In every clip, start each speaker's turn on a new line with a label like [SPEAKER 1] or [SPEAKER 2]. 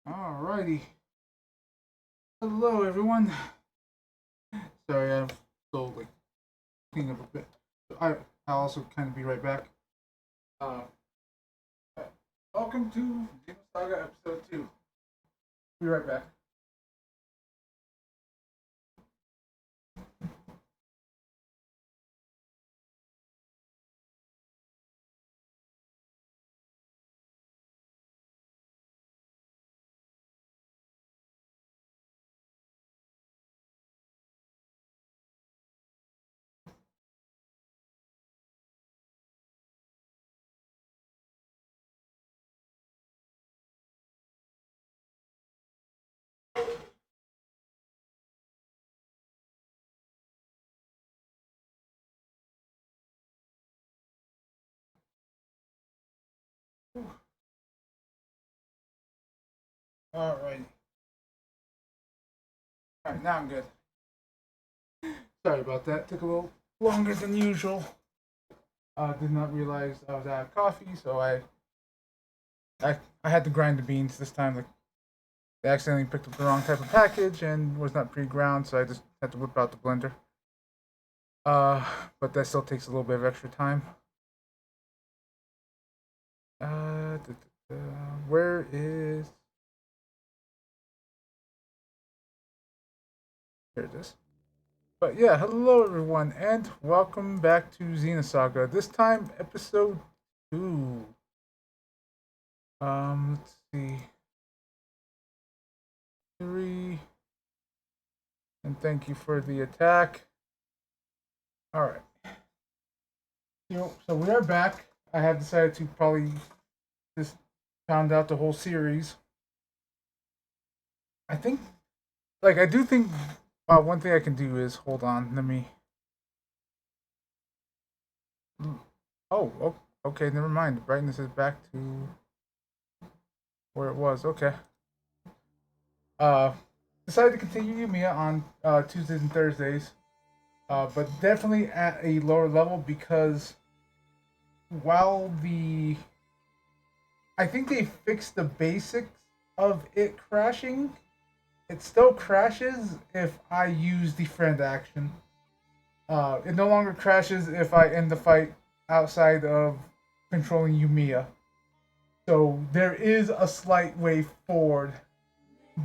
[SPEAKER 1] Alrighty. Hello, everyone. Sorry, I'm still like cleaning up a bit. I'll also kind of be right back. Uh, Welcome to Xenosaga episode 2. Be right back. Alrighty. Alright, now I'm good. Sorry about that. Took a little longer than usual. Did not realize I was out of coffee, so I had to grind the beans this time. Like, I accidentally picked up the wrong type of package and was not pre-ground, so I just had to whip out the blender. Uh, but that still takes a little bit of extra time. Uh, da, da, da. Where is? Here it is. But yeah, hello everyone, and welcome back to Xenosaga. This time, episode 2. Let's see. 3. And thank you for the attack. Alright. So we are back. I have decided to probably just pound out the whole series. I think, I do think one thing I can do is, hold on, let me. Okay, never mind. The brightness is back to where it was. Okay. Uh, Decided to continue Yumiya on Tuesdays and Thursdays, but definitely at a lower level because while I think they fixed the basics of it crashing, it still crashes if I use the friend action. It no longer crashes if I end the fight outside of controlling Yumiya. So there is a slight way forward,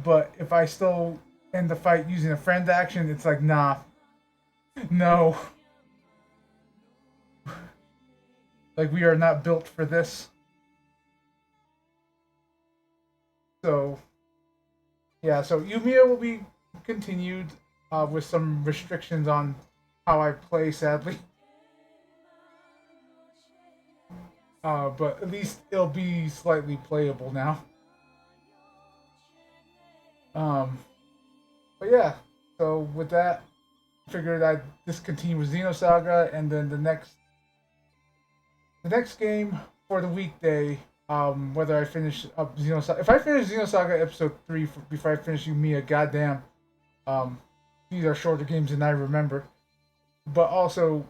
[SPEAKER 1] but if I still end the fight using a friend action, it's like, nah, no. Like, we are not built for this. So, yeah, so Yumiya will be continued with some restrictions on how I play, sadly. But at least it'll be slightly playable now. Um, but yeah, so with that, figured I'd discontinue with Xenosaga, and then the next game for the weekday, whether I finish up Xenosaga, if I finish Xenosaga episode 3 before I finish Yumiya, goddamn, um, these are shorter games than I remember. But also,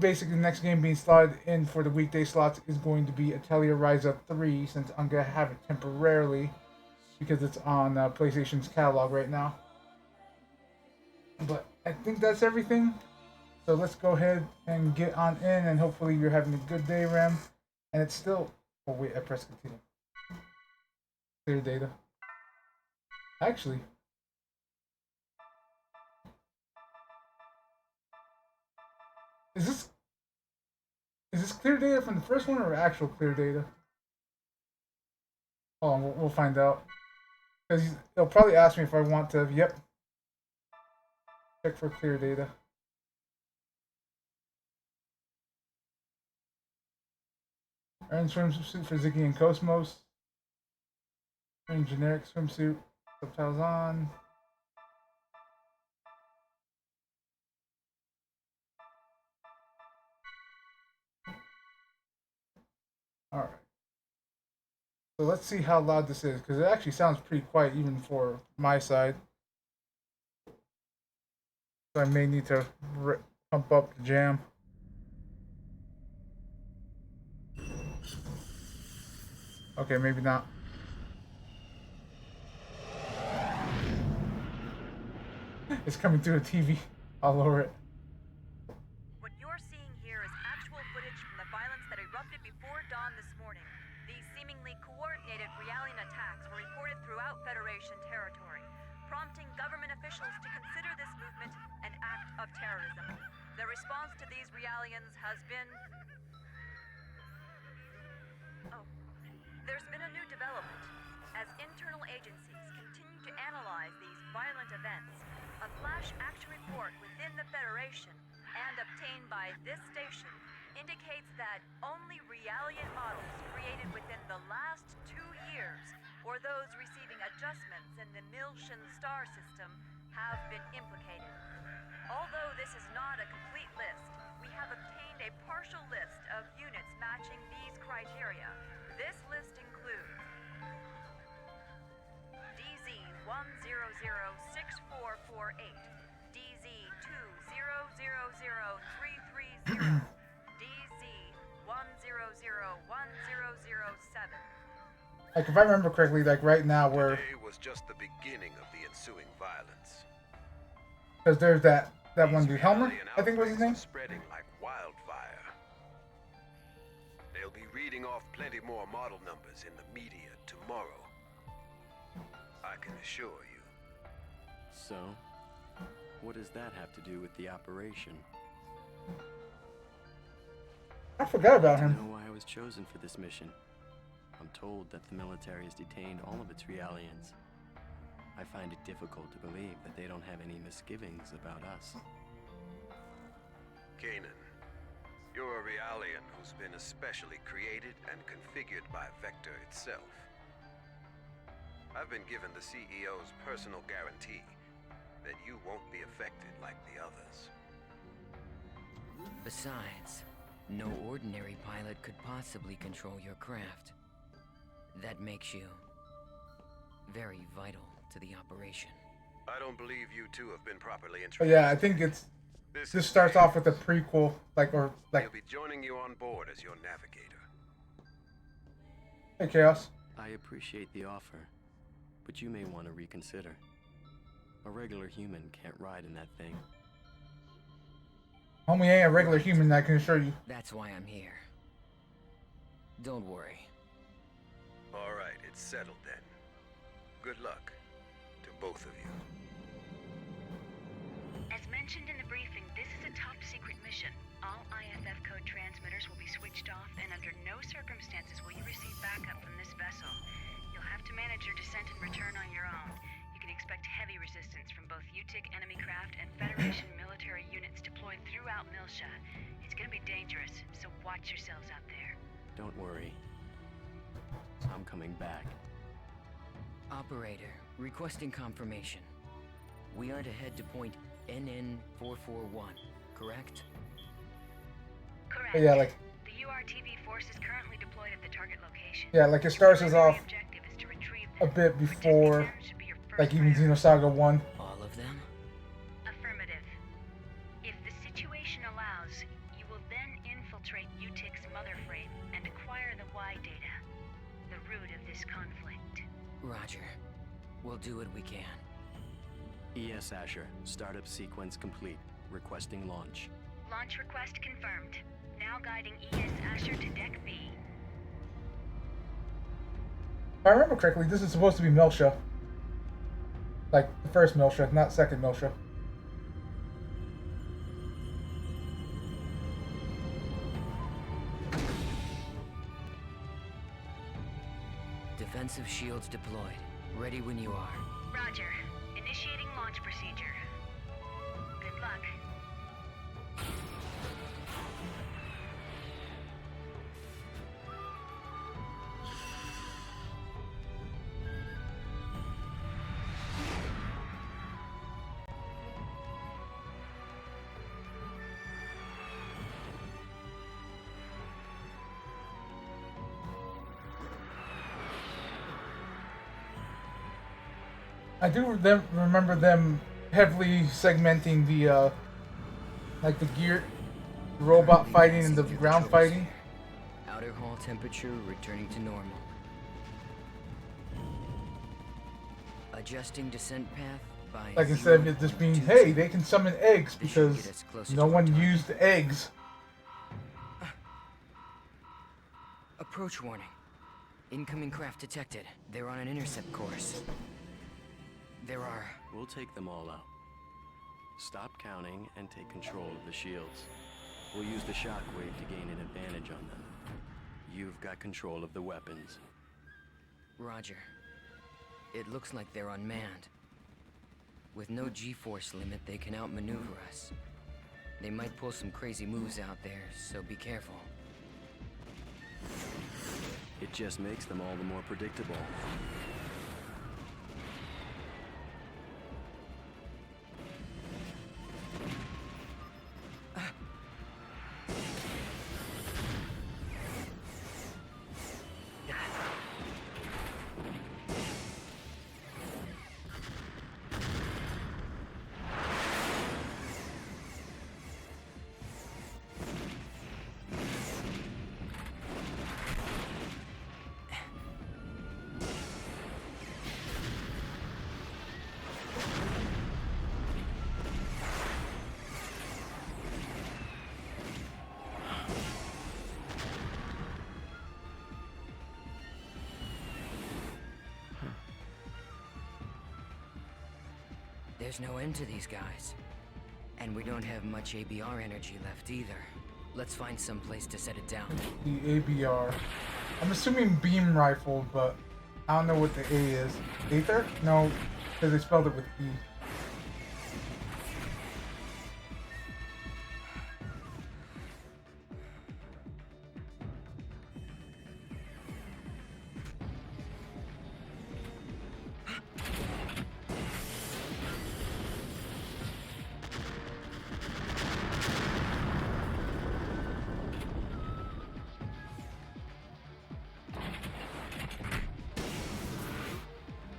[SPEAKER 1] basically, the next game being slotted in for the weekday slots is going to be Atelier Rise Up 3, since I'm gonna have it temporarily because it's on PlayStation's catalog right now. But I think that's everything. So let's go ahead and get on in, and hopefully you're having a good day, Ram. And it's still. Oh wait, I pressed continue. Clear data. Actually, is this clear data from the first one or actual clear data? Oh, we'll find out. Because they'll probably ask me if I want to. Yep. Check for clear data. Earn swimsuit for Ziggy and Cosmos. Earn generic swimsuit. Subtitles on. Alright. So let's see how loud this is, because it actually sounds pretty quiet even for my side. So I may need to pump up the jam. Okay, maybe not. It's coming through the TV. I'll lower it.
[SPEAKER 2] What you're seeing here is actual footage from the violence that erupted before dawn this morning. These seemingly coordinated Realian attacks were reported throughout Federation territory, prompting government officials to consider this movement an act of terrorism. The response to these Realians has been... Oh, there's been a new development. As internal agencies continue to analyze these violent events, a flash action report within the Federation and obtained by this station indicates that only Realian models created within the last 2 years, or those receiving adjustments in the Milshan star system, have been implicated. Although this is not a complete list, we have obtained a partial list of units matching these criteria. This list includes DZ-100-6448, DZ-2000330, DZ-100-1007.
[SPEAKER 1] Like, if I remember correctly, like right now we're...
[SPEAKER 3] Today was just the beginning of the ensuing violence.
[SPEAKER 1] Because there's that one dude, Helmer,
[SPEAKER 3] Realian
[SPEAKER 1] I think was his name.
[SPEAKER 3] outbreaks are spreading like wildfire. They'll be reading off plenty more model numbers in the media tomorrow. I can assure you.
[SPEAKER 4] So, what does that have to do with the operation?
[SPEAKER 1] I forgot about
[SPEAKER 4] I don't
[SPEAKER 1] him.
[SPEAKER 4] know why I was chosen for this mission. I'm told that the military has detained all of its Realians. I find it difficult to believe that they don't have any misgivings about us.
[SPEAKER 3] Kanan, you're a Realian who's been especially created and configured by Vector itself. I've been given the CEO's personal guarantee that you won't be affected like the others.
[SPEAKER 5] Besides, no ordinary pilot could possibly control your craft. That makes you very vital to the operation.
[SPEAKER 3] I don't believe you two have been properly
[SPEAKER 1] But
[SPEAKER 3] introduced.
[SPEAKER 1] yeah, I think this starts off with a prequel, like, or like...
[SPEAKER 3] He'll be joining you on board as your navigator.
[SPEAKER 1] Hey, Chaos.
[SPEAKER 4] I appreciate the offer, but you may want to reconsider. A regular human can't ride in that thing.
[SPEAKER 1] Homie ain't a regular human, I can assure you.
[SPEAKER 5] That's why I'm here. Don't worry.
[SPEAKER 3] All right, it's settled then. Good luck to both of you.
[SPEAKER 6] As mentioned in the briefing, this is a top-secret mission. All IFF code transmitters will be switched off, and under no circumstances will you receive backup from this vessel. You'll have to manage your descent and return on your own. You can expect heavy resistance from both UTIC enemy craft and Federation military units deployed throughout Milsha. It's gonna be dangerous, so watch yourselves out there.
[SPEAKER 4] Don't worry. I'm coming back.
[SPEAKER 5] Operator, requesting confirmation. We are to head to point NN441, correct?
[SPEAKER 6] Correct.
[SPEAKER 1] But yeah, like...
[SPEAKER 6] The URTV force is currently deployed at the target location.
[SPEAKER 1] Yeah, like it starts us
[SPEAKER 6] Primary
[SPEAKER 1] off
[SPEAKER 6] objective is to retrieve
[SPEAKER 1] a
[SPEAKER 6] them.
[SPEAKER 1] bit before,
[SPEAKER 6] Protecting them should be your first
[SPEAKER 1] like, even
[SPEAKER 6] priority.
[SPEAKER 1] Xenosaga 1.
[SPEAKER 5] All of them?
[SPEAKER 6] Affirmative. If the situation allows, you will then infiltrate UTIC's mother frame and acquire the Y data, the root of this conflict.
[SPEAKER 5] Roger. We'll do what we can.
[SPEAKER 4] ES Asher, startup sequence complete. Requesting launch.
[SPEAKER 6] Launch request confirmed. Now guiding ES Asher to Deck B.
[SPEAKER 1] If I remember correctly, this is supposed to be Milsha. Like, the first Milsha, not second Milsha.
[SPEAKER 5] Defensive shields deployed. Ready when you are.
[SPEAKER 6] Roger. Initiating launch procedure. Good luck.
[SPEAKER 1] I do remember them heavily segmenting the, like the gear, robot fighting and the ground fighting.
[SPEAKER 5] Outer hull temperature returning to normal. Adjusting descent path by
[SPEAKER 1] Like instead of it just being, hey, they can summon eggs
[SPEAKER 5] This should
[SPEAKER 1] because
[SPEAKER 5] get us closer
[SPEAKER 1] no
[SPEAKER 5] to our
[SPEAKER 1] one
[SPEAKER 5] target.
[SPEAKER 1] used eggs.
[SPEAKER 5] Approach warning. Incoming craft detected. They're on an intercept course. There are...
[SPEAKER 4] We'll take them all out. Stop counting and take control of the shields. We'll use the shockwave to gain an advantage on them. You've got control of the weapons.
[SPEAKER 5] Roger. It looks like they're unmanned. With no G-force limit, they can outmaneuver us. They might pull some crazy moves out there, so be careful.
[SPEAKER 4] It just makes them all the more predictable.
[SPEAKER 5] There's no end to these guys. And we don't have much ABR energy left either. Let's find some place to set it down.
[SPEAKER 1] The ABR. I'm assuming beam rifle, but I don't know what the A is. Aether? No, because they spelled it with E.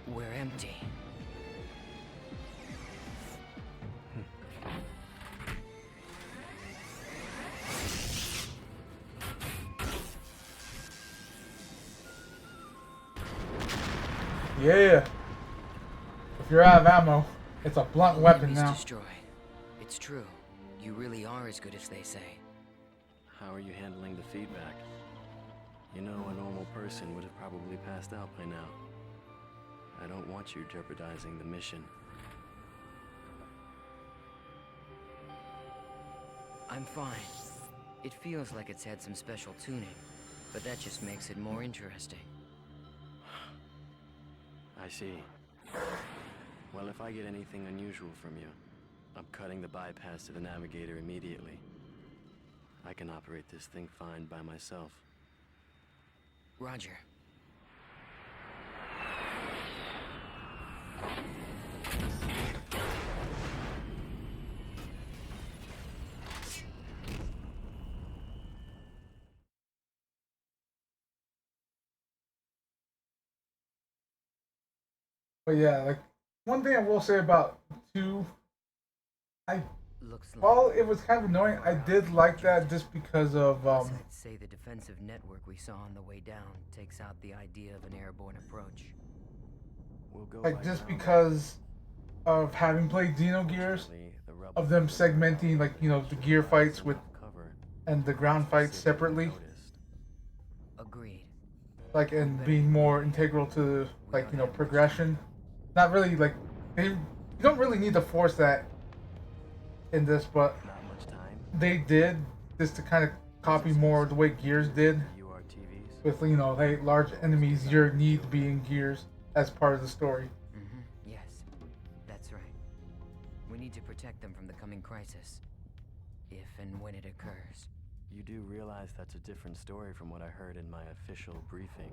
[SPEAKER 5] We're empty.
[SPEAKER 1] Yeah. If you're out of ammo, it's a blunt weapon
[SPEAKER 5] Enemies
[SPEAKER 1] now.
[SPEAKER 5] destroy. It's true. You really are as good as they say.
[SPEAKER 4] How are you handling the feedback? You know, a normal person would have probably passed out by now. I don't want you jeopardizing the mission.
[SPEAKER 5] I'm fine. It feels like it's had some special tuning, but that just makes it more interesting.
[SPEAKER 4] I see. Well, if I get anything unusual from you, I'm cutting the bypass to the navigator immediately. I can operate this thing fine by myself.
[SPEAKER 5] Roger.
[SPEAKER 1] But yeah, like one thing I will say about 2, I
[SPEAKER 5] Looks like
[SPEAKER 1] while it was kind of annoying, I did like that just because of
[SPEAKER 5] I'd say the defensive network we saw on the way down takes out the idea of an airborne approach.
[SPEAKER 4] We'll go
[SPEAKER 1] like
[SPEAKER 4] by
[SPEAKER 1] just
[SPEAKER 4] ground.
[SPEAKER 1] because of having played Xenogears,
[SPEAKER 4] Fortunately, the rebels
[SPEAKER 1] of them
[SPEAKER 4] will
[SPEAKER 1] segmenting like the gear fights with
[SPEAKER 4] cover
[SPEAKER 1] and the ground fights
[SPEAKER 4] so they
[SPEAKER 1] separately,
[SPEAKER 4] noticed.
[SPEAKER 5] Agreed.
[SPEAKER 1] like and being more integral to like progression. Not really like you don't really need to force that in this, but
[SPEAKER 4] Not much time.
[SPEAKER 1] they did just to kind of copy more the way Gears did.
[SPEAKER 4] URTVs.
[SPEAKER 1] With hey, large enemies, your need to be in Gears as part of the story.
[SPEAKER 5] Yes, that's right. We need to protect them from the coming crisis. If and when it occurs.
[SPEAKER 4] You do realize that's a different story from what I heard in my official briefing.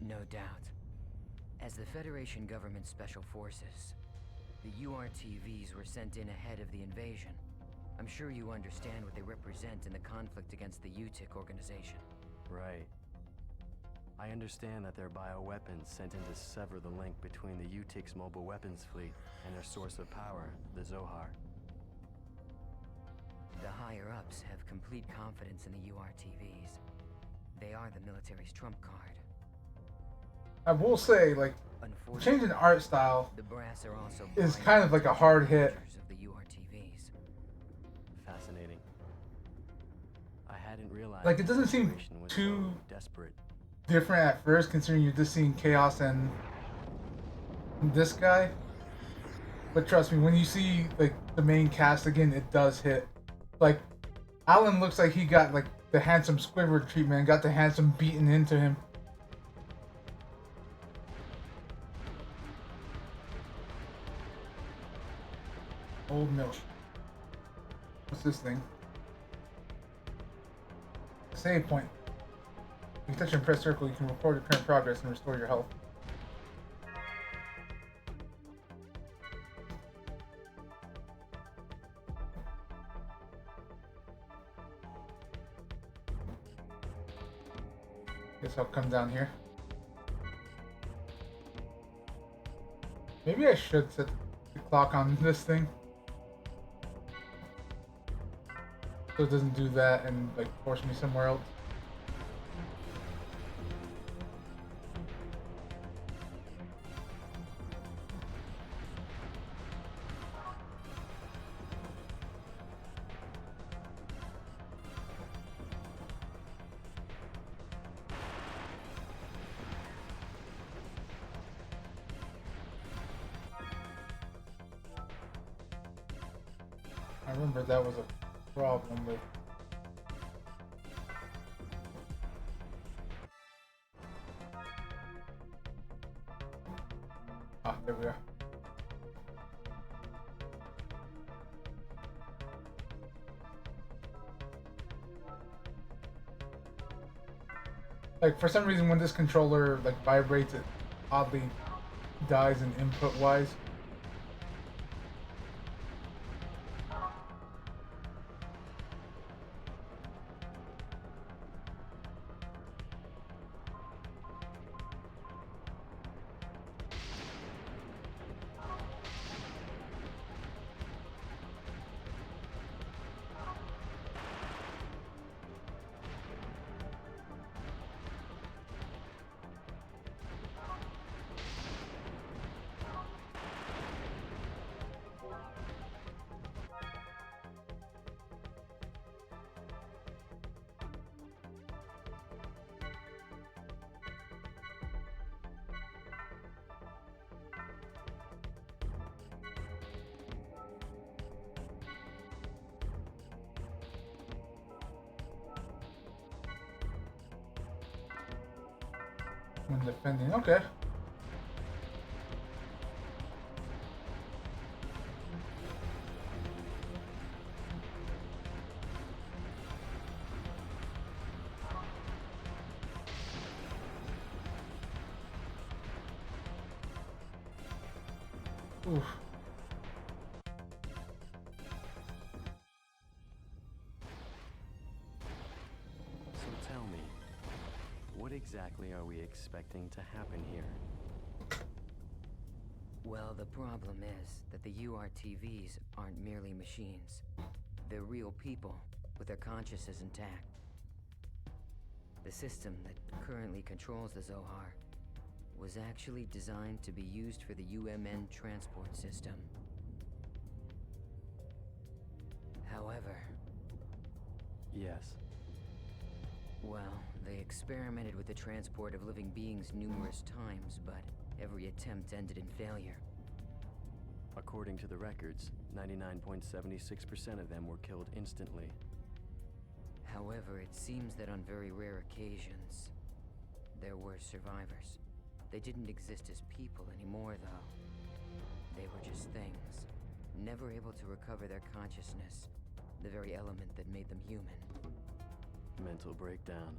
[SPEAKER 5] No doubt. As the Federation government special forces, the URTVs were sent in ahead of the invasion. I'm sure you understand what they represent in the conflict against the UTIC organization.
[SPEAKER 4] Right. I understand that they're bioweapons sent in to sever the link between the UTIC's mobile weapons fleet and their source of power, the Zohar.
[SPEAKER 5] The higher-ups have complete confidence in the URTVs. They are the military's trump card.
[SPEAKER 1] I will say, like, change in art style
[SPEAKER 5] The brass are also
[SPEAKER 1] is
[SPEAKER 5] blind
[SPEAKER 1] kind of like a hard hit.
[SPEAKER 5] features of the URTVs.
[SPEAKER 4] Fascinating. I hadn't realized
[SPEAKER 1] Like, it
[SPEAKER 4] the
[SPEAKER 1] doesn't seem
[SPEAKER 4] situation was
[SPEAKER 1] too
[SPEAKER 4] so desperate.
[SPEAKER 1] different at first, considering you're just seeing chaos and this guy. But trust me, when you see like the main cast again, it does hit. Like, Alan looks like he got like the handsome Squidward treatment, got the handsome beaten into him. Old milk. What's this thing? Save point. If you touch and press circle, you can record your current progress and restore your health. Guess I'll come down here. Maybe I should set the clock on this thing, so it doesn't do that and like force me somewhere else. I remember that was a problem with. Ah, there we are. Like, for some reason when this controller like vibrates, it oddly dies in input wise. When defending, okay. Oof.
[SPEAKER 4] So tell me, what exactly are we expecting to happen here?
[SPEAKER 5] Well, the problem is that the URTVs aren't merely machines. They're real people, with their consciences intact. The system that currently controls the Zohar was actually designed to be used for the UMN transport system. However,
[SPEAKER 4] Yes.
[SPEAKER 5] well, they experimented with the transport of living beings numerous times, but every attempt ended in failure.
[SPEAKER 4] According to the records, 99.76% of them were killed instantly.
[SPEAKER 5] However, it seems that on very rare occasions, there were survivors. They didn't exist as people anymore, though. They were just things, never able to recover their consciousness, the very element that made them human.
[SPEAKER 4] Mental breakdown.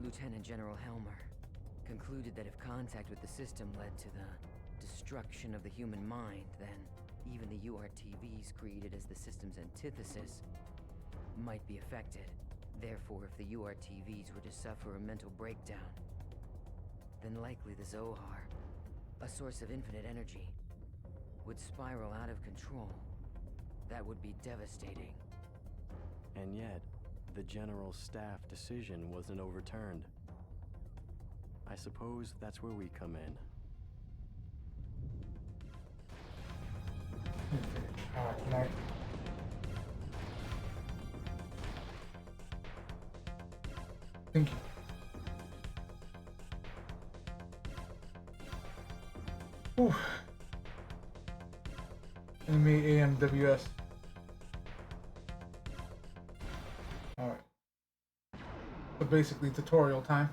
[SPEAKER 5] Lieutenant General Helmer concluded that if contact with the system led to the destruction of the human mind, then even the URTVs created as the system's antithesis might be affected. Therefore, if the URTVs were to suffer a mental breakdown, then likely the Zohar, a source of infinite energy, would spiral out of control. That would be devastating.
[SPEAKER 4] And yet, the General Staff decision wasn't overturned. I suppose that's where we come in.
[SPEAKER 1] Can I? Thank you. Whew. Enemy AMWS. Alright. So basically tutorial time.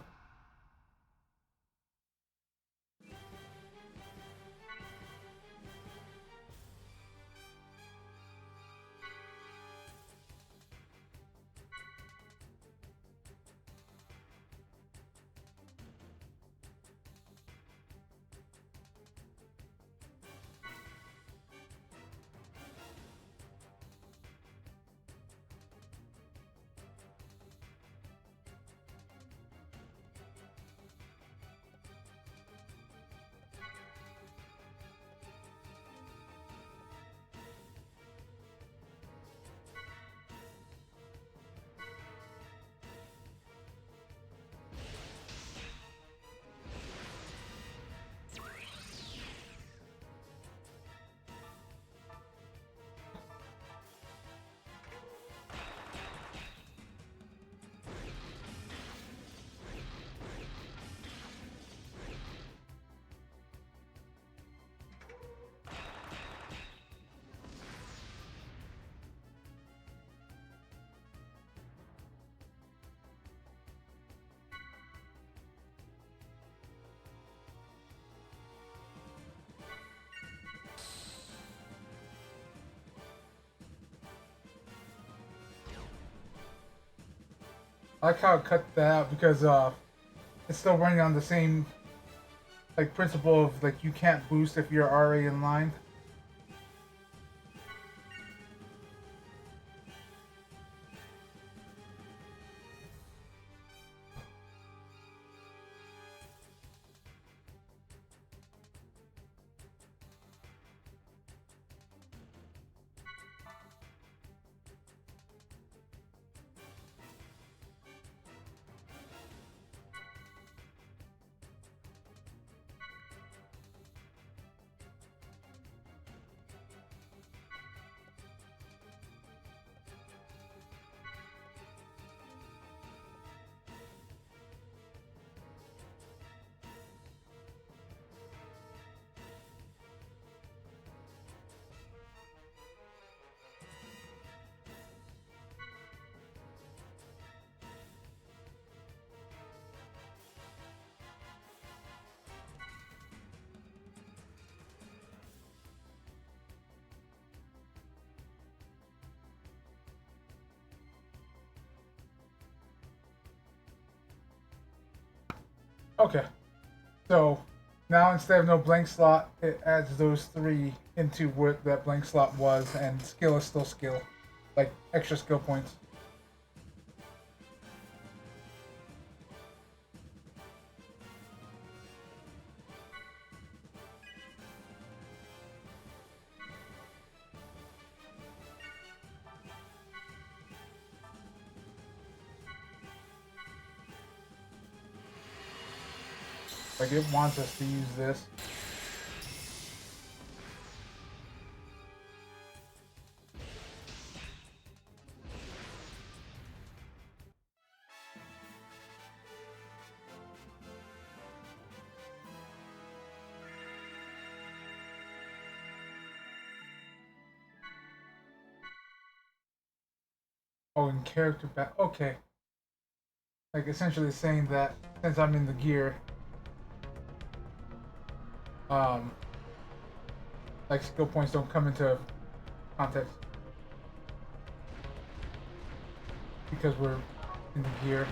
[SPEAKER 1] I like how I cut that out because it's still running on the same like principle of like you can't boost if you're already in line. Okay, so now instead of no blank slot, it adds those three into what that blank slot was, and skill is still skill, like extra skill points. Like it wants us to use this. Oh, in character back. Okay. Like essentially saying that since I'm in the gear, um, like skill points don't come into context because we're in the gear.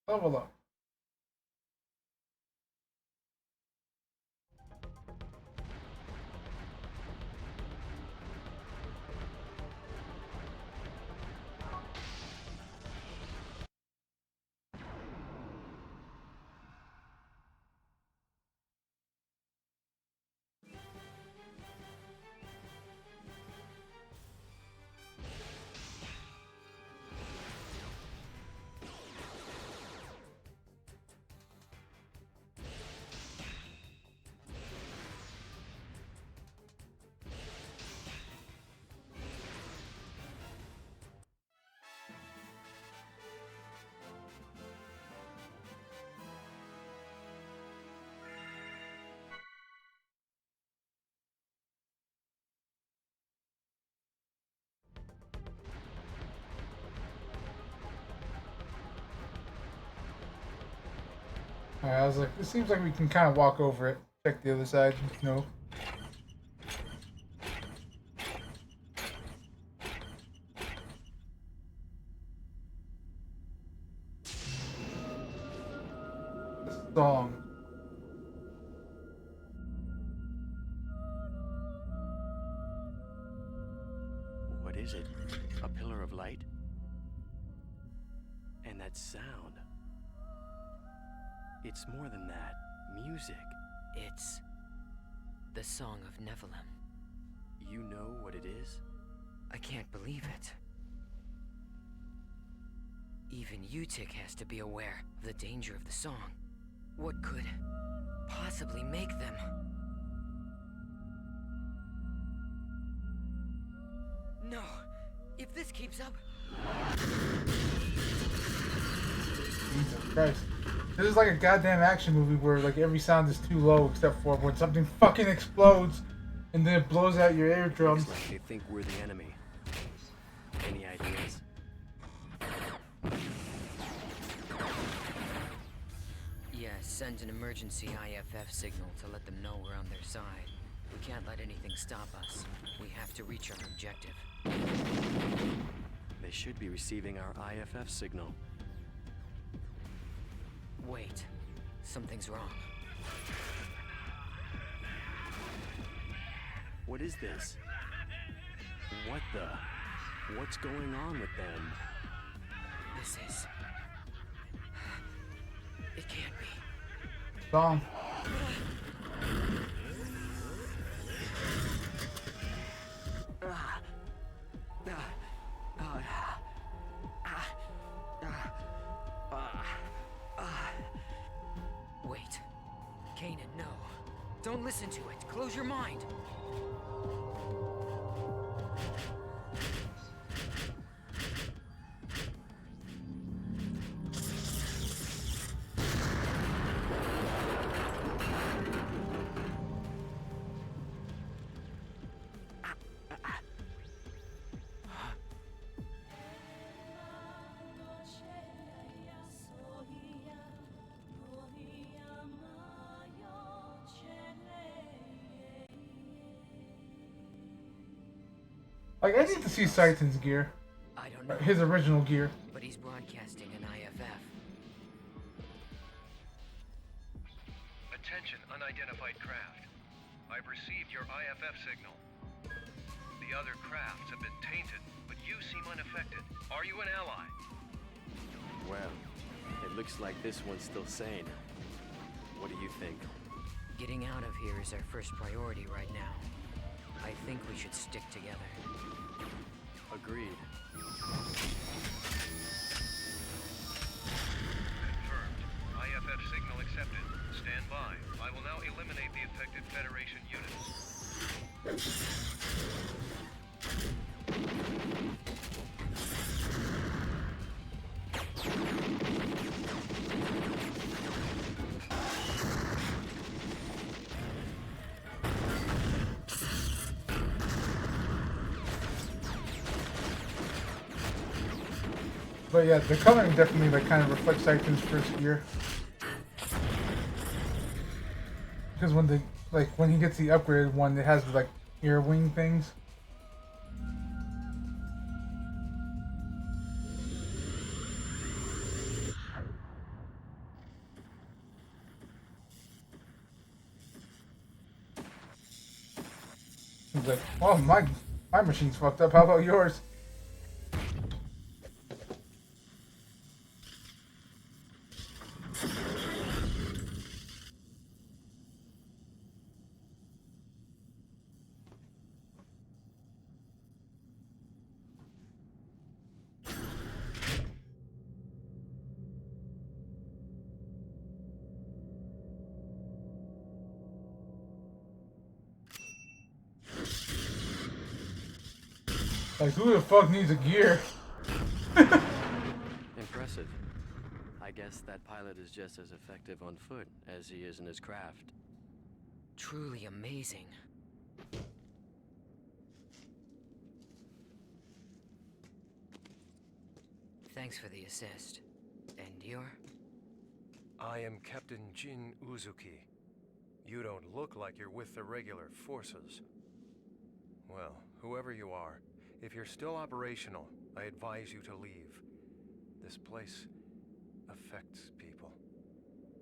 [SPEAKER 1] Level up. Alright, I was like, it seems like we can kind of walk over it. Check the other side. No. Song.
[SPEAKER 4] What is it? A pillar of light? And that sound. It's more than that. Music.
[SPEAKER 5] It's the Song of Nephilim.
[SPEAKER 4] You know what it is?
[SPEAKER 5] I can't believe it. Even Utic has to be aware of the danger of the song. What could possibly make them? No! If this keeps up...
[SPEAKER 1] Jesus Christ. This is like a goddamn action movie where like every sound is too low except for when something fucking explodes and then it blows out your eardrums.
[SPEAKER 4] Looks like they think we're the enemy. Any ideas?
[SPEAKER 5] Yeah, send an emergency IFF signal to let them know we're on their side. We can't let anything stop us. We have to reach our objective.
[SPEAKER 4] They should be receiving our IFF signal.
[SPEAKER 5] Wait, something's wrong.
[SPEAKER 4] What is this? What the? What's going on with them?
[SPEAKER 5] This is... It can't be.
[SPEAKER 1] Song.
[SPEAKER 5] Wait. Kanan, no. Don't listen to it. Close your mind.
[SPEAKER 1] Like, I need to see Saiten's gear.
[SPEAKER 5] I don't know.
[SPEAKER 1] His original gear.
[SPEAKER 5] But he's broadcasting an IFF.
[SPEAKER 7] Attention, unidentified craft. I've received your IFF signal. The other crafts have been tainted, but you seem unaffected. Are you an ally?
[SPEAKER 4] Well, it looks like this one's still sane. What do you think?
[SPEAKER 5] Getting out of here is our first priority right now. I think we should stick together.
[SPEAKER 4] Agreed.
[SPEAKER 7] Confirmed. IFF signal accepted. Stand by. I will now eliminate the affected Federation units.
[SPEAKER 1] But yeah, the coloring definitely like kind of reflects Saiten's first gear. Because when the when he gets the upgraded one, it has like ear wing things. He's like, oh, my machine's fucked up. How about yours? Like, who the fuck needs a gear?
[SPEAKER 4] Impressive. I guess that pilot is just as effective on foot as he is in his craft.
[SPEAKER 5] Truly amazing. Thanks for the assist. And you're?
[SPEAKER 7] I am Captain Jin Uzuki. You don't look like you're with the regular forces. Well, whoever you are, if you're still operational, I advise you to leave. This place affects people.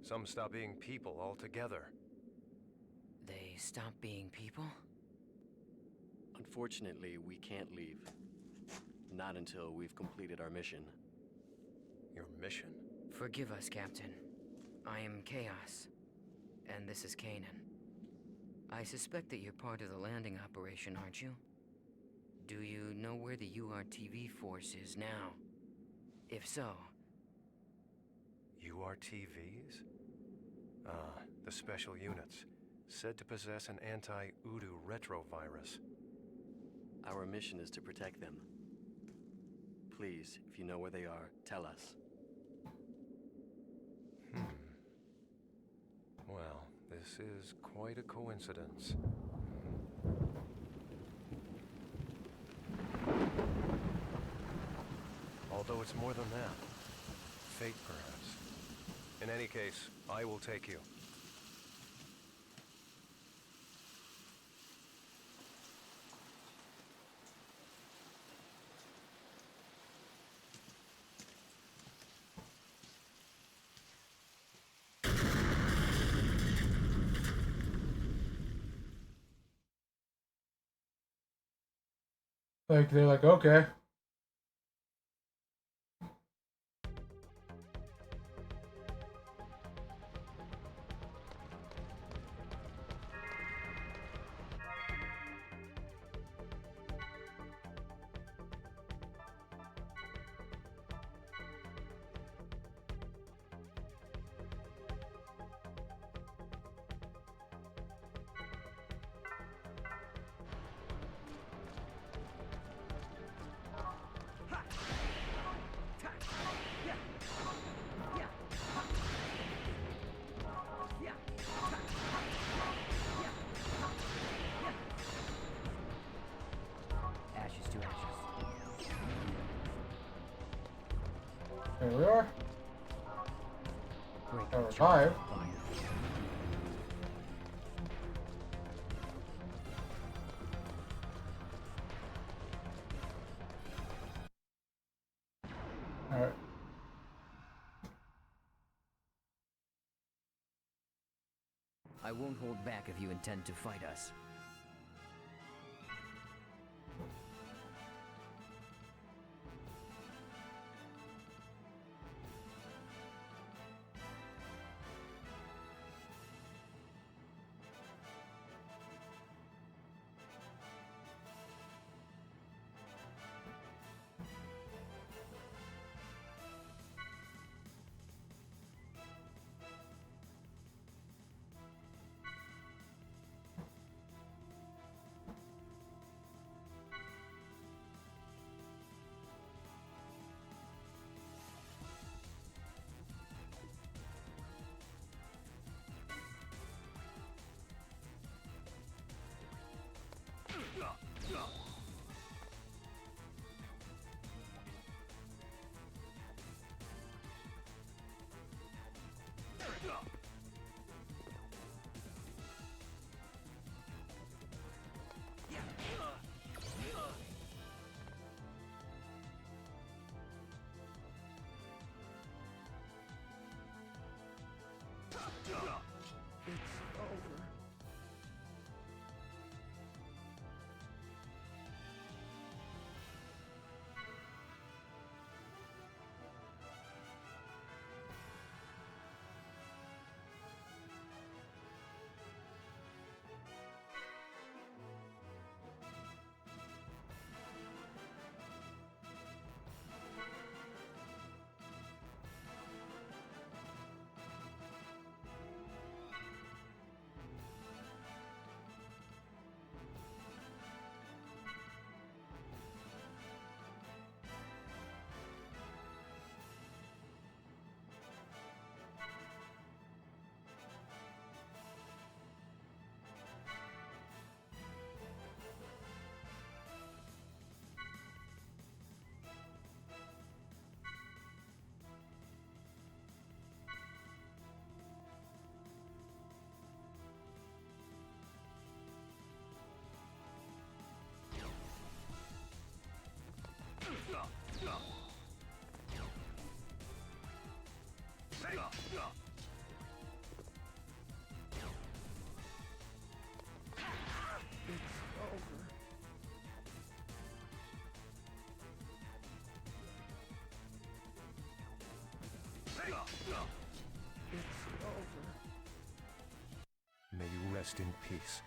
[SPEAKER 7] Some stop being people altogether.
[SPEAKER 5] They stop being people?
[SPEAKER 4] Unfortunately, we can't leave. Not until we've completed our mission.
[SPEAKER 7] Your mission?
[SPEAKER 5] Forgive us, Captain. I am Chaos, and this is Kanan. I suspect that you're part of the landing operation, aren't you? Do you know where the URTV force is now? If so...
[SPEAKER 7] URTVs? Ah, the special units. Said to possess an anti-Udu retrovirus.
[SPEAKER 4] Our mission is to protect them. Please, if you know where they are, tell us.
[SPEAKER 7] Well, this is quite a coincidence. Although it's more than that. Fate, perhaps. In any case, I will take you.
[SPEAKER 1] Like, they're like, okay.
[SPEAKER 5] Ashes to ashes.
[SPEAKER 1] Here we are.
[SPEAKER 5] Break
[SPEAKER 1] Got
[SPEAKER 5] the
[SPEAKER 1] revived.
[SPEAKER 5] fire.
[SPEAKER 1] Alright.
[SPEAKER 5] I won't hold back if you intend to fight us.
[SPEAKER 7] May you rest in peace.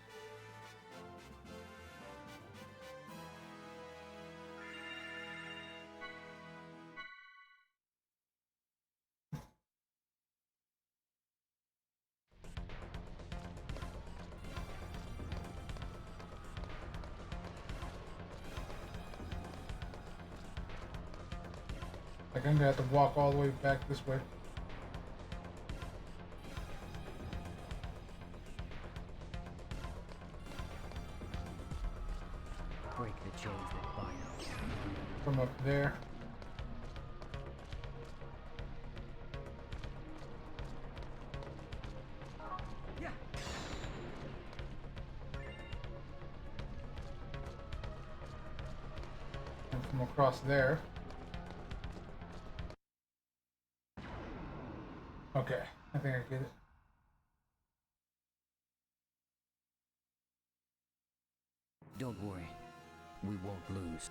[SPEAKER 1] Like I'm gonna have to walk all the way back this way.
[SPEAKER 5] Break the chains that bind us.
[SPEAKER 1] From up there. And from across there. Okay, I think I get it.
[SPEAKER 5] Don't worry. We won't lose.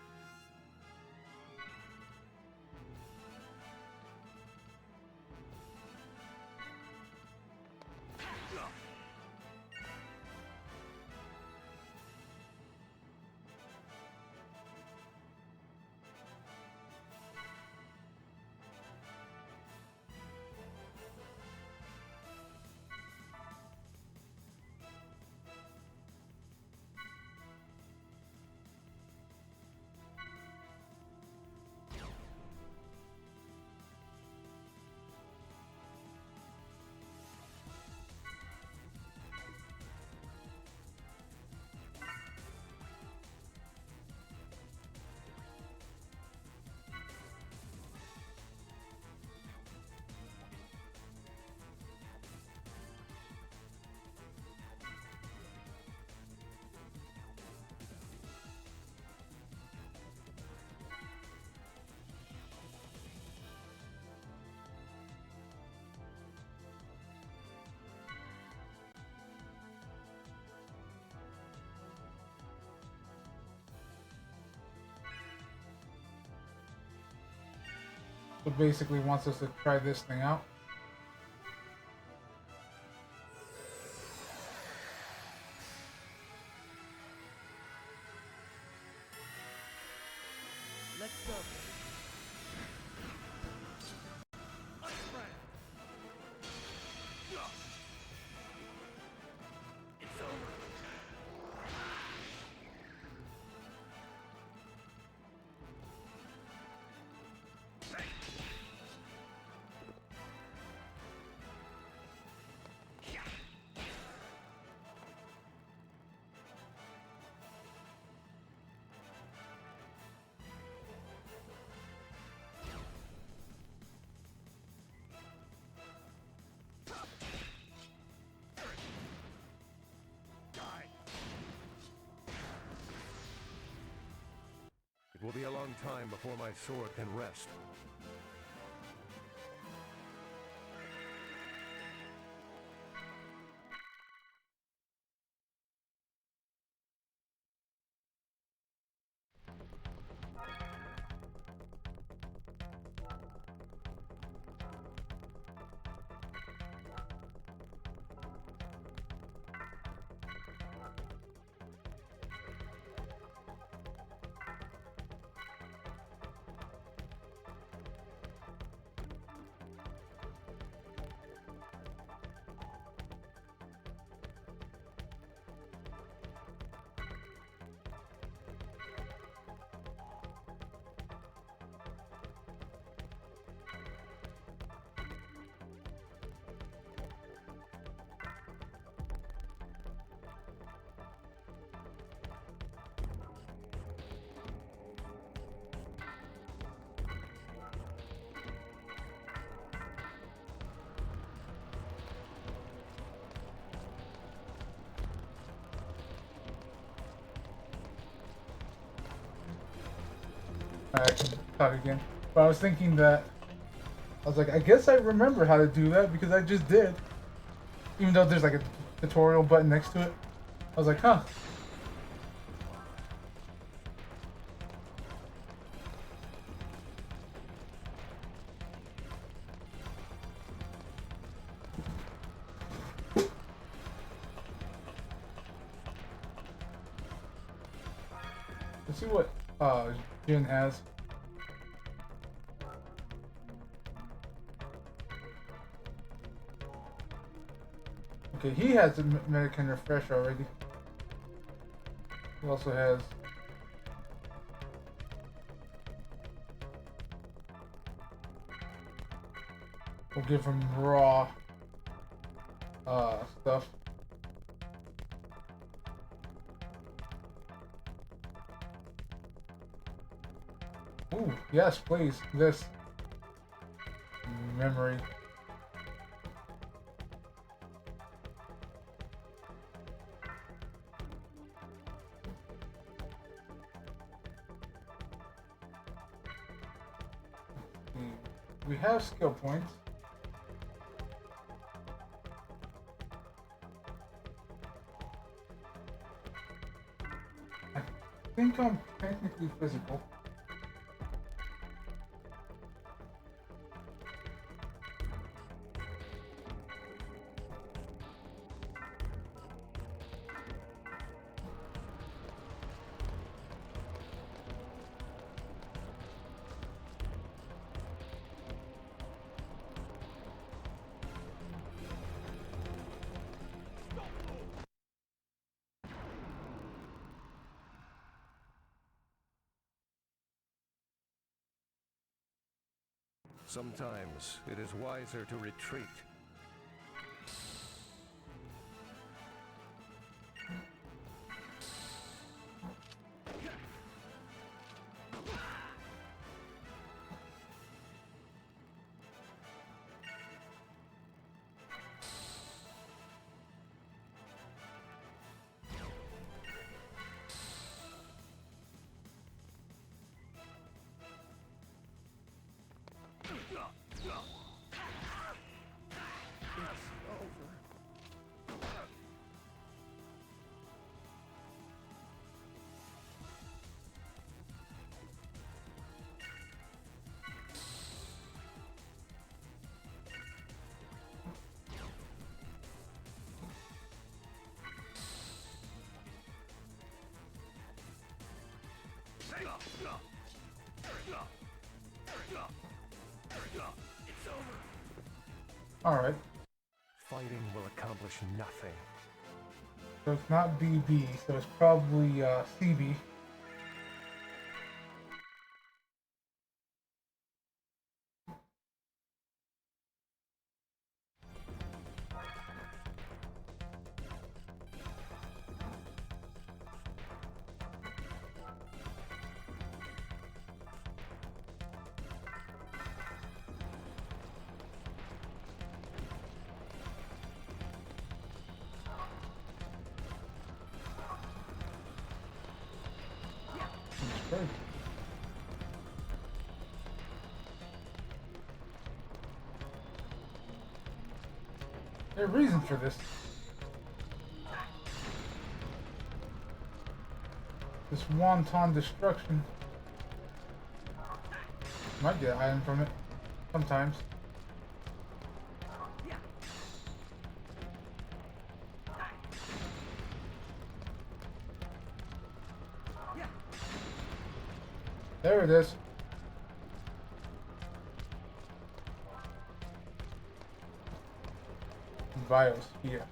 [SPEAKER 1] So basically wants us to try this thing out.
[SPEAKER 5] Let's go. It's over.
[SPEAKER 7] It will be a long time before my sword can rest.
[SPEAKER 1] I can talk again. But I was thinking that I was like, I guess I remember how to do that because I just did. Even though there's like a tutorial button next to it. I was like, huh. Let's see what Jin has. Okay, he has a Medican Refresh already. He also has... We'll give him raw stuff. Ooh, yes, please. This memory. We have skill points. I think I'm technically physical.
[SPEAKER 7] Sometimes it is wiser to retreat.
[SPEAKER 1] Alright.
[SPEAKER 7] Fighting will accomplish nothing.
[SPEAKER 1] So it's not BB, so it's probably CB. Great. There's a reason for this. This wanton destruction. Might get an item from it. Sometimes. There it is. Biosphere.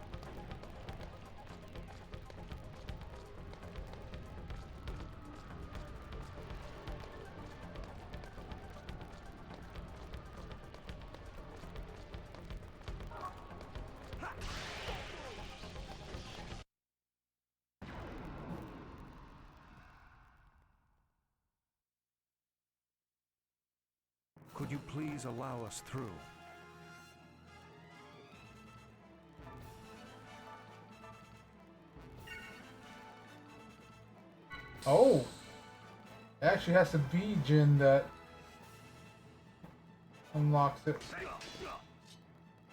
[SPEAKER 7] Could you please allow us through?
[SPEAKER 1] Oh, It actually has to be Jin that unlocks it.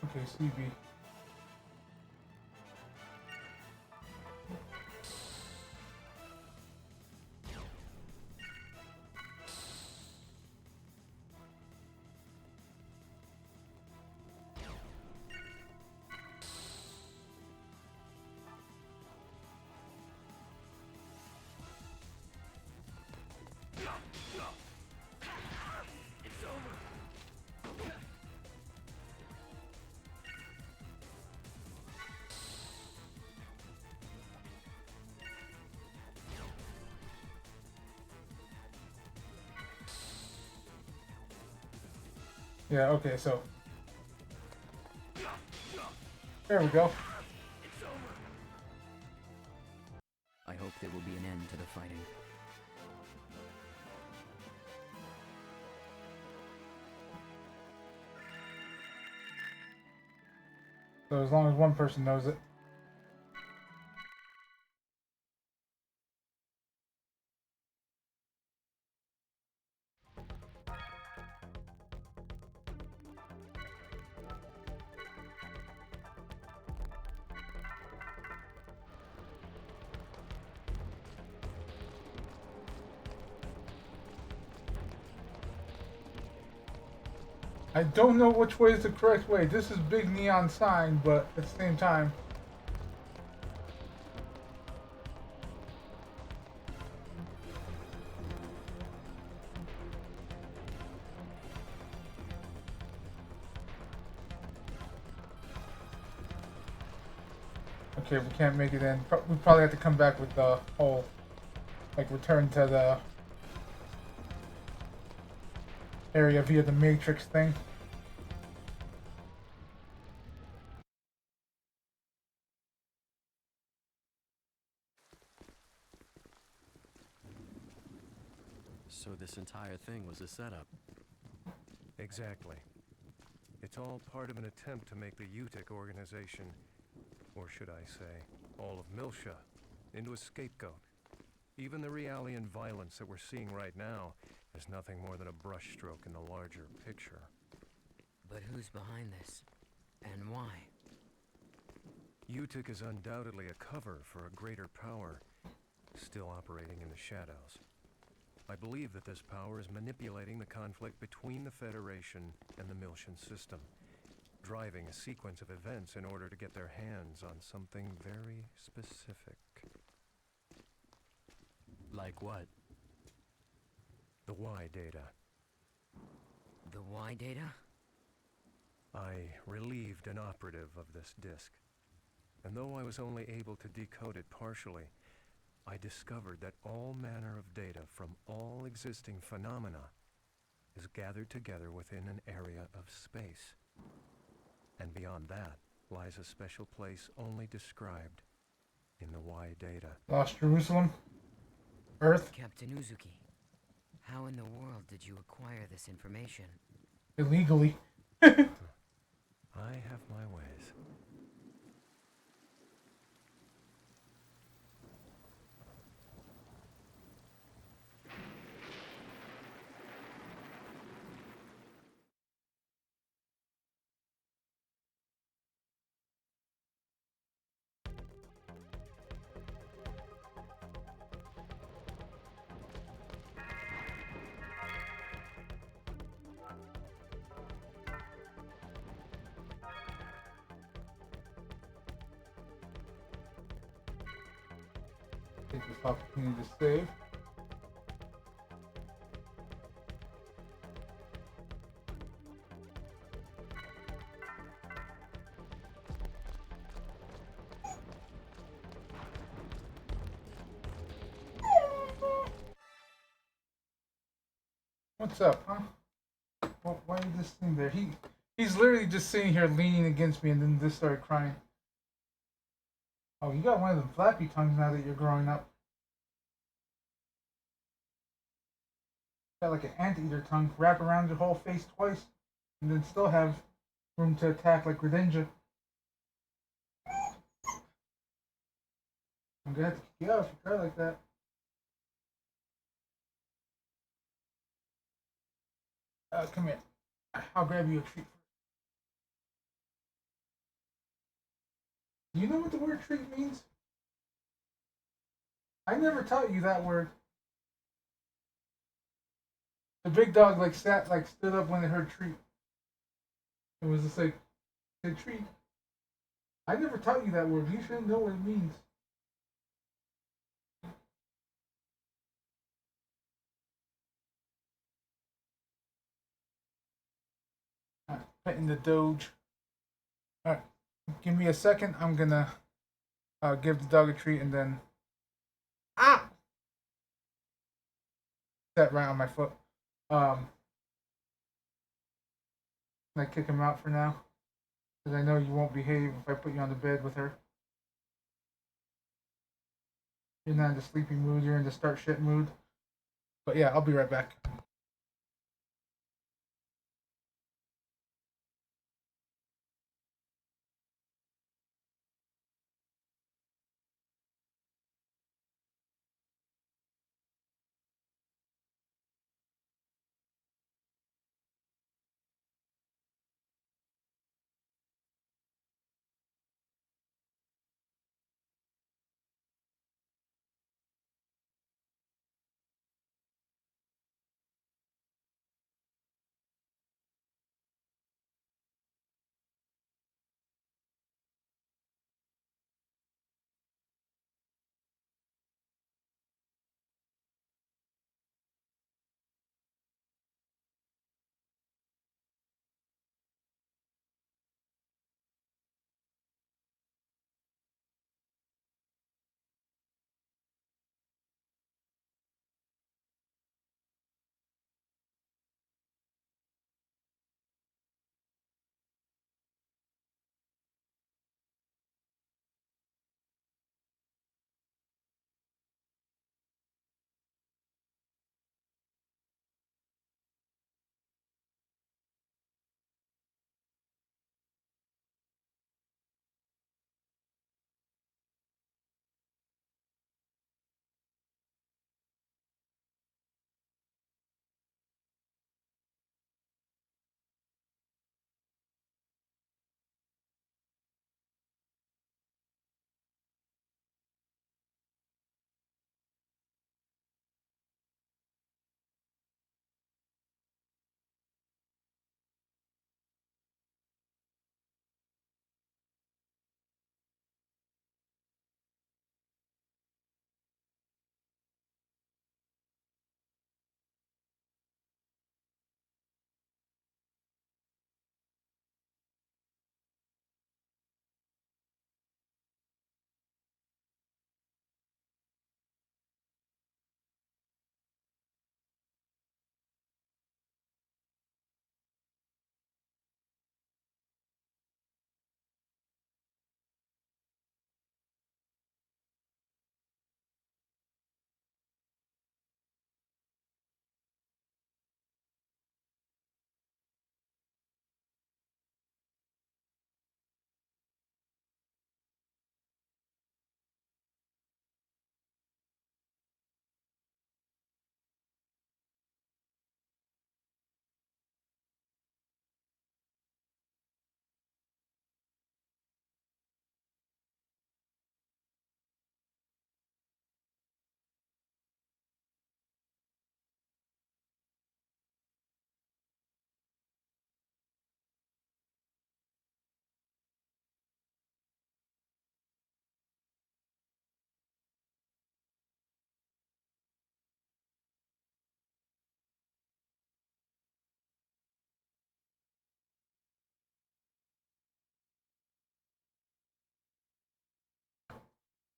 [SPEAKER 1] Okay, CB. Yeah, okay, so there we go.
[SPEAKER 5] I hope there will be an end to the fighting.
[SPEAKER 1] So as long as one person knows it. I don't know which way is the correct way. This is big neon sign, but at the same time. Okay, we can't make it in. We probably have to come back with the whole, like, return to the area via the Matrix thing.
[SPEAKER 4] So this entire thing was a setup.
[SPEAKER 7] Exactly. It's all part of an attempt to make the UTIC organization, or should I say, all of Milsha, into a scapegoat. Even the Realian violence that we're seeing right now is nothing more than a brushstroke in the larger picture.
[SPEAKER 5] But who's behind this? And why?
[SPEAKER 7] UTIC is undoubtedly a cover for a greater power, still operating in the shadows. I believe that this power is manipulating the conflict between the Federation and the Milshan system, driving a sequence of events in order to get their hands on something very specific.
[SPEAKER 4] Like what?
[SPEAKER 7] The Y data.
[SPEAKER 5] The Y data?
[SPEAKER 7] I relieved an operative of this disk, and though I was only able to decode it partially, I discovered that all manner of data from all existing phenomena is gathered together within an area of space. And beyond that lies a special place only described in the Y data.
[SPEAKER 1] Lost Jerusalem? Earth?
[SPEAKER 5] Captain Uzuki, how in the world did you acquire this information?
[SPEAKER 1] Illegally.
[SPEAKER 7] I have my ways.
[SPEAKER 1] Take this opportunity to save. What's up, huh? Why are you just sitting there? He's literally just sitting here leaning against me and then just started crying. Oh, you got one of them flappy tongues now that you're growing up. Got like an anteater tongue, wrap around your whole face twice, and then still have room to attack like Greninja. I'm gonna have to kick you out if you cry like that. Come here. I'll grab you a treat. Do you know what the word treat means? I never taught you that word. The big dog like sat like stood up when it heard treat. It was just like said treat. I never taught you that word. You should know what it means. Alright, petting the Doge. Alright. Give me a second. I'm gonna give the dog a treat and then ah that right on my foot. Can I kick him out for now? Because I know you won't behave if I put you on the bed with her. You're not in the sleepy mood, you're in the start shit mood. But yeah, I'll be right back.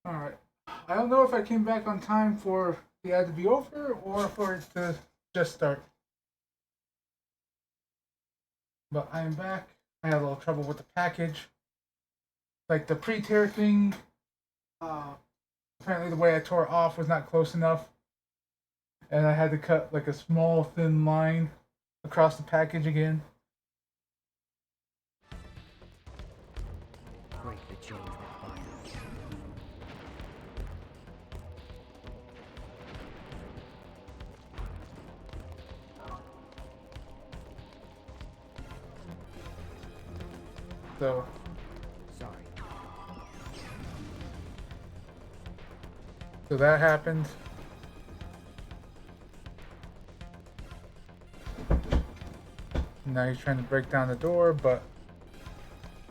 [SPEAKER 1] Alright. I don't know if I came back on time for the ad to be over or for it to just start. But I am back. I had a little trouble with the package. Like the pre-tear thing, uh, apparently the way I tore it off was not close enough. And I had to cut like a small thin line across the package again.
[SPEAKER 5] Break the chains that bind us.
[SPEAKER 1] So
[SPEAKER 5] Sorry.
[SPEAKER 1] so that happened. Now he's trying to break down the door, but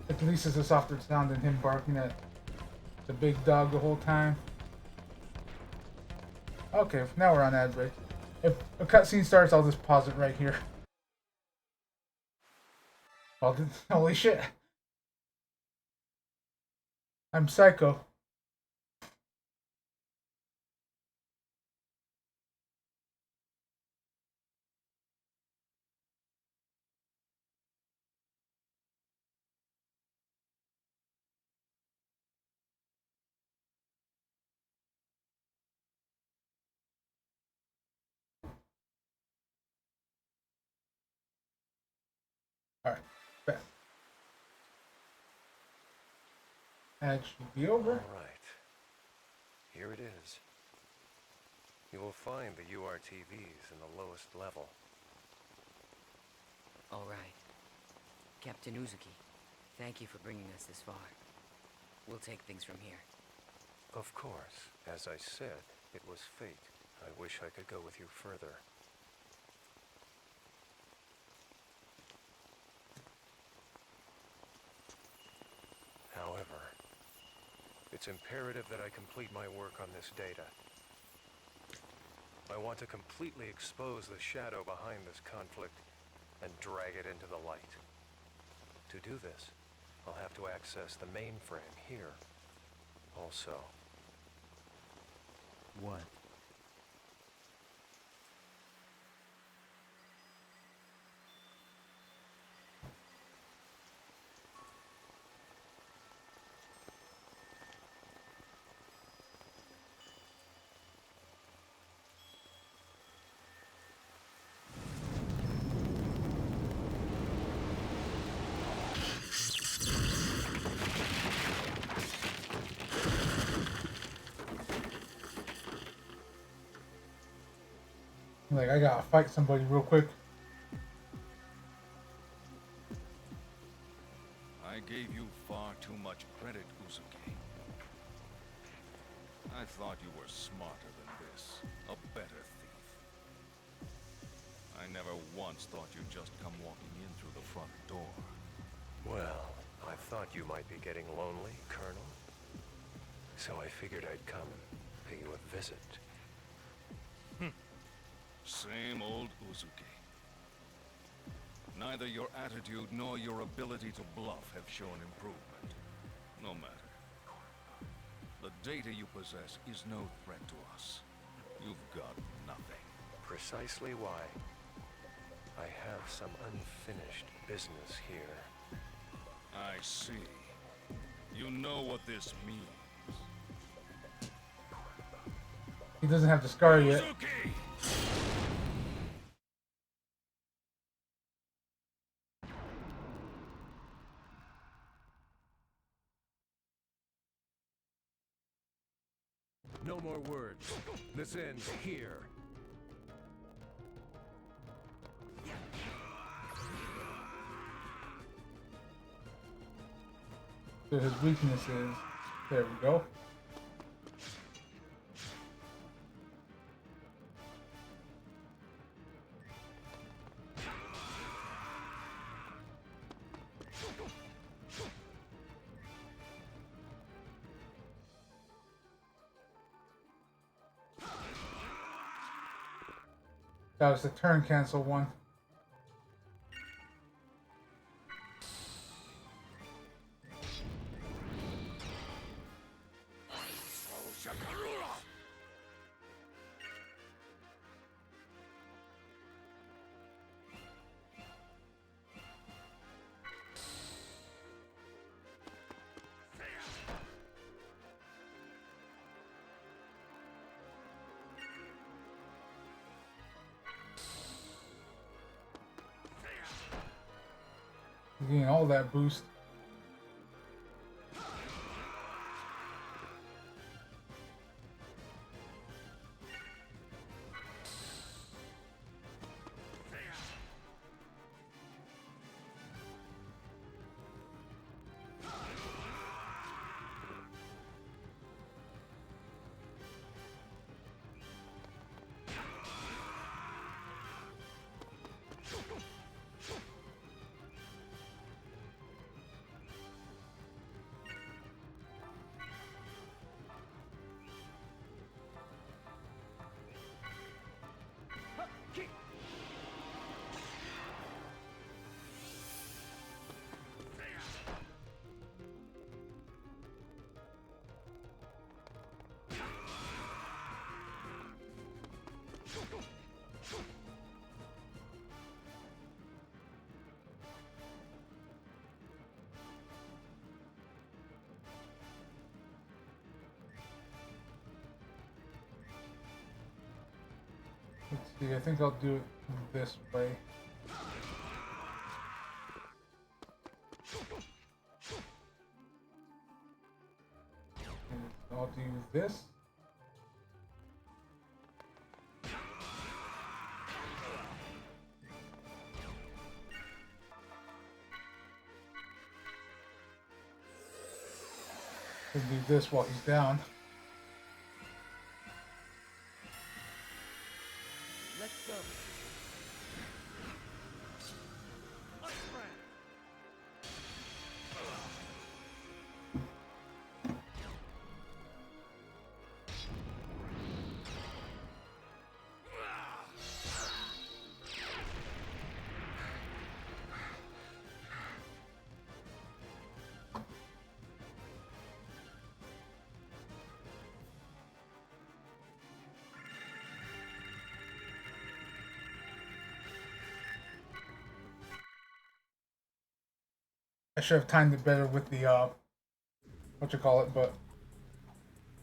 [SPEAKER 1] at least it's a softer sound than him barking at the big dog the whole time. Okay, now we're on ad break. If a cutscene starts, I'll just pause it right here. Holy shit. I'm psycho. Alright, back. Ad should be over.
[SPEAKER 7] All right. Here it is. You will find the URTVs in the lowest level.
[SPEAKER 5] All right. Captain Uzuki, thank you for bringing us this far. We'll take things from here.
[SPEAKER 7] Of course. As I said, it was fate. I wish I could go with you further. However, it's imperative that I complete my work on this data. I want to completely expose the shadow behind this conflict and drag it into the light. To do this, I'll have to access the mainframe here. Also,
[SPEAKER 5] What?
[SPEAKER 1] Like, I gotta fight somebody real quick.
[SPEAKER 8] I gave you far too much credit, Uzuki. I thought you were smarter than this, a better thief. I never once thought you'd just come walking in through the front door.
[SPEAKER 7] well, I thought you might be getting lonely, Colonel. So I figured I'd come pay you a visit.
[SPEAKER 8] Same old Uzuki. Neither your attitude nor your ability to bluff have shown improvement. No matter. The data you possess is no threat to us. You've got nothing.
[SPEAKER 7] Precisely why I have some unfinished business here.
[SPEAKER 8] I see. You know what this means.
[SPEAKER 1] He doesn't have the scar yet.
[SPEAKER 8] Uzuki!
[SPEAKER 7] No more words. This ends here.
[SPEAKER 1] So his weakness is... There we go. That was the turn cancel one. Getting all that boost. Let's see, I think I'll do it this way. And I'll do this. And do this while he's down.
[SPEAKER 5] Let's go.
[SPEAKER 1] I should have timed it better with the what you call it, but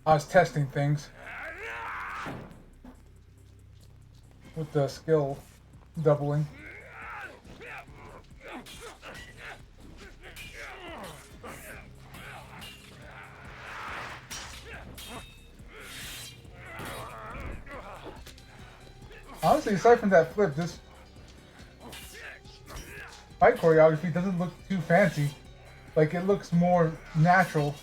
[SPEAKER 1] I was testing things with the skill doubling. Honestly, aside from that flip, this fight choreography doesn't look too fancy. Like, it looks more natural.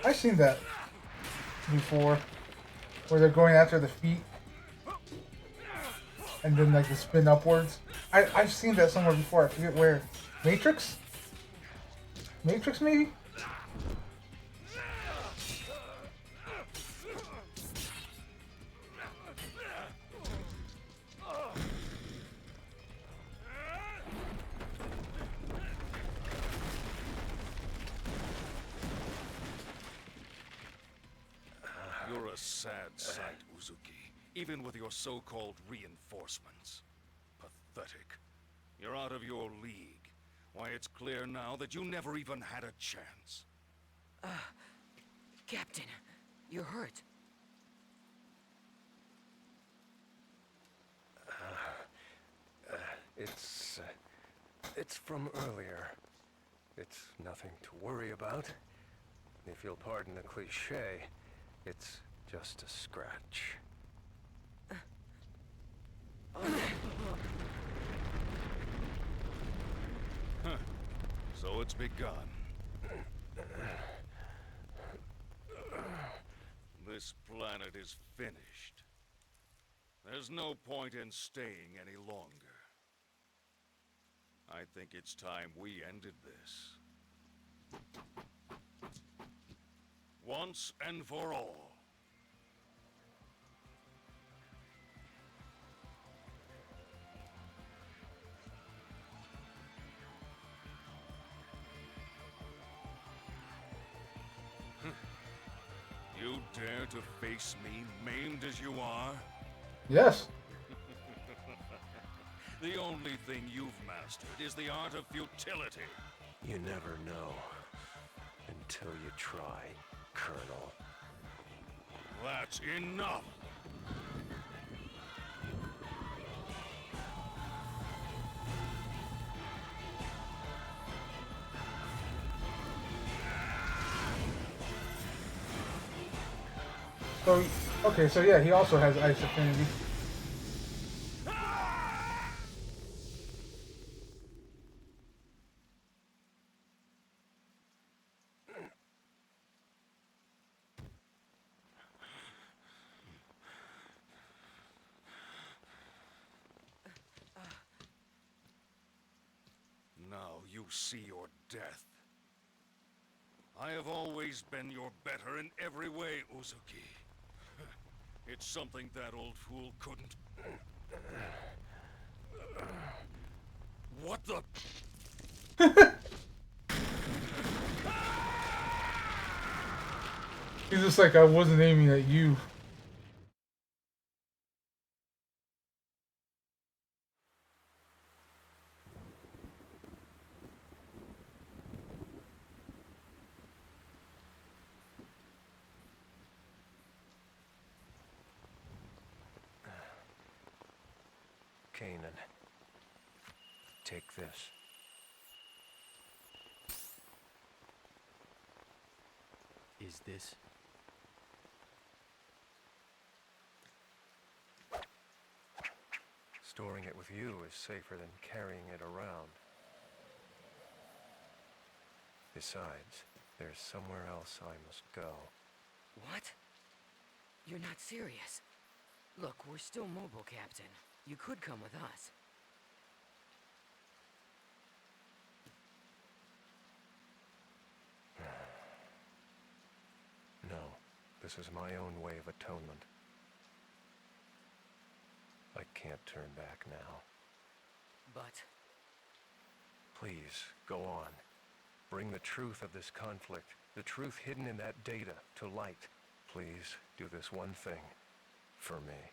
[SPEAKER 1] I've seen that before, where they're going after the feet, and then like the spin upwards. I've seen that somewhere before. I forget where. Matrix? Matrix maybe?
[SPEAKER 8] You're a sad sight, Uzuki, even with your so-called reinforcements. Pathetic. You're out of your league. Why, it's clear now that you never even had a chance.
[SPEAKER 5] Captain, you're hurt.
[SPEAKER 7] It's from earlier. It's nothing to worry about. If you'll pardon the cliche, it's just a scratch.
[SPEAKER 8] So it's begun. This planet is finished. There's no point in staying any longer. I think it's time we ended this. Once and for all. You dare to face me, maimed as you are?
[SPEAKER 1] Yes.
[SPEAKER 8] The only thing you've mastered is the art of futility.
[SPEAKER 7] You never know until you try, Colonel.
[SPEAKER 8] That's enough!
[SPEAKER 1] So, okay, so yeah, he also has ice affinity.
[SPEAKER 8] Now you see your death. I have always been your better in every way, Uzuki. It's something that old fool couldn't... What the...
[SPEAKER 1] He's just like, I wasn't aiming at you.
[SPEAKER 7] Kanan, take this.
[SPEAKER 4] Is this?
[SPEAKER 7] Storing it with you is safer than carrying it around. Besides, there's somewhere else I must go.
[SPEAKER 5] What? You're not serious. Look, we're still mobile, Captain. You could come with us.
[SPEAKER 7] No, this is my own way of atonement. I can't turn back now.
[SPEAKER 5] But...
[SPEAKER 7] Please, go on. Bring the truth of this conflict, the truth hidden in that data, to light. Please, do this one thing. For me.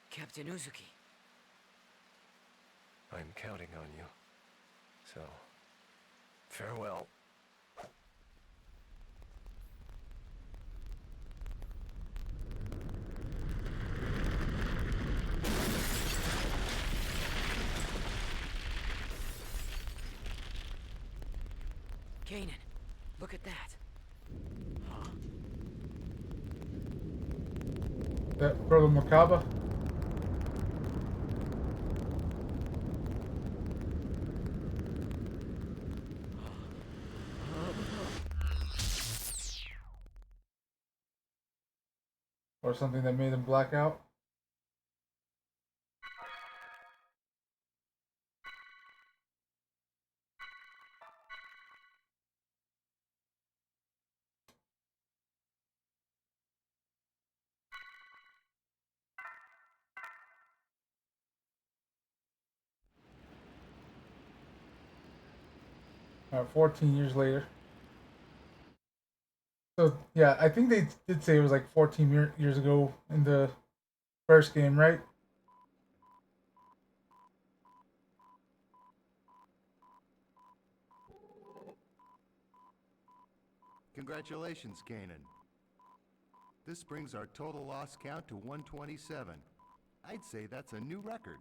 [SPEAKER 5] Captain Uzuki.
[SPEAKER 7] I'm counting on you. So, farewell.
[SPEAKER 5] Kanan, look at that.
[SPEAKER 1] That Brother Makaba? Or something that made him black out? Alright, 14 years later. So, yeah, I think they did say it was like 14 years ago in the first game, right?
[SPEAKER 9] Congratulations, Kanan. This brings our total loss count to 127. I'd say that's a new record.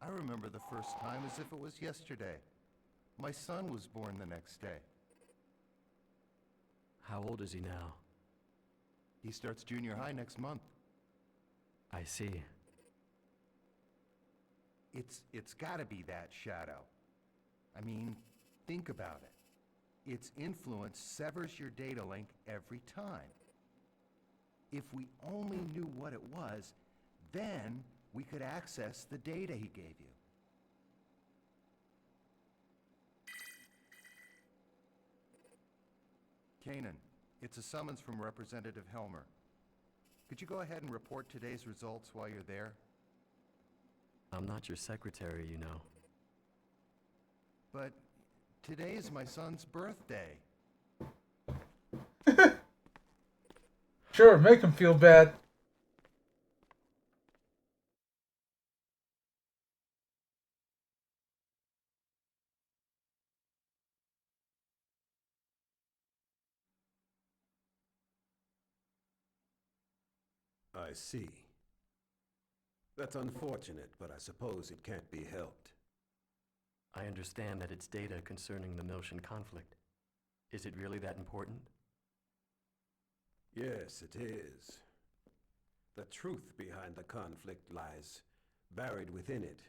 [SPEAKER 9] I remember the first time as if it was yesterday. My son was born the next day.
[SPEAKER 4] How old is he now?
[SPEAKER 9] He starts junior high next month.
[SPEAKER 4] I see.
[SPEAKER 9] It's gotta be that shadow. I mean, think about it. Its influence severs your data link every time. If we only knew what it was, then we could access the data he gave you. Kanan, it's a summons from Representative Helmer. Could you go ahead and report today's results while you're there?
[SPEAKER 4] I'm not your secretary, you know.
[SPEAKER 9] But today is my son's birthday.
[SPEAKER 1] Sure, make him feel bad.
[SPEAKER 3] I see. That's unfortunate, but I suppose it can't be helped.
[SPEAKER 4] I understand that it's data concerning the Miltian conflict. Is it really that important?
[SPEAKER 3] Yes, it is. The truth behind the conflict lies buried within it.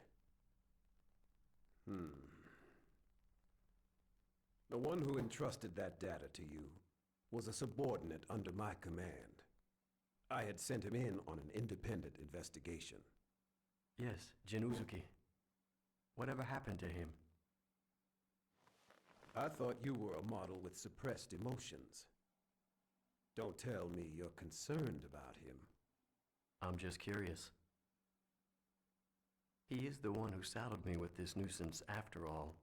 [SPEAKER 3] The one who entrusted that data to you was a subordinate under my command. I had sent him in on an independent investigation.
[SPEAKER 4] Yes, Jin Uzuki. Whatever happened to him?
[SPEAKER 3] I thought you were a model with suppressed emotions. Don't tell me you're concerned about him.
[SPEAKER 4] I'm just curious. He is the one who saddled me with this nuisance after all.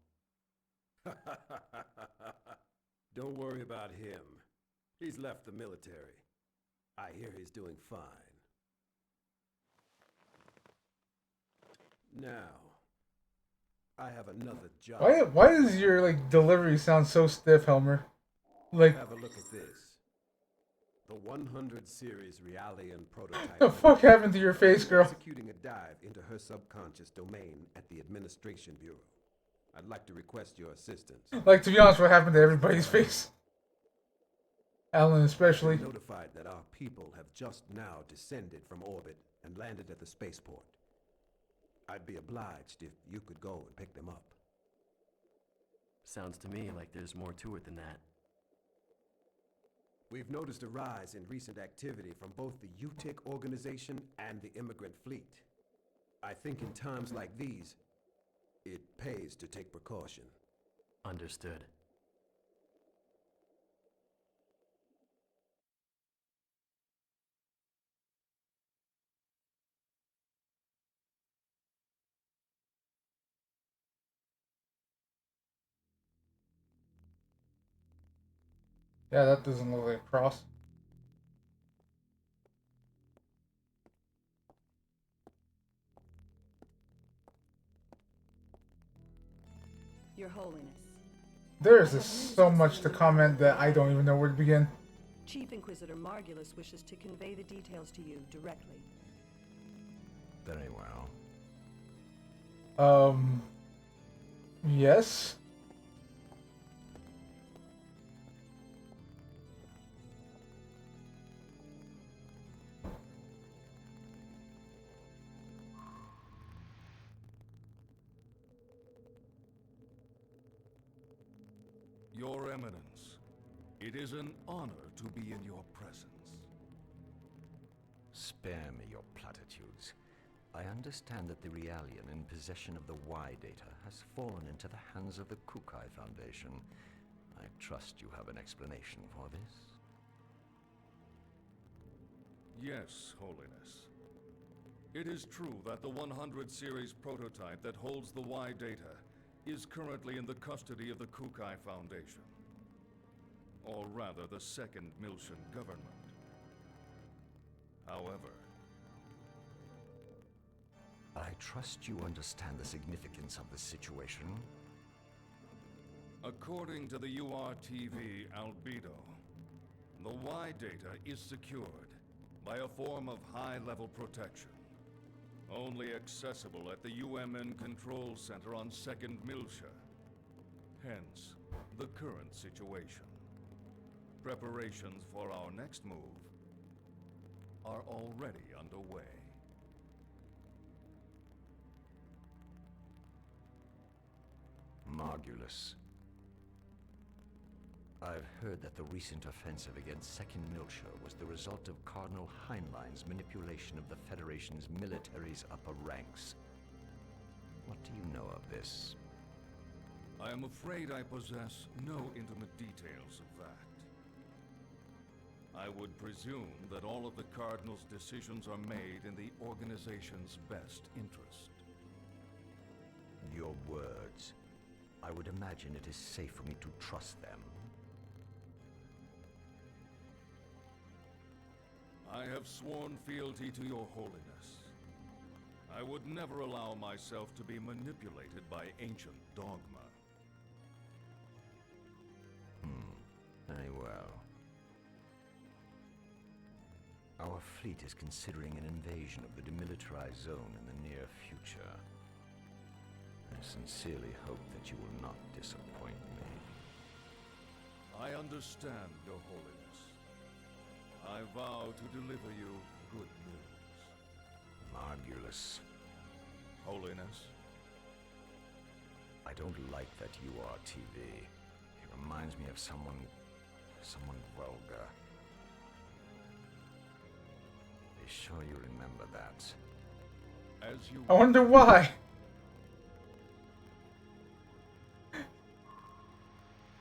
[SPEAKER 3] Don't worry about him. He's left the military. I hear he's doing fine. Now, I have another job.
[SPEAKER 1] Why does your like delivery sound so stiff, Helmer? Like
[SPEAKER 3] Have a look at this. The 100 series Realian prototype.
[SPEAKER 1] the fuck happened to your face, girl?
[SPEAKER 3] Executing a dive into her subconscious domain at the Administration Bureau. I'd like to request your assistance.
[SPEAKER 1] Like, to be honest, what happened to everybody's face? Alan especially.
[SPEAKER 3] I'm notified that our people have just now descended from orbit and landed at the spaceport. I'd be obliged if you could go and pick them up.
[SPEAKER 4] Sounds to me like there's more to it than that.
[SPEAKER 3] We've noticed a rise in recent activity from both the UTIC organization and the immigrant fleet. I think in times like these, it pays to take precaution.
[SPEAKER 4] Understood.
[SPEAKER 1] Yeah, that doesn't look like a cross.
[SPEAKER 10] Your Holiness.
[SPEAKER 1] There's just so much to comment that I don't even know where to begin.
[SPEAKER 10] Chief Inquisitor Margulis wishes to convey the details to you directly.
[SPEAKER 9] Very well.
[SPEAKER 1] Yes?
[SPEAKER 8] Your Eminence, it is an honor to be in your presence.
[SPEAKER 9] Spare me your platitudes. I understand that the Realian in possession of the Y data has fallen into the hands of the Kukai Foundation. I trust you have an explanation for this.
[SPEAKER 8] Yes, Holiness. It is true that the 100 series prototype that holds the Y data is currently in the custody of the Kukai Foundation. Or rather, the Second Miltian government. However,
[SPEAKER 9] I trust you understand the significance of the situation.
[SPEAKER 8] according to the URTV albedo, the Y data is secured by a form of high-level protection, only accessible at the UMN Control Center on 2nd Miltia. Hence, the current situation. Preparations for our next move are already underway.
[SPEAKER 9] Margulis. I've heard that the recent offensive against 2nd Miltia was the result of Cardinal Heinlein's manipulation of the Federation's military's upper ranks. What do you know of this?
[SPEAKER 8] I am afraid I possess no intimate details of that. I would presume that all of the Cardinal's decisions are made in the organization's best interest.
[SPEAKER 9] Your words. I would imagine it is safe for me to trust them.
[SPEAKER 8] I have sworn fealty to your holiness. I would never allow myself to be manipulated by ancient dogma.
[SPEAKER 9] Very well. Our fleet is considering an invasion of the demilitarized zone in the near future. I sincerely hope that you will not disappoint me.
[SPEAKER 8] I understand, your holiness. I vow to deliver you good news.
[SPEAKER 9] Margulis,
[SPEAKER 8] Holiness,
[SPEAKER 9] I don't like that URTV. It reminds me of someone vulgar. Be sure you remember that.
[SPEAKER 8] as you
[SPEAKER 1] I wonder why.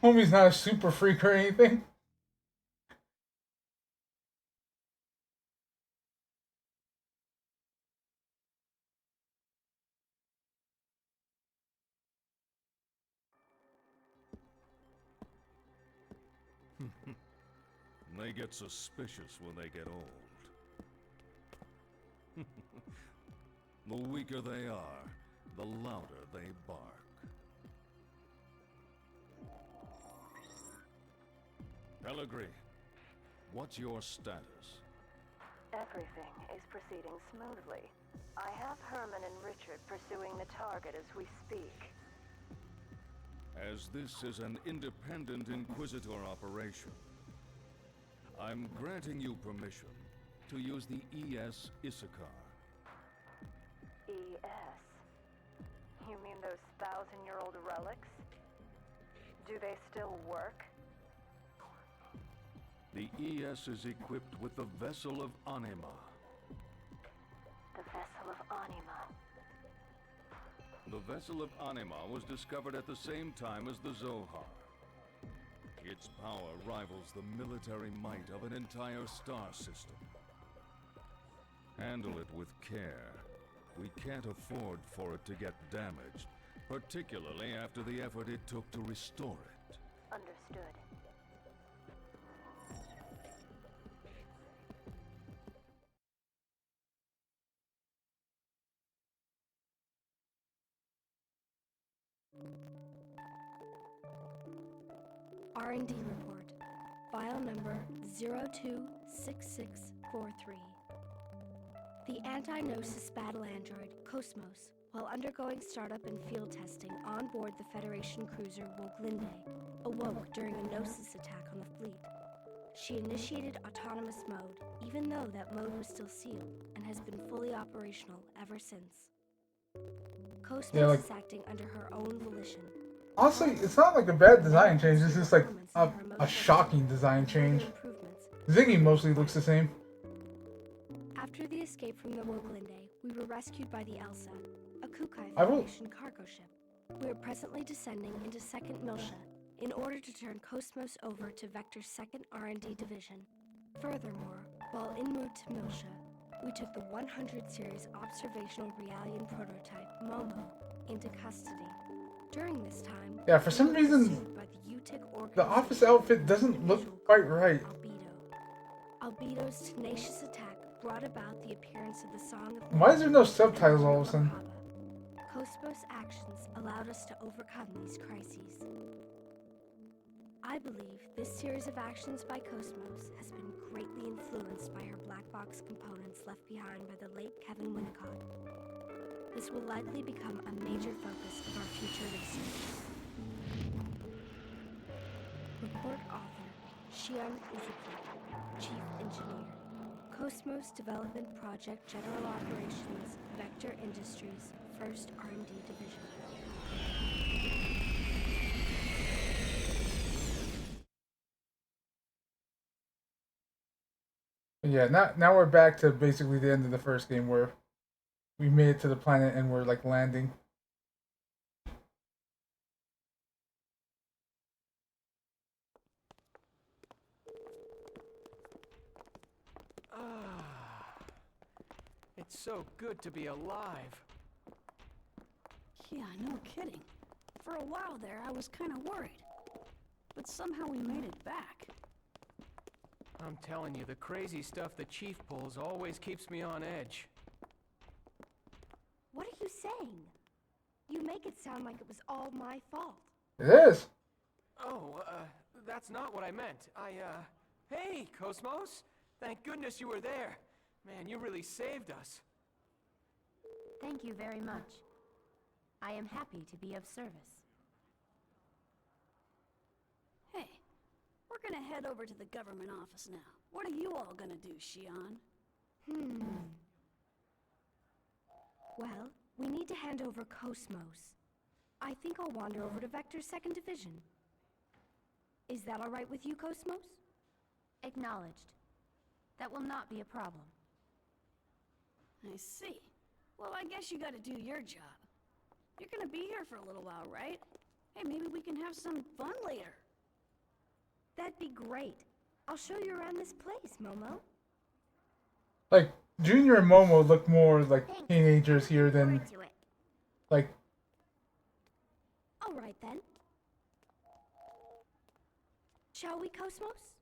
[SPEAKER 1] Homie's not a super freak or anything.
[SPEAKER 8] They get suspicious when they get old. The weaker they are, the louder they bark. Pellegrini, what's your status?
[SPEAKER 11] Everything is proceeding smoothly. I have Herman and Richard pursuing the target as we speak.
[SPEAKER 8] As this is an independent Inquisitor operation, I'm granting you permission to use the ES Issachar.
[SPEAKER 11] ES? You mean those 1,000-year-old relics? Do they still work?
[SPEAKER 8] The ES is equipped with the Vessel of Anima.
[SPEAKER 11] The Vessel of Anima.
[SPEAKER 8] The Vessel of Anima was discovered at the same time as the Zohar. Its power rivals the military might of an entire star system. Handle it with care. We can't afford for it to get damaged, particularly after the effort it took to restore it.
[SPEAKER 11] Understood.
[SPEAKER 12] R&D report. File number 026643. The anti-Gnosis battle android, Cosmos, while undergoing startup and field testing on board the Federation cruiser Woglinde, awoke during a Gnosis attack on the fleet. She initiated autonomous mode, even though that mode was still sealed, and has been fully operational ever since. Cosmos is acting under her own volition.
[SPEAKER 1] Honestly, it's not like a bad design change. It's just like a shocking design change. Ziggy mostly looks the same.
[SPEAKER 12] After the escape from the Woglinde, we were rescued by the Elsa, a Kukai Federation cargo ship. We are presently descending into 2nd Miltia in order to turn Cosmos over to Vector's 2nd R&D division. Furthermore, while en route to Miltia, we took the 100 series observational Realian prototype, Momo, into custody. During this time,
[SPEAKER 1] yeah, for some reason, the office outfit doesn't look quite right.
[SPEAKER 12] Albedo's tenacious attack brought about the appearance of the Song of...
[SPEAKER 1] Why is there no subtitles all of a sudden?
[SPEAKER 12] Cosmos' actions allowed us to overcome these crises. I believe this series of actions by Cosmos has been greatly influenced by her black box components left behind by the late Kevin Winnicott. This will likely become a major focus of our future research. Report author, Shion Uzuki, Chief Engineer. Cosmos Development Project General Operations, Vector Industries, 1st R&D Division.
[SPEAKER 1] Yeah, now we're back to basically the end of the first game where we made it to the planet and we're like landing.
[SPEAKER 13] It's so good to be alive.
[SPEAKER 14] Yeah, no kidding. For a while there, I was kind of worried. But somehow we made it back.
[SPEAKER 13] I'm telling you, the crazy stuff the Chief pulls always keeps me on edge.
[SPEAKER 12] What are you saying? You make it sound like it was all my fault.
[SPEAKER 1] It is.
[SPEAKER 13] Oh, that's not what I meant. Hey, Cosmos! Thank goodness you were there. Man, you really saved us.
[SPEAKER 15] Thank you very much. I am happy to be of service.
[SPEAKER 14] Hey, we're gonna head over to the government office now. What are you all gonna do, Shion?
[SPEAKER 12] Well, we need to hand over Cosmos. I think I'll wander over to Vector's 2nd Division. Is that all right with you, Cosmos?
[SPEAKER 15] Acknowledged. That will not be a problem.
[SPEAKER 14] I see. Well, I guess you gotta do your job. You're gonna be here for a little while, right? Hey, maybe we can have some fun later.
[SPEAKER 12] That'd be great. I'll show you around this place, Momo.
[SPEAKER 1] Like, Junior and Momo look more like teenagers here than like...
[SPEAKER 12] All right then. Shall we, Cosmos?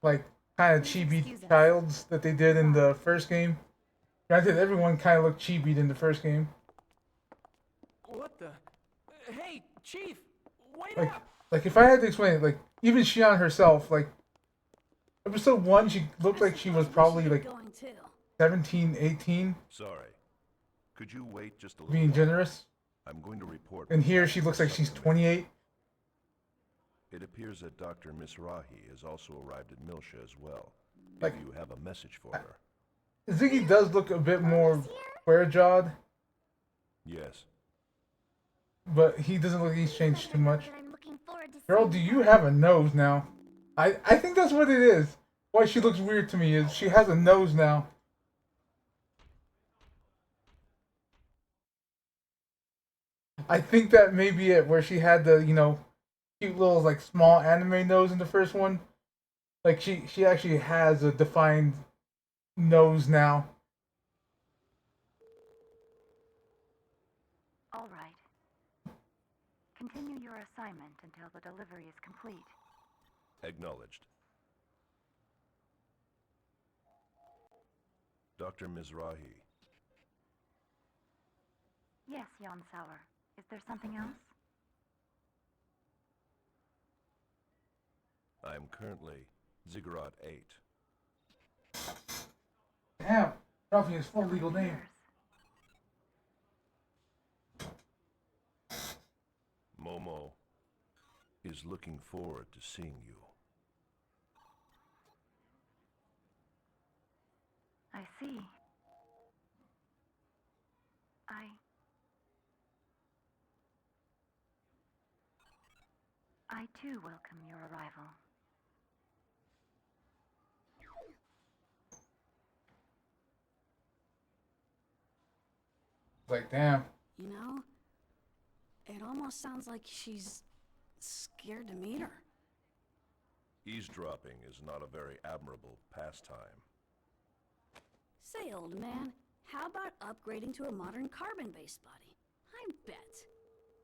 [SPEAKER 1] Like, kind of
[SPEAKER 12] Please
[SPEAKER 1] chibi
[SPEAKER 12] excuse us.
[SPEAKER 1] childs that they did in the first game. Granted, everyone kind of looked chibied in the first game.
[SPEAKER 13] What the? Hey, Chief! Wait
[SPEAKER 1] Like,
[SPEAKER 13] up!
[SPEAKER 1] like if I had to explain it, like, even Shion herself, like, episode 1, she looked like she was probably, like, 17, 18,
[SPEAKER 16] Sorry. Could you wait just a little
[SPEAKER 1] being
[SPEAKER 16] while?
[SPEAKER 1] generous.
[SPEAKER 16] I'm going to report.
[SPEAKER 1] And here she looks like she's 28.
[SPEAKER 16] It appears that Dr. Mizrahi has also arrived at Milsha as well.
[SPEAKER 1] Like-
[SPEAKER 16] If you have a message for her.
[SPEAKER 1] Ziggy does look a bit more square-jawed,
[SPEAKER 16] Yes.
[SPEAKER 1] but he doesn't look like he's changed too much.
[SPEAKER 15] I'm looking forward to
[SPEAKER 1] Girl, do you have a nose now? I think that's what it is. Why she looks weird to me is she has a nose now. I think that may be it, where she had the, you know, cute little, like, small anime nose in the first one. Like, she actually has a defined nose now.
[SPEAKER 11] All right. Continue your assignment until the delivery is complete.
[SPEAKER 16] Acknowledged. Dr. Mizrahi.
[SPEAKER 11] Yes, Xenosaga. Is there something else?
[SPEAKER 16] I am currently Ziggurat 8.
[SPEAKER 1] Damn, Ralphie his full legal name.
[SPEAKER 16] Momo is looking forward to seeing you.
[SPEAKER 11] I see. I too welcome your arrival.
[SPEAKER 1] Like, damn.
[SPEAKER 14] You know, it almost sounds like she's scared to meet her.
[SPEAKER 16] Eavesdropping is not a very admirable pastime.
[SPEAKER 14] Say, old man, how about upgrading to a modern carbon-based body? I bet.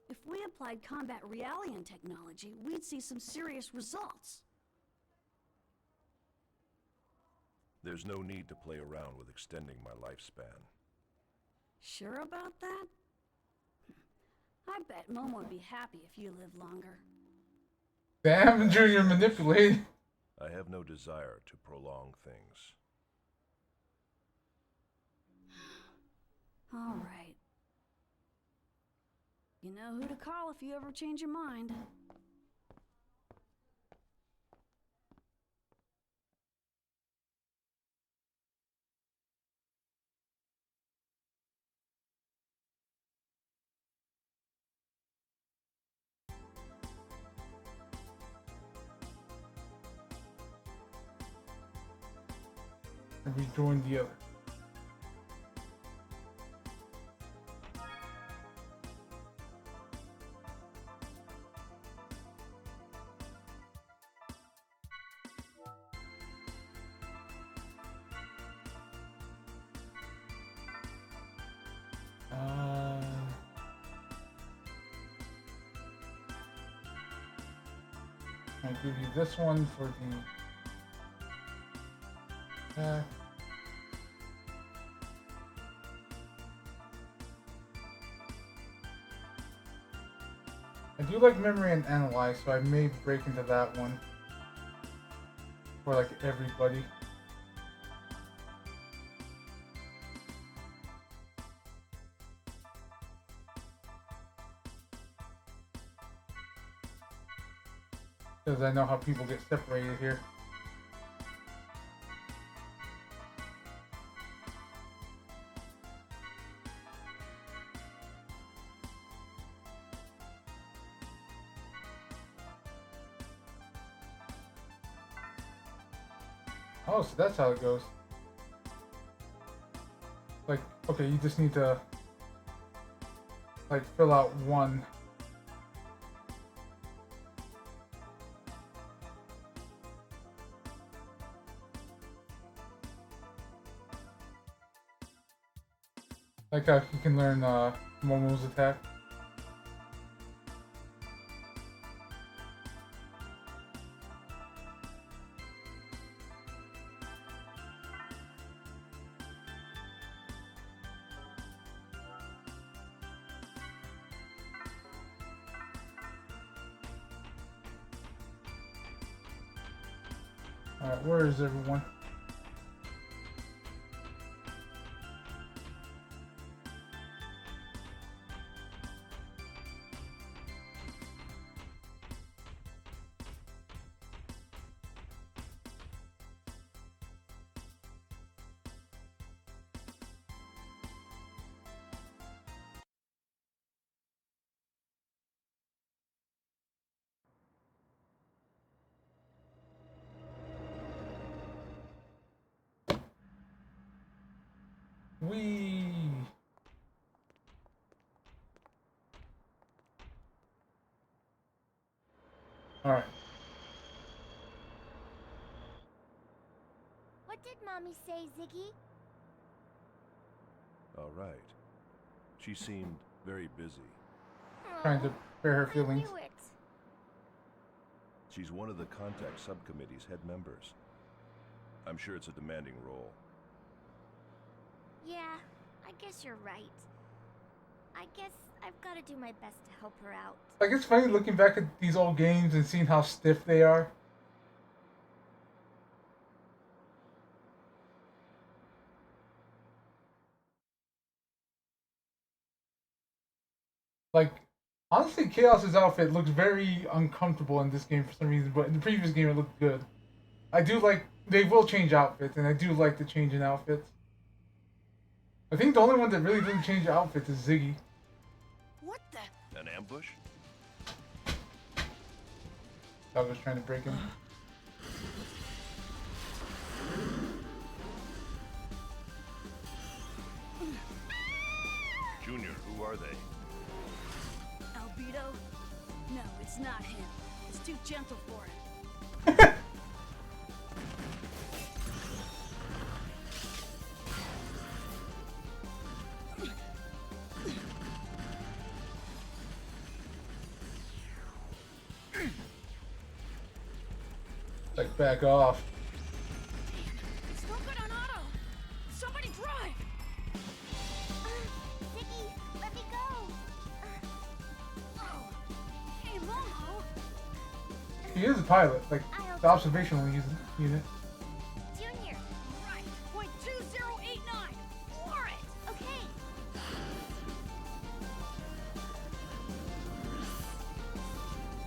[SPEAKER 14] If we applied combat Realian technology, we'd see some serious results.
[SPEAKER 16] There's no need to play around with extending my lifespan.
[SPEAKER 14] Sure about that? I bet Momo would be happy if you lived longer.
[SPEAKER 1] Damn, Junior manipulated.
[SPEAKER 16] I have no desire to prolong things.
[SPEAKER 14] All right. You know who to call if you ever change your mind.
[SPEAKER 1] And we joined the other. I'll give you this one for the I do like memory and analyze, so I may break into that one for like everybody. Because I know how people get separated here. Oh, so that's how it goes. Like, okay, you just need to, like, fill out one. Like how you can learn Momo's attack. Alright, where is everyone? We. All right.
[SPEAKER 17] What did Mommy say, Ziggy?
[SPEAKER 16] All right. She seemed very busy.
[SPEAKER 1] Trying to bear her feelings.
[SPEAKER 17] I knew it.
[SPEAKER 16] She's one of the contact subcommittee's head members. I'm sure it's a demanding role.
[SPEAKER 17] Yeah, I guess you're right. I guess I've got to do my best to help her out.
[SPEAKER 1] Like, it's funny looking back at these old games and seeing how stiff they are. Like, honestly, Chaos's outfit looks very uncomfortable in this game for some reason, but in the previous game it looked good. I do like, they will change outfits, and I do like the change in outfits. I think the only one that really doesn't change outfits is Ziggy.
[SPEAKER 14] What the?
[SPEAKER 16] An ambush?
[SPEAKER 1] I was trying to break him.
[SPEAKER 16] Junior, who are they?
[SPEAKER 14] Albedo? No, it's not him. It's too gentle for him.
[SPEAKER 1] Like, back off.
[SPEAKER 14] It's no good on auto. Somebody drive.
[SPEAKER 17] Ziggy, let me go.
[SPEAKER 14] Oh. Hey, Momo.
[SPEAKER 1] He is a pilot, like, the observational unit.
[SPEAKER 17] Junior.
[SPEAKER 14] Right. Point 2089. For it.
[SPEAKER 17] Okay.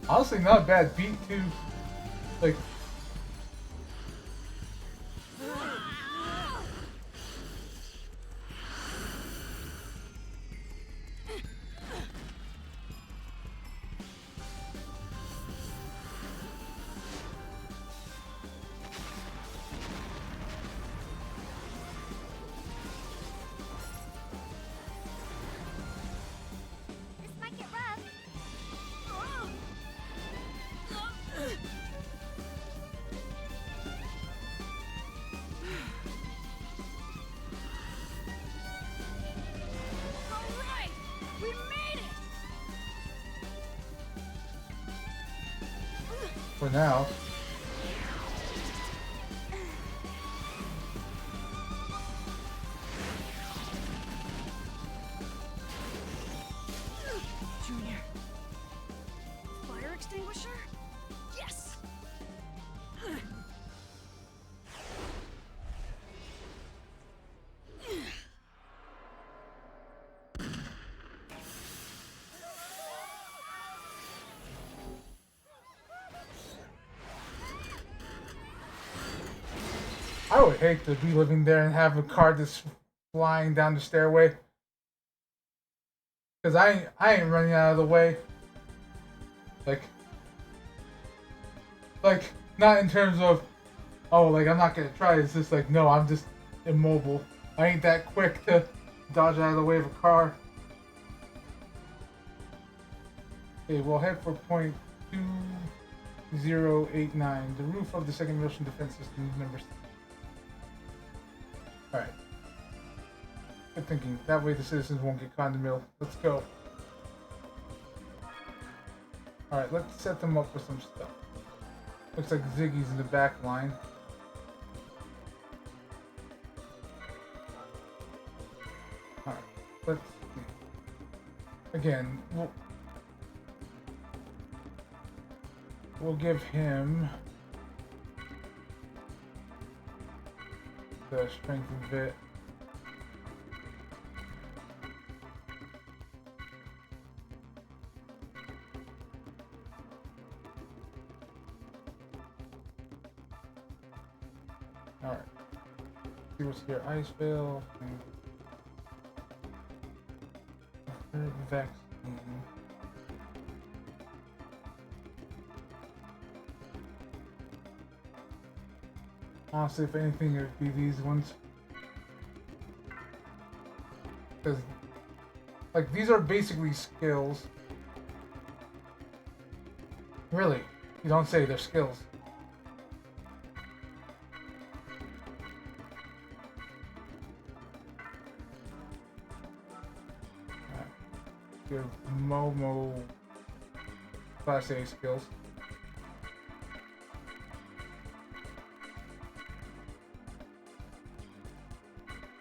[SPEAKER 1] Honestly, not a bad beat to, like,
[SPEAKER 17] This might get rough.
[SPEAKER 14] All right. We made it.
[SPEAKER 1] for now.
[SPEAKER 14] Junior. Fire extinguisher? Yes.
[SPEAKER 1] I would hate to be living there and have a car that's flying down the stairway. Cause I ain't running out of the way. Like not in terms of, oh, like I'm not gonna try. It's just like, no, I'm just immobile. I ain't that quick to dodge out of the way of a car. Okay, we'll head for point 2089, the roof of the second Russian defense system, number 6. Alright. Good thinking. That way the citizens won't get caught in the middle. Let's go. Alright, let's set them up with some stuff. Looks like Ziggy's in the back line. Alright, let's see. Again, we'll give him the strength of it. Alright. See what's here. Ice veil. Vaccine. Honestly, if anything, it would be these ones. Because, like, these are basically skills. Really? You don't say they're skills. Give Momo Class A skills.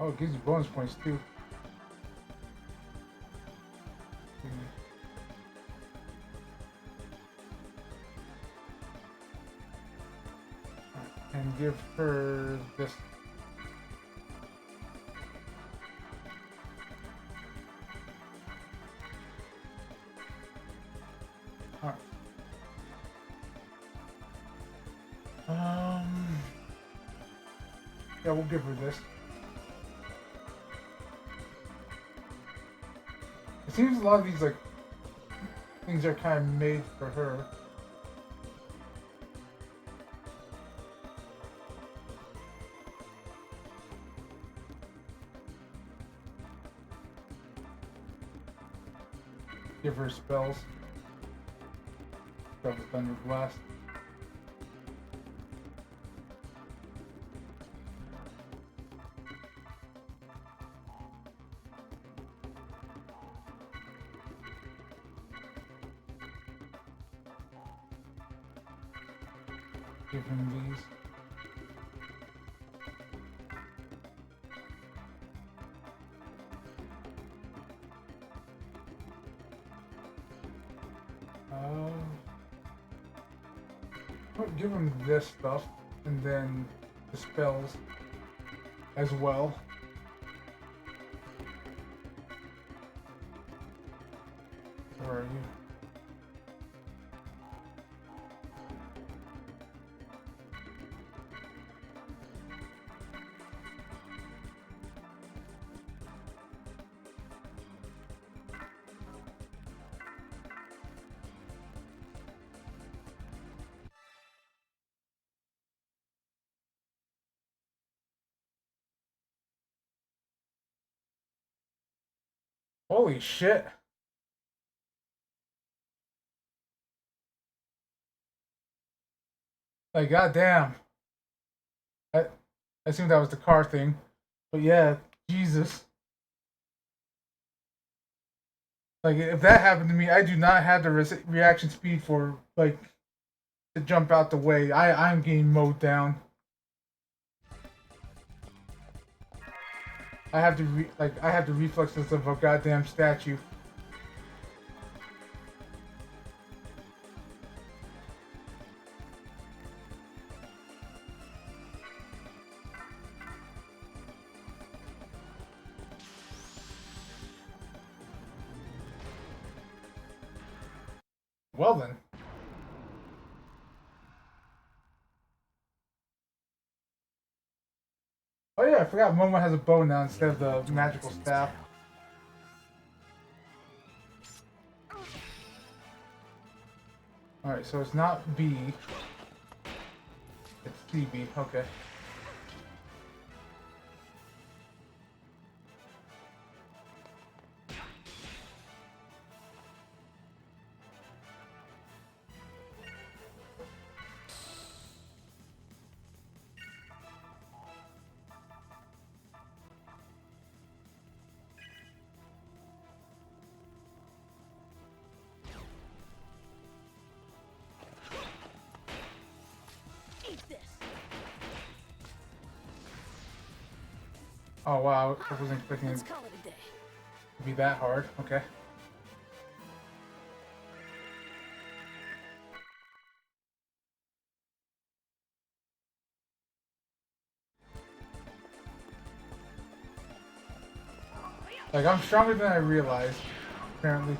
[SPEAKER 1] Oh, it gives you bonus points too. And give her this. Alright. Yeah, we'll give her this. It seems a lot of these, like, things are kind of made for her. Give her spells. Double Thunder Blast. Give him these. I'll give him this stuff, and then the spells as well. Where are you? Holy shit. Like, goddamn. I assumed that was the car thing. But yeah, Jesus. Like, if that happened to me, I do not have the reaction speed for, like, to jump out the way. I'm getting mowed down. I have the reflexes of a goddamn statue. Well then. Oh yeah, I forgot Momo has a bow now instead of the magical staff. Alright, so it's not B. It's CB, okay. Oh wow, I wasn't expecting it to be that hard. Okay. Like, I'm stronger than I realized, apparently.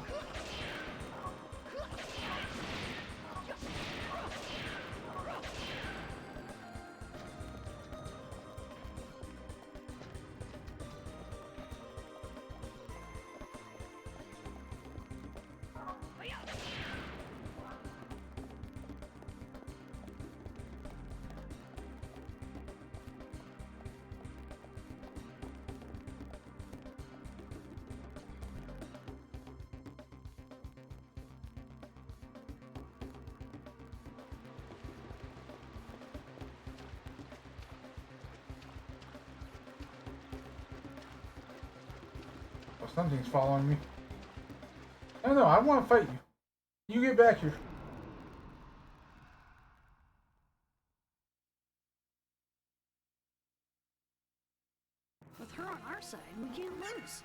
[SPEAKER 1] Oh, something's following me. No, I want to fight you. You get back here.
[SPEAKER 14] With her on our side, we can't lose.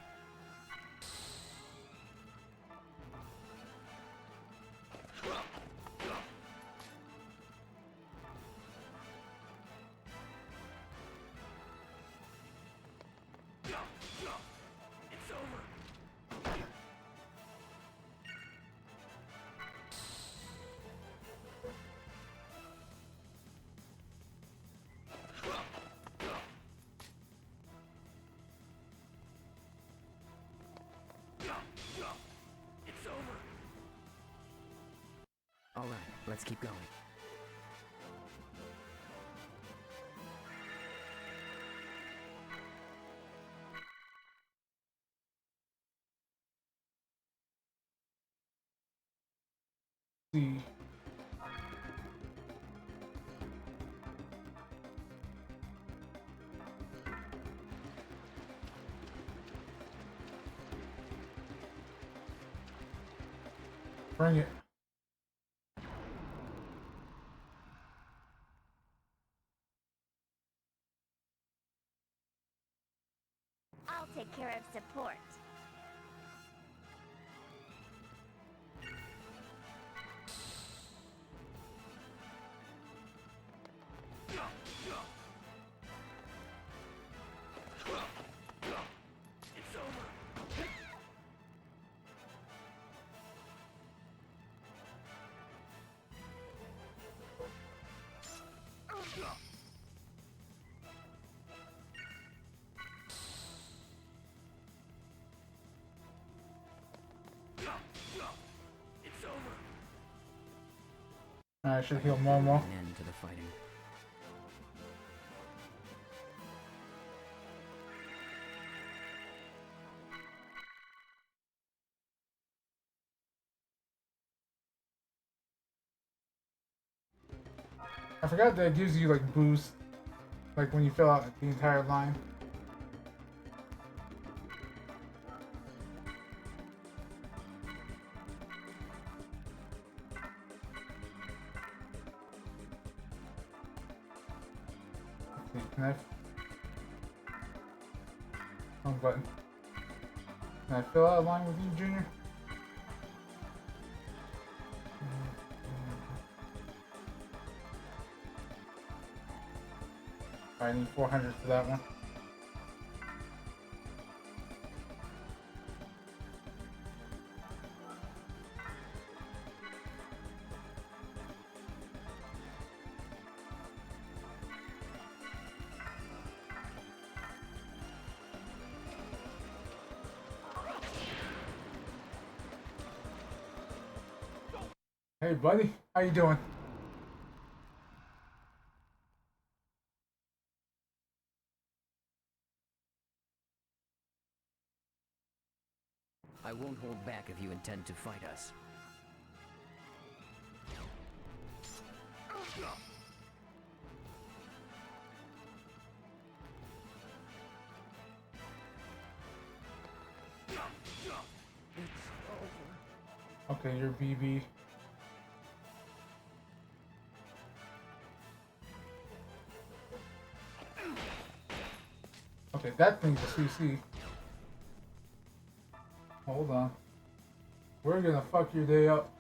[SPEAKER 13] It's over. It's over.
[SPEAKER 5] All right, let's keep going.
[SPEAKER 1] See. Bring it.
[SPEAKER 17] I'll take care of support.
[SPEAKER 13] It's over. It's over.
[SPEAKER 1] I should heal Momo.
[SPEAKER 5] An end to the fighting.
[SPEAKER 1] I forgot that it gives you like boost, like when you fill out the entire line. Okay, can I? Wrong button. Can I fill out a line with you, Junior? I need 400 for that one. Hey buddy, how you doing?
[SPEAKER 5] I won't hold back if you intend to fight us.
[SPEAKER 1] Okay, you're BB. Okay, that thing's a CC. Hold on. We're gonna fuck your day up.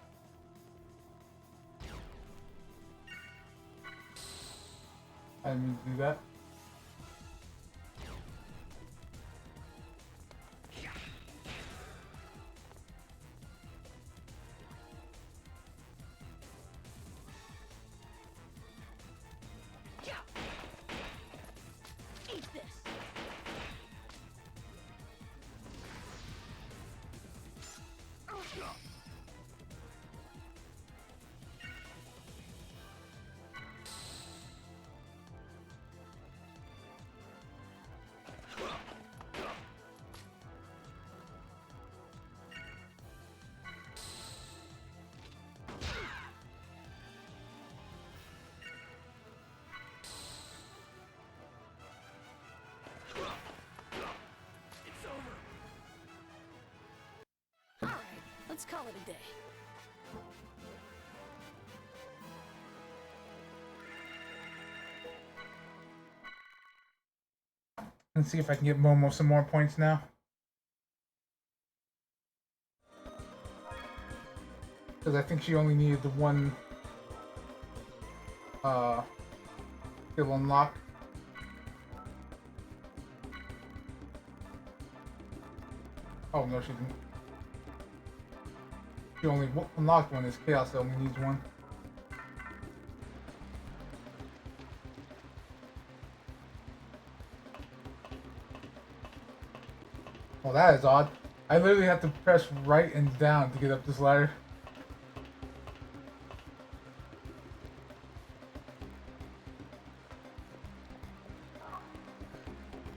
[SPEAKER 1] I didn't mean to do that.
[SPEAKER 14] Let's call it a day.
[SPEAKER 1] Let's see if I can get Momo some more points now. Because I think she only needed the one skill unlock. Oh no, she didn't. She only unlocked one. Is Chaos that only needs one. Well, that is odd. I literally have to press right and down to get up this ladder.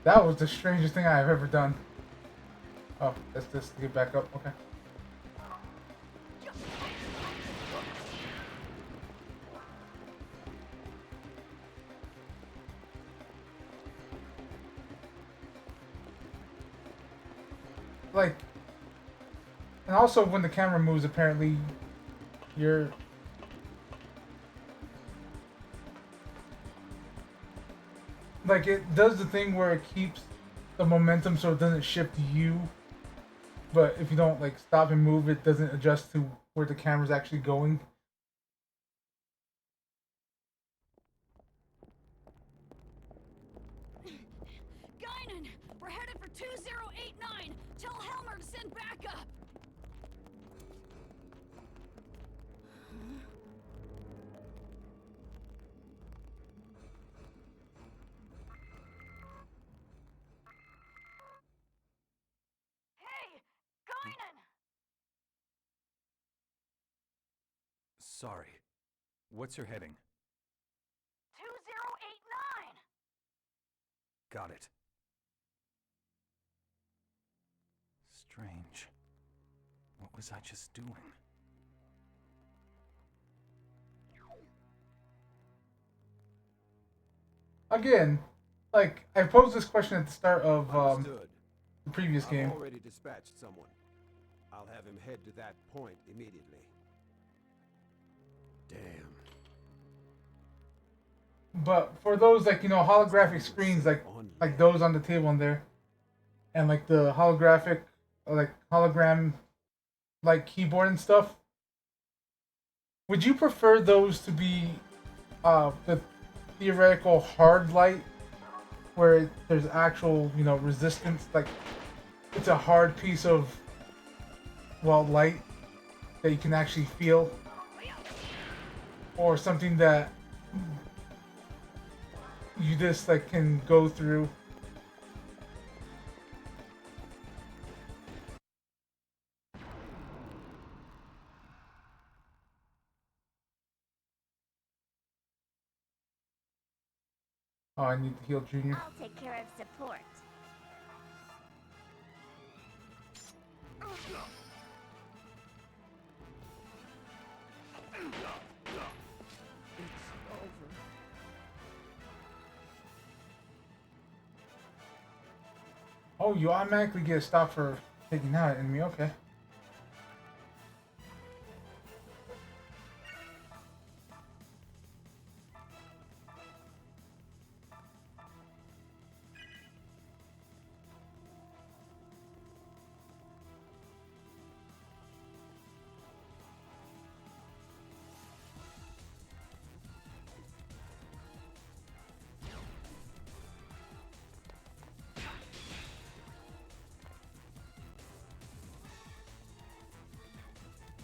[SPEAKER 1] That was the strangest thing I have ever done. Oh, that's just to get back up. Okay. Like, and also when the camera moves, apparently, you're... Like, it does the thing where it keeps the momentum so it doesn't shift you. But if you don't, like, stop and move, it doesn't adjust to where the camera's actually going.
[SPEAKER 14] Guinan, we're headed for 2089. Tell Helmer to send backup.
[SPEAKER 6] Hey, Guinan!
[SPEAKER 18] Sorry. What's your heading?
[SPEAKER 6] 2089!
[SPEAKER 18] Got it. Strange. What was I just doing?
[SPEAKER 1] Again, like, I posed this question at the start of the previous game.
[SPEAKER 3] I've already dispatched someone. I'll have him head to that point immediately. Damn.
[SPEAKER 1] But for those, like, you know, holographic screens, like those on the table in there, and like the holographic, like hologram, like keyboard and stuff, would you prefer those to be the theoretical hard light, where there's actual, you know, resistance, like it's a hard piece of, well, light that you can actually feel, or something that you just like can go through? Oh, I need to heal Junior.
[SPEAKER 17] I'll take care of support.
[SPEAKER 1] Oh, you automatically get a stop for taking out an enemy. Okay.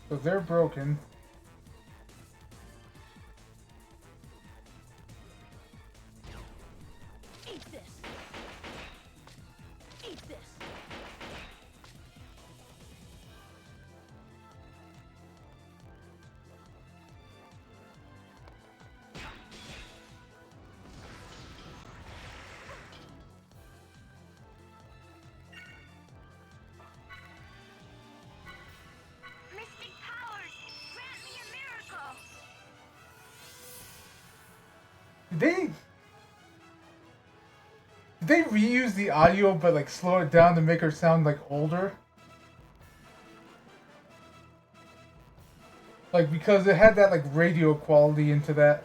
[SPEAKER 1] So they're broken.
[SPEAKER 14] Eat this. Eat this.
[SPEAKER 6] Mystic powers! Grant me a miracle!
[SPEAKER 1] Did they reuse the audio but like slow it down to make her sound like older? Like, because it had that, like, radio quality into that.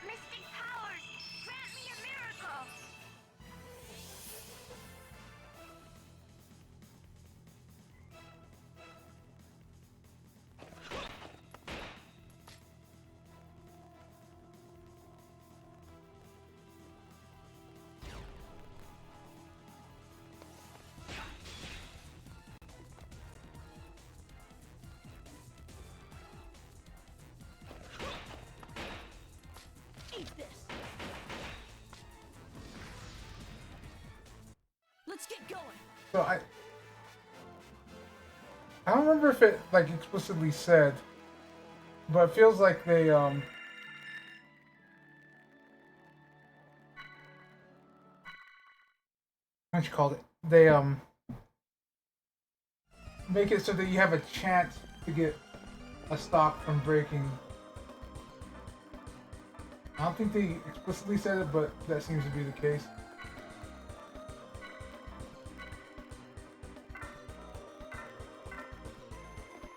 [SPEAKER 17] Mystic powers, grant me a miracle!
[SPEAKER 14] Eat this. Let's get going.
[SPEAKER 1] So I don't remember if it, like, explicitly said, but it feels like they, what you called it? They, make it so that you have a chance to get a stock from breaking. I don't think they explicitly said it, but that seems to be the case.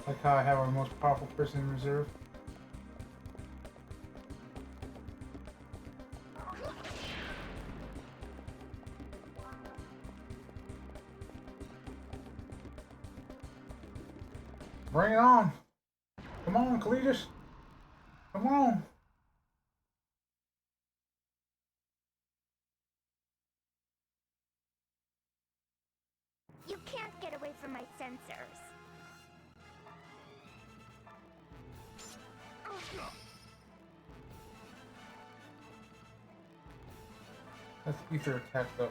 [SPEAKER 1] Like how I have our most powerful person in reserve. Bring it on! Come on, Cletus! Come on!
[SPEAKER 17] You can't get away from my sensors.
[SPEAKER 1] That's ether attack though.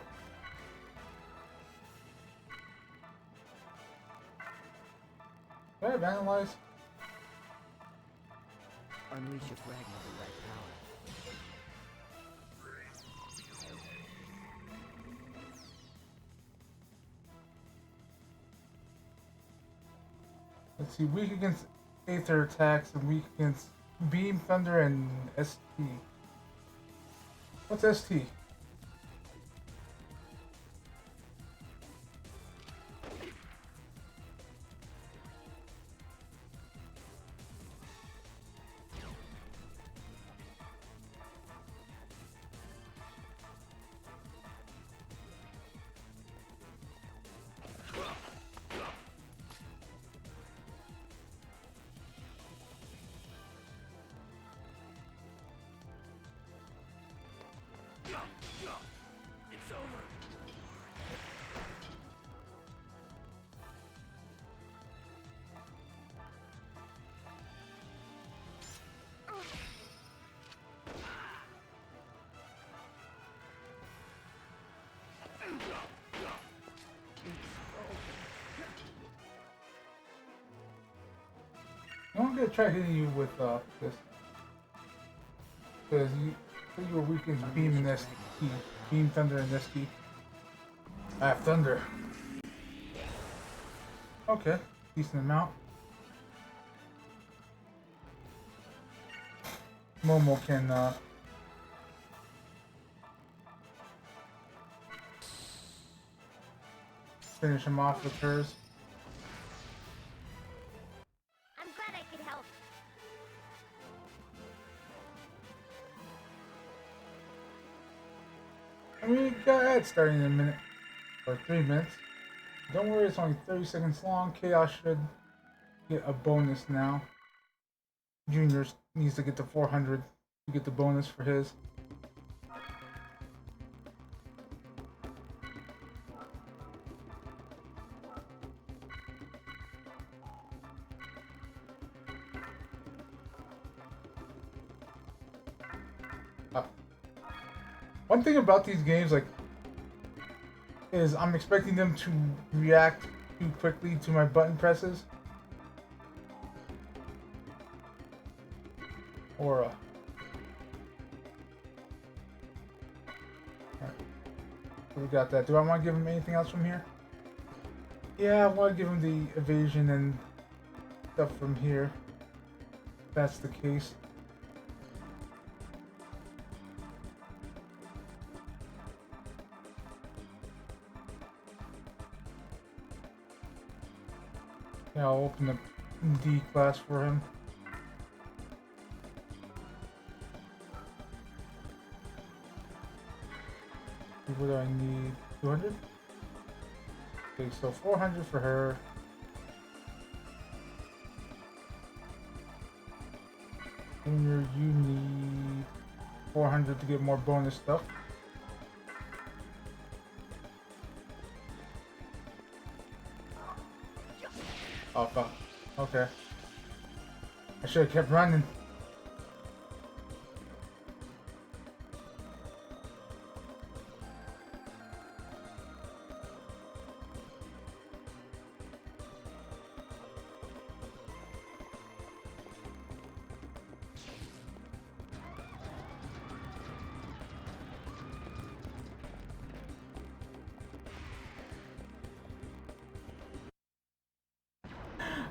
[SPEAKER 1] Did I have analyze?
[SPEAKER 5] Unleash a fragment of that power.
[SPEAKER 1] Let's see, weak against Aether attacks and weak against Beam, Thunder, and ST. What's ST?
[SPEAKER 14] It's over.
[SPEAKER 1] I'm gonna try hitting you with this. Because you were weak against Beam and ST. Beam, Thunder, and ST. I have Thunder. Okay, decent amount. Momo can finish him off with hers.
[SPEAKER 17] I'm glad I could help.
[SPEAKER 1] I mean, go ahead, starting in a minute. Or 3 minutes. Don't worry, it's only 30 seconds long. Chaos should get a bonus now. Junior needs to get to 400 to get the bonus for his. One thing about these games, like, is I'm expecting them to react too quickly to my button presses. Or, right. So we got that. Do I want to give him anything else from here? Yeah, I want to give him the evasion and stuff from here. If that's the case. Yeah, I'll open the D class for him. What do I need? 200? Okay, so 400 for her. Junior, you need 400 to get more bonus stuff. Oh fuck. Okay. I should have kept running.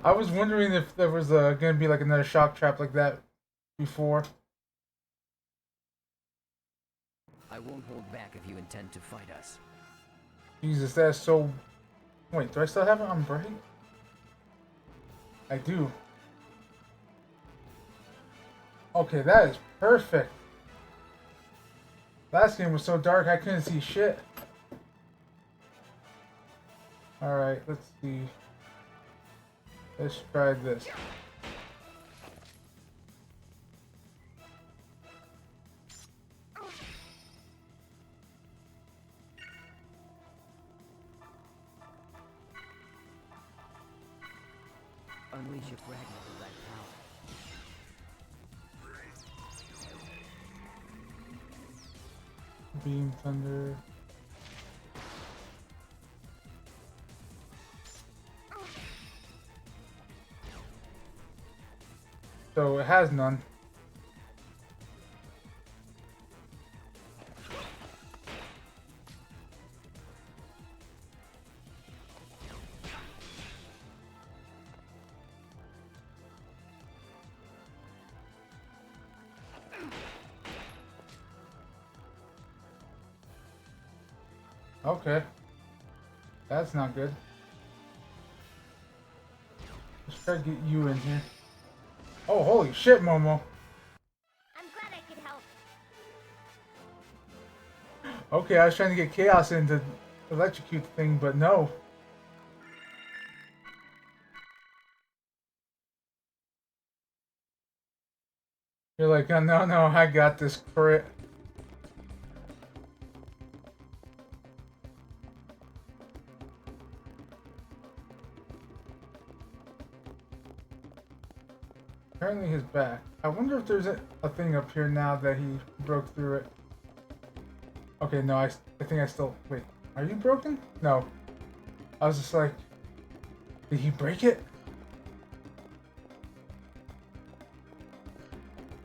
[SPEAKER 1] I was wondering if there was gonna be like another shock trap like that before.
[SPEAKER 5] I won't hold back if you intend to fight us.
[SPEAKER 1] Jesus, that's so... Wait, do I still have it on break? I do. Okay, that is perfect. Last game was so dark I couldn't see shit. Alright, let's see. Let's try this.
[SPEAKER 5] Unleash a fragment of that power.
[SPEAKER 1] Beam thunder. So it has none. Okay. That's not good. Let's try to get you in here. Oh, holy shit, Momo.
[SPEAKER 17] I'm glad I could help.
[SPEAKER 1] Okay, I was trying to get Chaos in to electrocute the thing, but no. You're like, oh, no, I got this crit. Apparently he's back. I wonder if there's a thing up here now that he broke through it. Okay, no, I think I still... Wait, are you broken? No. I was just like... Did he break it?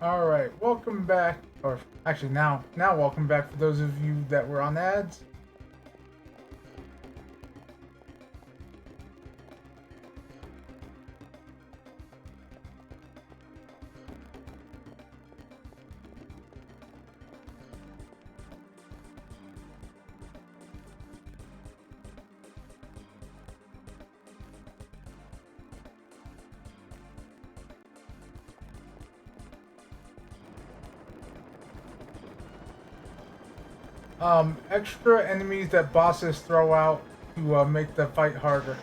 [SPEAKER 1] Alright, welcome back. Or, actually now welcome back for those of you that were on ads. Extra enemies that bosses throw out to make the fight harder.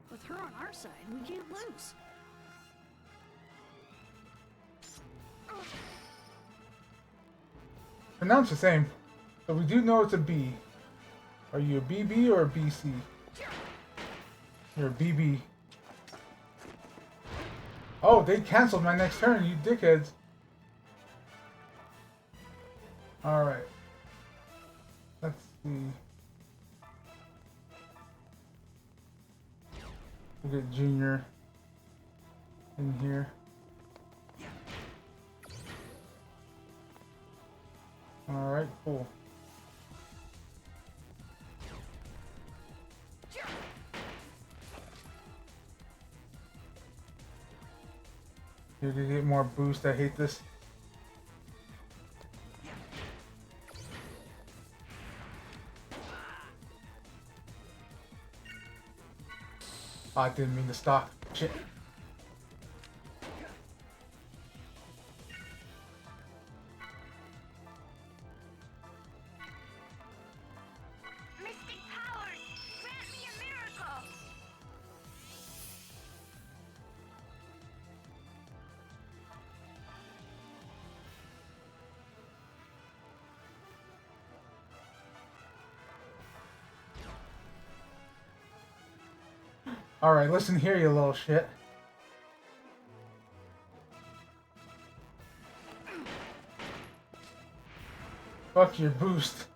[SPEAKER 14] With her on our side, we can't lose.
[SPEAKER 1] Pronounced the same. So we do know it's a B. Are you a BB or a BC? You're a BB. Oh, they canceled my next turn, you dickheads. Alright. Let's see. We'll get Junior in here. Alright, cool. Here to get more boost. I hate this. Oh, I didn't mean to stop. Shit.
[SPEAKER 6] Mystic powers, grant me a miracle!
[SPEAKER 1] Alright, listen here, you little shit. Fuck your boost.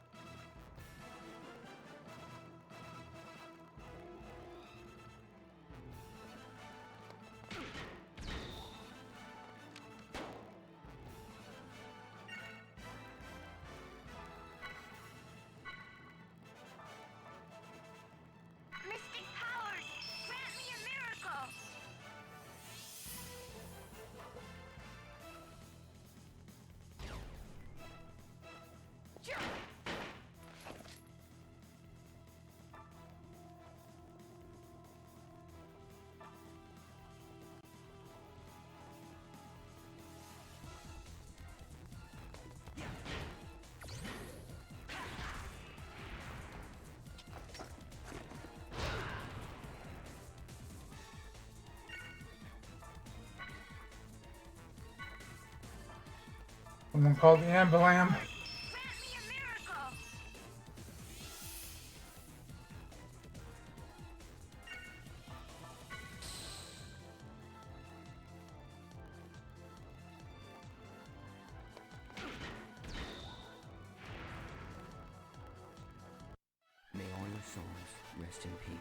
[SPEAKER 6] Mystic powers, grant me a miracle!
[SPEAKER 1] Someone called the ambulance.
[SPEAKER 5] May all your souls rest in peace.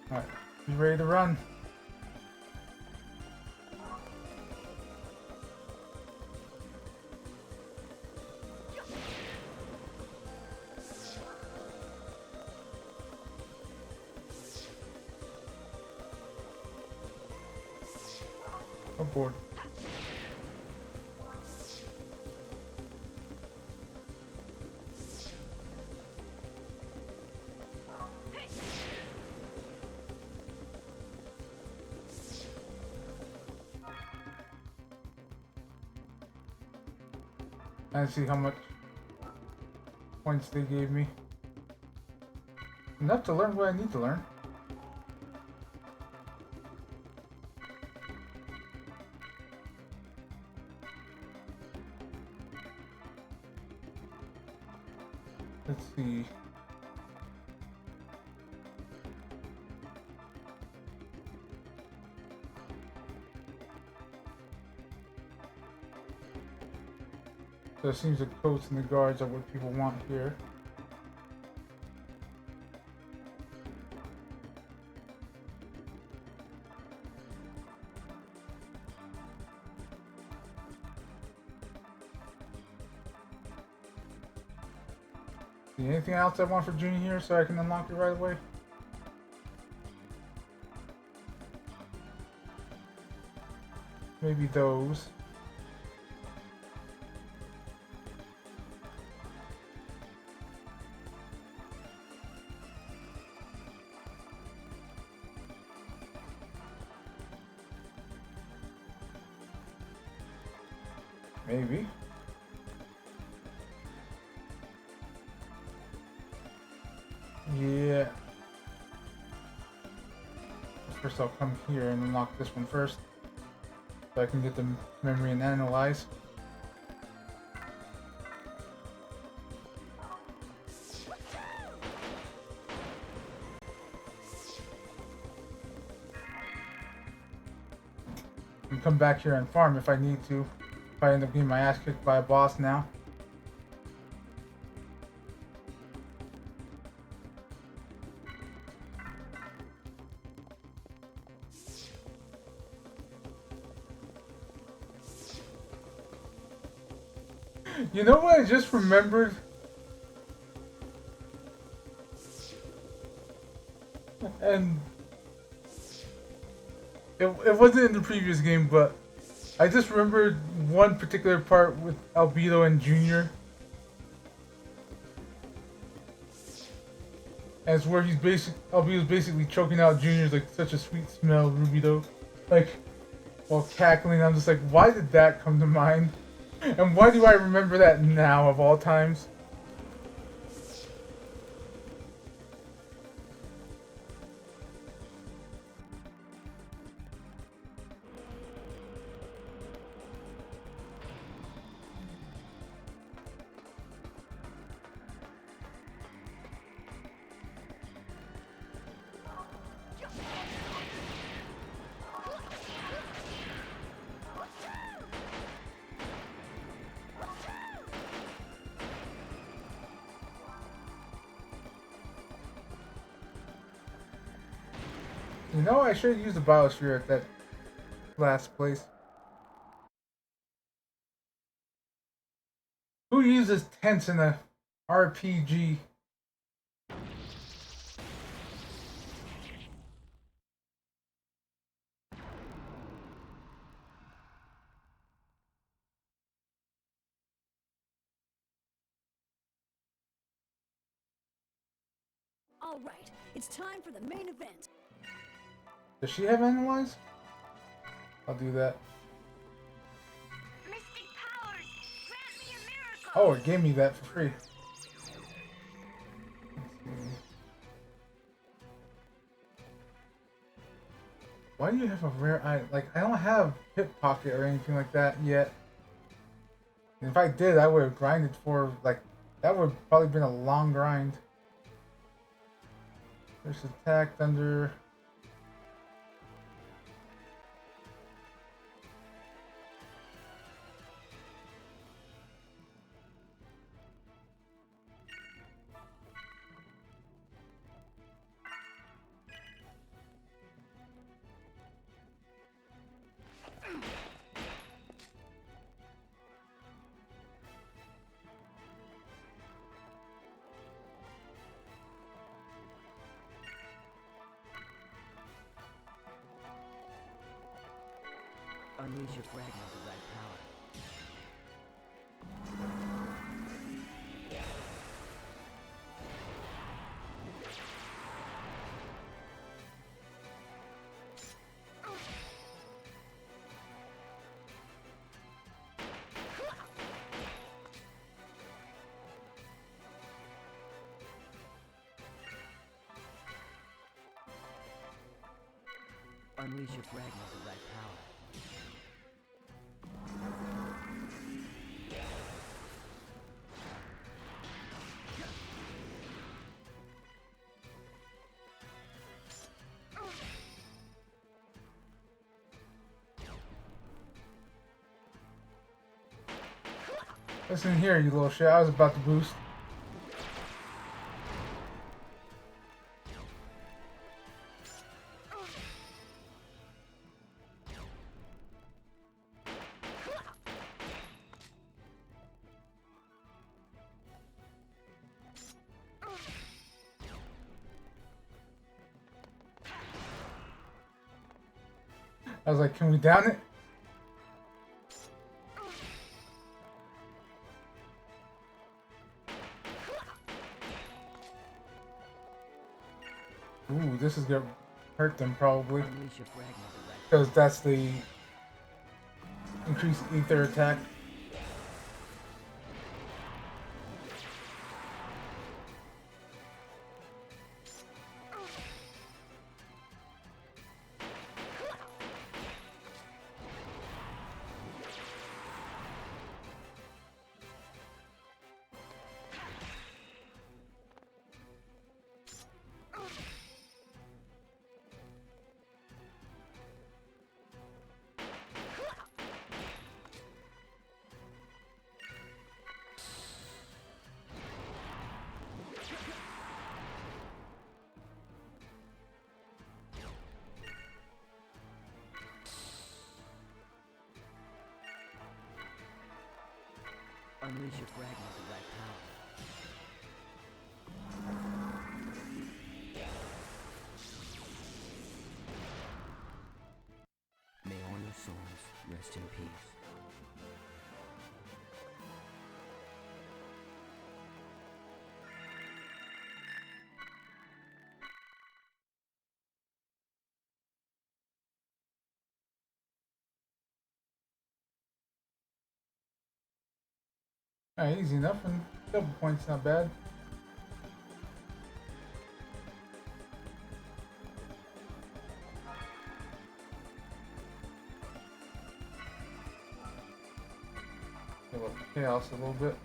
[SPEAKER 1] Alright, you ready to run? Aboard. And see how much points they gave me. Enough to learn what I need to learn. Let's see. So it seems the coats and the guards are what people want here. See, anything else I want for Junior here so I can unlock it right away? Maybe those. Maybe. Yeah. First I'll come here and unlock this one first. So I can get the memory and analyze. And come back here and farm if I need to. If I end up getting my ass kicked by a boss now. You know what I just remembered? And it wasn't in the previous game, but I just remembered one particular part with Albedo and Junior. As where Albedo's basically choking out Junior's like such a sweet smell, Rubido. Like, while cackling, I'm just like, why did that come to mind? And why do I remember that now of all times? You know, I should have used the biosphere at that last place. Who uses tents in a RPG?
[SPEAKER 14] All right, it's time for the main event.
[SPEAKER 1] Does she have analyze? I'll do that.
[SPEAKER 17] Mystic powers, grant me a miracle.
[SPEAKER 1] Oh, it gave me that for free. Why do you have a rare item? Like, I don't have hip pocket or anything like that yet. And if I did, I would have grinded for, like, that would have probably been a long grind. There's attack, thunder.
[SPEAKER 5] Unleash your fragment of that power. Unleash your fragment of that power.
[SPEAKER 1] Listen here, you little shit. I was about to boost. I was like, can we down it? Ooh, this is gonna hurt them probably. Because that's the increased ether attack.
[SPEAKER 5] Unleash your fragment of that power. May all your souls rest in peace.
[SPEAKER 1] Alright, easy enough, and double points not bad. Fill up chaos a little bit.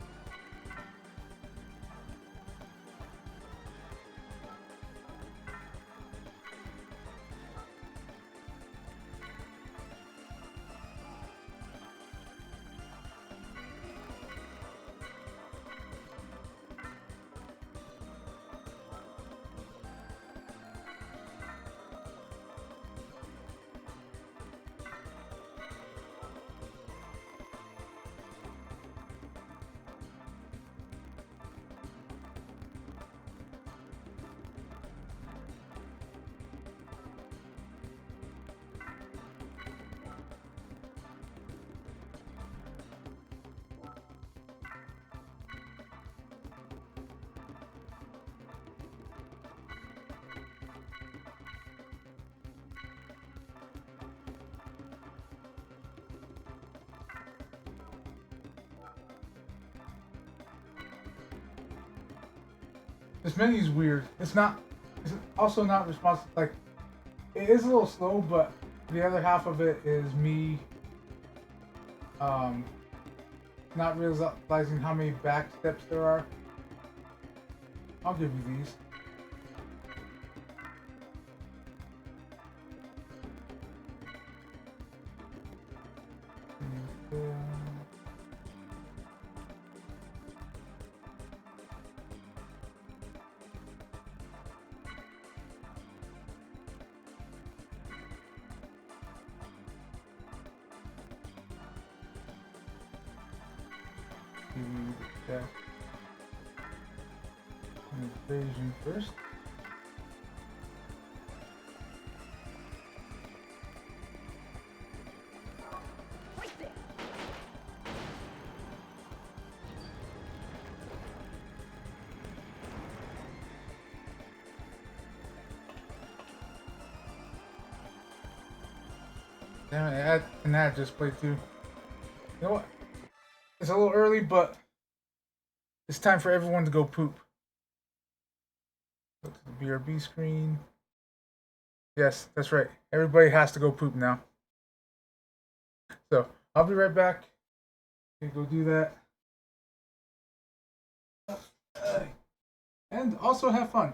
[SPEAKER 1] This menu's weird. It's not. It's also not responsive. Like, it is a little slow, but the other half of it is me, not realizing how many back steps there are. I'll give you these. Okay. Invasion first. Damn it, and that just played too. You know what? It's a little early, but it's time for everyone to go poop. Go to the BRB screen. Yes, that's right. Everybody has to go poop now. So, I'll be right back. Okay, go do that. And also have fun.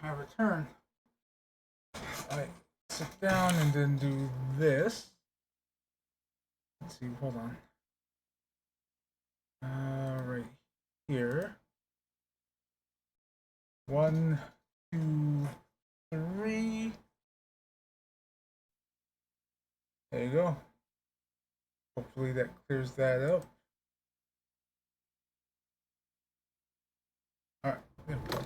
[SPEAKER 1] I return. I sit down and then do this. Let's see, hold on. Right here. 1, 2, 3. There you go. Hopefully that clears that up. Alright, there we go.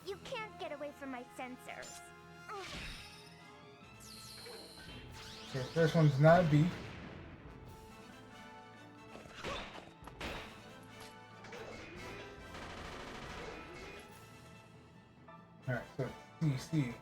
[SPEAKER 17] You can't get away from my sensors.
[SPEAKER 1] So first one's not a B. Alright, so it's C.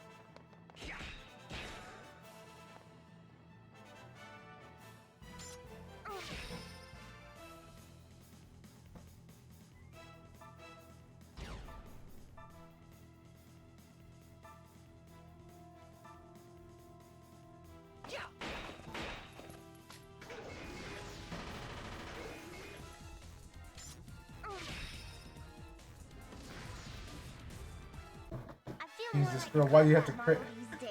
[SPEAKER 1] Jesus, girl, why do you have to crit?
[SPEAKER 17] These days.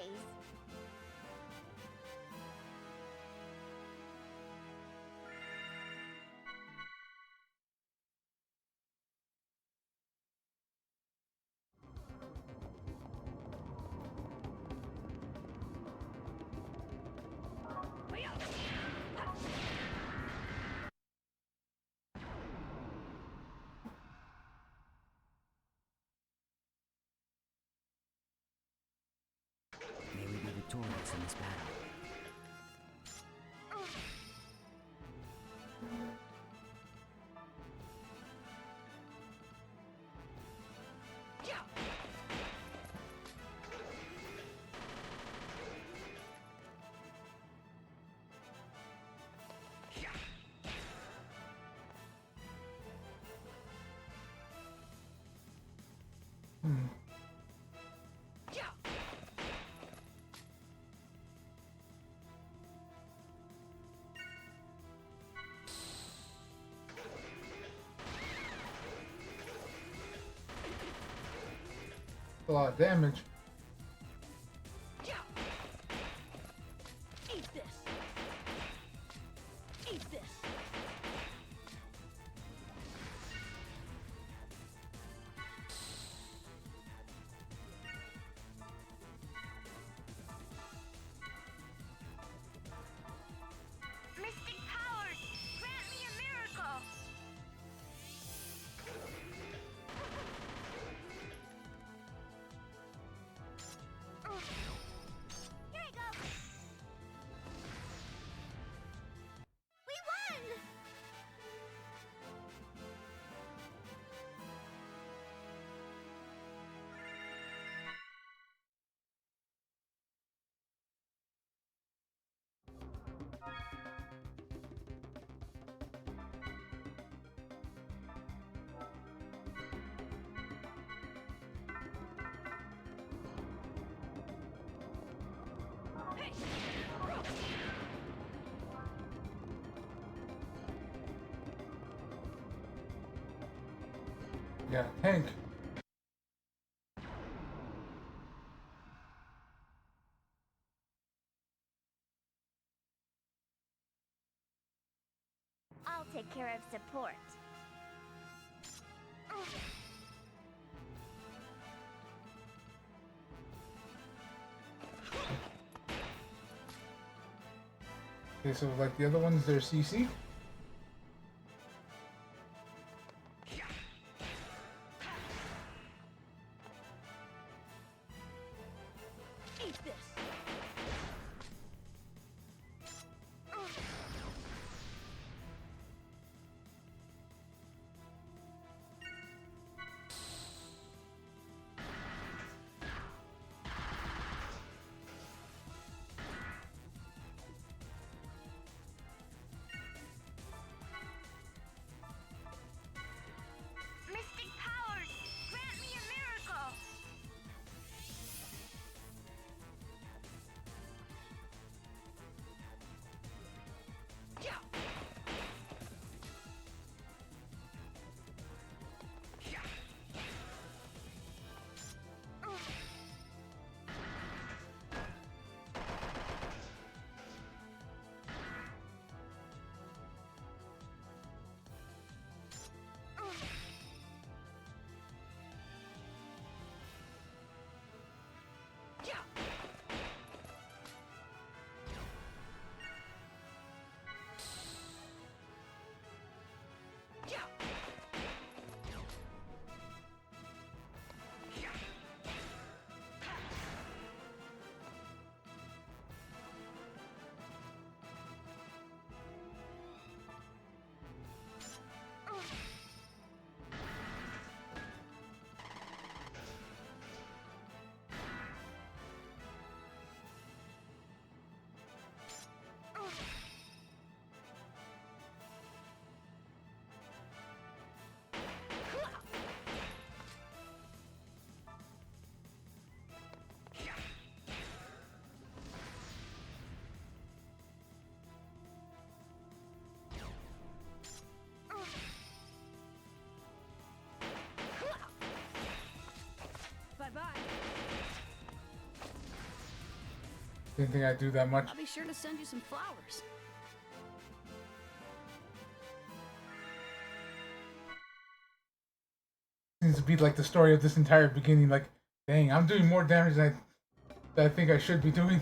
[SPEAKER 5] May we be victorious in this battle.
[SPEAKER 1] A lot of damage.
[SPEAKER 14] Eat this. Eat this.
[SPEAKER 17] Mystic powers, grant me a miracle. Here I go. We won!
[SPEAKER 1] Yeah, tank.
[SPEAKER 17] I'll take care of support.
[SPEAKER 1] Okay, so like the other ones, they're CC.
[SPEAKER 14] Eat this.
[SPEAKER 1] Didn't think I'd do that much.
[SPEAKER 14] I'll be sure to send you some flowers.
[SPEAKER 1] Seems to be like the story of this entire beginning. Like, dang, I'm doing more damage than I think I should be doing.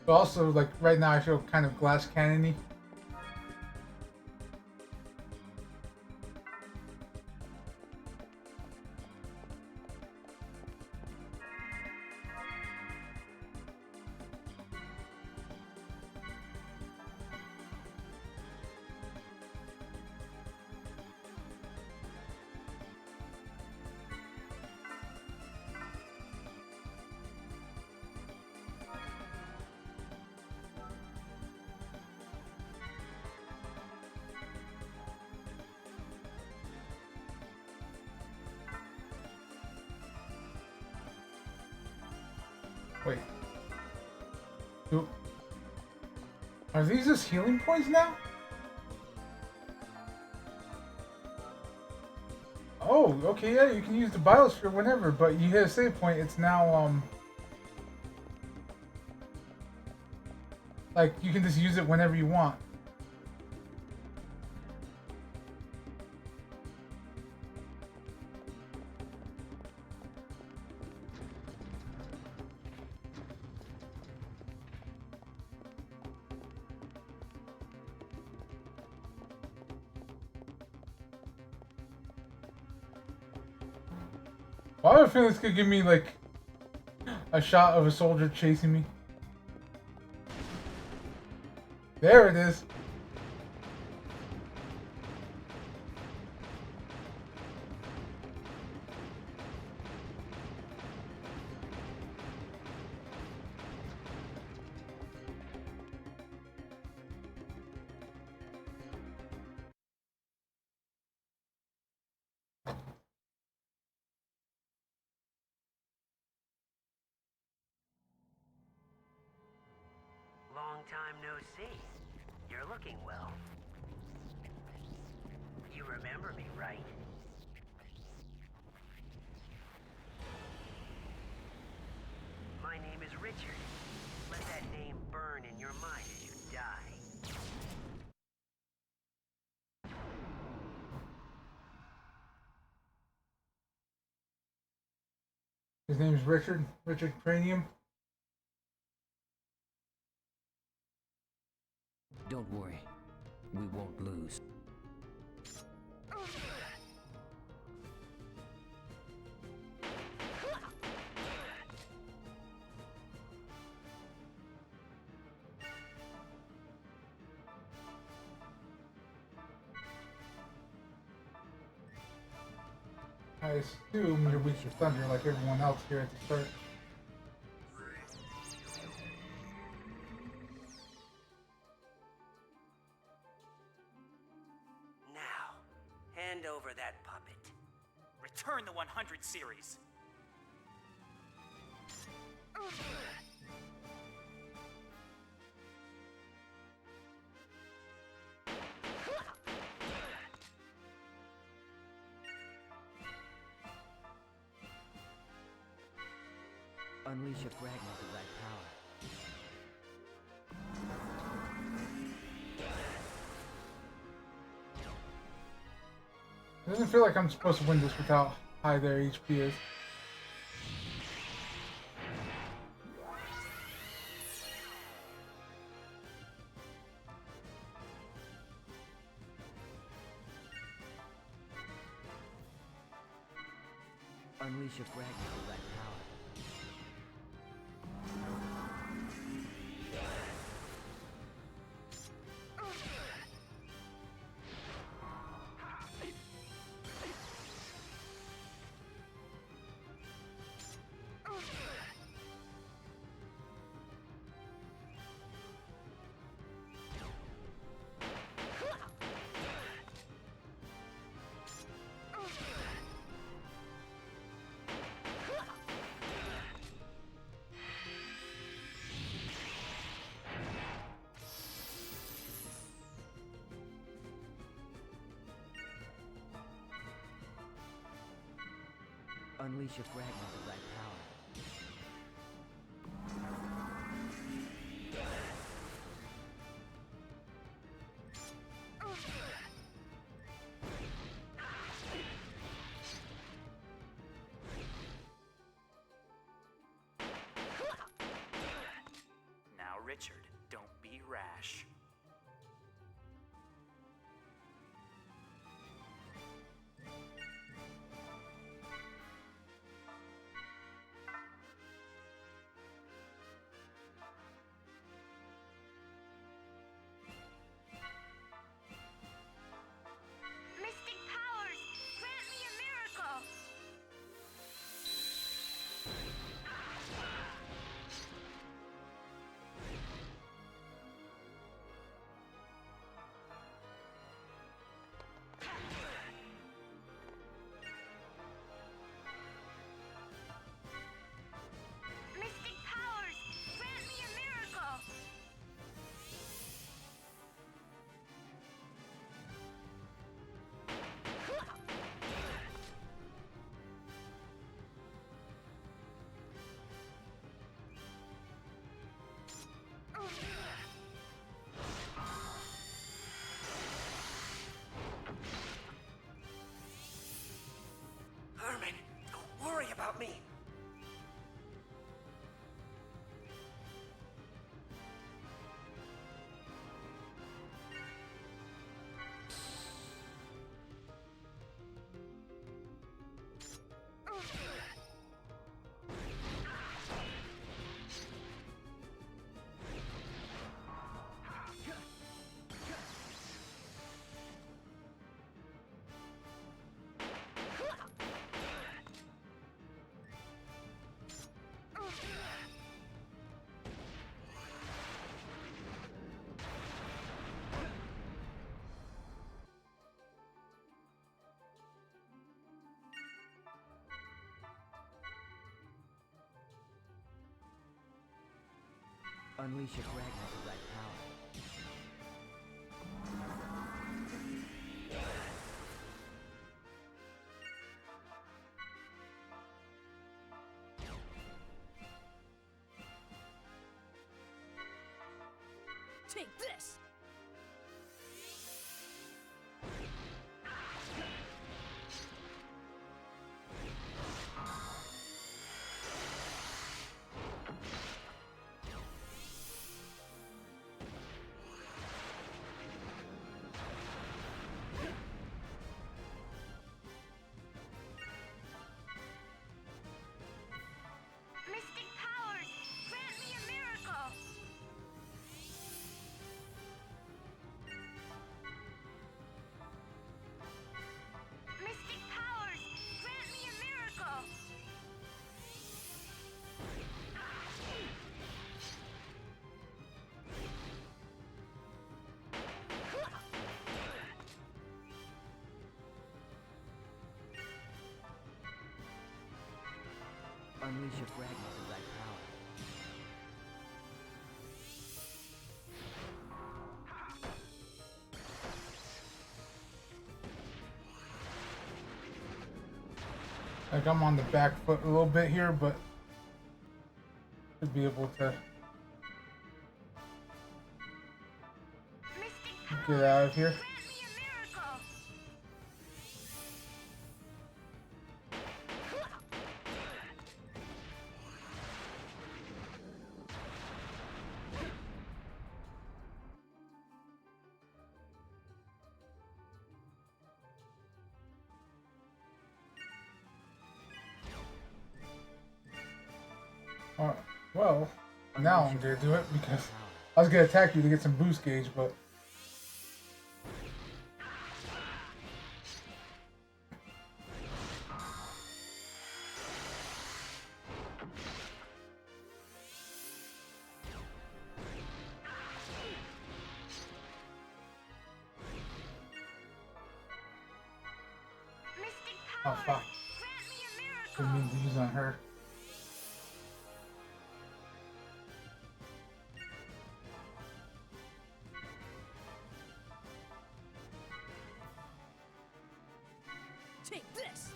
[SPEAKER 1] But also, like, right now I feel kind of glass cannon-y. Wait. Are these just healing points now? Oh, okay, yeah, you can use the biosphere whenever, but you hit a save point, it's now, like, you can just use it whenever you want. Well, I have a feeling this could give me, like, a shot of a soldier chasing me. There it is.
[SPEAKER 19] Long time no see. You're looking well. You remember me, right? My name is Richard. Let that name burn in your mind as you die.
[SPEAKER 1] His name is Richard Cranium.
[SPEAKER 5] Don't worry. We won't lose.
[SPEAKER 1] I assume you're weak to thunder like everyone else here at the start.
[SPEAKER 19] Now, hand over that puppet.
[SPEAKER 20] Return the 100 series.
[SPEAKER 5] Unleash a fragment of that power.
[SPEAKER 1] It doesn't feel like I'm supposed to win this without high their HP is.
[SPEAKER 5] Unleash a fragment of that power. Unleash a fragment of that power.
[SPEAKER 20] Now, Richard, don't be rash.
[SPEAKER 17] Mystic powers, grant me a miracle! Mystic powers, grant me a miracle!
[SPEAKER 19] Herman, don't worry about me.
[SPEAKER 5] Unleash a fragment of that power.
[SPEAKER 14] Take this!
[SPEAKER 17] Mystic powers, grant me a miracle! Mystic powers, grant me a miracle!
[SPEAKER 5] Unleash a fragment of that power.
[SPEAKER 1] Like I'm on the back foot a little bit here, but should be able to get out of here. Well, now I'm gonna do it because I was gonna attack you to get some boost gauge, but oh fuck! Didn't mean to use on her.
[SPEAKER 14] Take this!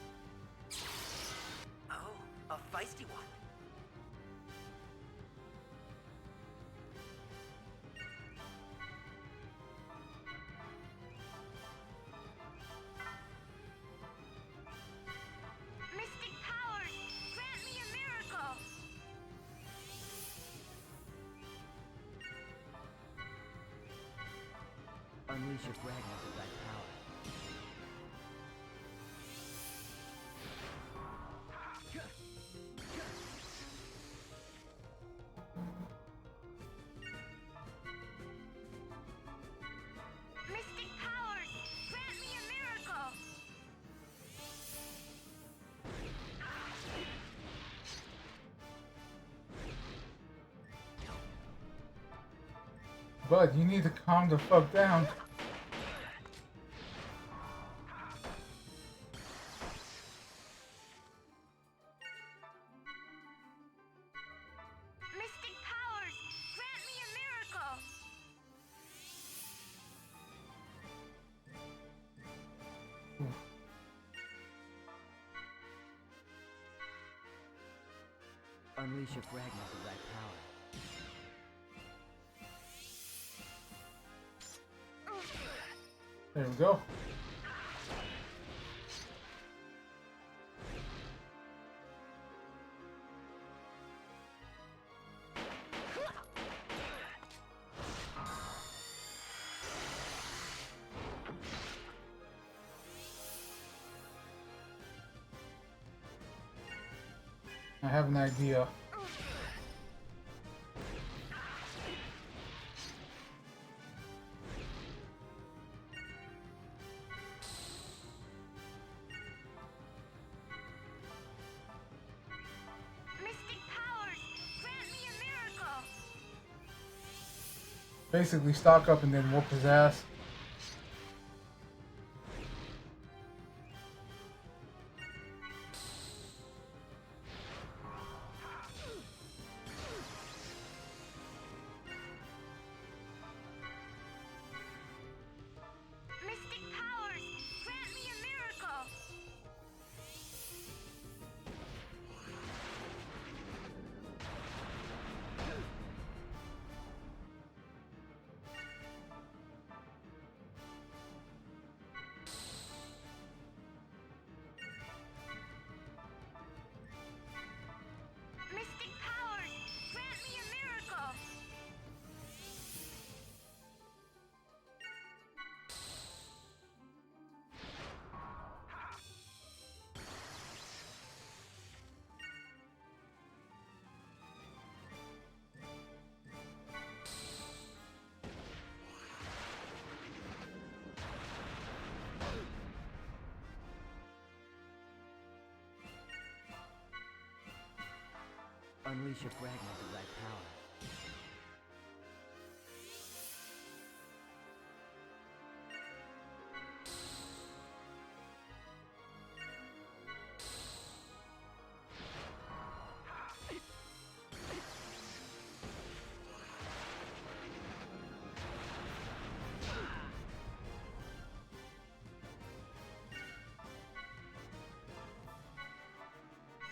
[SPEAKER 5] Unleash a fragment of that power.
[SPEAKER 17] Mystic powers, grant me a miracle!
[SPEAKER 1] Bud, you need to calm the fuck down.
[SPEAKER 17] Mystic powers, grant me a miracle!
[SPEAKER 5] Unleash a fragment of that power.
[SPEAKER 1] There we go. I have an idea.
[SPEAKER 17] Mystic powers, grant me a miracle!
[SPEAKER 1] Basically, stock up and then whoop his ass.
[SPEAKER 17] Mystic powers, grant me a miracle! Mystic powers, grant me a miracle!
[SPEAKER 5] Unleash a fragment of that power.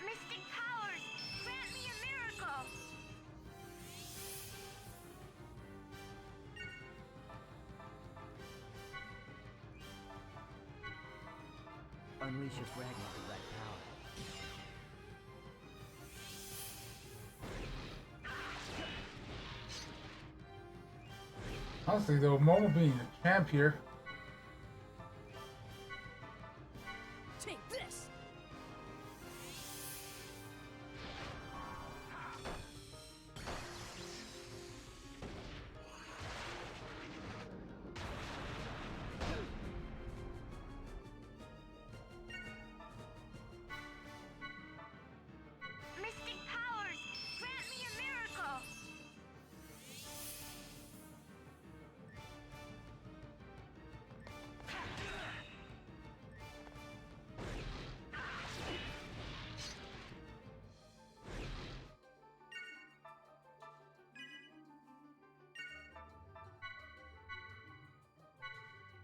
[SPEAKER 17] Mystic powers, grant me a miracle!
[SPEAKER 5] Unleash a fragment of that power.
[SPEAKER 1] Honestly, though, Momo being a champ here.
[SPEAKER 14] Take this!
[SPEAKER 17] Mystic powers, grant me a miracle!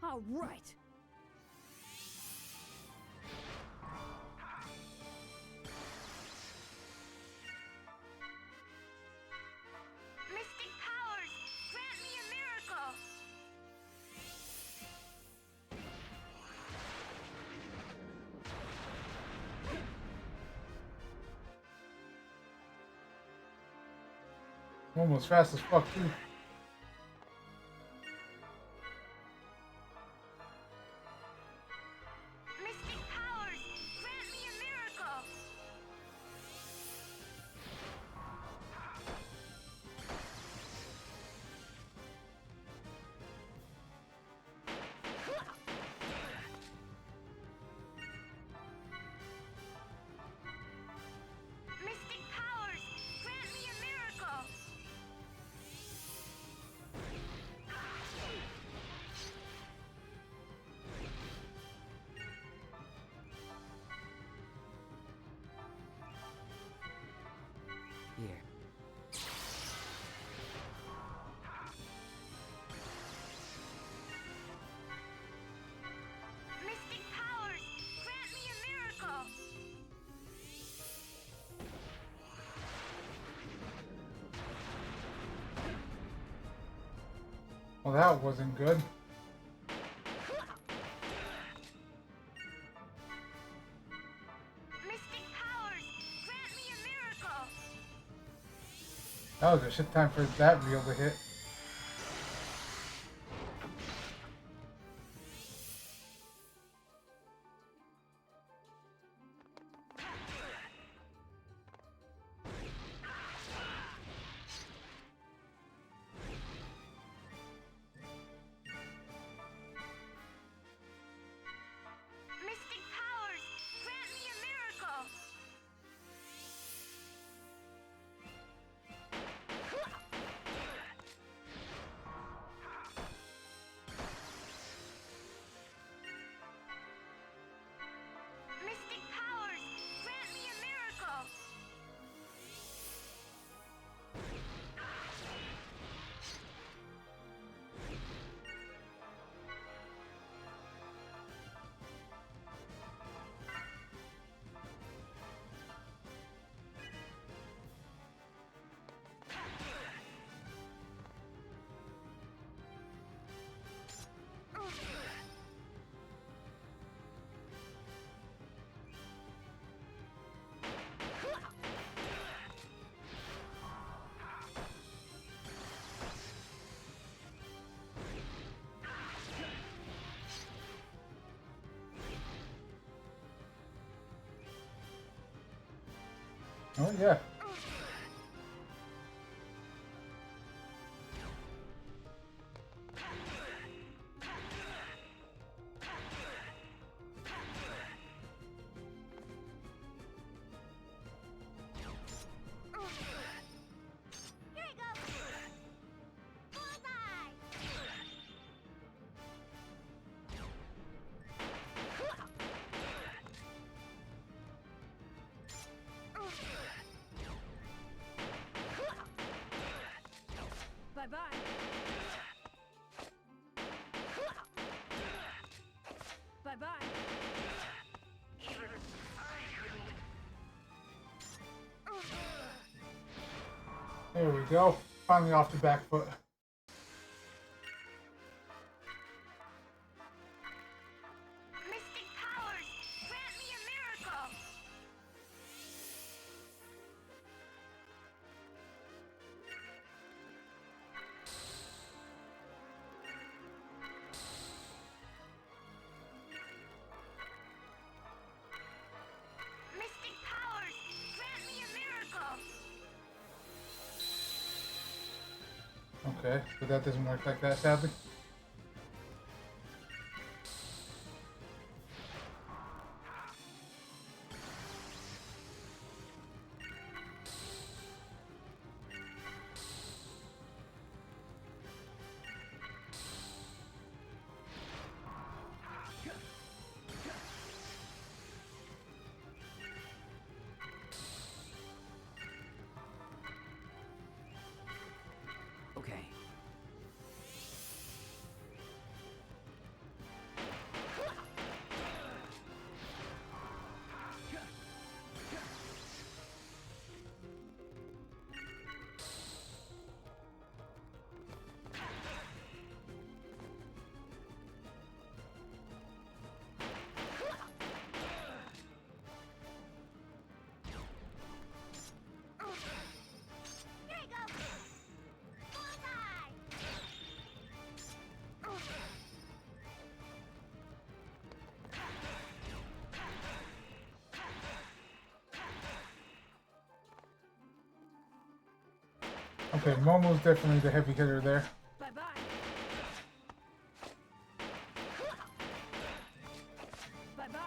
[SPEAKER 14] All right.
[SPEAKER 17] Mystic powers, grant me a miracle!
[SPEAKER 1] Momo's fast as fuck too. Well, that wasn't good.
[SPEAKER 17] Mystic powers, grant me a miracle.
[SPEAKER 1] That was a shit time for that reel to hit.
[SPEAKER 17] Mystic powers, grant me a miracle. Mystic powers, grant me a miracle.
[SPEAKER 1] Oh yeah.
[SPEAKER 17] Here you go. Bullseye.
[SPEAKER 14] Bye-bye. Bye-bye.
[SPEAKER 1] There we go. Finally off the back foot.
[SPEAKER 17] Mystic powers, grant me a miracle. Mystic powers, grant me a miracle.
[SPEAKER 1] Okay, but that doesn't work like that, sadly.
[SPEAKER 5] Okay.
[SPEAKER 17] Here you go. Bullseye.
[SPEAKER 1] Okay, Momo's definitely the heavy hitter there.
[SPEAKER 14] Bye-bye. Bye-bye.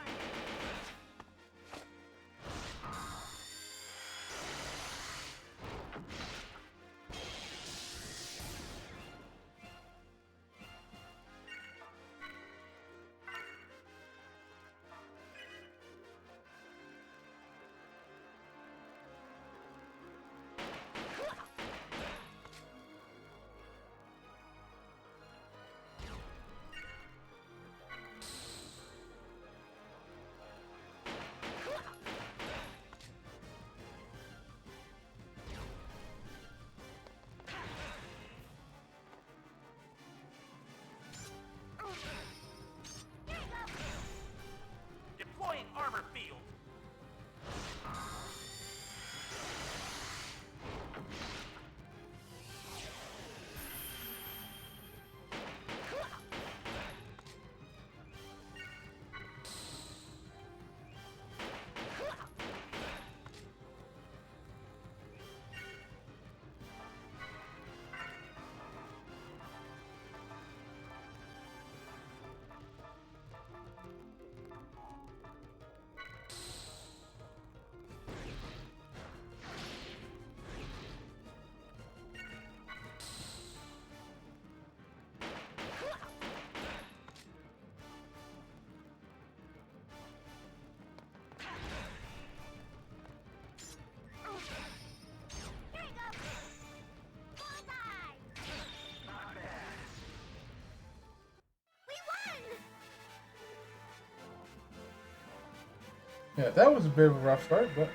[SPEAKER 1] Yeah, that was a bit of a rough start, but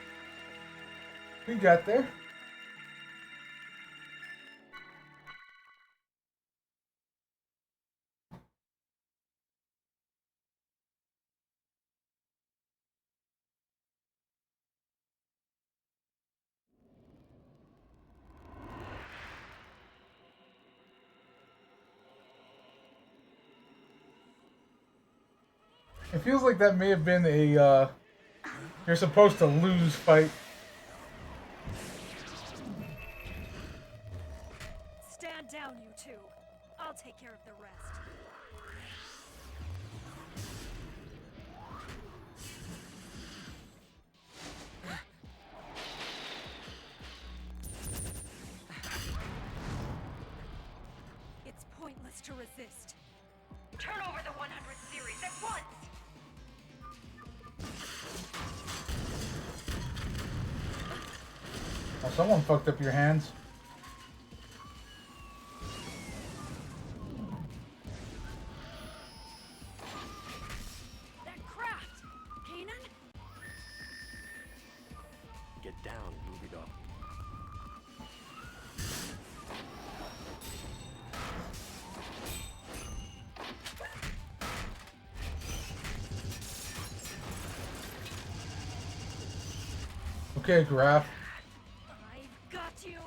[SPEAKER 1] we got there. It feels like that may have been a, you're supposed to lose fight.
[SPEAKER 2] Stand down, you two. I'll take care of the rest. It's pointless to resist.
[SPEAKER 6] Turn over the 100 series at once!
[SPEAKER 1] Oh, someone fucked up your hands.
[SPEAKER 2] That craft! Kanan?
[SPEAKER 4] Get down, Ruby Dog.
[SPEAKER 1] Okay, Graf.
[SPEAKER 2] I've got you!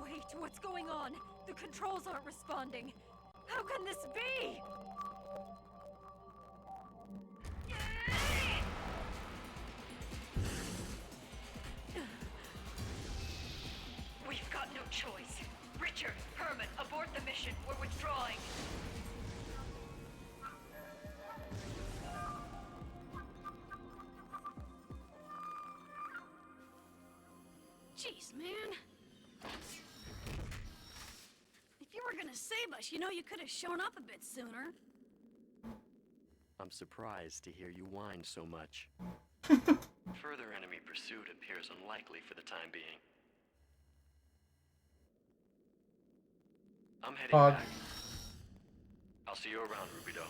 [SPEAKER 2] Wait, what's going on? The controls aren't responding. How can this be?
[SPEAKER 6] We've got no choice. Richard, Herman, abort the mission. We're withdrawing.
[SPEAKER 14] Jeez, man. If you were gonna save us, you know you could have shown up a bit sooner.
[SPEAKER 4] I'm surprised to hear you whine so much. Further enemy pursuit appears unlikely for the time being. I'm heading back. I'll see you around, Rubido.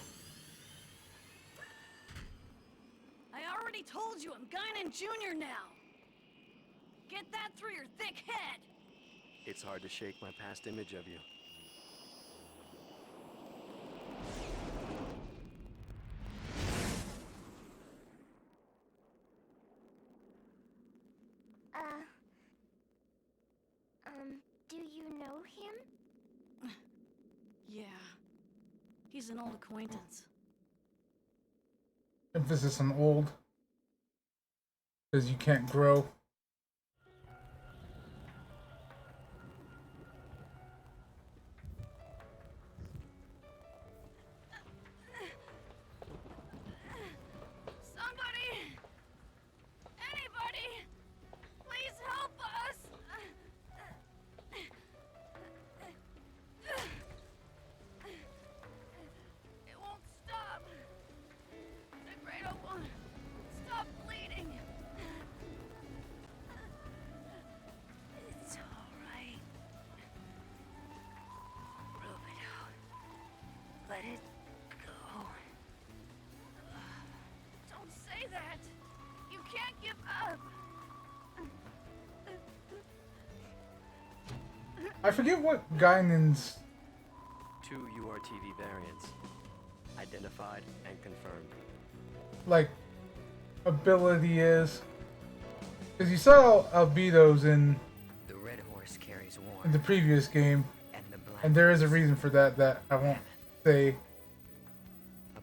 [SPEAKER 14] I already told you I'm Guinan Jr. now. Get that through your thick head.
[SPEAKER 4] It's hard to shake my past image of you.
[SPEAKER 17] Do you know him?
[SPEAKER 14] Yeah. He's an old acquaintance.
[SPEAKER 1] Emphasis on old. Because you can't grow.
[SPEAKER 14] Somebody! Anybody! Please help us! It won't stop. The Grado won't stop bleeding.
[SPEAKER 11] It's alright. Rubido. Let it go.
[SPEAKER 14] Don't say that! You can't give up!
[SPEAKER 1] I forget what Guinan's
[SPEAKER 4] 2 URTV variants. Identified and confirmed.
[SPEAKER 1] like ability is. Because you saw albedos in
[SPEAKER 5] The red horse carries warm.
[SPEAKER 1] the previous game,
[SPEAKER 5] And the black
[SPEAKER 1] and there is a reason for that that I won't say.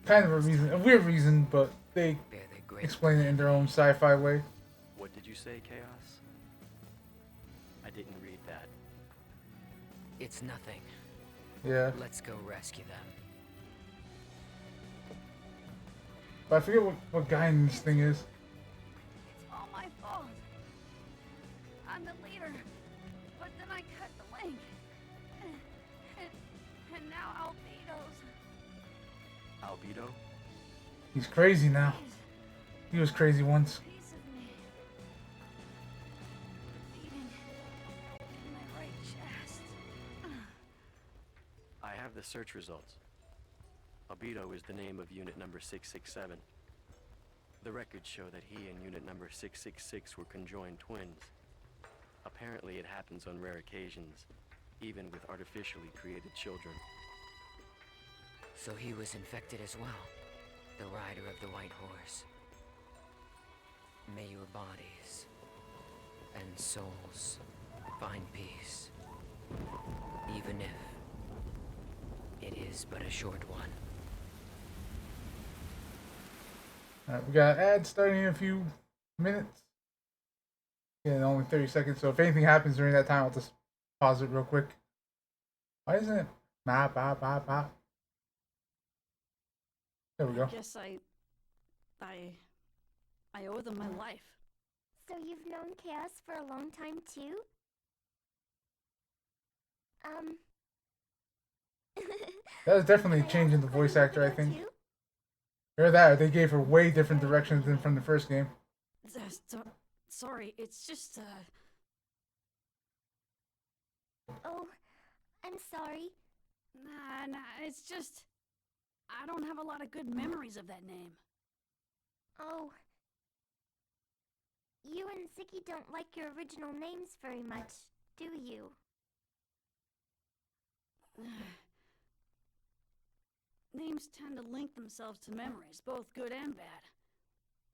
[SPEAKER 1] Kind of a reason, a weird reason, but they explain it in their own sci-fi way.
[SPEAKER 4] What did you say, Chaos? I didn't read that.
[SPEAKER 5] It's nothing.
[SPEAKER 1] Yeah.
[SPEAKER 5] Let's go rescue them.
[SPEAKER 1] But I forget what Guinan's thing is.
[SPEAKER 14] It's all my fault. I'm the leader. But then I cut the link. And now Albedo's.
[SPEAKER 4] Albedo?
[SPEAKER 1] He's crazy now. He was crazy once.
[SPEAKER 14] Piece of me. Feeding
[SPEAKER 4] search results. Obito is the name of unit number 667. The records show that he and unit number 666 were conjoined twins. Apparently it happens on rare occasions, even with artificially created children.
[SPEAKER 5] So he was infected as well, the rider of the white horse. May your bodies and souls find peace, even if it is but a short one.
[SPEAKER 1] Alright, we got ads starting in a few minutes. Yeah, only 30 seconds, so if anything happens during that time, I'll just pause it real quick. Why isn't it? There we go.
[SPEAKER 14] I guess I owe them my life.
[SPEAKER 17] So you've known Chaos for a long time, too?
[SPEAKER 1] That was definitely a change in the voice actor, I think. Or that, or they gave her way different directions than from the first game.
[SPEAKER 14] Sorry, it's just,
[SPEAKER 17] Oh, I'm sorry.
[SPEAKER 14] Nah, it's just... I don't have a lot of good memories of that name.
[SPEAKER 17] Oh. You and Ziggy don't like your original names very much, do you?
[SPEAKER 14] Names tend to link themselves to memories, both good and bad.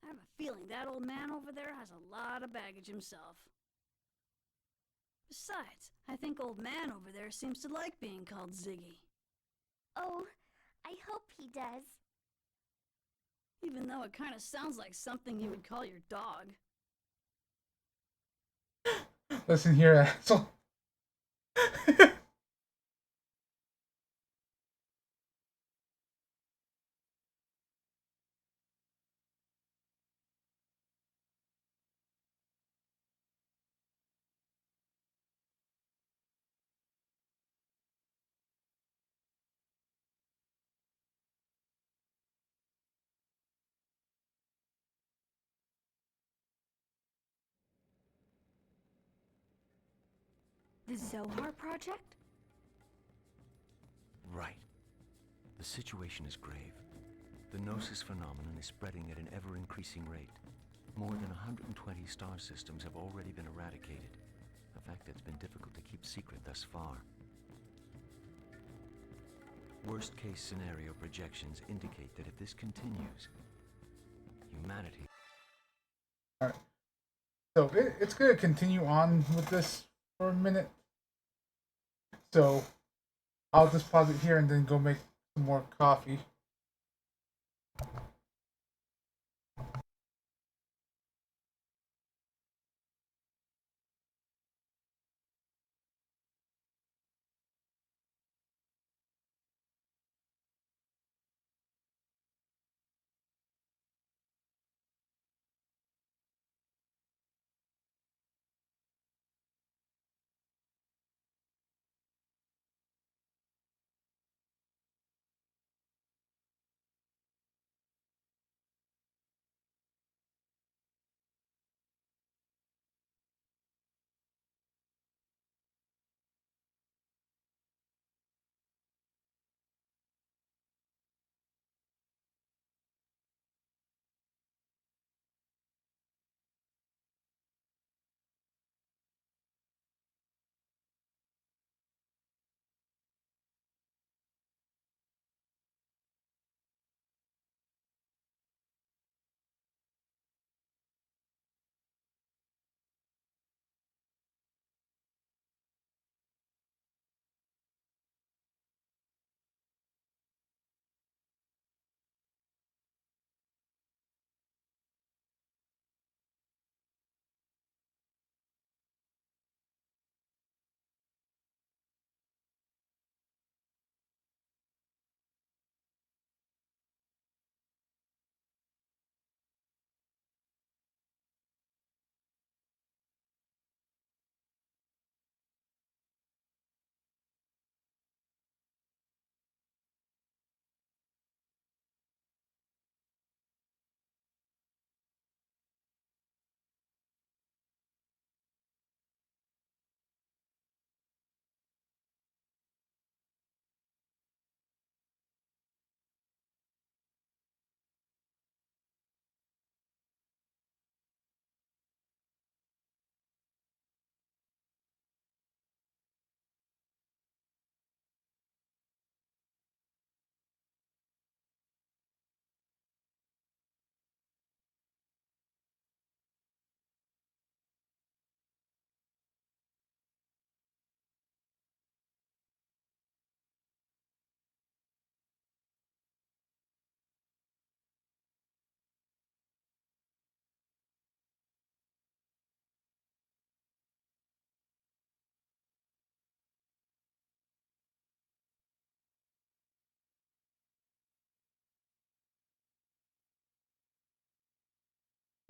[SPEAKER 14] I have a feeling that old man over there has a lot of baggage himself. Besides, I think old man over there seems to like being called Ziggy.
[SPEAKER 17] Oh, I hope he does.
[SPEAKER 14] Even though it kind of sounds like something you would call your dog.
[SPEAKER 1] Listen here, asshole.
[SPEAKER 12] The Zohar Project?
[SPEAKER 18] Right. The situation is grave. The Gnosis phenomenon is spreading at an ever-increasing rate. More than 120 star systems have already been eradicated, a fact that's been difficult to keep secret thus far. Worst-case scenario projections indicate that if this continues, humanity...
[SPEAKER 1] Alright. So it's going to continue on with this for a minute. So I'll just pause it here and then go make some more coffee.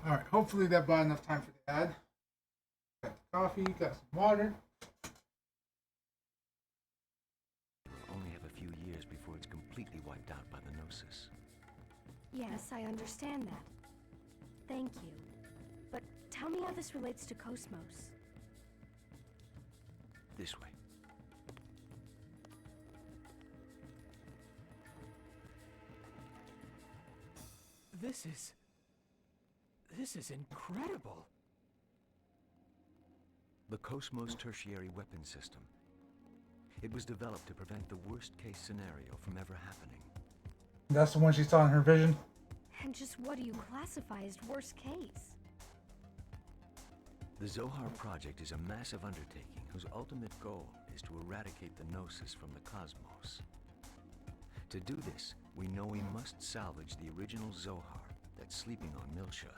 [SPEAKER 1] Alright, hopefully that bought enough time for the ad. Got the coffee, got some water.
[SPEAKER 18] We'll only have a few years before it's completely wiped out by the Gnosis.
[SPEAKER 12] Yes, I understand that. Thank you. But tell me how this relates to Cosmos.
[SPEAKER 18] This way.
[SPEAKER 13] This is incredible.
[SPEAKER 18] The Cosmos Tertiary Weapon System. It was developed to prevent the worst-case scenario from ever happening.
[SPEAKER 1] That's the one she saw in her vision.
[SPEAKER 12] And just what do you classify as worst case?
[SPEAKER 18] The Zohar Project is a massive undertaking whose ultimate goal is to eradicate the Gnosis from the cosmos. To do this, we know we must salvage the original Zohar that's sleeping on Milsha.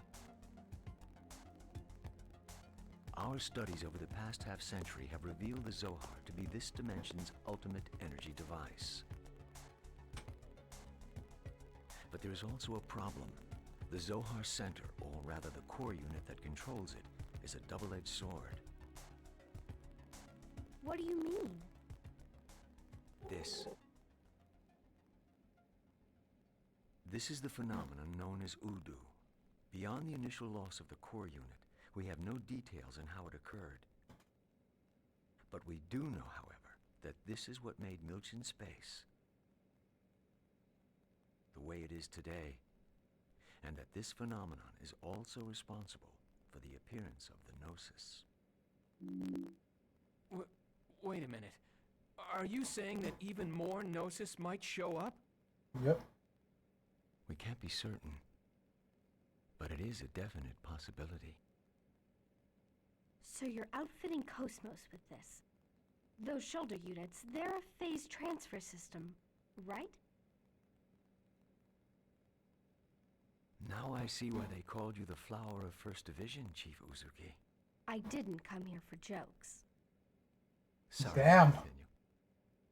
[SPEAKER 18] Our studies over the past half-century have revealed the Zohar to be this dimension's ultimate energy device. But there is also a problem. The Zohar Center, or rather the core unit that controls it, is a double-edged sword.
[SPEAKER 12] What do you mean?
[SPEAKER 18] This is the phenomenon known as Udu. Beyond the initial loss of the core unit, we have no details on how it occurred. But we do know, however, that this is what made Milchan space the way it is today, and that this phenomenon is also responsible for the appearance of the Gnosis.
[SPEAKER 13] Wait a minute. Are you saying that even more Gnosis might show up?
[SPEAKER 1] Yep.
[SPEAKER 18] We can't be certain, but it is a definite possibility.
[SPEAKER 12] So you're outfitting Cosmos with this. Those shoulder units, they're a phase transfer system, right?
[SPEAKER 18] Now I see why they called you the Flower of First Division, Chief Uzuki.
[SPEAKER 12] I didn't come here for jokes.
[SPEAKER 18] Sorry,
[SPEAKER 1] Damn.
[SPEAKER 18] continue.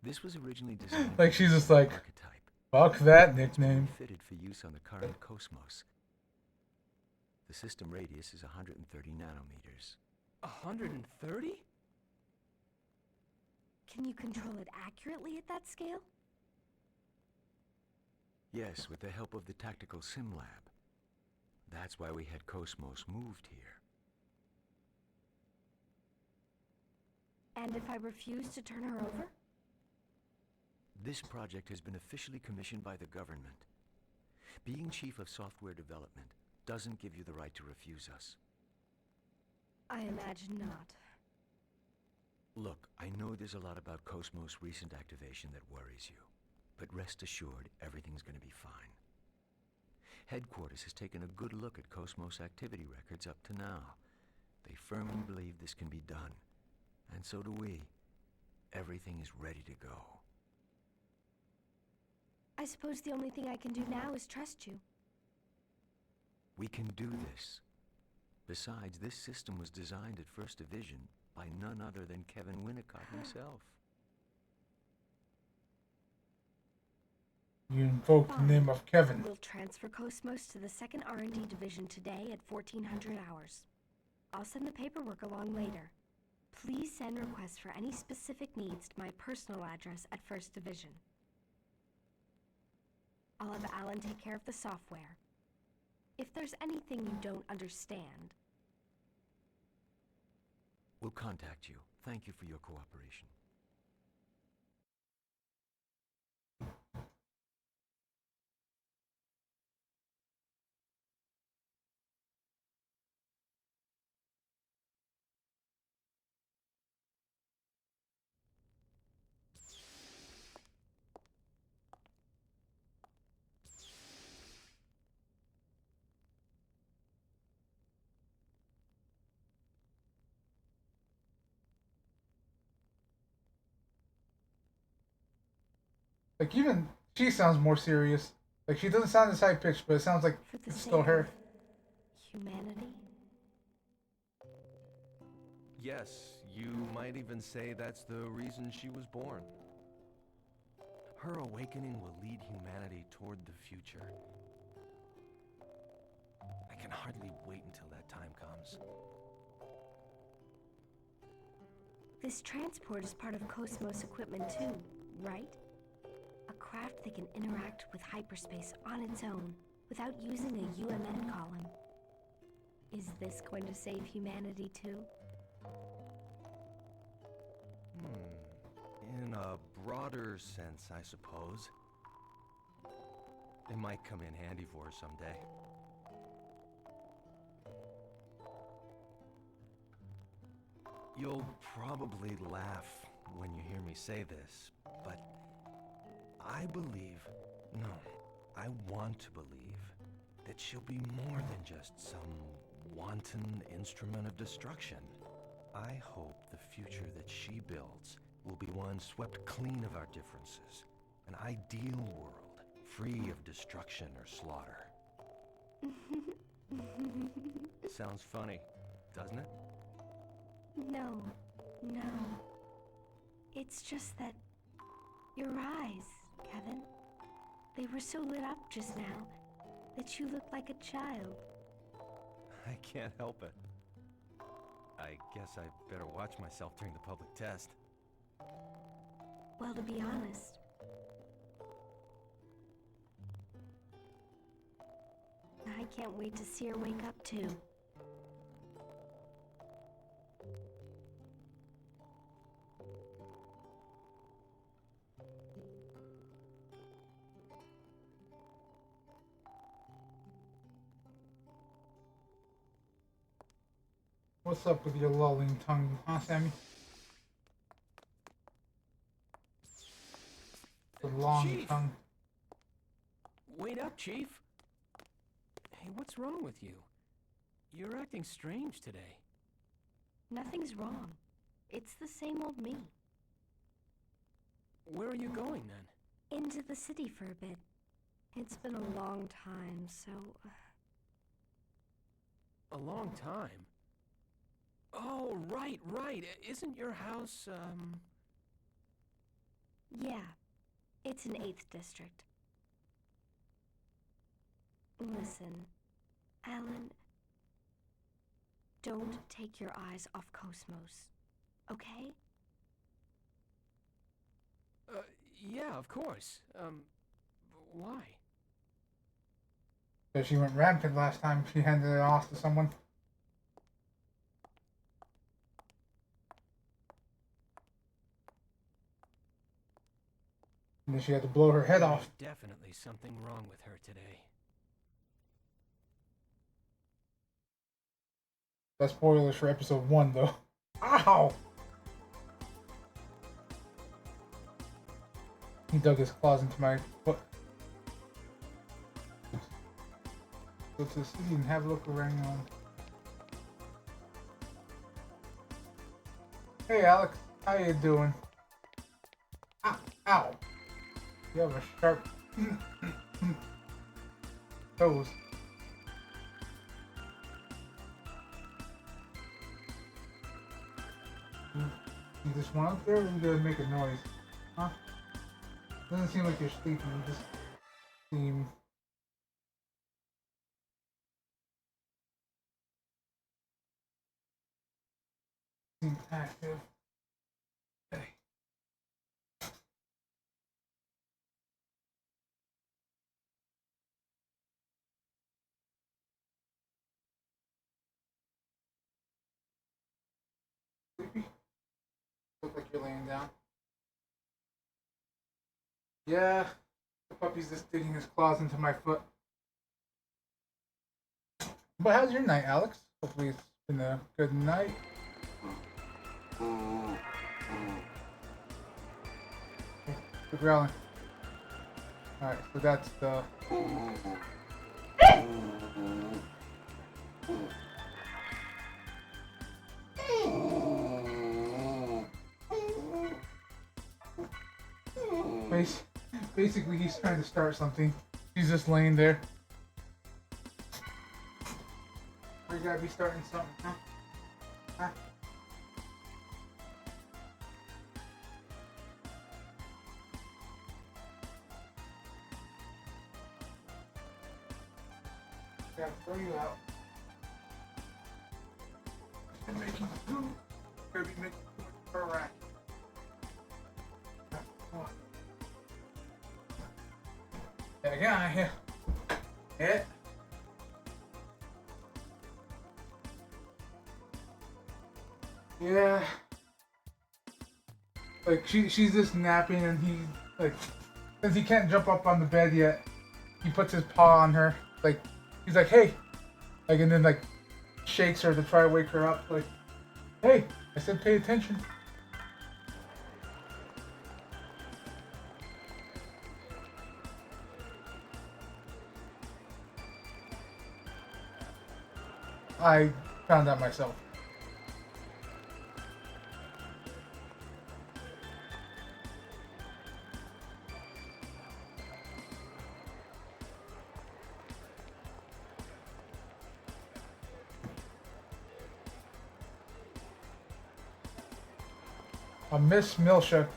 [SPEAKER 18] This was originally designed
[SPEAKER 1] Like she's just like,
[SPEAKER 18] archetype.
[SPEAKER 1] fuck that nickname.
[SPEAKER 18] Fitted for use on the current Cosmos. The system radius is 130 nanometers.
[SPEAKER 13] 130?
[SPEAKER 12] Can you control it accurately at that scale?
[SPEAKER 18] Yes, with the help of the Tactical Sim Lab. That's why we had Cosmos moved here.
[SPEAKER 12] And if I refuse to turn her over?
[SPEAKER 18] This project has been officially commissioned by the government. Being Chief of Software Development doesn't give you the right to refuse us.
[SPEAKER 12] I imagine not.
[SPEAKER 18] Look, I know there's a lot about Cosmos' recent activation that worries you, but rest assured everything's gonna be fine. Headquarters has taken a good look at Cosmos activity records up to now. They firmly believe this can be done, and so do we. Everything is ready to go.
[SPEAKER 12] I suppose the only thing I can do now is trust you.
[SPEAKER 18] We can do this. Besides, this system was designed at First Division by none other than Kevin Winnicott himself.
[SPEAKER 1] You invoked the name of Kevin.
[SPEAKER 12] We'll transfer Cosmos to the 2nd R&D Division today at 1400 hours. I'll send the paperwork along later. Please send requests for any specific needs to my personal address at 1st Division. I'll have Alan take care of the software. If there's anything you don't understand...
[SPEAKER 18] We'll contact you. Thank you for your cooperation.
[SPEAKER 1] Like, even she sounds more serious. Like, she doesn't sound as high-pitched, but it sounds like it's still her.
[SPEAKER 12] Humanity?
[SPEAKER 21] Yes, you might even say that's the reason she was born. Her awakening will lead humanity toward the future. I can hardly wait
[SPEAKER 12] This transport is part of Cosmos equipment too, right? A craft that can interact with hyperspace on its own without using a UMN column. Is this going to save humanity too?
[SPEAKER 21] In a broader sense, I suppose. It might come in handy for us someday. You'll probably laugh when you hear me say this, but I believe, no, I want to believe that she'll be more than just some wanton instrument of destruction. I hope the future that she builds will be one swept clean of our differences, an ideal world, free of destruction or slaughter. Sounds funny, doesn't it?
[SPEAKER 12] No. It's just that your eyes, Kevin, they were so lit up just now that you look like a child.
[SPEAKER 21] I can't help it. I guess I better watch myself during the public test.
[SPEAKER 12] Well, to be honest, I can't wait to see her wake up too.
[SPEAKER 1] What's up with your lolling tongue, huh, Sammy? The long
[SPEAKER 13] Chief.
[SPEAKER 1] tongue.
[SPEAKER 13] Wait up, Chief. Hey, what's wrong with you? You're acting strange today.
[SPEAKER 12] Nothing's wrong. It's the same old me.
[SPEAKER 13] Where are you going then?
[SPEAKER 12] Into the city for a bit. It's been a long time, so...
[SPEAKER 13] A long time? Oh, right. Isn't your house,
[SPEAKER 12] Yeah, it's in 8th District. Listen, Alan, don't take your eyes off Cosmos, okay?
[SPEAKER 13] Yeah, of course. Why?
[SPEAKER 1] So she went rampant last time she handed it off to someone. And then she had to blow her head off.
[SPEAKER 13] There's definitely something wrong with her today.
[SPEAKER 1] That's spoilers for episode 1, though. Ow! He dug his claws into my foot. Go to the city and have a look around. Hey, Alex. How you doing? Ow! Ow! You have a sharp toes. You just want up there, or you gonna make a noise? Huh? Doesn't seem like you're sleeping. You just seem active. Okay. Sleepy? Look like you're laying down. Yeah, the puppy's just digging his claws into my foot. But how's your night, Alex? Hopefully it's been a good night. Okay, good growling. Alright, so that's the... Basically, he's trying to start something. He's just laying there. We gotta be starting something, huh? Huh? Gotta throw you out. And making food. Gotta be making food. Correct. Yeah, get out of here. Hit. Yeah. Like she's just napping and he like since he can't jump up on the bed yet, he puts his paw on her. Like he's like, hey, like and then like shakes her to try to wake her up. Like, hey, I said pay attention. I found out myself. A Miss Milsha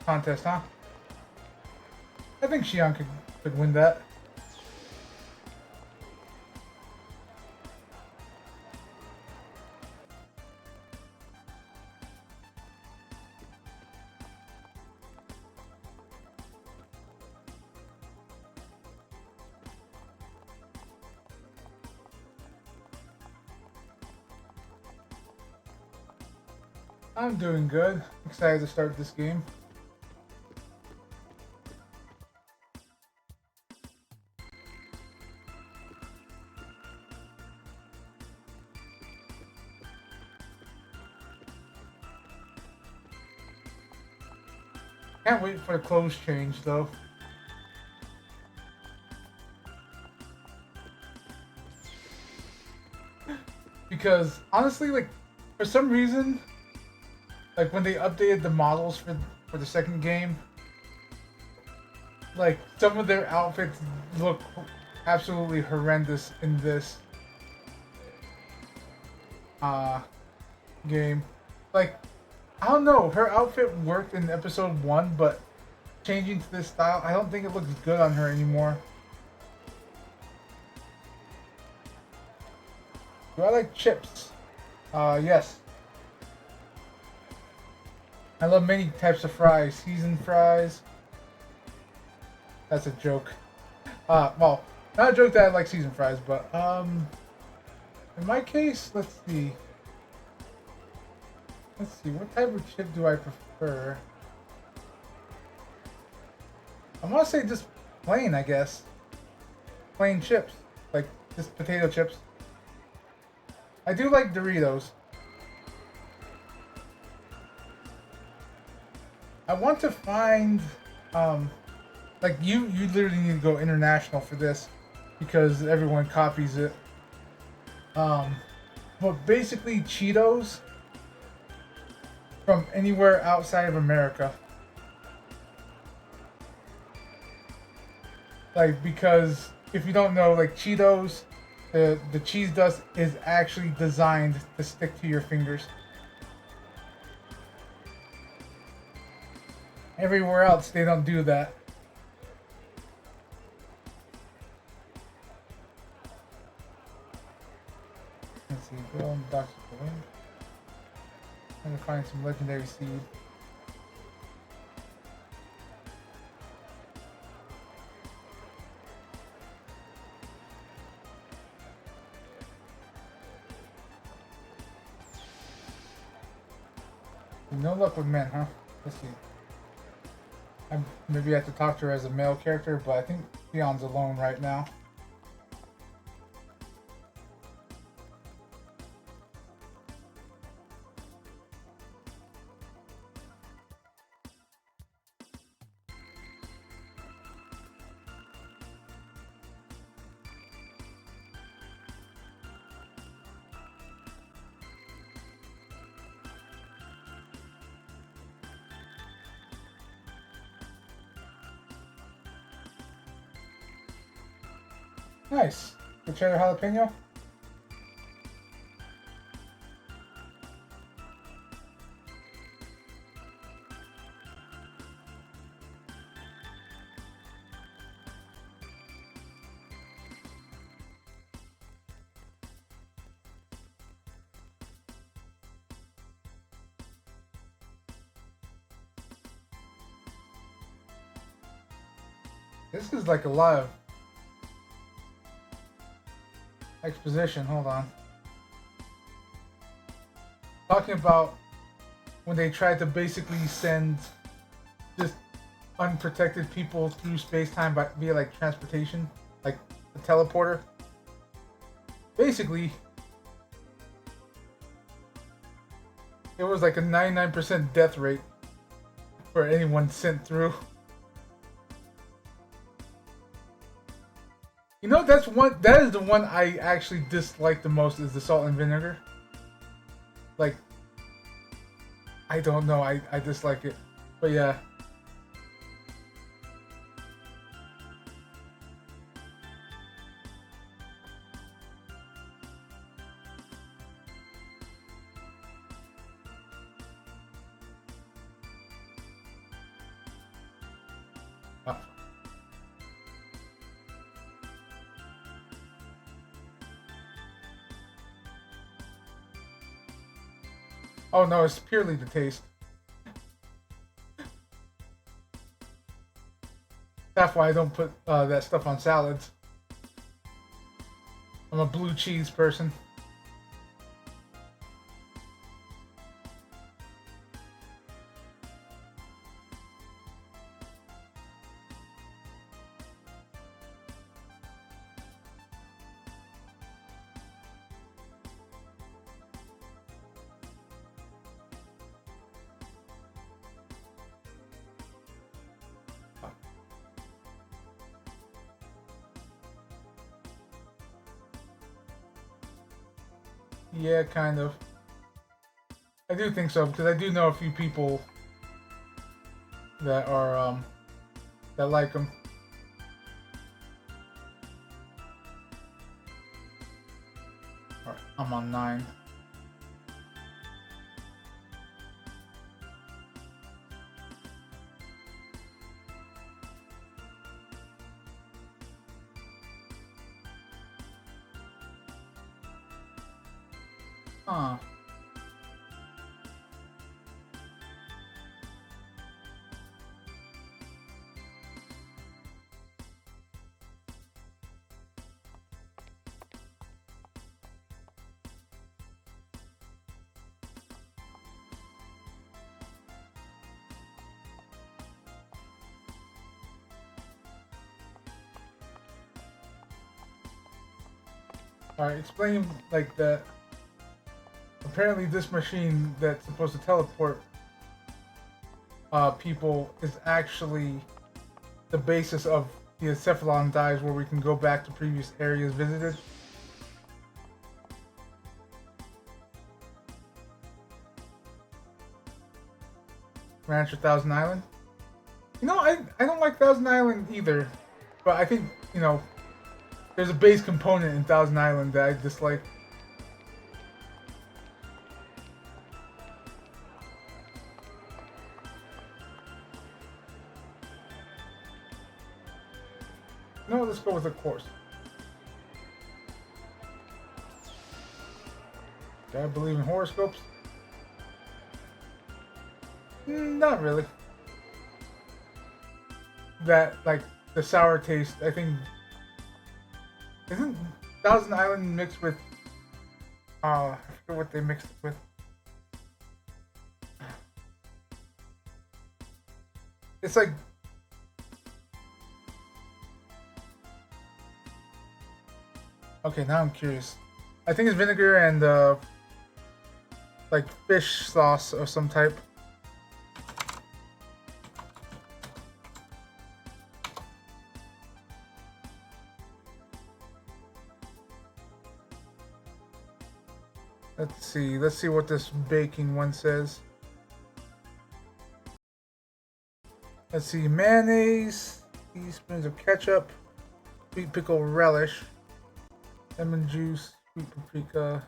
[SPEAKER 1] contest, huh? I think Xion could win that. I'm doing good. Excited to start this game. Can't wait for the clothes change though. Because honestly, like for some reason, like when they updated the models for the second game, like some of their outfits look absolutely horrendous in this game. Like I don't know, her outfit worked in episode 1, but changing to this style, I don't think it looks good on her anymore. Do I like chips? Yes. I love many types of fries. Seasoned fries. That's a joke. Well, not a joke that I like seasoned fries, but, in my case, let's see. Let's see, what type of chip do I prefer? I want to say just plain, I guess. Plain chips. Like, just potato chips. I do like Doritos. I want to find, like you literally need to go international for this because everyone copies it. But basically Cheetos from anywhere outside of America. Like, because if you don't know, like Cheetos, the cheese dust is actually designed to stick to your fingers. Everywhere else, they don't do that. Let's see, go on Dr. Balloon. I'm gonna find some legendary seed. No luck with men, huh? Let's see. Maybe I have to talk to her as a male character, but I think Xion's alone right now. Nice. Good cheddar jalapeno. This is like a lot of exposition. Hold on. Talking about when they tried to basically send just unprotected people through space-time via like transportation, like a teleporter. Basically, it was like a 99% death rate for anyone sent through. You know, that is the one I actually dislike the most, is the salt and vinegar. Like, I don't know, I dislike it. But yeah. Oh no, it's purely the taste. That's why I don't put that stuff on salads. I'm a blue cheese person. Yeah, kind of. I do think so, because I do know a few people that are, that like them. Alright, I'm on 9. Huh. Alright, explain like that. Apparently this machine that's supposed to teleport people is actually the basis of the Encephalon dives, where we can go back to previous areas visited. Rancher Thousand Island. You know, I don't like Thousand Island either, but I think, you know, there's a base component in Thousand Island that I dislike. No, let's go with the course. Do I believe in horoscopes? Not really. That, like, the sour taste, I think... Isn't Thousand Island mixed with... I forget what they mixed it with. It's like... Okay, now I'm curious. I think it's vinegar and, like, fish sauce of some type. Let's see what this baking one says. Let's see, mayonnaise, teaspoons of ketchup, sweet pickle relish, lemon juice, sweet paprika.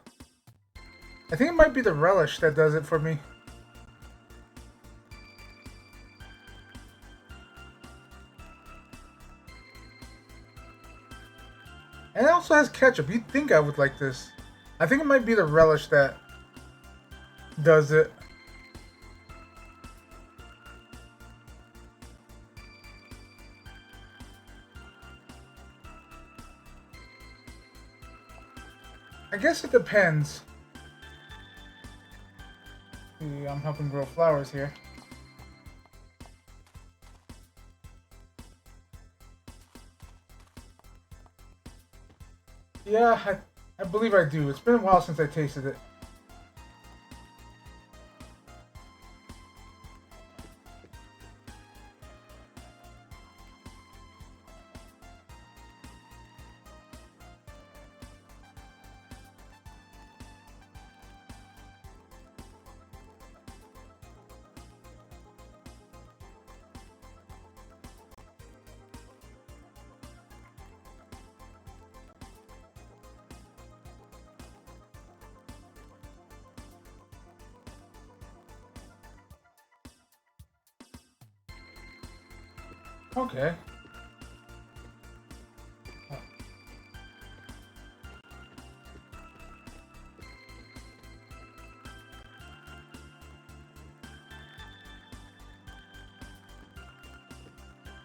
[SPEAKER 1] I think it might be the relish that does it for me. And it also has ketchup. You'd think I would like this. I think it might be the relish that does it. I guess it depends. See, I'm helping grow flowers here. Yeah, I believe I do. It's been a while since I tasted it. Okay.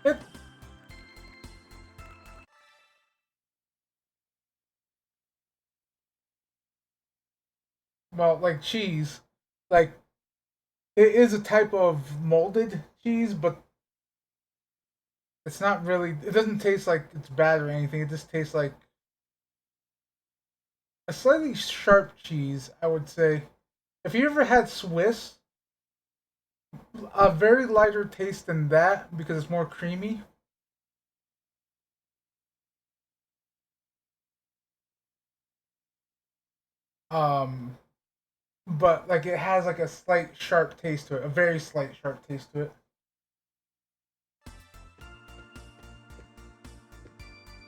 [SPEAKER 1] It. Well, like cheese, like it is a type of molded cheese, but it's not really. It doesn't taste like it's bad or anything. It just tastes like a slightly sharp cheese, I would say. If you ever had Swiss, a very lighter taste than that because it's more creamy. Um, but like it has like a slight sharp taste to it, a very slight sharp taste to it.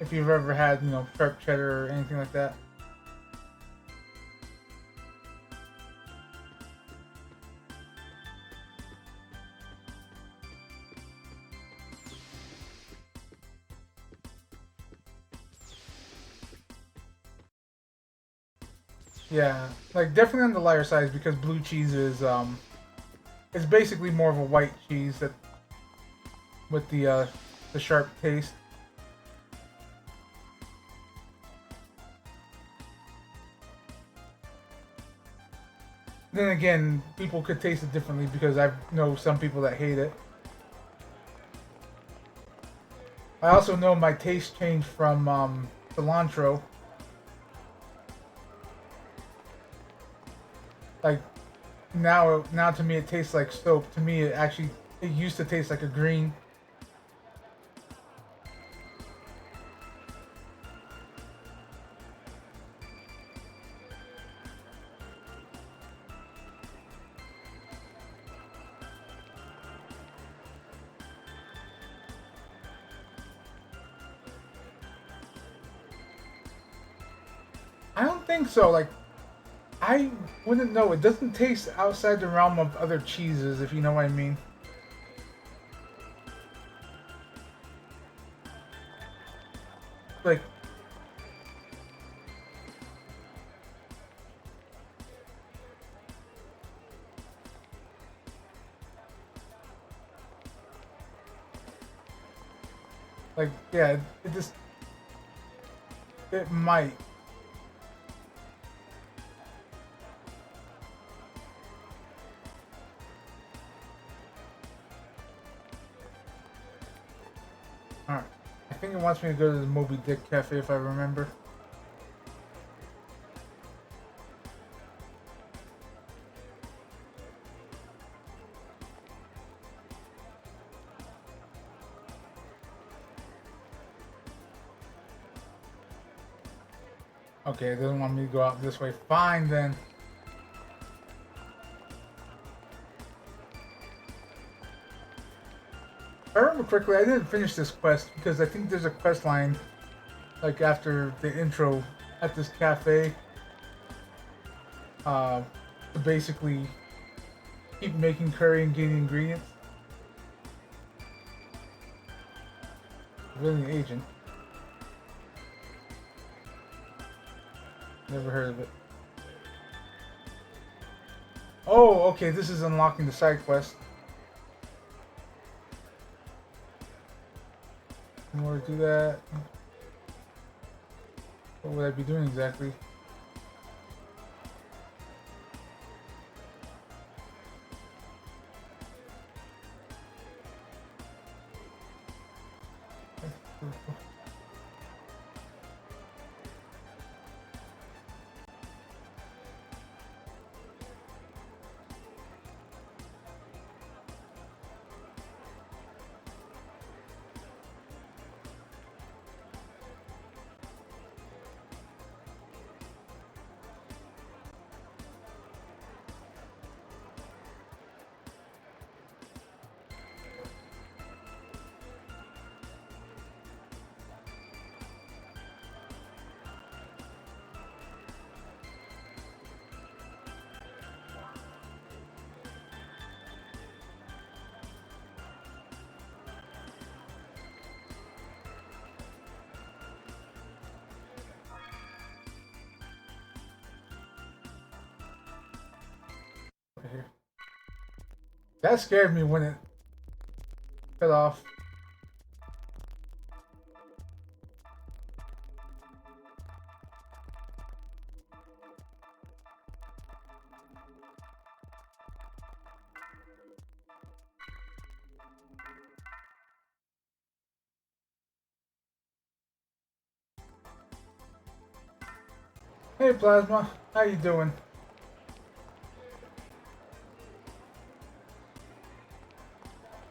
[SPEAKER 1] If you've ever had, sharp cheddar or anything like that. Yeah, like definitely on the lighter side because blue cheese is it's basically more of a white cheese that with the sharp taste. Then again, people could taste it differently because I know some people that hate it. I also know my taste changed from cilantro. Like now to me it tastes like soap. To me it used to taste like a green. I don't think so. Like I wouldn't know. It doesn't taste outside the realm of other cheeses, if you know what I mean. Like, yeah, it might. Alright. I think it wants me to go to the Moby Dick Cafe if I remember. Okay, it doesn't want me to go out this way. Fine then. If I remember correctly, I didn't finish this quest because I think there's a quest line like after the intro at this cafe. To basically keep making curry and getting ingredients. Really an agent. Never heard of it. Oh, okay, this is unlocking the side quest. In order to do that, what would I be doing exactly? Right here. That scared me when it cut off. Hey Plasma, how you doing?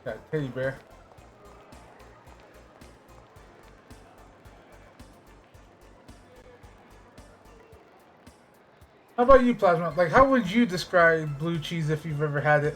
[SPEAKER 1] Got a teddy bear. How about you, Plasma? Like, how would you describe blue cheese if you've ever had it?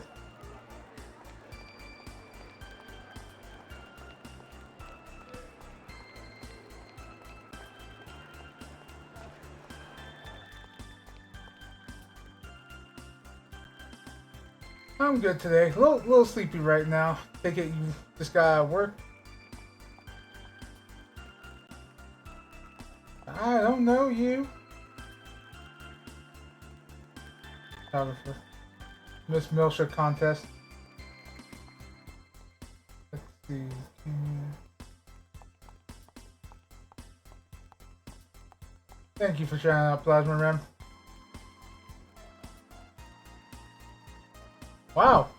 [SPEAKER 1] I'm good today. A little sleepy right now. Take it you just got out of work? I don't know you. Photographer. Miss Milsha contest. Let's see. Thank you for shouting out Plasma Ram. Wow.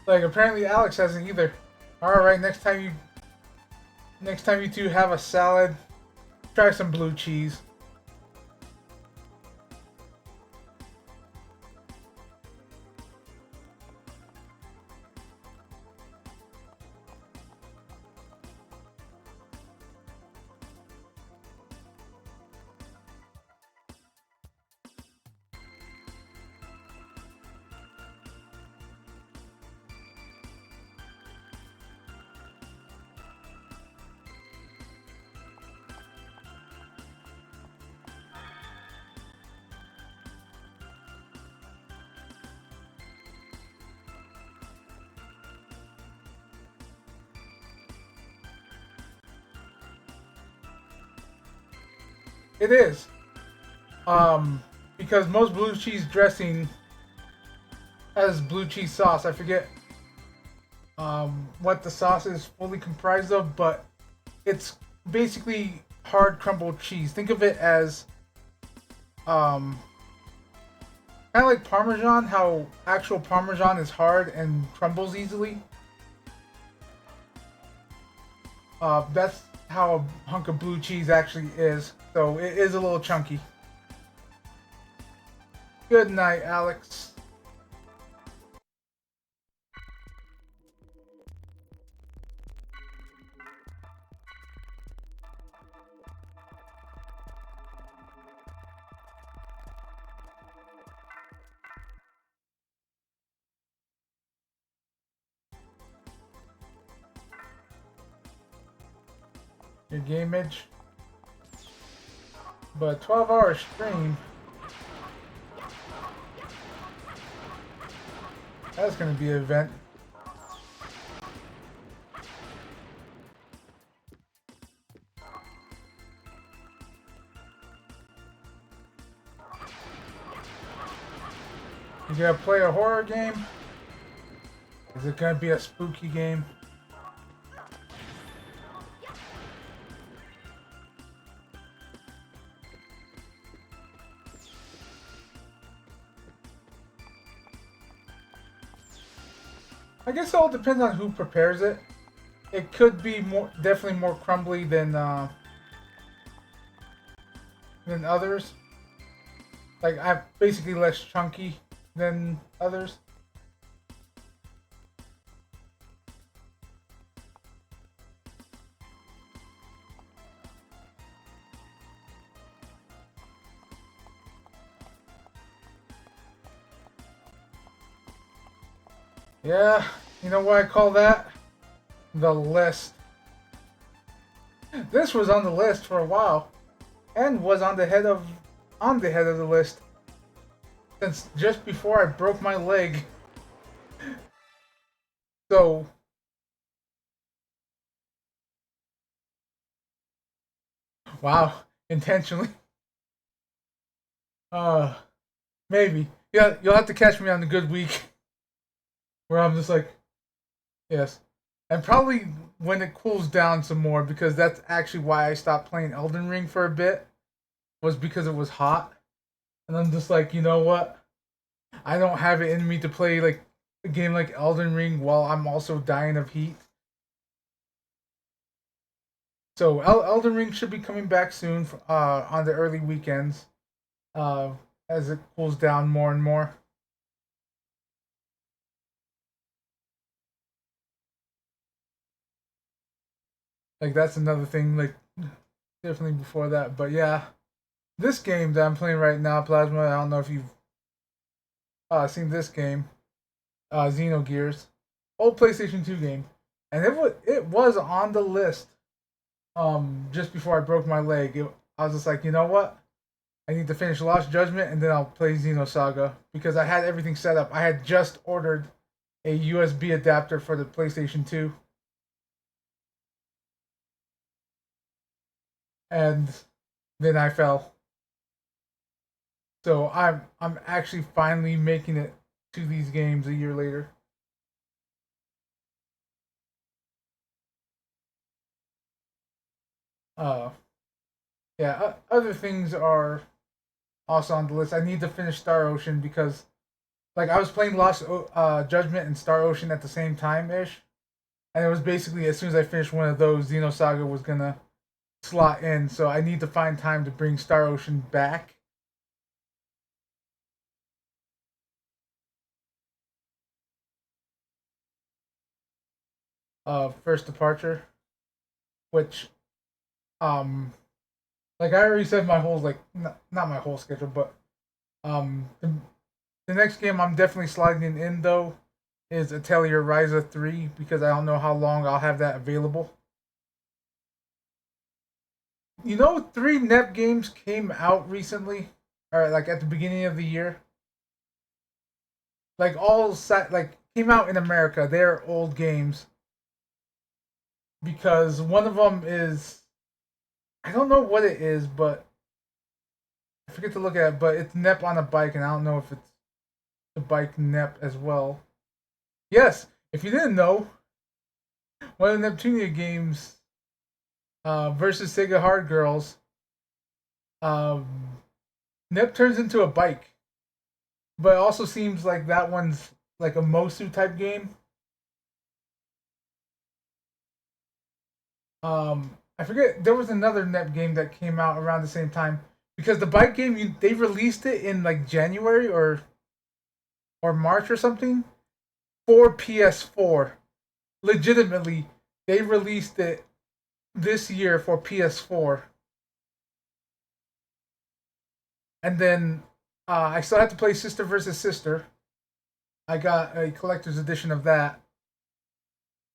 [SPEAKER 1] Like apparently Alex hasn't either. Alright, next time you two have a salad, try some blue cheese. It is. Because most blue cheese dressing has blue cheese sauce. I forget what the sauce is fully comprised of, but it's basically hard crumbled cheese. Think of it as kind of like Parmesan, how actual Parmesan is hard and crumbles easily. That's how a hunk of blue cheese actually is. So it is a little chunky. Good night, Alex. Your game image. But 12-hour stream. That's gonna be an event. You gonna play a horror game? Is it gonna be a spooky game? I guess it all depends on who prepares it. It could be definitely more crumbly than others. Like I'm basically less chunky than others. Yeah, you know what I call that? The list. This was on the list for a while, and was on the head of the list since just before I broke my leg. So Wow, intentionally. Uh, maybe. Yeah, you'll have to catch me on the good week where I'm just like, yes, and probably when it cools down some more because that's actually why I stopped playing Elden Ring for a bit was because it was hot, and I'm just like, you know what? I don't have it in me to play like a game like Elden Ring while I'm also dying of heat. So Elden Ring should be coming back soon on the early weekends uh, as it cools down more and more. Like that's another thing. Like definitely before that, but yeah, this game that I'm playing right now, Plasma. I don't know if you've seen this game, Xenogears, old PlayStation 2 game, and it was on the list. Just before I broke my leg, I was just like, you know what? I need to finish Lost Judgment and then I'll play Xenosaga because I had everything set up. I had just ordered a USB adapter for the PlayStation 2, and then I fell. So I'm actually finally making it to these games a year later. Uh, yeah. Other things are also on the list. I need to finish Star Ocean because like I was playing Lost Judgment and Star Ocean at the same time ish, and it was basically as soon as I finished one of those, Xenosaga was gonna slot in. So I need to find time to bring Star Ocean back. First Departure, which um like I already said my whole like not my whole schedule, but the next game I'm definitely sliding in though is Atelier Ryza 3 because I don't know how long I'll have that available. You know, three NEP games came out recently, or like at the beginning of the year. Like all set, like came out in America. They're old games because one of them is I don't know what it is, but I forget to look at it. But it's NEP on a bike, and I don't know if it's the bike NEP as well. Yes, if you didn't know, one of the Neptunia games versus Sega Hard Girls, um, NEP turns into a bike, but it also seems like that one's like a Mosu type game. I forget there was another NEP game that came out around the same time because the bike game they released it in like January or March or something for PS4. Legitimately, they released it this year for PS4, and then I still had to play Sister versus Sister. I got a collector's edition of that.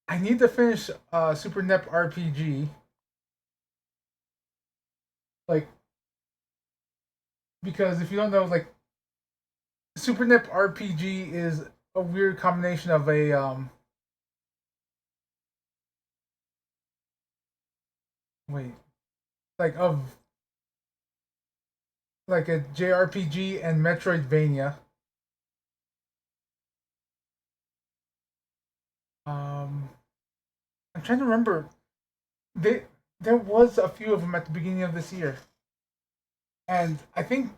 [SPEAKER 1] I need to finish Super NEP RPG. Like because if you don't know, like Super NEP RPG is a weird combination of a wait like of like a JRPG and Metroidvania. Um, I'm trying to remember. They there was a few of them at the beginning of this year, and I think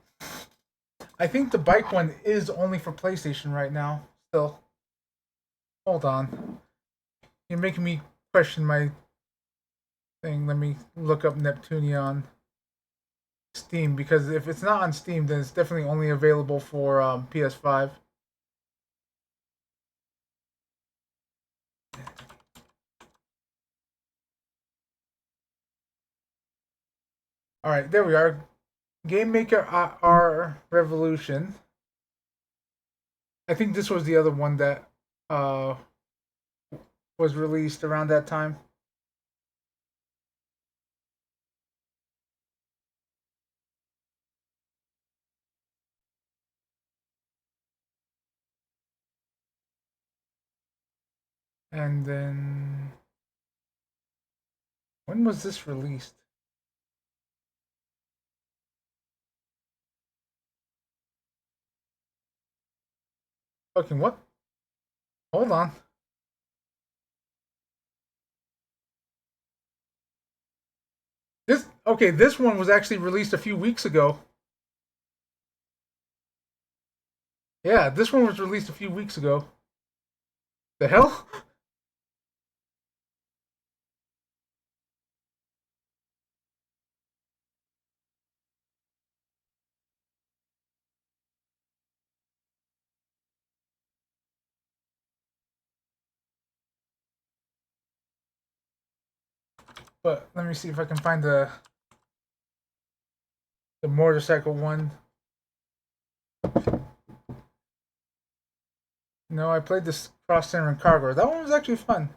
[SPEAKER 1] the bike one is only for PlayStation right now. Still, hold on. You're making me question my thing. Let me look up Neptunia on Steam because if it's not on Steam, then it's definitely only available for PS5. All right, there we are. Game Maker R Revolution. I think this was the other one that uh, was released around that time. And then when was this released? Fucking what? Hold on. This one was actually released a few weeks ago. Yeah, this one was released a few weeks ago. The hell? But let me see if I can find the motorcycle one. No, I played this Cross Center and Cargo. That one was actually fun.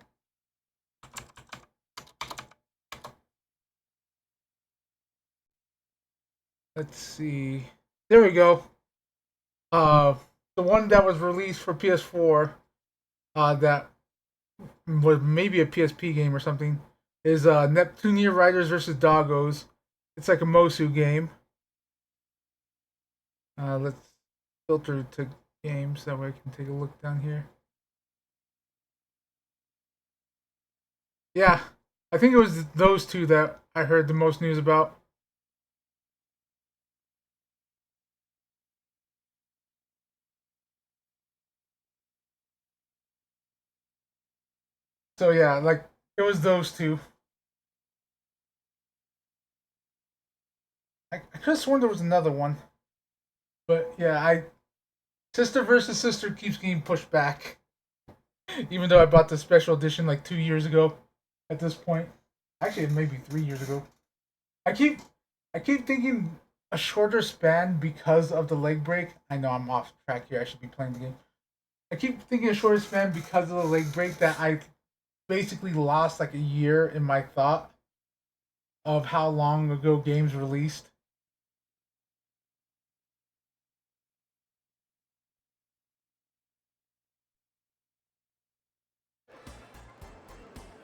[SPEAKER 1] Let's see. There we go. The one that was released for PS4, that was maybe a PSP game or something, is Neptunia Riders versus Doggos. It's like a Mosu game. Let's filter to games that way I can take a look down here. Yeah, I think it was those two that I heard the most news about. So yeah, like it was those two. I could have sworn there was another one, but yeah, Sister versus Sister keeps getting pushed back, even though I bought the special edition like 2 years ago. At this point, actually maybe 3 years ago. I keep I keep thinking a shorter span because of the leg break. I know I'm off track here. I should be playing the game. I keep thinking a shorter span because of the leg break that I basically lost like a year in my thought of how long ago games released.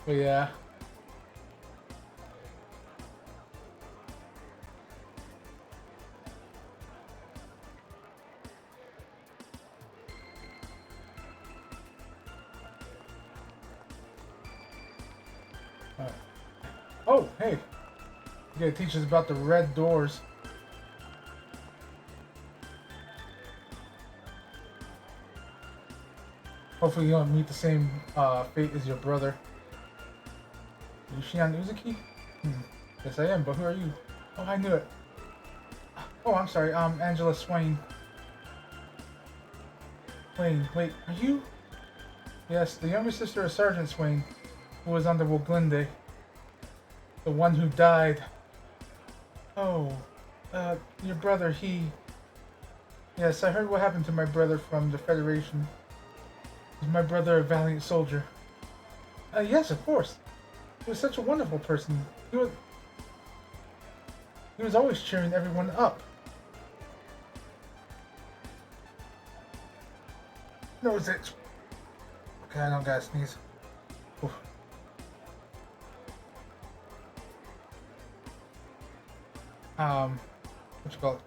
[SPEAKER 1] But yeah. Oh, hey. You gotta teach us about the red doors. Hopefully you don't meet the same fate as your brother. Are you Shion Uzuki? Yes, I am, but who are you? Oh, I knew it. Oh, I'm sorry. Angela Swain. Swain, wait, are you? Yes, the younger sister of Sergeant Swain, who was on the Woglinde. The one who died. Oh, your brother, he... Yes, I heard what happened to my brother from the Federation. Was my brother a valiant soldier? Yes, of course. He was such a wonderful person. He was always cheering everyone up. Nose itch. Okay, I don't gotta sneeze. Oof. What you call it?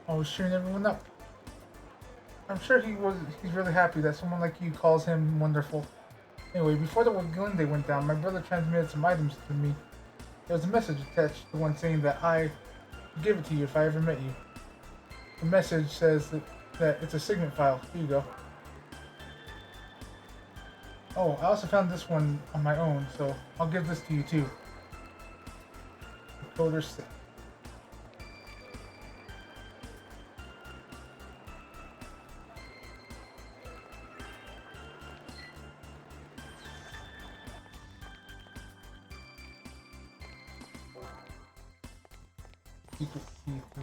[SPEAKER 1] Always cheering everyone up. I'm sure he's really happy that someone like you calls him wonderful. Anyway, before the Glende went down, my brother transmitted some items to me. There was a message attached to one saying that I would give it to you if I ever met you. The message says that it's a Signet file. Here you go. Oh, I also found this one on my own, so I'll give this to you too. Coder 6. Secret C3.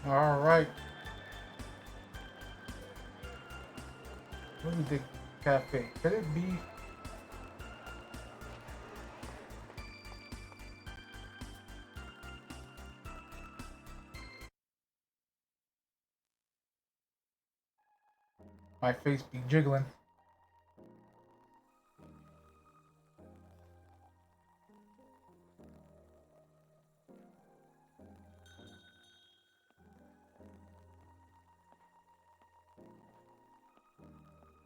[SPEAKER 1] All right. Movie Dick Cafe. Could it be? My face be jiggling.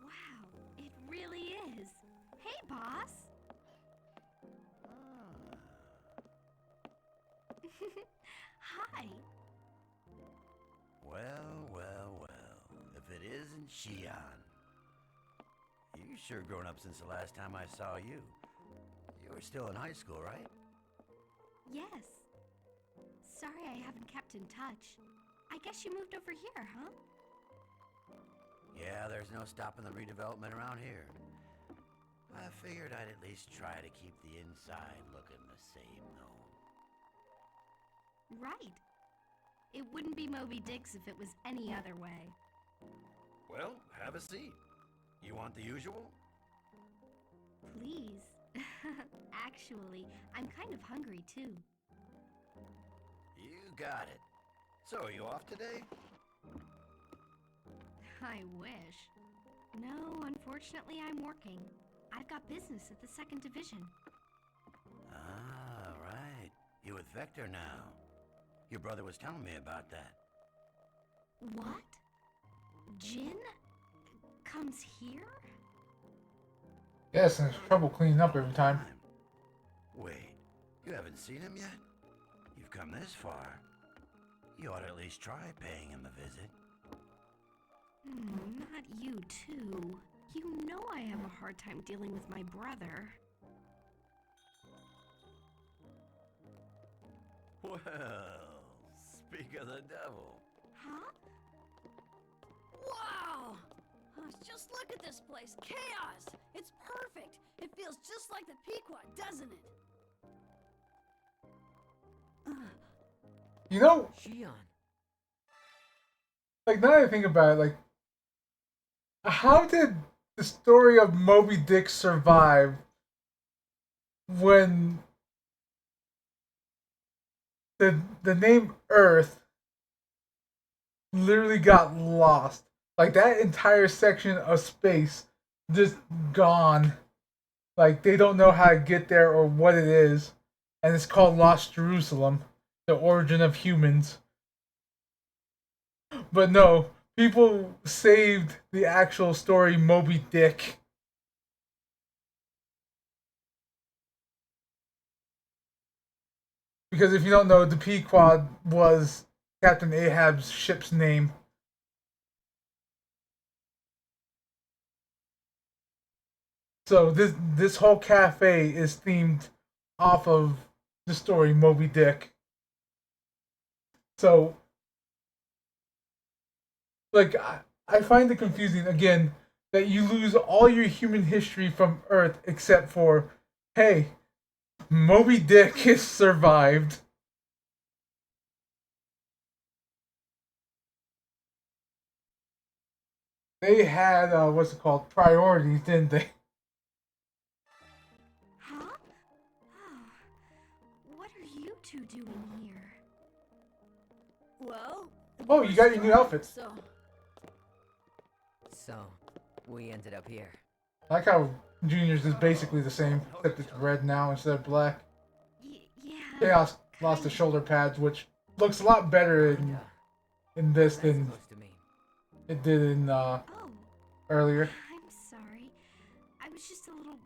[SPEAKER 12] Wow, it really is. Hey, boss. Hi.
[SPEAKER 7] Well, well, well. If it isn't Xian. You sure grown up since the last time I saw you. You were still in high school, right?
[SPEAKER 12] Yes. Sorry I haven't kept in touch. I guess you moved over here, huh?
[SPEAKER 7] Yeah, there's no stopping the redevelopment around here. I figured I'd at least try to keep the inside looking the same, though.
[SPEAKER 12] Right. It wouldn't be Moby Dick's if it was any other way.
[SPEAKER 7] Well, have a seat. You want the usual?
[SPEAKER 12] Please. Actually, I'm kind of hungry too.
[SPEAKER 7] You got it. So, are you off today?
[SPEAKER 12] I wish. No, unfortunately, I'm working. I've got business at the 2nd Division.
[SPEAKER 7] Ah, right. You with Vector now. Your brother was telling me about that.
[SPEAKER 12] What? Jin comes here?
[SPEAKER 1] Yes, and there's trouble cleaning up every time.
[SPEAKER 7] Wait, you haven't seen him yet? You've come this far. You ought to at least try paying him a visit.
[SPEAKER 12] Not you, too. You know I have a hard time dealing with my brother.
[SPEAKER 7] Well, speak of the devil.
[SPEAKER 14] Huh? Wow! Just look at this place. Chaos! It's perfect! It feels just like the Pequot, doesn't it?
[SPEAKER 1] You know,
[SPEAKER 5] Xian.
[SPEAKER 1] like now that I think about it, like, how did the story of Moby Dick survive when the name Earth literally got lost? Like that entire section of space just gone. Like they don't know how to get there or what it is, and it's called Lost Jerusalem, the origin of humans. But no, people saved the actual story Moby Dick. Because if you don't know, the Pequod was Captain Ahab's ship's name. So this whole cafe is themed off of the story Moby Dick. So like I find it confusing again that you lose all your human history from Earth except for, hey, Moby Dick has survived. They had what's it called, priorities, didn't they?
[SPEAKER 12] Huh? What are you two doing here?
[SPEAKER 14] Well...
[SPEAKER 1] Oh, you got your new outfits.
[SPEAKER 5] So, we ended up here.
[SPEAKER 1] I like how Junior's is basically the same, except it's red now instead of black.
[SPEAKER 12] Yeah.
[SPEAKER 1] Chaos lost the shoulder pads, which looks a lot better in this than it did in earlier.
[SPEAKER 12] I'm sorry. I was just a little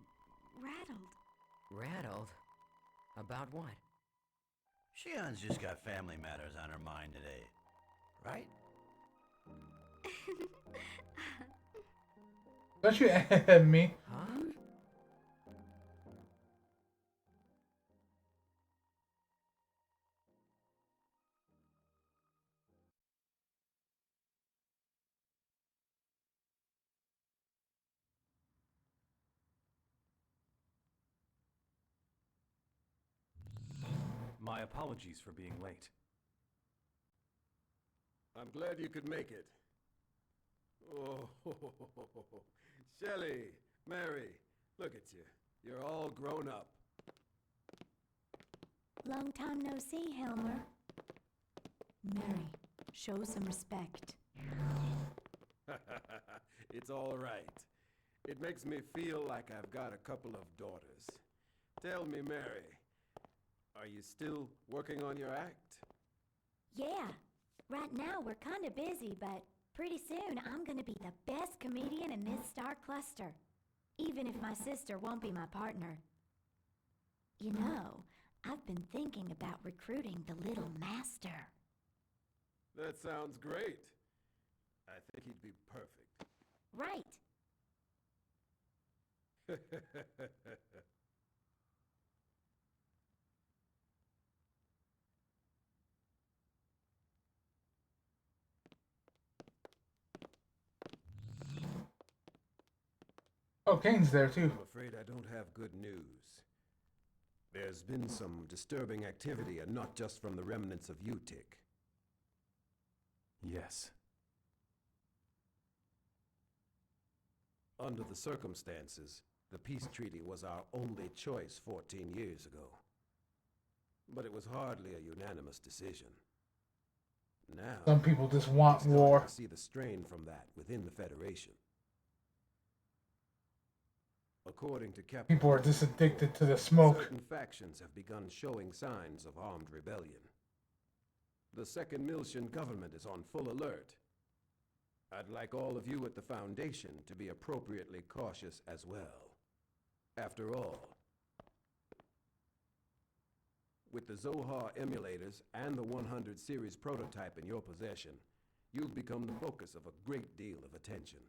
[SPEAKER 12] rattled.
[SPEAKER 5] Rattled? About what?
[SPEAKER 7] Xian's just got family matters on her mind today, right?
[SPEAKER 1] Don't you add me?
[SPEAKER 5] Huh?
[SPEAKER 22] My apologies for being late.
[SPEAKER 3] I'm glad you could make it. Oh, Shelley, Mary, look at you. You're all grown up.
[SPEAKER 15] Long time no see, Helmer. Mary, show some respect.
[SPEAKER 3] It's all right. It makes me feel like I've got a couple of daughters. Tell me, Mary, are you still working on your act?
[SPEAKER 15] Yeah. Right now we're kind of busy, but pretty soon I'm gonna be the best comedian in this star cluster. Even if my sister won't be my partner. You know, I've been thinking about recruiting the little master.
[SPEAKER 3] That sounds great. I think he'd be perfect.
[SPEAKER 15] Right.
[SPEAKER 1] Oh, Kane's there too.
[SPEAKER 3] I'm afraid I don't have good news. There's been some disturbing activity, and not just from the remnants of UTIC.
[SPEAKER 21] Yes.
[SPEAKER 3] Under the circumstances, the peace treaty was our only choice 14 years ago. But it was hardly a unanimous decision. Now,
[SPEAKER 1] some people just want war.
[SPEAKER 3] To see the strain from that within the Federation. According to Captain,
[SPEAKER 1] People are just addicted to the smoke.
[SPEAKER 3] Certain factions have begun showing signs of armed rebellion. The Second Miltian government is on full alert. I'd like all of you at the Foundation to be appropriately cautious as well. After all, with the Zohar emulators and the 100 series prototype in your possession, you've become the focus of a great deal of attention.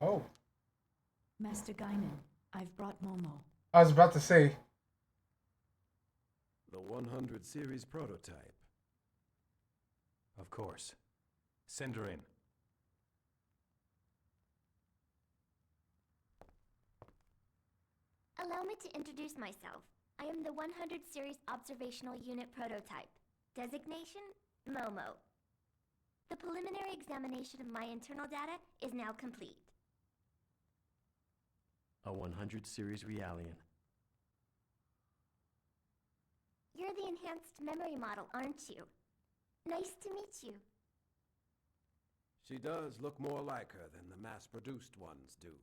[SPEAKER 1] Oh.
[SPEAKER 15] Master Guinan, I've brought Momo.
[SPEAKER 1] I was about to say.
[SPEAKER 3] The 100 series prototype.
[SPEAKER 21] Of course. Send her in.
[SPEAKER 17] Allow me to introduce myself. I am the 100 Series Observational Unit Prototype. Designation, Momo. The preliminary examination of my internal data is now complete.
[SPEAKER 4] A 100 series Realian.
[SPEAKER 17] You're the enhanced memory model, aren't you? Nice to meet you.
[SPEAKER 3] She does look more like her than the mass-produced ones do.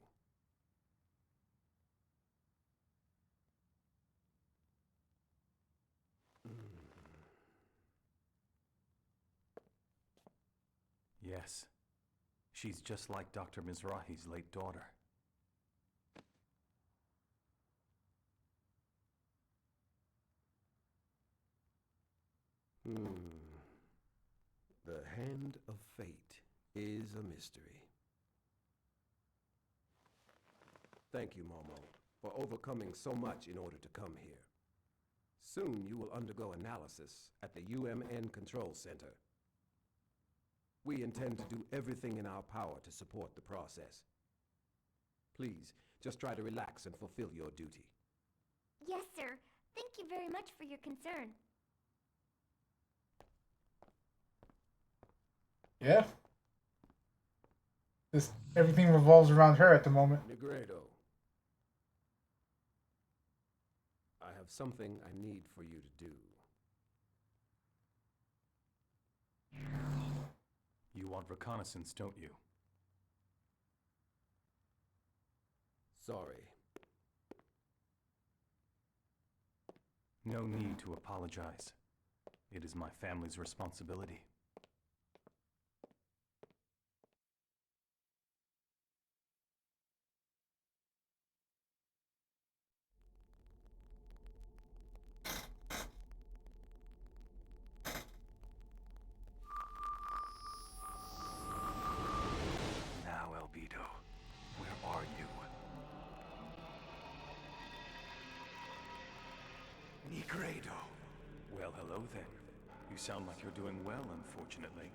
[SPEAKER 21] Yes. She's just like Dr. Mizrahi's late daughter.
[SPEAKER 3] The hand of fate is a mystery. Thank you, Momo, for overcoming so much in order to come here. Soon you will undergo analysis at the UMN Control Center. We intend to do everything in our power to support the process. Please, just try to relax and fulfill your duty.
[SPEAKER 17] Yes, sir. Thank you very much for your concern.
[SPEAKER 1] Yeah. This everything revolves around her at the moment.
[SPEAKER 3] Negredo. I have something I need for you to do.
[SPEAKER 21] You want reconnaissance, don't you?
[SPEAKER 3] Sorry.
[SPEAKER 21] No need to apologize. It is my family's responsibility. Now, Albedo, where are you?
[SPEAKER 13] Negredo.
[SPEAKER 21] Well, hello then. You sound like you're doing well, unfortunately.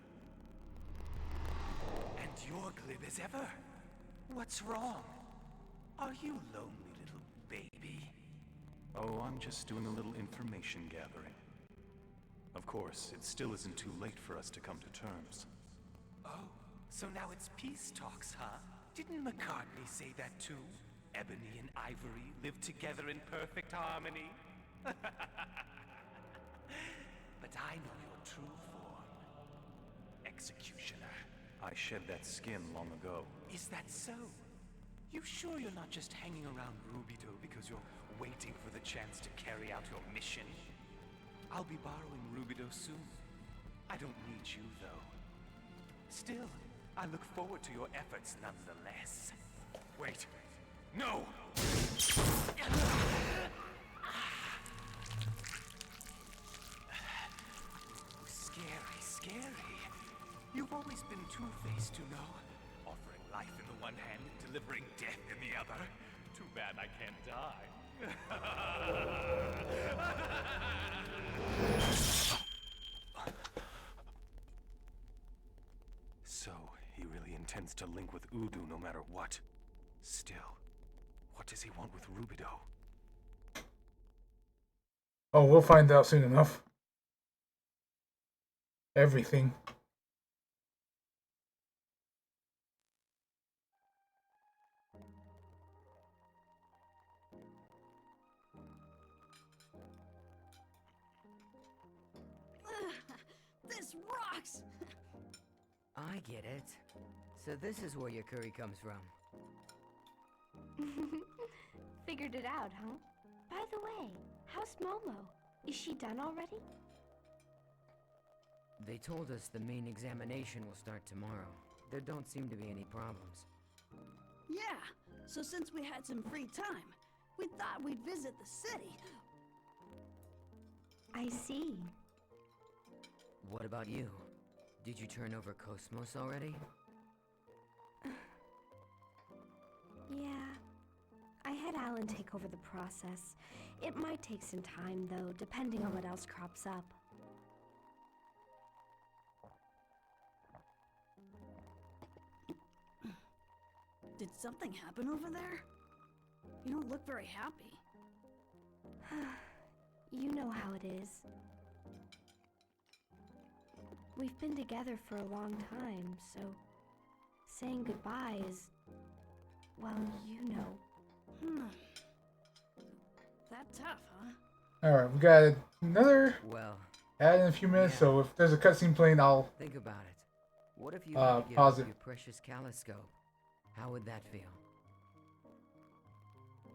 [SPEAKER 13] And you're glib as ever. What's wrong? Are you lonely, little baby?
[SPEAKER 21] Oh,
[SPEAKER 10] Oh, I'm just doing a little information gathering. Of course, it still isn't too late for us to come to terms.
[SPEAKER 22] Oh, so now it's peace talks, huh? Didn't McCartney say that too? Ebony and Ivory live together in perfect harmony. But I know your true form. Executioner.
[SPEAKER 10] I shed that skin long ago.
[SPEAKER 22] Is that so? You sure you're not just hanging around Rubido because you're waiting for the chance to carry out your mission? I'll be borrowing Rubido soon. I don't need you, though. Still, I look forward to your efforts nonetheless. Wait. No! Scary, scary. You've always been two-faced, you know. Offering life in the one hand and delivering death in the other. Too bad I can't die.
[SPEAKER 10] So, he really intends to link with Udu no matter what. Still, what does he want with Rubido?
[SPEAKER 1] Oh, we'll find out soon enough. Everything.
[SPEAKER 14] This rocks!
[SPEAKER 5] I get it. So this is where your curry comes from.
[SPEAKER 12] Figured it out, huh? By the way, how's Momo? Is she done already?
[SPEAKER 5] They told us the main examination will start tomorrow. There don't seem to be any problems.
[SPEAKER 14] Yeah, so since we had some free time, we thought we'd visit the city.
[SPEAKER 12] I see.
[SPEAKER 5] What about you? Did you turn over Cosmos already?
[SPEAKER 12] Yeah. I had Alan take over the process. It might take some time, though, depending on what else crops up.
[SPEAKER 14] Did something happen over there? You don't look very happy.
[SPEAKER 12] You know how it is. We've been together for a long time, so saying goodbye is, well, you know.
[SPEAKER 14] That tough, huh?
[SPEAKER 1] Alright, we got another ad in a few minutes,
[SPEAKER 5] yeah.
[SPEAKER 1] so if there's a cutscene playing, I'll
[SPEAKER 5] think about it. What if you had to give
[SPEAKER 1] pause
[SPEAKER 5] up
[SPEAKER 1] it.
[SPEAKER 5] your precious Caliscope? How would that feel?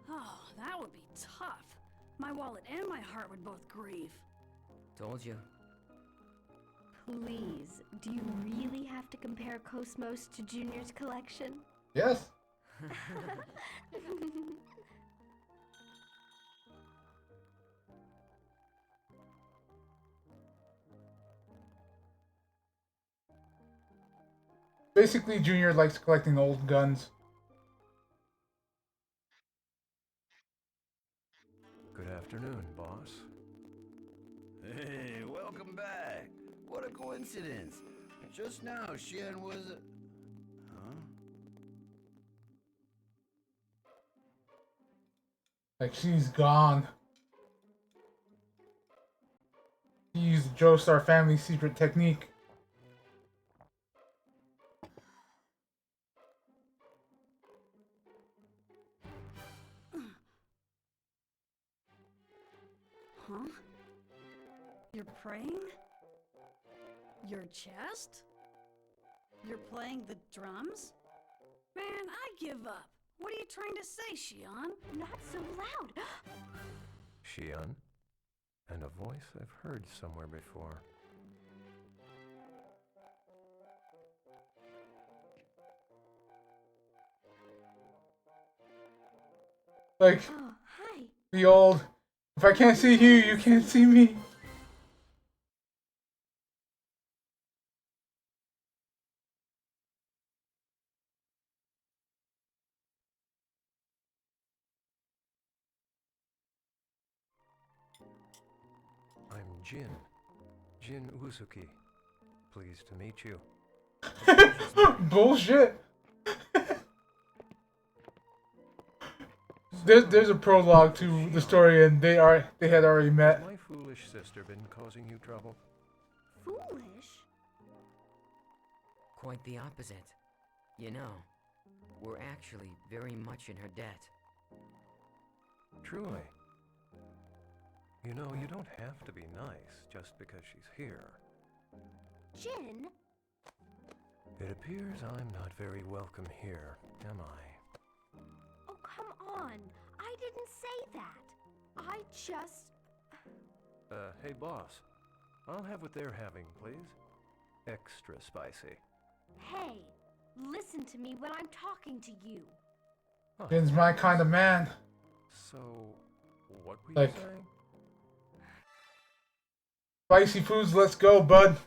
[SPEAKER 14] Oh, that would be tough. My wallet and my heart would both grieve.
[SPEAKER 5] Told you.
[SPEAKER 12] Please, do you really have to compare Cosmos to Junior's collection?
[SPEAKER 1] Yes. Basically, Junior likes collecting old guns.
[SPEAKER 21] Good afternoon, boss.
[SPEAKER 7] Hey, welcome back. What a coincidence. Just now, Xian was... Huh?
[SPEAKER 1] Like, she's gone. He used Joestar family secret technique.
[SPEAKER 14] Huh? You're praying? Your chest? You're playing the drums? Man, I give up. What are you trying to say, Xian?
[SPEAKER 12] Not so loud!
[SPEAKER 21] Xian? And a voice I've heard somewhere before.
[SPEAKER 1] Like,
[SPEAKER 12] oh, hi.
[SPEAKER 1] the old, if I can't see you, you can't see me.
[SPEAKER 21] I'm Jin. Jin Uzuki. Pleased to meet you.
[SPEAKER 1] Bullshit. there's a prologue to the story, and they had already met.
[SPEAKER 3] Has my foolish sister been causing you trouble?
[SPEAKER 14] Foolish?
[SPEAKER 5] Quite the opposite. You know, we're actually very much in her debt.
[SPEAKER 3] Truly. You know, you don't have to be nice just because she's here.
[SPEAKER 17] Jin?
[SPEAKER 3] It appears I'm not very welcome here, am I?
[SPEAKER 12] Oh, come on. I didn't say that. I just...
[SPEAKER 3] Hey boss. I'll have what they're having, please. Extra spicy.
[SPEAKER 12] Hey, listen to me when I'm talking to you.
[SPEAKER 1] Jin's my kind of man.
[SPEAKER 3] So, what were
[SPEAKER 1] Like,
[SPEAKER 3] you saying?
[SPEAKER 1] Spicy foods, let's go, bud.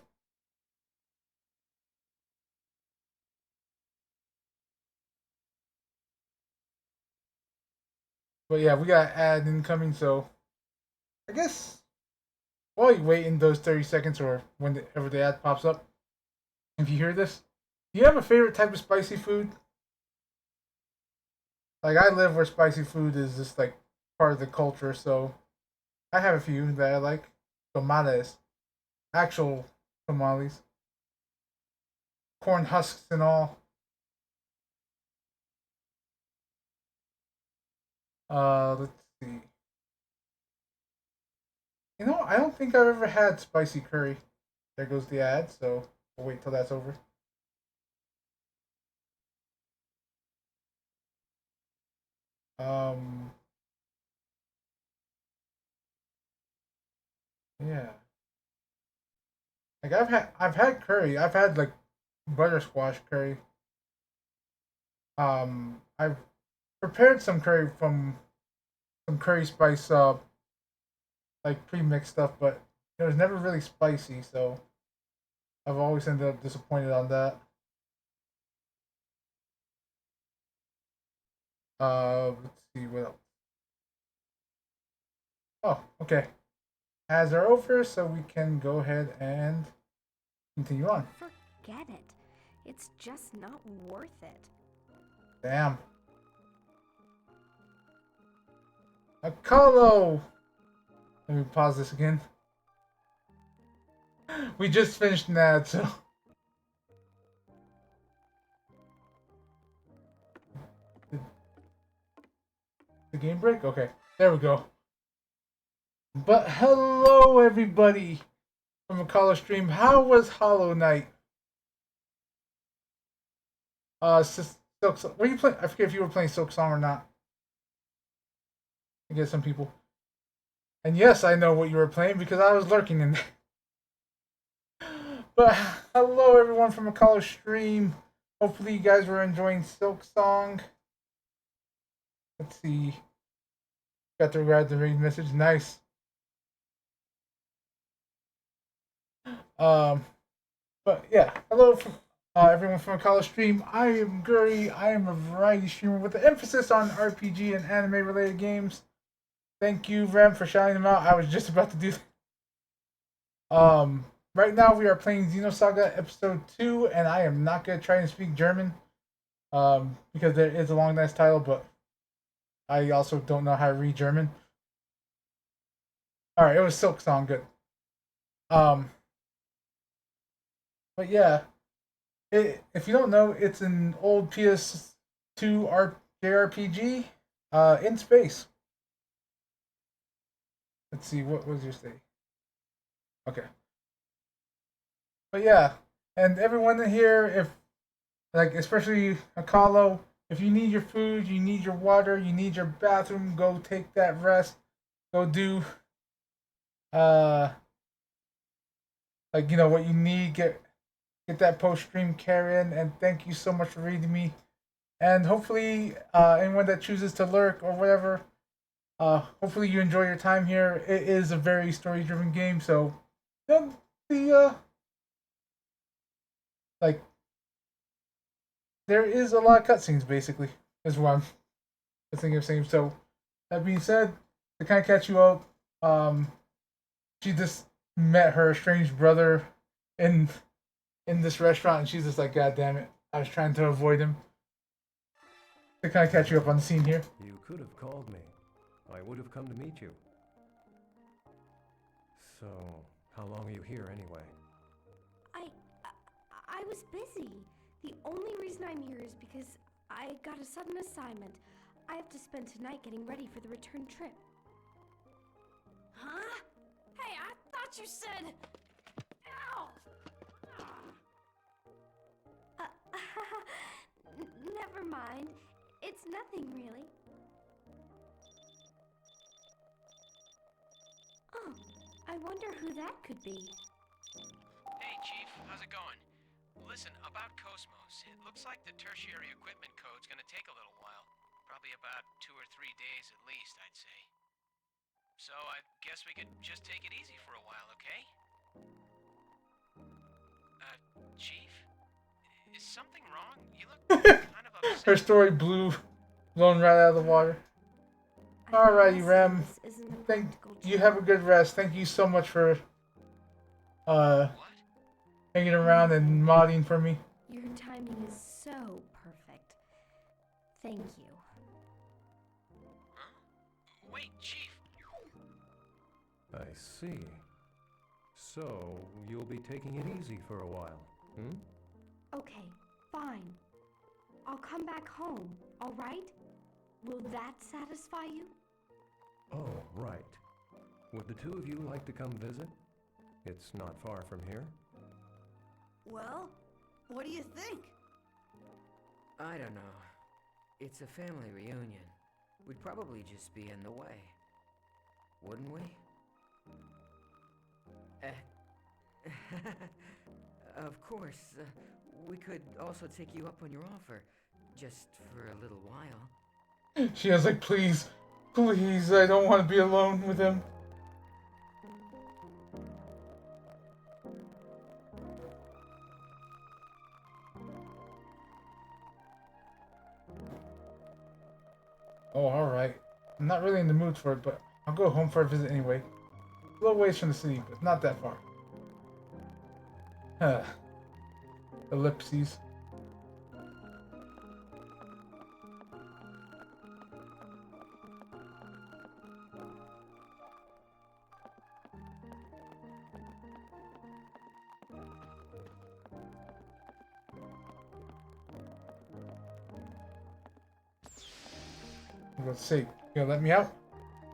[SPEAKER 1] But yeah, we got ad incoming, so I guess while you wait in those 30 seconds or whenever the ad pops up, if you hear this, do you have a favorite type of spicy food? Like, I live where spicy food is just like part of the culture, so I have a few that I like. Tamales, actual tamales, corn husks and all. Let's see. You know, I don't think I've ever had spicy curry. There goes the ad, so we'll wait till that's over. Um, yeah. Like I've had curry. I've had like butter squash curry. I've prepared some curry from some curry spice like pre-mixed stuff, but it was never really spicy, so I've always ended up disappointed on that. Let's see what else. Oh, okay. Ads are over, so we can go ahead and continue on.
[SPEAKER 12] Forget it. It's just not worth it.
[SPEAKER 1] Damn. Akalo! Let me pause this again. We just finished an ad, so... The game break? Okay. There we go. But hello, everybody! From a college stream. How was Hollow Knight? Silk Song. Were you playing? I forget if you were playing Silk Song or not. I guess some people. And yes, I know what you were playing because I was lurking in there. But hello, everyone from a college stream. Hopefully, you guys were enjoying Silk Song. Let's see. Got to read the read message. Nice. But yeah, hello, everyone from a college stream. I am Guri. I am a variety streamer with an emphasis on RPG and anime related games. Thank you, Rem, for shouting them out. I was just about to do that. Right now we are playing Xenosaga Episode 2, and I am not going to try and speak German. Because there is a long, nice title, but I also don't know how to read German. Alright, it was Silk Song, good. But yeah, if you don't know, it's an old PS2 JRPG in space. Let's see, what was your state? Okay. But yeah, and everyone in here, if like especially Akalo, if you need your food, you need your water, you need your bathroom, go take that rest. Go do like you know what you need, get that post stream care in, and thank you so much for reading me. And hopefully anyone that chooses to lurk or whatever, hopefully you enjoy your time here. It is a very story driven game, so the like there is a lot of cutscenes basically, is what I'm thinking of saying. So that being said, to kind of catch you up, she just met her estranged brother in this restaurant, and she's just like, God damn it, I was trying to avoid him. to kind of catch you up on the scene here.
[SPEAKER 3] You could have called me. I would have come to meet you. So, how long are you here anyway?
[SPEAKER 12] I was busy. The only reason I'm here is because I got a sudden assignment. I have to spend tonight getting ready for the return trip.
[SPEAKER 14] Huh? Hey, I thought you said... Ow!
[SPEAKER 12] Never mind. It's nothing, really. Oh, I wonder who that could be.
[SPEAKER 13] Hey, Chief, how's it going? Listen, about Cosmos, it looks like the tertiary equipment code's gonna take a little while. Probably about 2 or 3 days at least, I'd say. So I guess we could just take it easy for a while, okay? Chief? Is something wrong? You look kind of upset.
[SPEAKER 1] Her story blown right out of the water. Alrighty, Rem. Thank you. Have a good rest. Thank you so much for hanging around and modding for me.
[SPEAKER 12] Your timing is so perfect. Thank you.
[SPEAKER 13] Wait, Chief.
[SPEAKER 3] I see. So, you'll be taking it easy for a while, hmm?
[SPEAKER 12] Okay, fine. I'll come back home, all right? Will that satisfy you?
[SPEAKER 3] Oh, right. Would the two of you like to come visit? It's not far from here.
[SPEAKER 14] Well, what do you think?
[SPEAKER 5] I don't know. It's a family reunion. We'd probably just be in the way. Wouldn't we? Of course. We could also take you up on your offer. Just for a little while.
[SPEAKER 1] She was like, please, please, I don't want to be alone with him. Oh, alright. I'm not really in the mood for it, but I'll go home for a visit anyway. A little ways from the city, but not that far. Ellipses. Let's see. You let me out?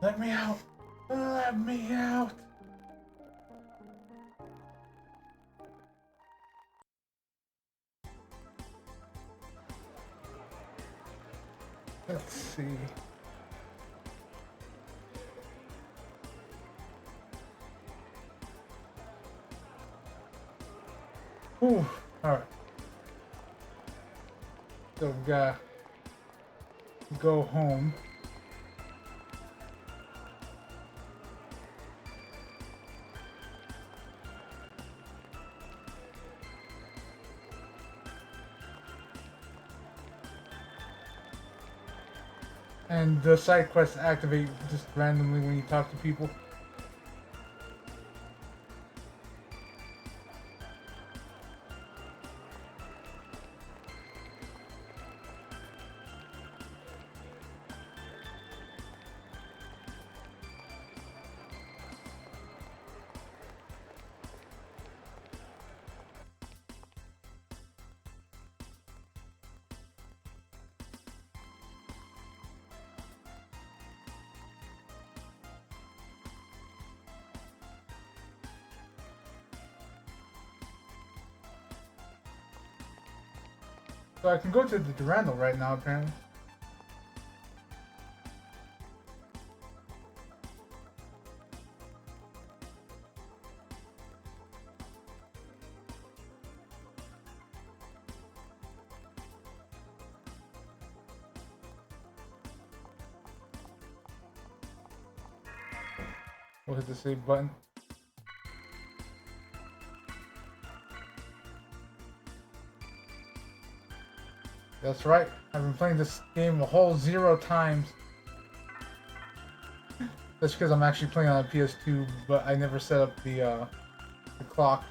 [SPEAKER 1] Let me out! Let me out! Let's see. Whew. Alright. So we gotta go home. And the side quests activate just randomly when you talk to people. So I can go to the Durandal right now, apparently. We'll hit the save button. That's right. I've been playing this game a whole 0 times. That's because I'm actually playing on a PS2, but I never set up the clock.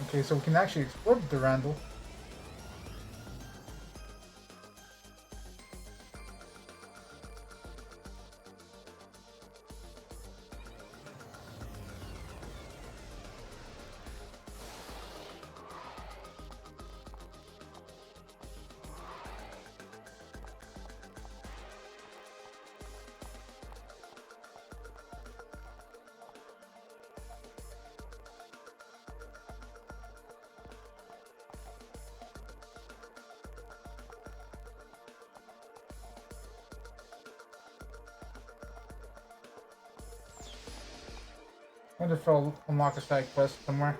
[SPEAKER 1] Okay, so we can actually explore the Durandal. I wonder if I'll unlock a side quest somewhere.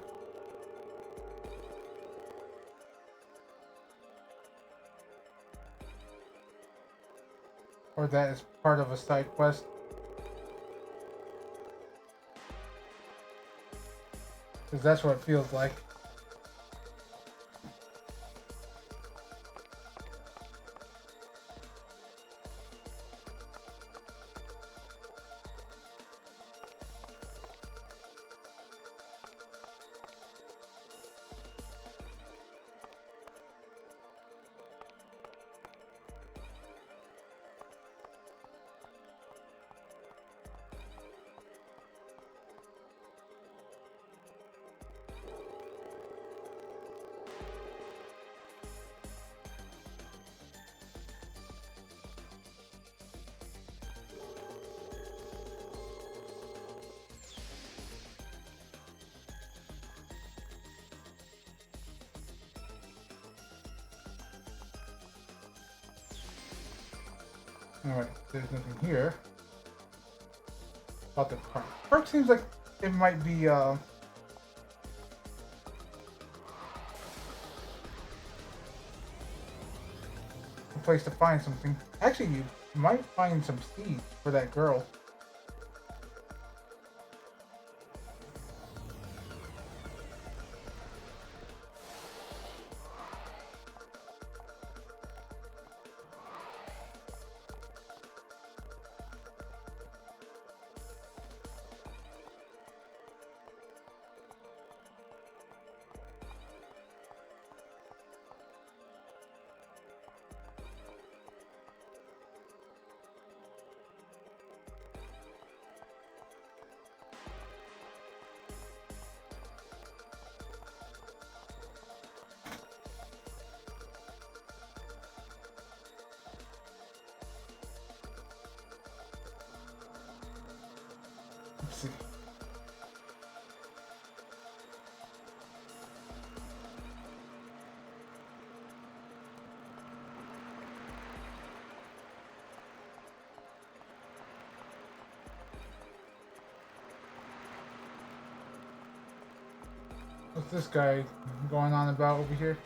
[SPEAKER 1] Or that is part of a side quest. Because that's what it feels like. Alright, there's nothing here. About the park. Park seems like it might be, a place to find something. Actually, you might find some seeds for that girl. Let's see. What's this guy going on about over here?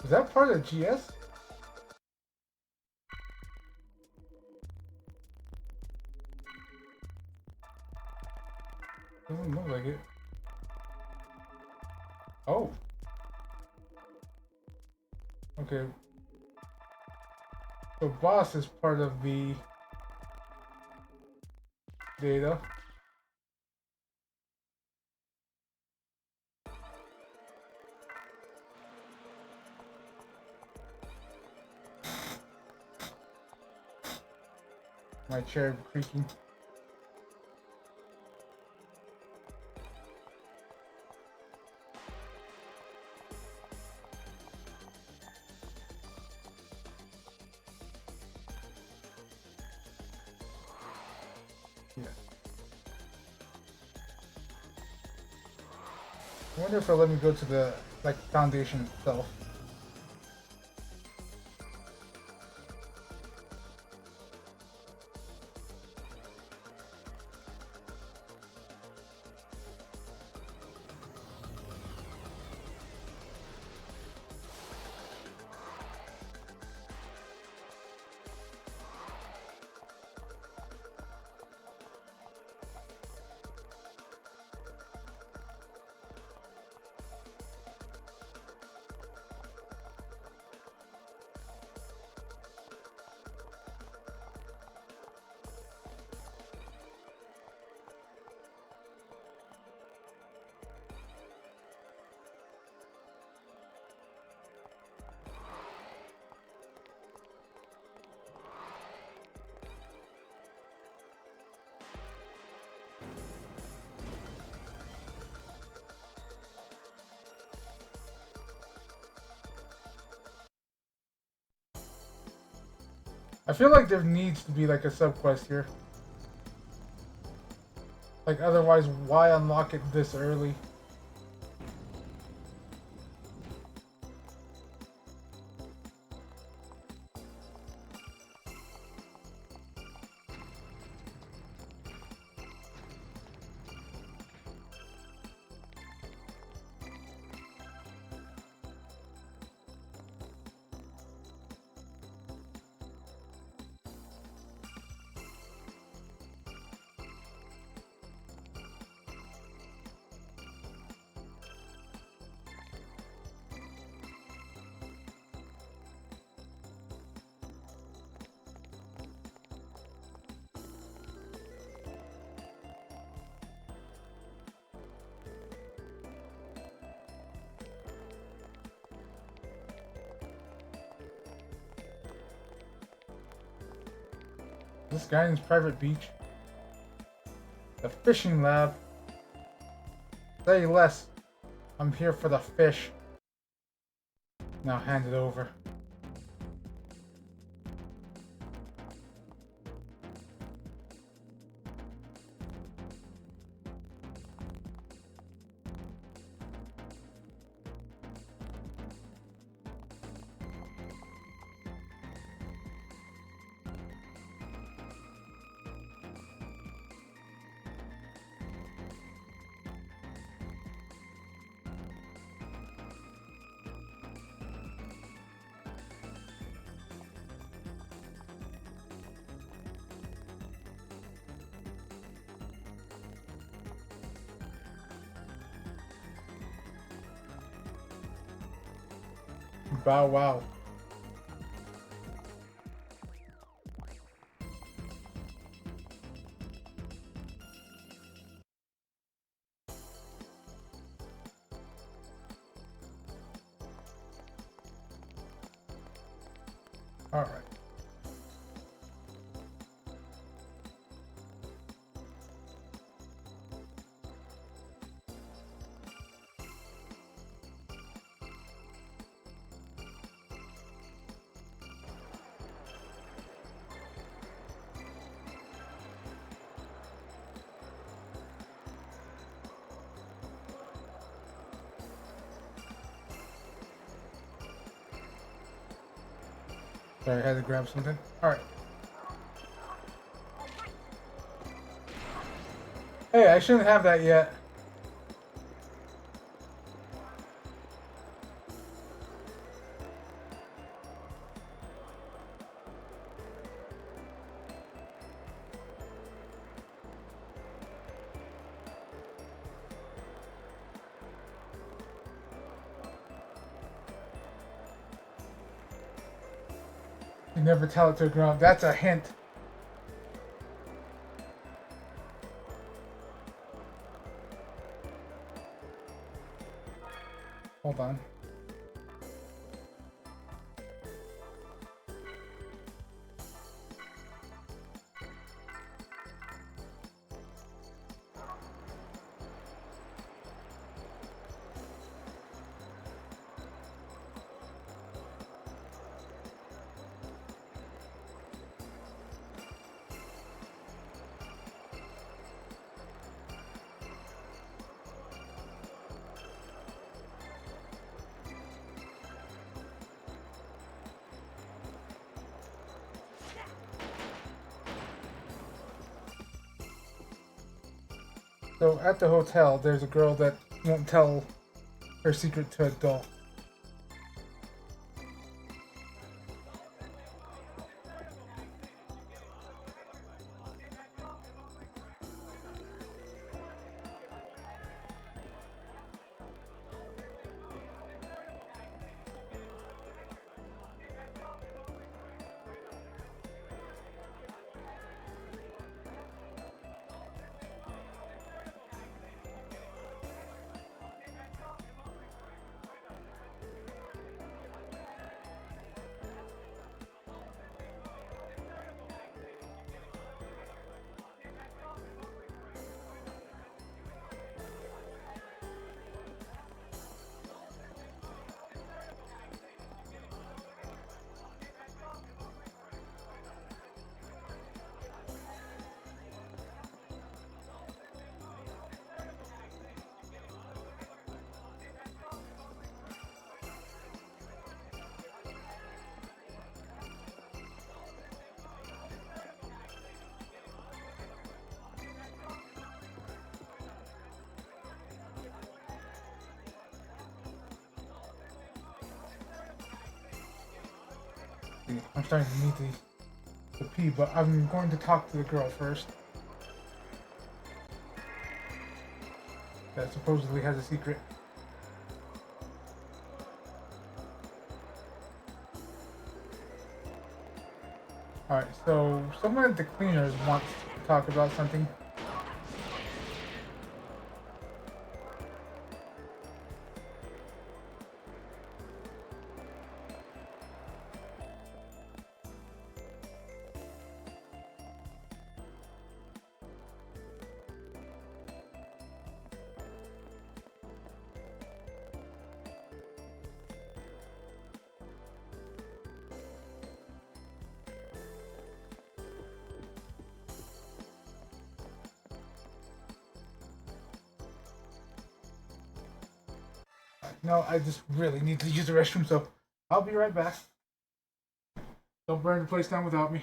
[SPEAKER 1] Is that part of GS? Doesn't look like it. Oh. Okay. So boss is part of the data. my chair creaking. Yeah. I wonder if they'll let me go to the foundation itself. I feel like there needs to be like a sub-quest here. Like otherwise, why unlock it this early? This guy's private beach. The fishing lab. Say less. I'm here for the fish. Now hand it over. Bow wow. All right. Sorry, I had to grab something. Alright. Hey, I shouldn't have that yet. You never tell it to the ground. That's a hint. Hold on. So at the hotel, there's a girl that won't tell her secret to adults. I'm starting to need the pee, but I'm going to talk to the girl first. That supposedly has a secret. Alright, so someone at the cleaners wants to talk about something. No, I just really need to use the restroom, so I'll be right back. Don't burn the place down without me.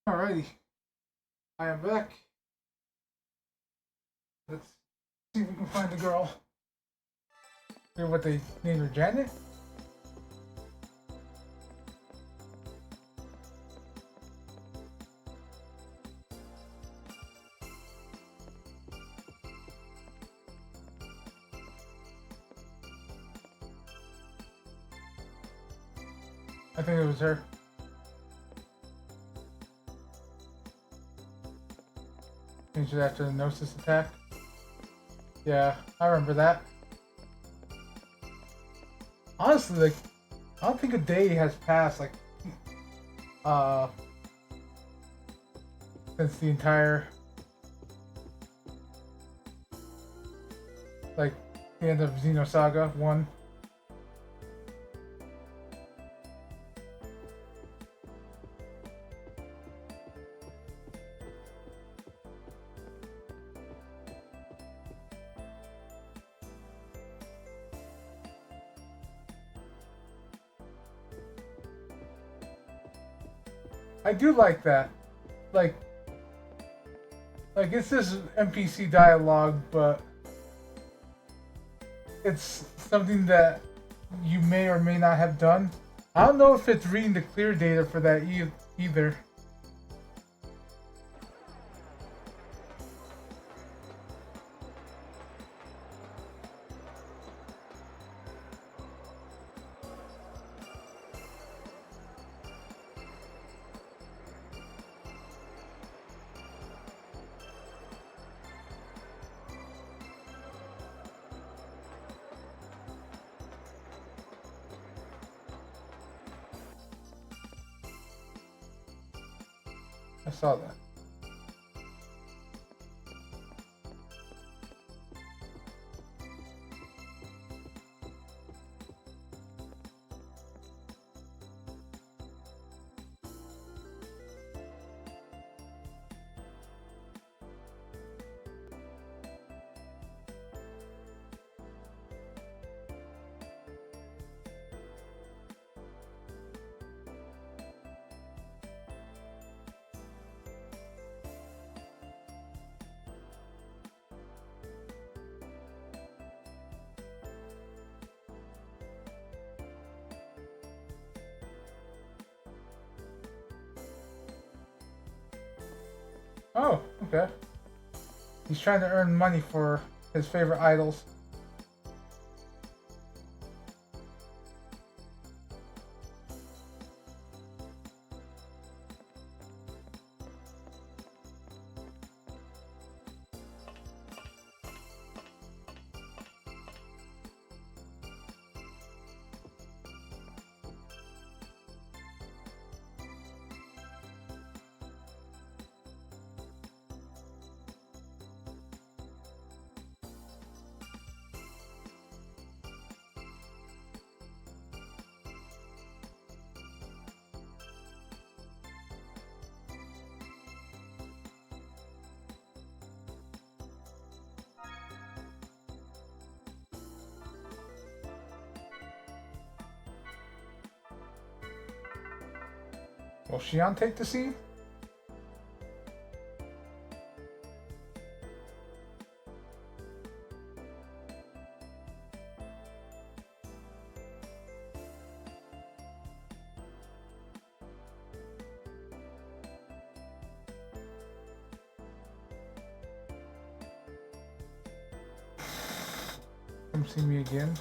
[SPEAKER 1] Alrighty, I am back. Let's see if we can find the girl. Hear what they name her, Janet? I think it was her. Changed it after the Gnosis attack. Yeah, I remember that. Honestly, like, I don't think a day has passed, like, since the entire, like, the end of Xenosaga 1. I do like that. Like it's just NPC dialogue, but it's something that you may or may not have done. I don't know if it's reading the clear data for that either. I saw that. Oh, okay. He's trying to earn money for his favorite idols. Will Xion take the seed? Come see me again.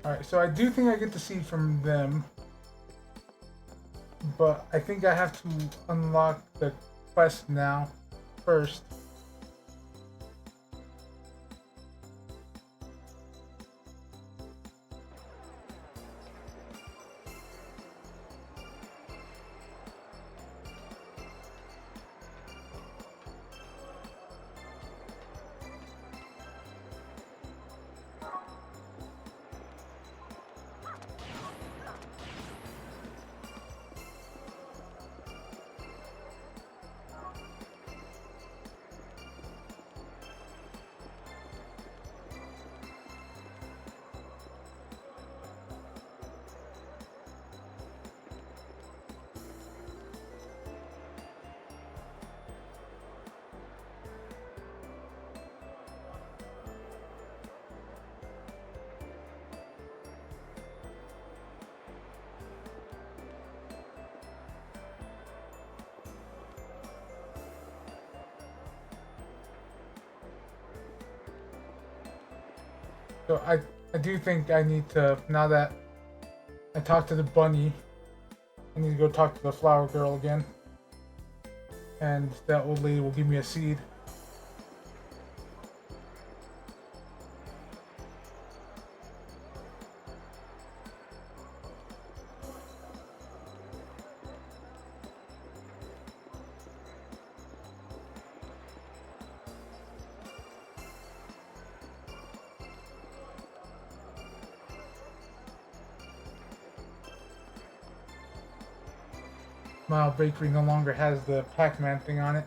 [SPEAKER 1] Alright, so I do think I get the seed from them. But I think I have to unlock the quest now first. So I do think I need to, now that I talked to the bunny. I need to go talk to the flower girl again. And that old lady will give me a seed. Smile Bakery no longer has the Pac-Man thing on it.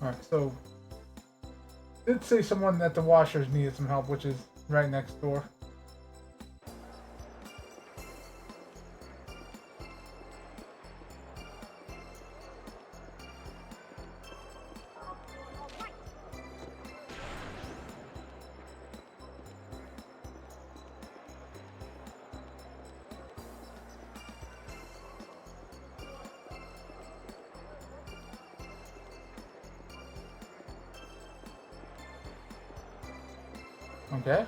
[SPEAKER 1] Alright, so did say someone at the washers needed some help, which is right next door. Okay.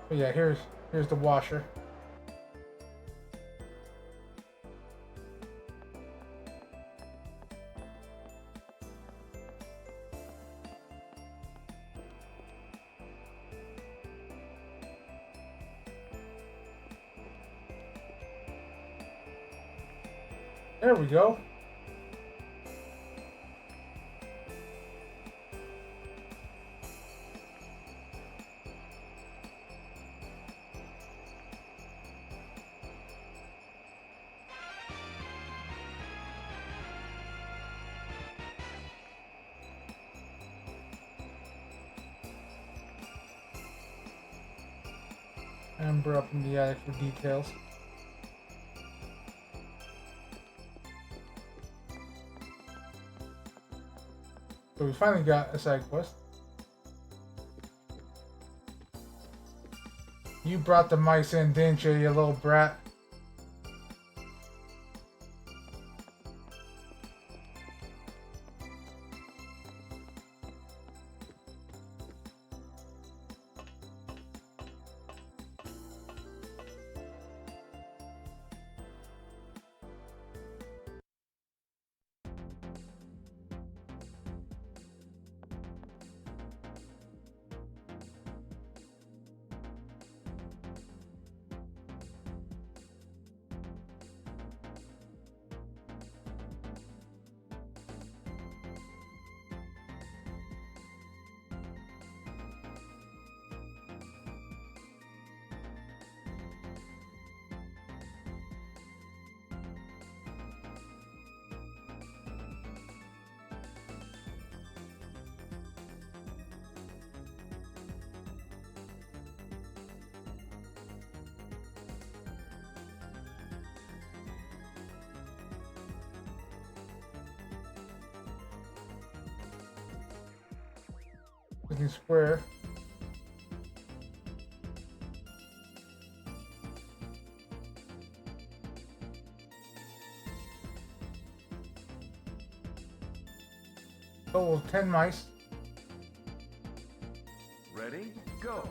[SPEAKER 1] But yeah, here's the washer. There we go. Amber up in the attic for details. So we finally got a side quest. You brought the mice in, didn't you, you little brat? Looking square. Total of 10 mice.
[SPEAKER 18] Ready? Go!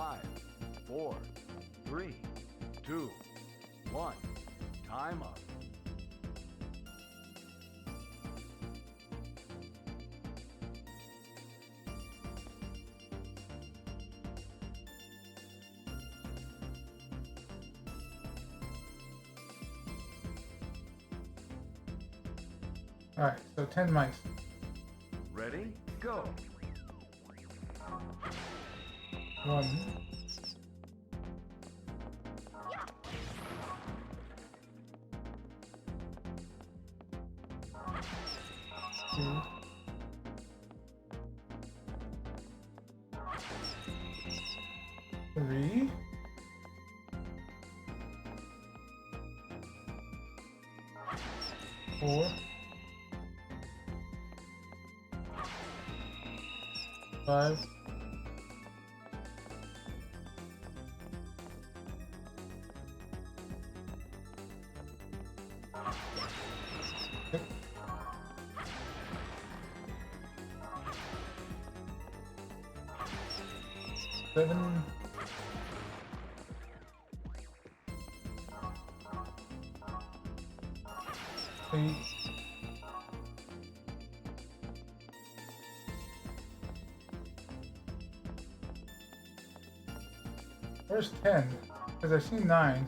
[SPEAKER 8] 5, 4, 3, 2, 1. Time up.
[SPEAKER 1] Alright, so 10 mice.
[SPEAKER 8] Ready? Go.
[SPEAKER 1] 1. 2. 3. 4. 5. 6. 7. 8. 10? Because I see 9.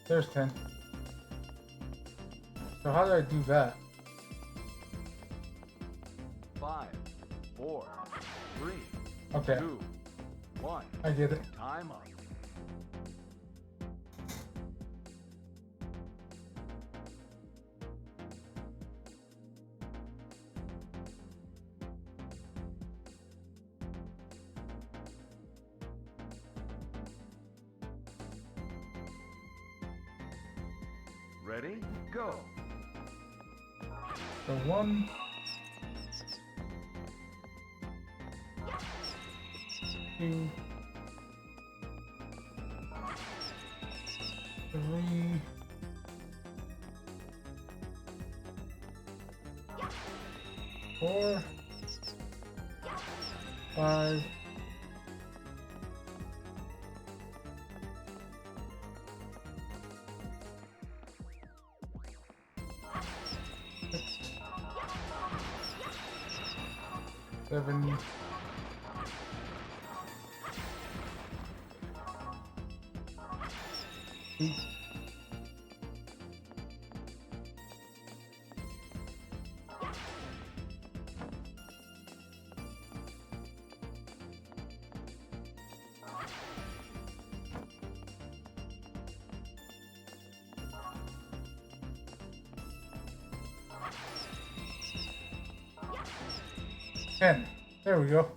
[SPEAKER 1] There's 10. So how do I do that?
[SPEAKER 8] 5, 4, 3,
[SPEAKER 1] Okay.
[SPEAKER 8] 2, 1.
[SPEAKER 1] I get it.
[SPEAKER 8] Time up. Ready? Go.
[SPEAKER 1] So 1. 2. 3. 4. 5. 6. 7. 8. 10. There we go.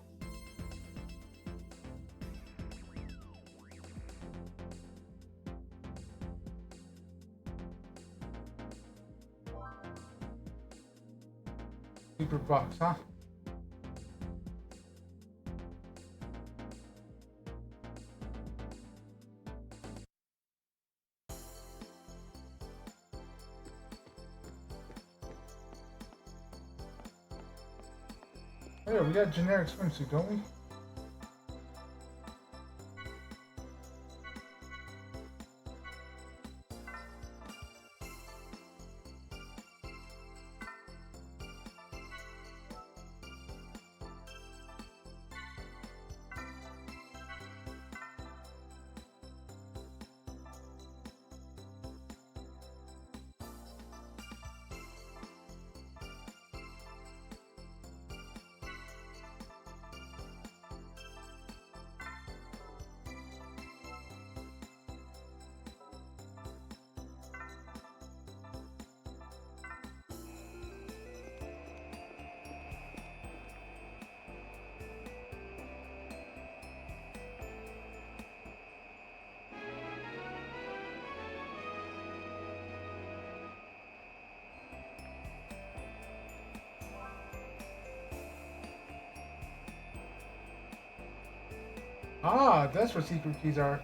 [SPEAKER 1] Secret box, huh? Oh yeah, we got generic swimsuit, don't we? Ah, that's what secret keys are.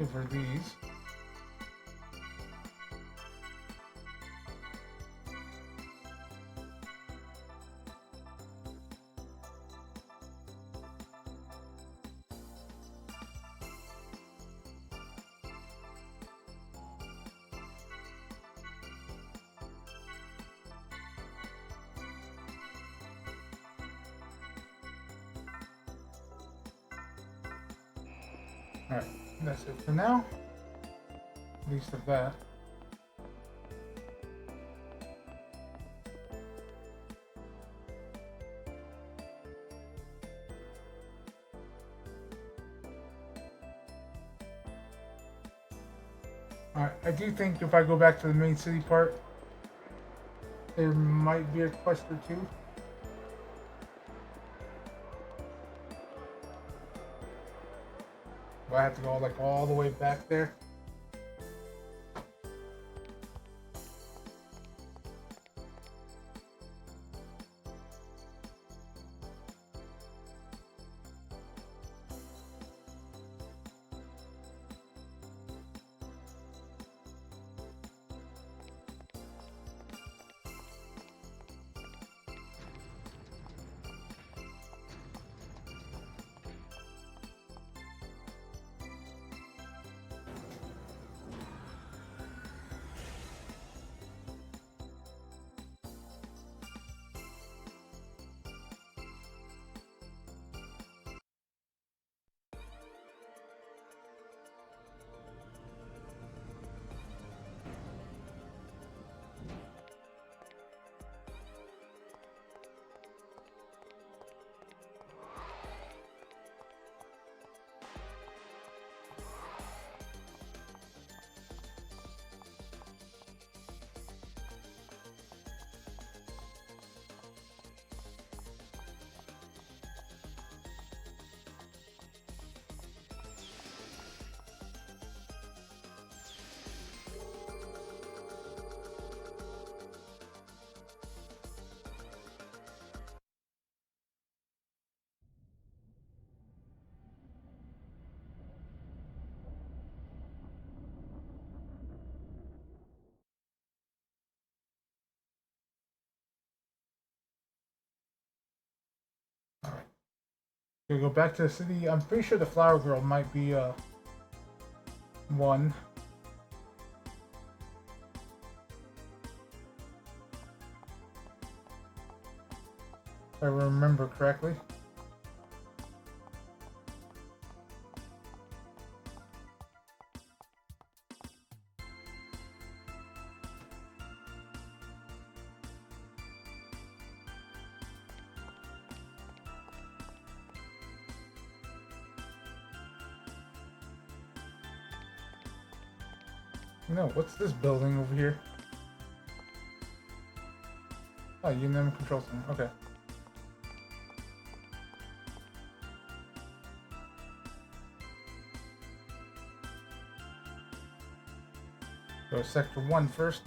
[SPEAKER 1] for these. Alright, that's it for now. At least of that. Alright, I do think if I go back to the main city part, there might be a quest or two. Do I have to go like all the way back there? We go back to the city. I'm pretty sure the flower girl might be one. If I remember correctly. No, what's this building over here? Oh, UNM Control Center. Okay. Go to Sector 1 first.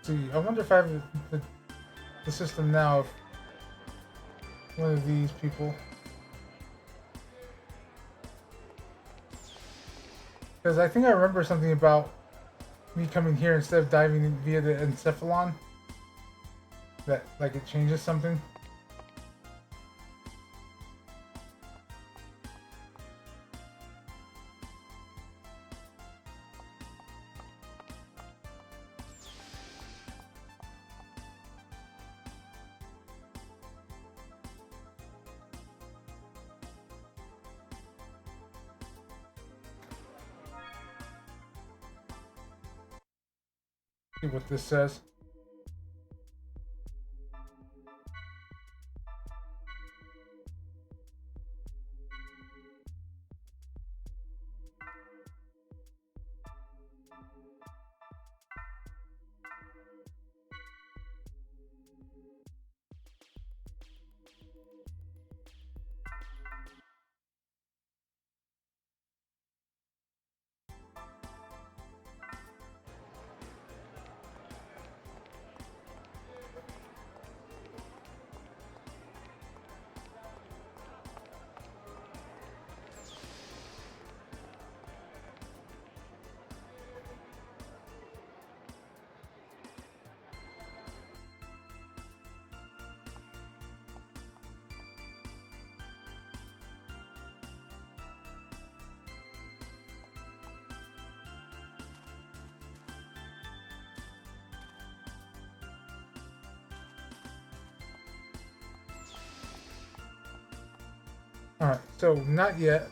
[SPEAKER 1] See, I wonder if I have the system now of one of these people. Because I think I remember something about me coming here instead of diving in via the encephalon. That, like, it changes something. See what this says. Alright, so not yet.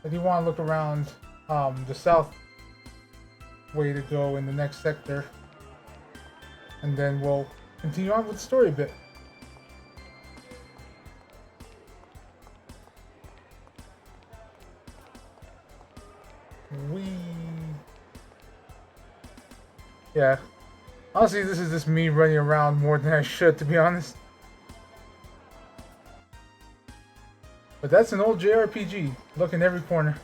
[SPEAKER 1] I do want to look around the south way to go in the next sector. And then we'll continue on with the story a bit. Yeah. Honestly, this is just me running around more than I should, to be honest. But that's an old JRPG. Look in every corner.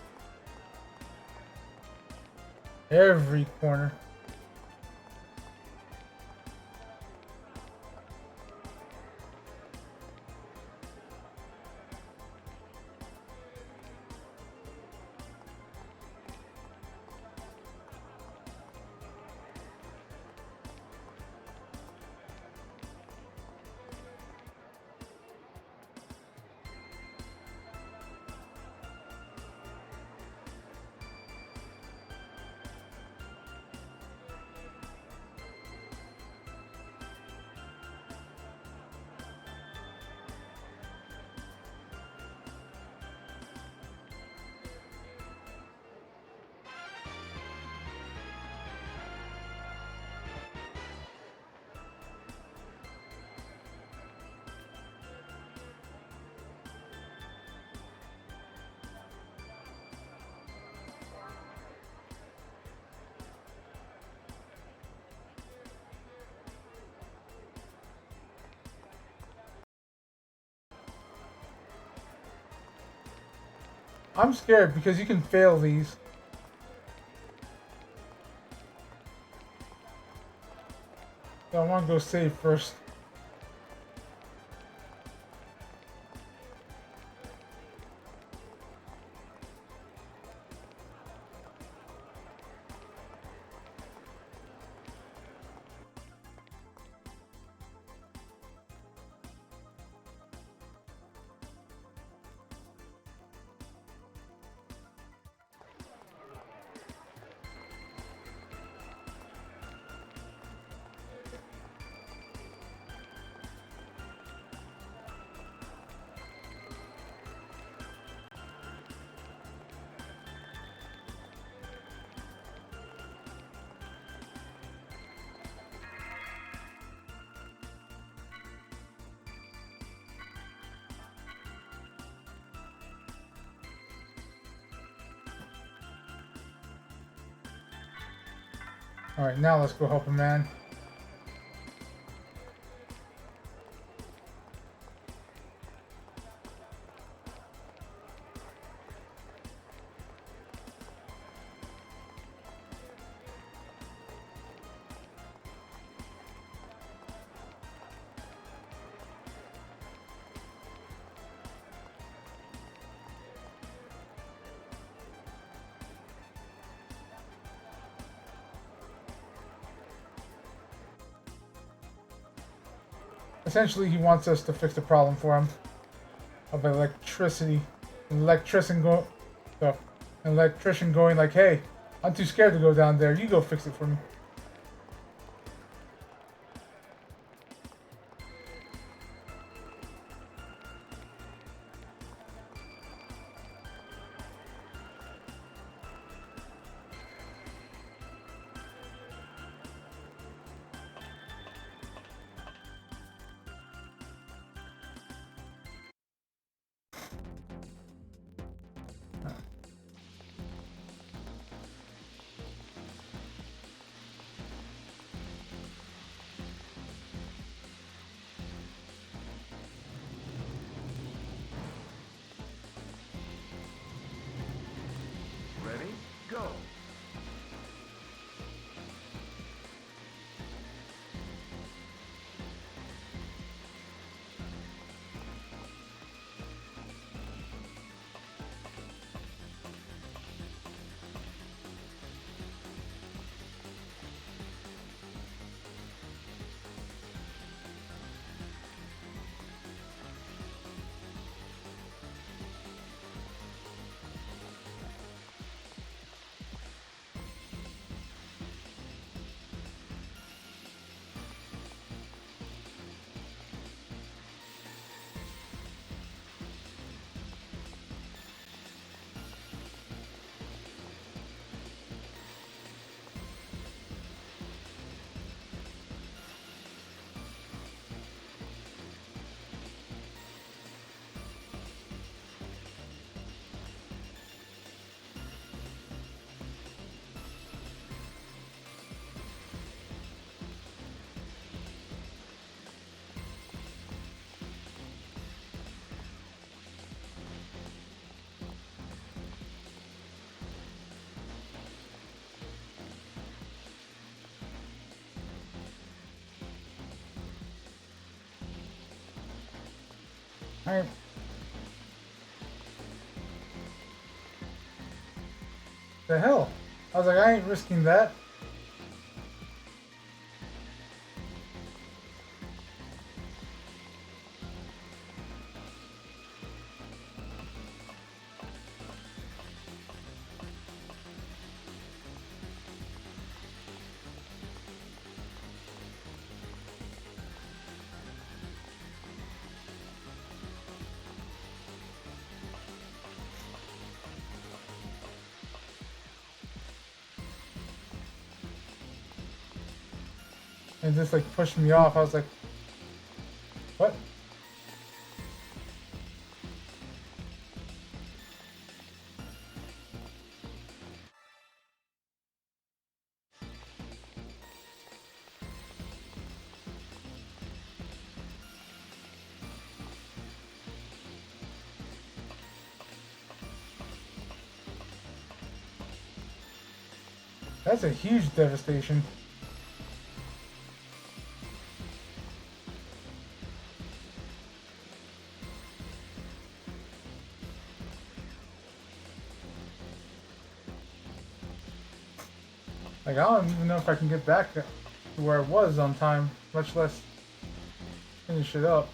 [SPEAKER 1] Every corner. I'm scared because you can fail these. So I want to go save first. Alright, now let's go help a man. Essentially, he wants us to fix the problem for him of electricity. Electrician going like, hey, I'm too scared to go down there. You go fix it for me.
[SPEAKER 8] Ready? Go!
[SPEAKER 1] Alright. The hell? I was like, I ain't risking that. And just like pushed me off. I was like, what? That's a huge devastation. Like, I don't even know if I can get back to where I was on time, much less finish it up.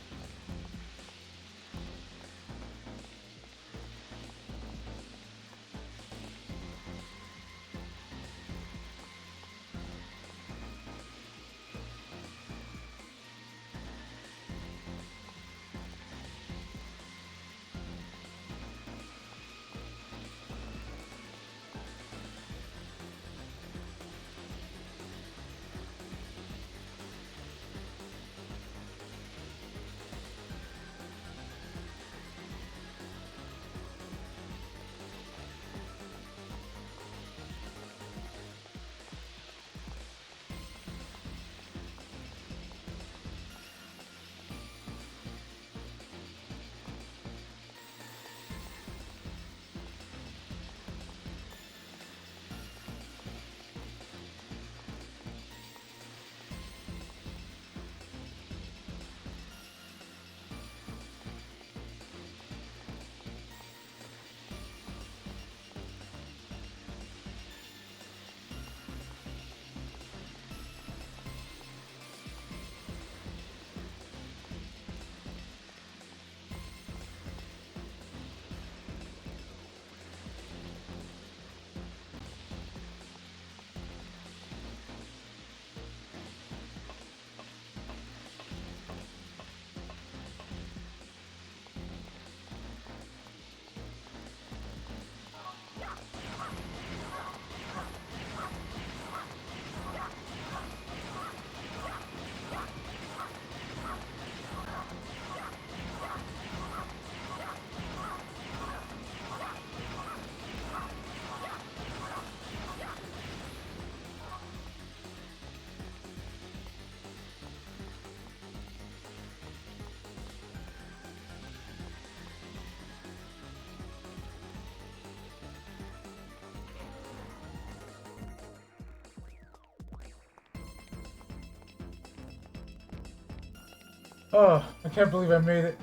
[SPEAKER 1] Oh, I can't believe I made it.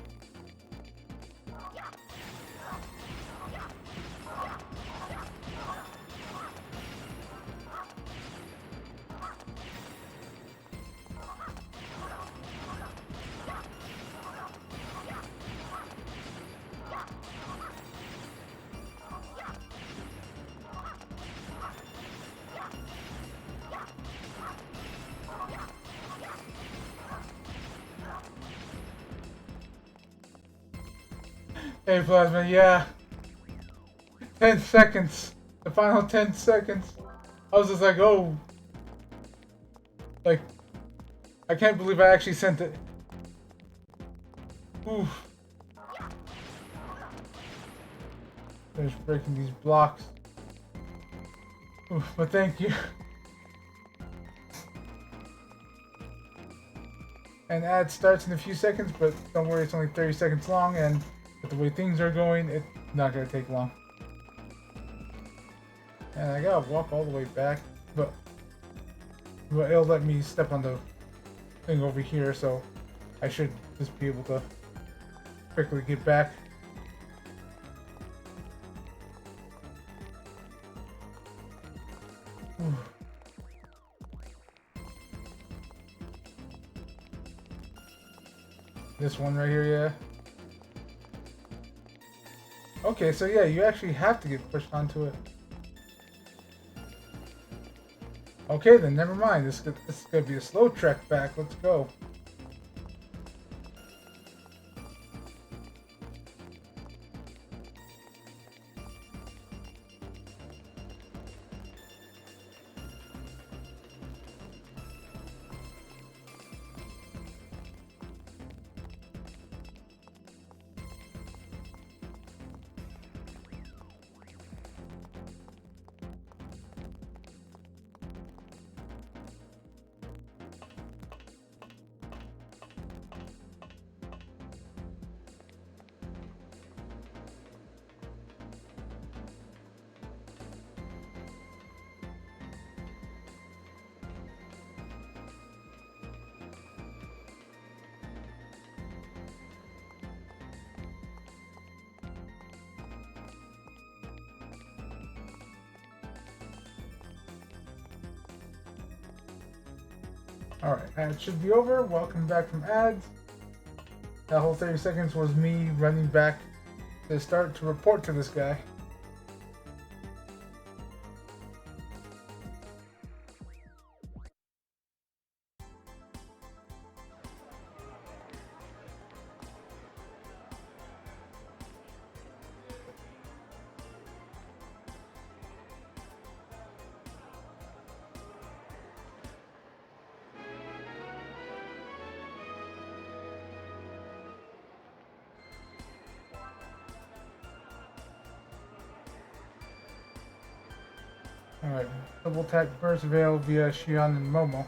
[SPEAKER 1] Hey, Plasma, yeah. 10 seconds. The final 10 seconds. I was just like, oh. Like, I can't believe I actually sent it. Oof. Finish breaking these blocks. Oof, but thank you. And ad starts in a few seconds, but don't worry, it's only 30 seconds long, and with the way things are going, it's not going to take long. And I gotta walk all the way back, but it'll let me step on the thing over here, so I should just be able to quickly get back. This one right here, yeah. Okay, so yeah, you actually have to get pushed onto it. Okay, then never mind. This is gonna be a slow trek back. Let's go. Alright, ads should be over. Welcome back from ads. That whole 30 seconds was me running back to start to report to this guy. Alright, double tap burst veil via Xion and Momo.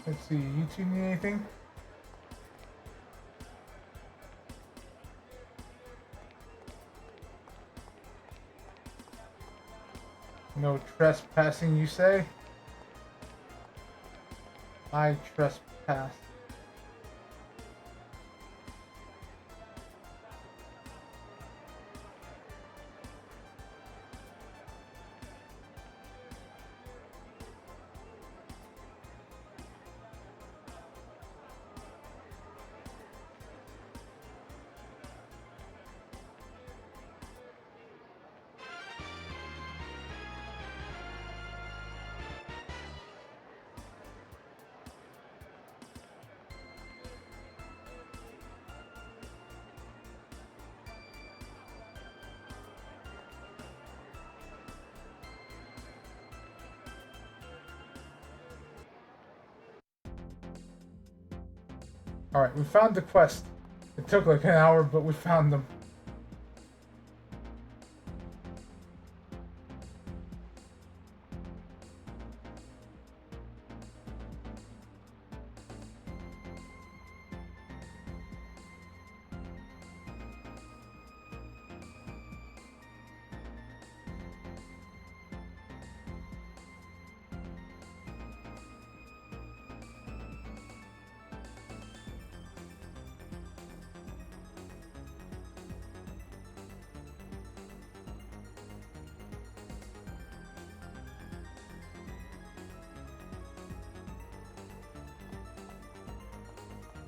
[SPEAKER 1] Let's see, you two need anything? No trespassing, you say? I trespass. Alright, we found the quest. It took like an hour, but we found them.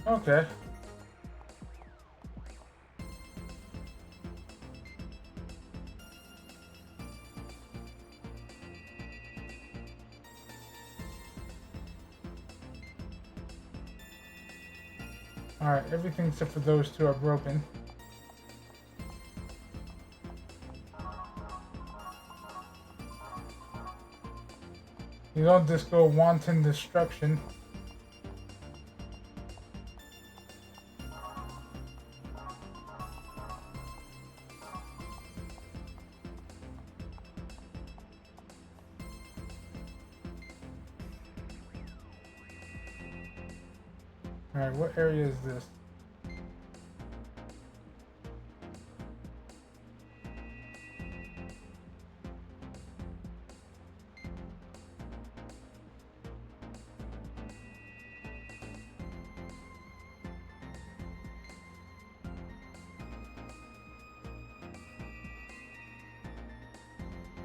[SPEAKER 1] Okay. Alright, everything except for those two are broken. You don't just go wanton destruction. Alright, what area is this?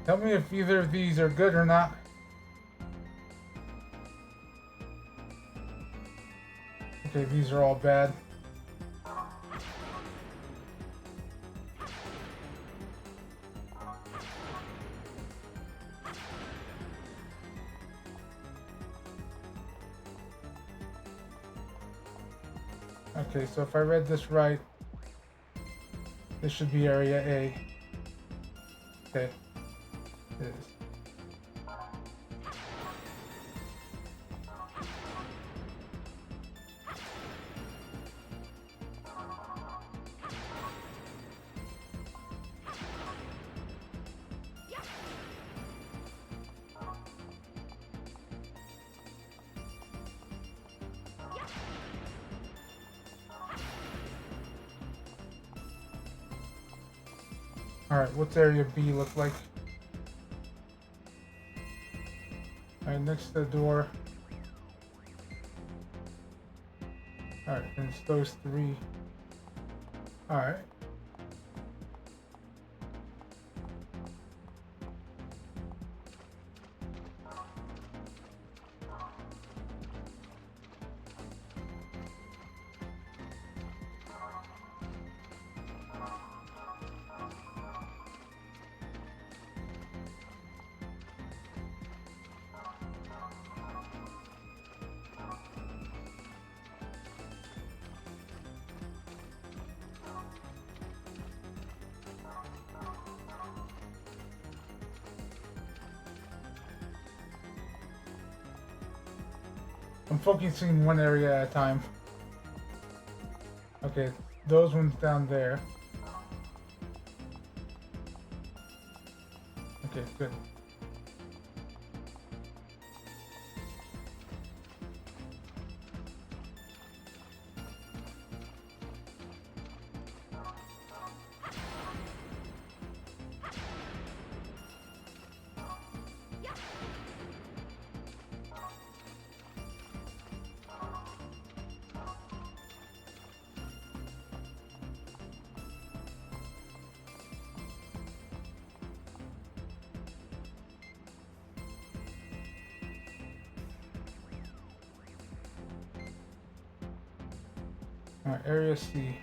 [SPEAKER 1] Tell me if either of these are good or not. Okay, these are all bad. Okay, so if I read this right, this should be area A. Okay. It is. Alright, what's area B look like? Alright, next to the door. Alright, and it's those three. Alright. I'm focusing one area at a time. Okay, those ones down there. Okay, good. Alright, area C.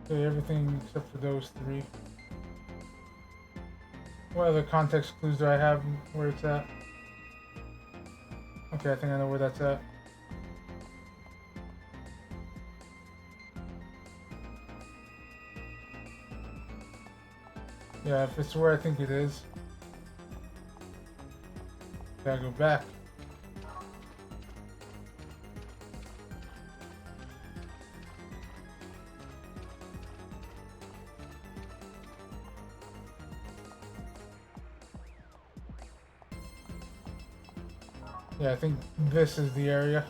[SPEAKER 1] Okay, everything except for those three. What other context clues do I have where it's at? Okay, I think I know where that's at. Yeah, if it's where I think it is. Gotta go back. Yeah, I think this is the area.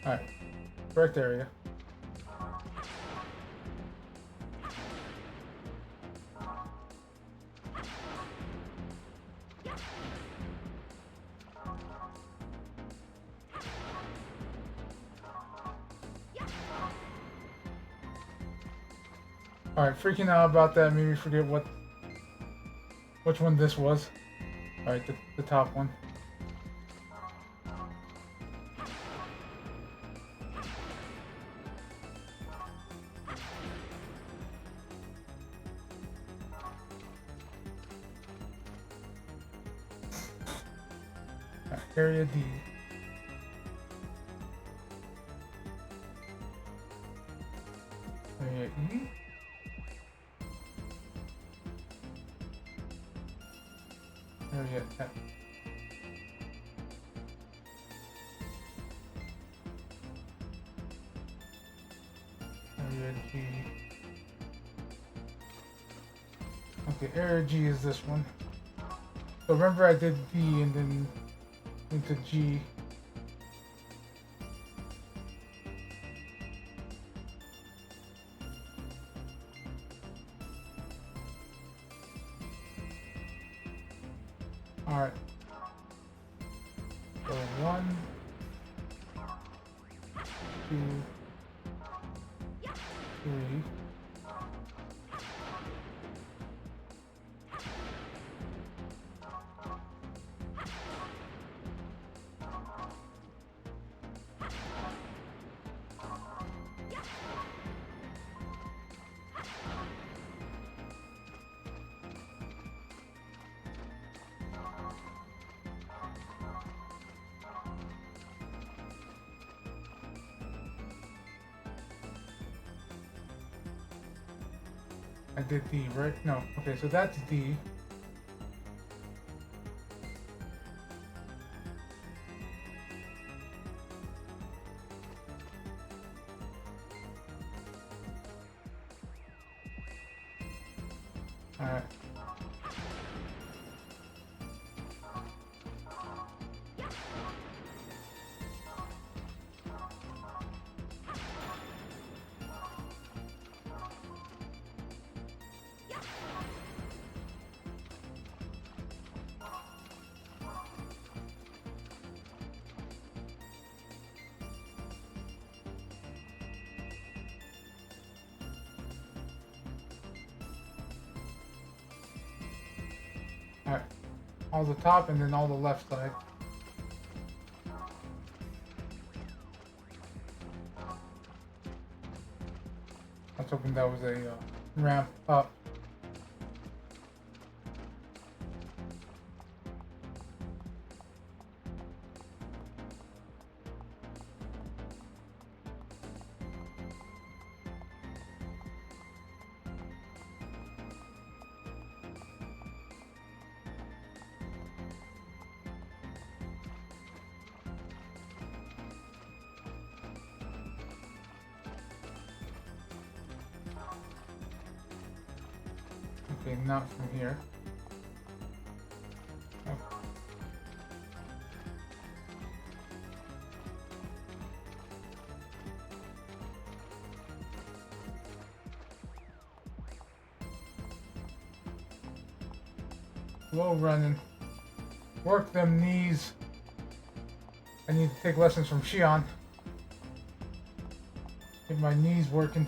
[SPEAKER 1] Alright. Correct area. Alright, freaking out about that made me forget which one this was. Alright, the top one. Area D. Area E. Area F. Area G. Okay, Area G is this one. So remember I did D and then into G. Alright. So 1, 2, 3. I did D, right? No. Okay, so that's D. Alright. Alright. All the top and then all the left side. I was hoping that was a ramp up. Okay, not from here. Okay. Slow running. Work them knees. I need to take lessons from Shion. Get my knees working.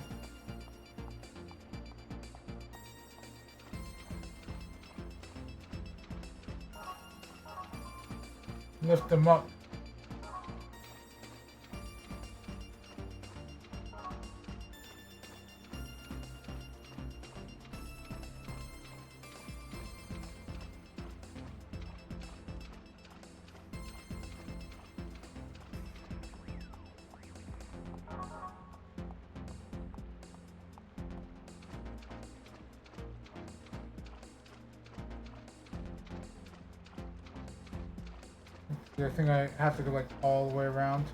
[SPEAKER 1] Lift them up. I think I have to go like all the way around.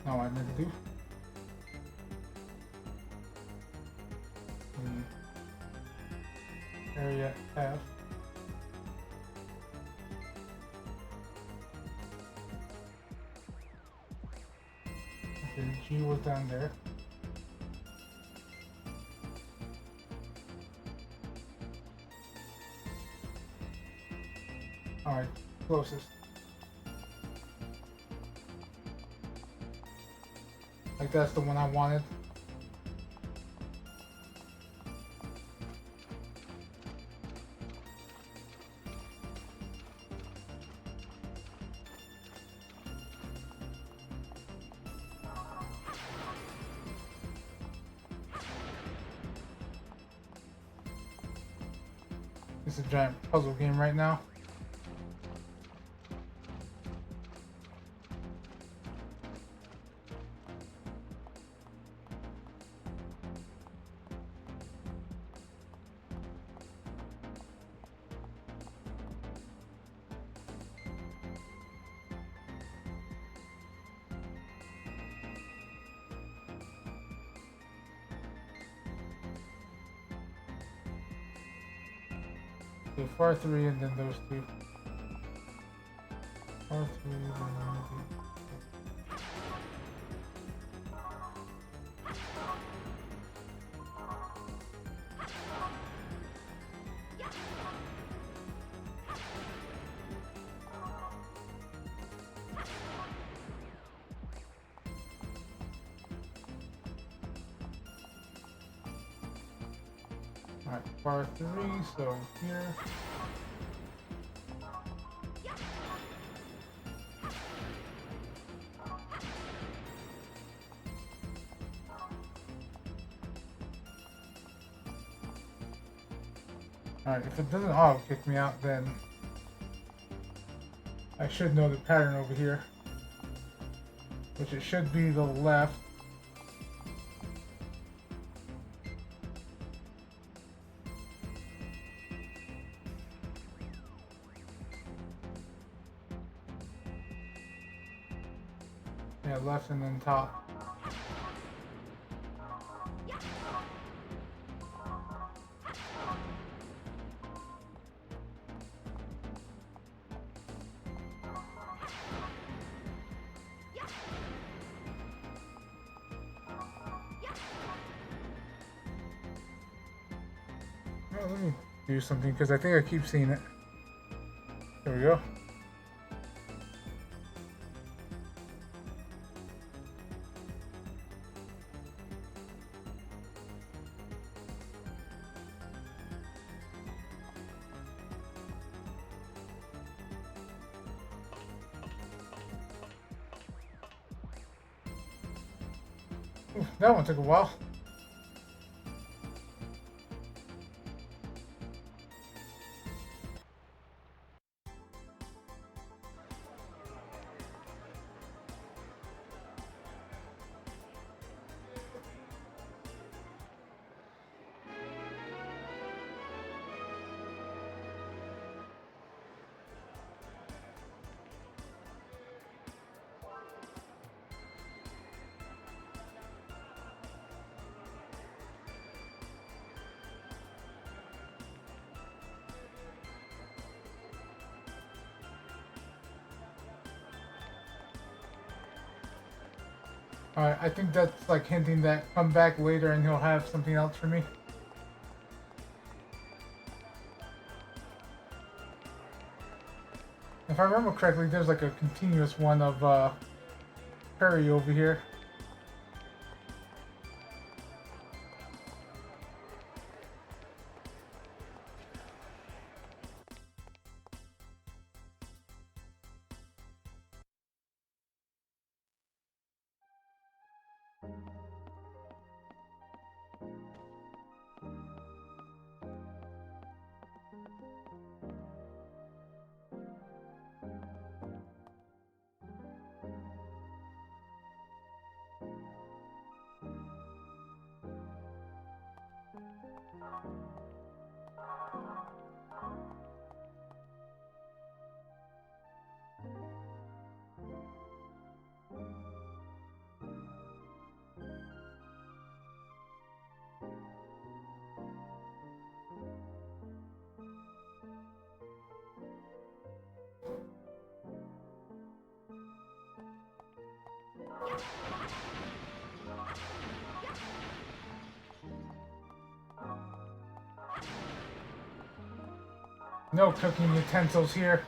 [SPEAKER 1] No, I meant to do. Area F. Okay, G was down there. Alright, closest. Like that's the one I wanted. It's a giant puzzle game right now. Okay, far 3 and then those two. Far 3 and then those two. Alright, far 3, so here. Alright, if it doesn't auto kick me out, then I should know the pattern over here. Which it should be the left. Yeah, left and then top. Oh, let me do something because I think I keep seeing it. There we go. Ooh, that one took a while. Alright, I think that's like hinting that come back later and he'll have something else for me. If I remember correctly, there's like a continuous one of Curry over here. No cooking utensils here.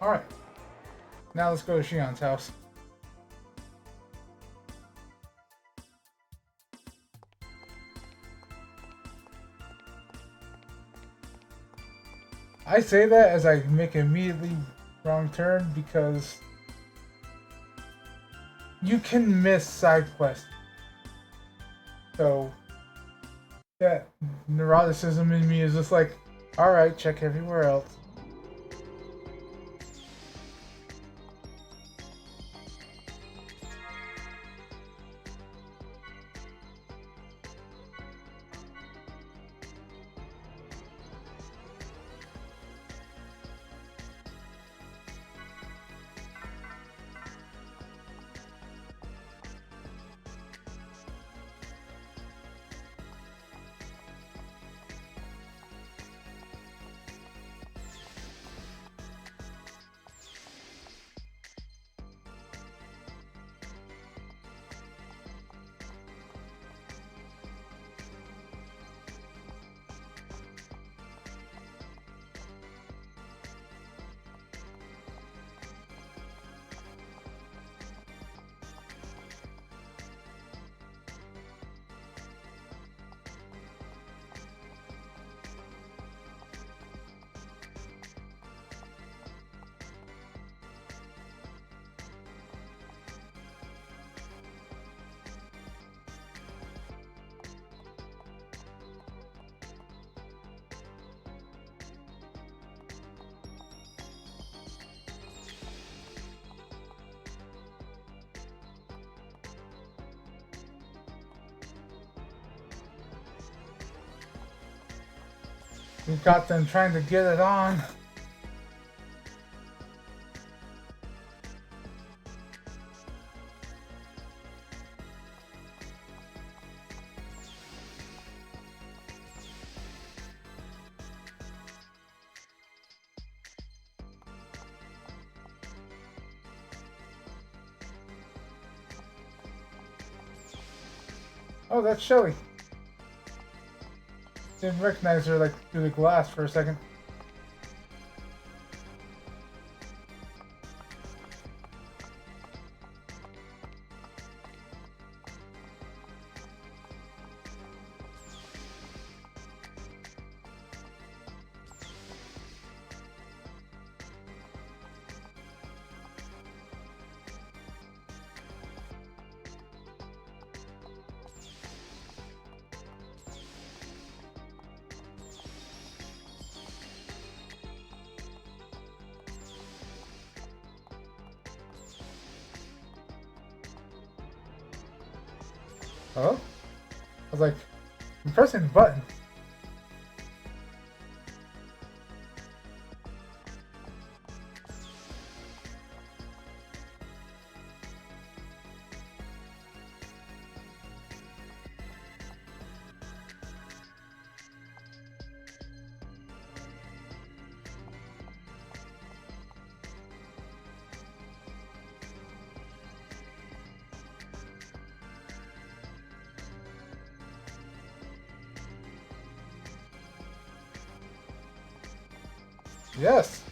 [SPEAKER 1] Alright. Now let's go to Shion's house. I say that as I make an immediately wrong turn because you can miss side quests. So that neuroticism in me is just like, alright, check everywhere else. We got them trying to get it on. Oh, that's Shelly. Didn't recognize her like through the glass for a second. Oh? I was like, I'm pressing the button. Yes,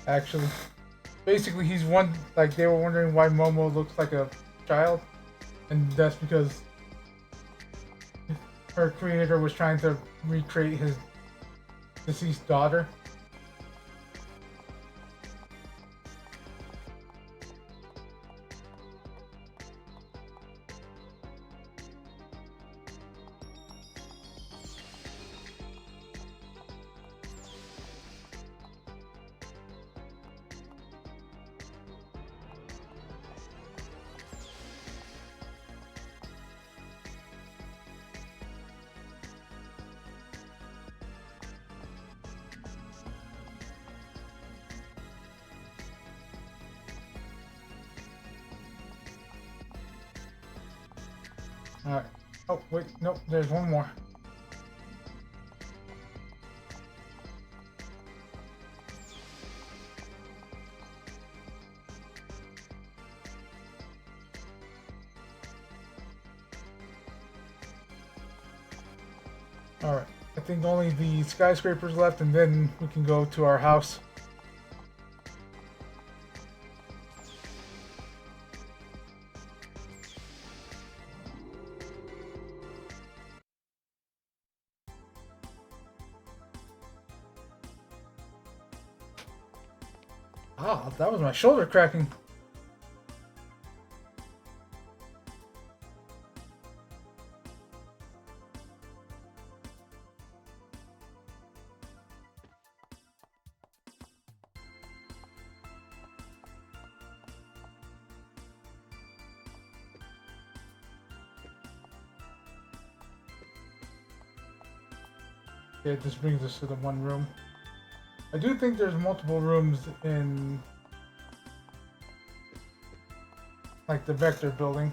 [SPEAKER 1] actually. Basically, he's one, like, they were wondering why Momo looks like a child, and that's because her creator was trying to recreate his deceased daughter. Alright. Oh, wait. Nope. There's one more. Alright. I think only the skyscrapers left, and then we can go to our house. Ah, that was my shoulder cracking. Okay, this brings us to the one room. I do think there's multiple rooms in, like, the Vector building.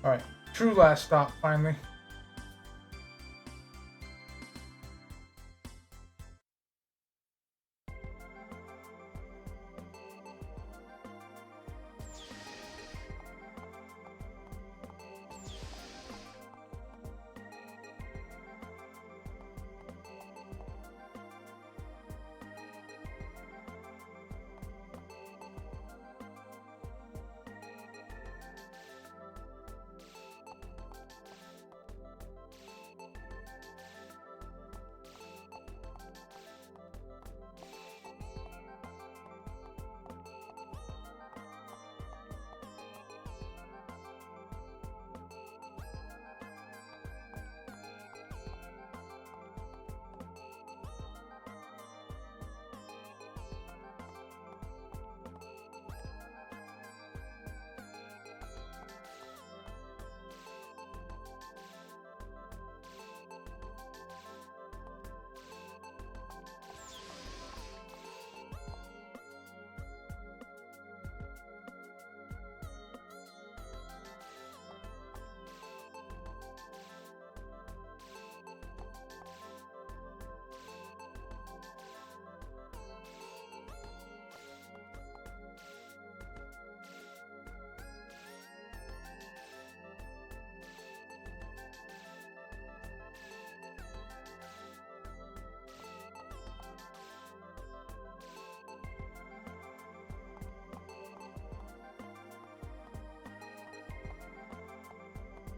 [SPEAKER 1] Alright, true last stop, finally.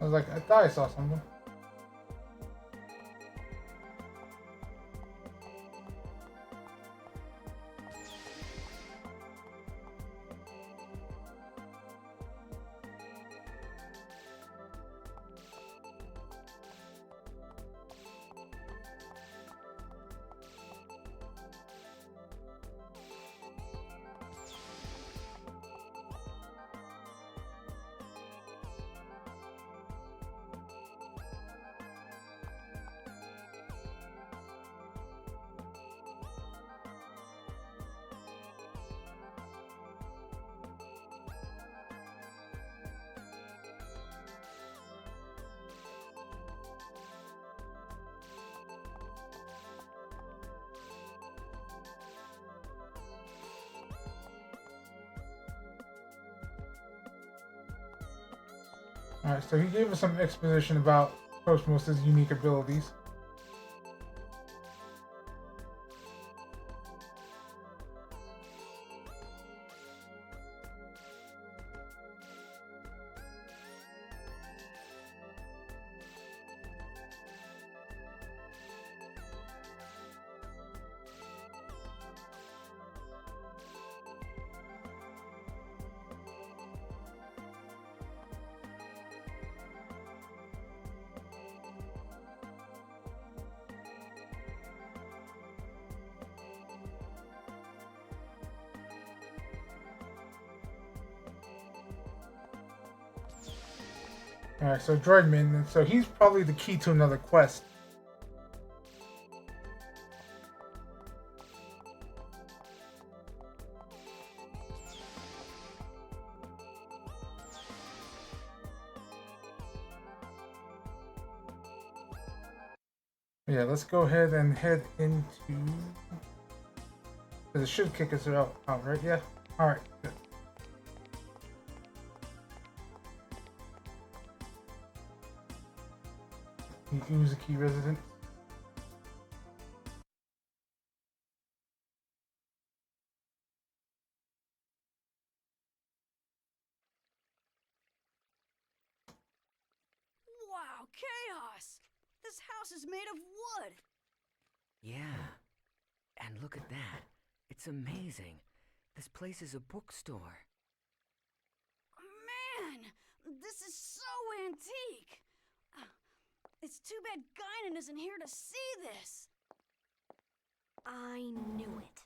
[SPEAKER 1] I was like, I thought I saw something. Alright, so he gave us some exposition about Cosmos' unique abilities. Alright, so Droidman, so he's probably the key to another quest. Yeah, let's go ahead and head into. It should kick us out, right? Yeah. All right. Good. Uzuki resident.
[SPEAKER 14] Wow, chaos! This house is made of wood!
[SPEAKER 5] Yeah. And look at that. It's amazing. This place is a bookstore.
[SPEAKER 14] Man! This is so antique! It's too bad Guinan isn't here to see this!
[SPEAKER 12] I knew it.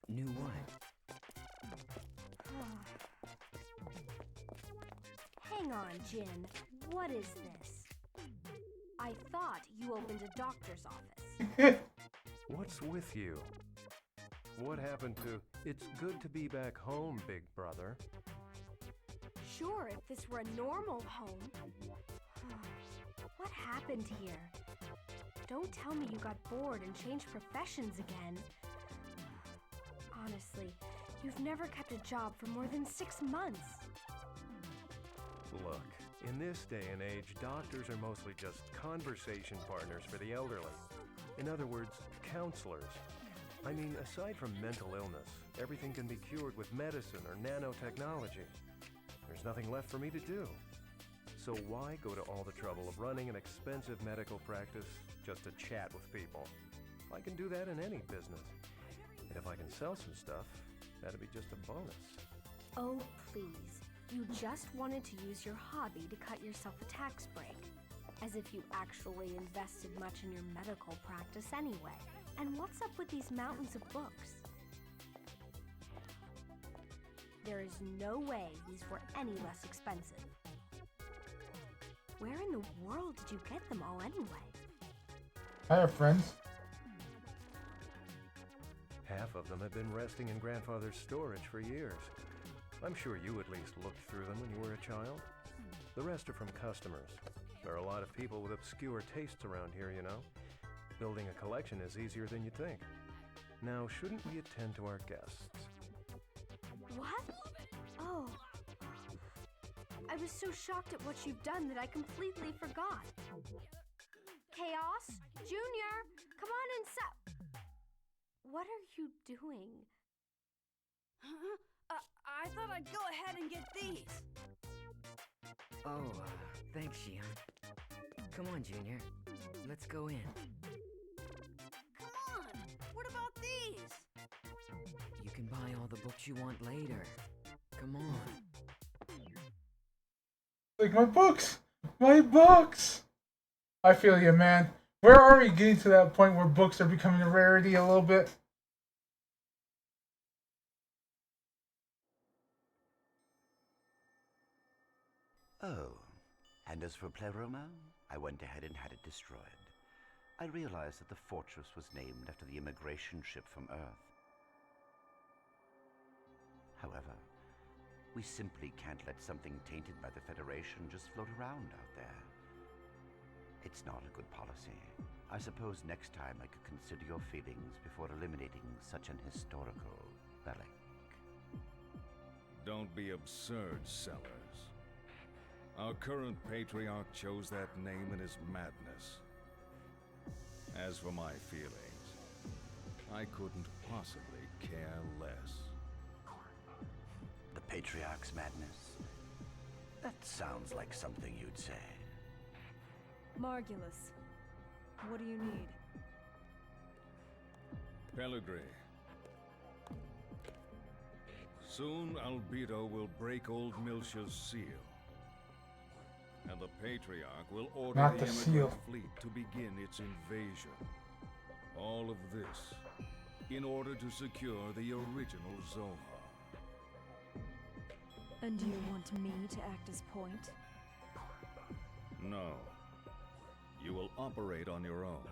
[SPEAKER 5] Knew what?
[SPEAKER 12] Hang on, Jin. What is this? I thought you opened a doctor's office.
[SPEAKER 3] What's with you? What happened to "It's good to be back home, big brother"?
[SPEAKER 12] Sure, if this were a normal home. What happened here? Don't tell me you got bored and changed professions again. Honestly, you've never kept a job for more than 6 months.
[SPEAKER 3] Look, in this day and age, doctors are mostly just conversation partners for the elderly. In other words, counselors. I mean, aside from mental illness, everything can be cured with medicine or nanotechnology. There's nothing left for me to do. So why go to all the trouble of running an expensive medical practice just to chat with people? I can do that in any business. And if I can sell some stuff, that'd be just a bonus.
[SPEAKER 12] Oh, please. You just wanted to use your hobby to cut yourself a tax break. As if you actually invested much in your medical practice anyway. And what's up with these mountains of books? There is no way these were any less expensive. Where in the world did you get them all anyway?
[SPEAKER 1] I have friends.
[SPEAKER 3] Half of them have been resting in grandfather's storage for years. I'm sure you at least looked through them when you were a child. The rest are from customers. There are a lot of people with obscure tastes around here, you know. Building a collection is easier than you think. Now, shouldn't we attend to our guests?
[SPEAKER 12] What? Oh. I was so shocked at what you've done that I completely forgot. Chaos? Junior, come on inside. What are you doing?
[SPEAKER 14] Huh? I thought I'd go ahead and get these.
[SPEAKER 5] Oh, thanks, Xian. Come on, Junior. Let's go in.
[SPEAKER 14] Come on! What about these?
[SPEAKER 5] You can buy all the books you want later. Come on.
[SPEAKER 1] Like, my books! My books! I feel you, man. Where are we getting to that point where books are becoming a rarity a little bit?
[SPEAKER 7] Oh, and as for Pleroma, I went ahead and had it destroyed. I realized that the fortress was named after the immigration ship from Earth. However, we simply can't let something tainted by the Federation just float around out there. It's not a good policy. I suppose next time I could consider your feelings before eliminating such an historical relic.
[SPEAKER 9] Don't be absurd, Sellers. Our current patriarch chose that name in his madness. As for my feelings, I couldn't possibly care less.
[SPEAKER 7] The patriarch's madness? That sounds like something you'd say.
[SPEAKER 16] Margulis, what do you need?
[SPEAKER 9] Pellegrini. Soon Albedo will break old Miltia's seal. And the Patriarch will order
[SPEAKER 1] Not
[SPEAKER 9] the
[SPEAKER 1] the
[SPEAKER 9] immigrant
[SPEAKER 1] seal.
[SPEAKER 9] fleet to begin its invasion. All of this in order to secure the original Zohar.
[SPEAKER 16] And do you want me to act as point?
[SPEAKER 9] No. You will operate on your own.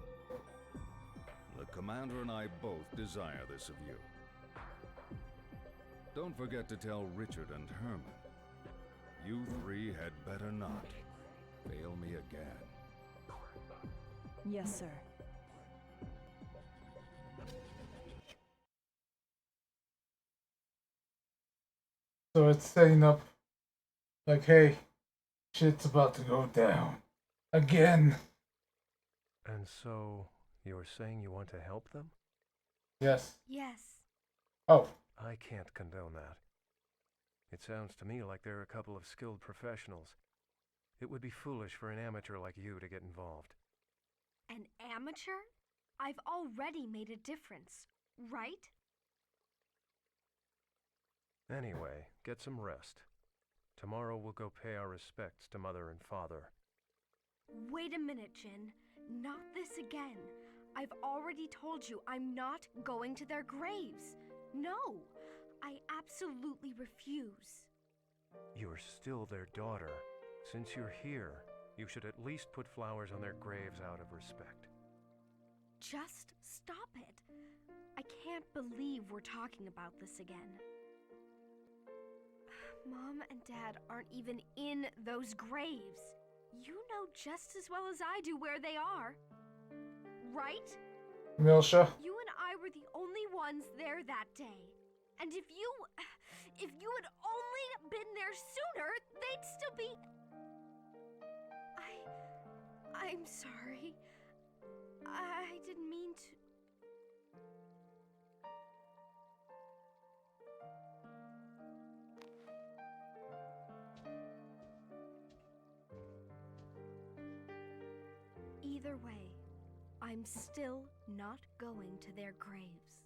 [SPEAKER 9] The Commander and I both desire this of you. Don't forget to tell Richard and Herman. You three had better not fail me again.
[SPEAKER 16] Yes, sir.
[SPEAKER 1] So it's setting up like, hey, shit's about to go down. Again.
[SPEAKER 3] And so, you're saying you want to help them?
[SPEAKER 1] Yes.
[SPEAKER 12] Yes.
[SPEAKER 1] Oh.
[SPEAKER 3] I can't condone that. It sounds to me like they're a couple of skilled professionals. It would be foolish for an amateur like you to get involved.
[SPEAKER 12] An amateur? I've already made a difference, right?
[SPEAKER 3] Anyway, get some rest. Tomorrow we'll go pay our respects to Mother and Father.
[SPEAKER 12] Wait a minute, Jin. Not this again. I've already told you I'm not going to their graves. No, I absolutely refuse.
[SPEAKER 3] You're still their daughter. Since you're here, you should at least put flowers on their graves out of respect.
[SPEAKER 12] Just stop it. I can't believe we're talking about this again. Mom and Dad aren't even in those graves. You know just as well as I do where they are. Right?
[SPEAKER 1] Milsha.
[SPEAKER 12] You and I were the only ones there that day. And if you had only been there sooner, they'd still be... I'm sorry. I didn't mean to... Either way, I'm still not going to their graves.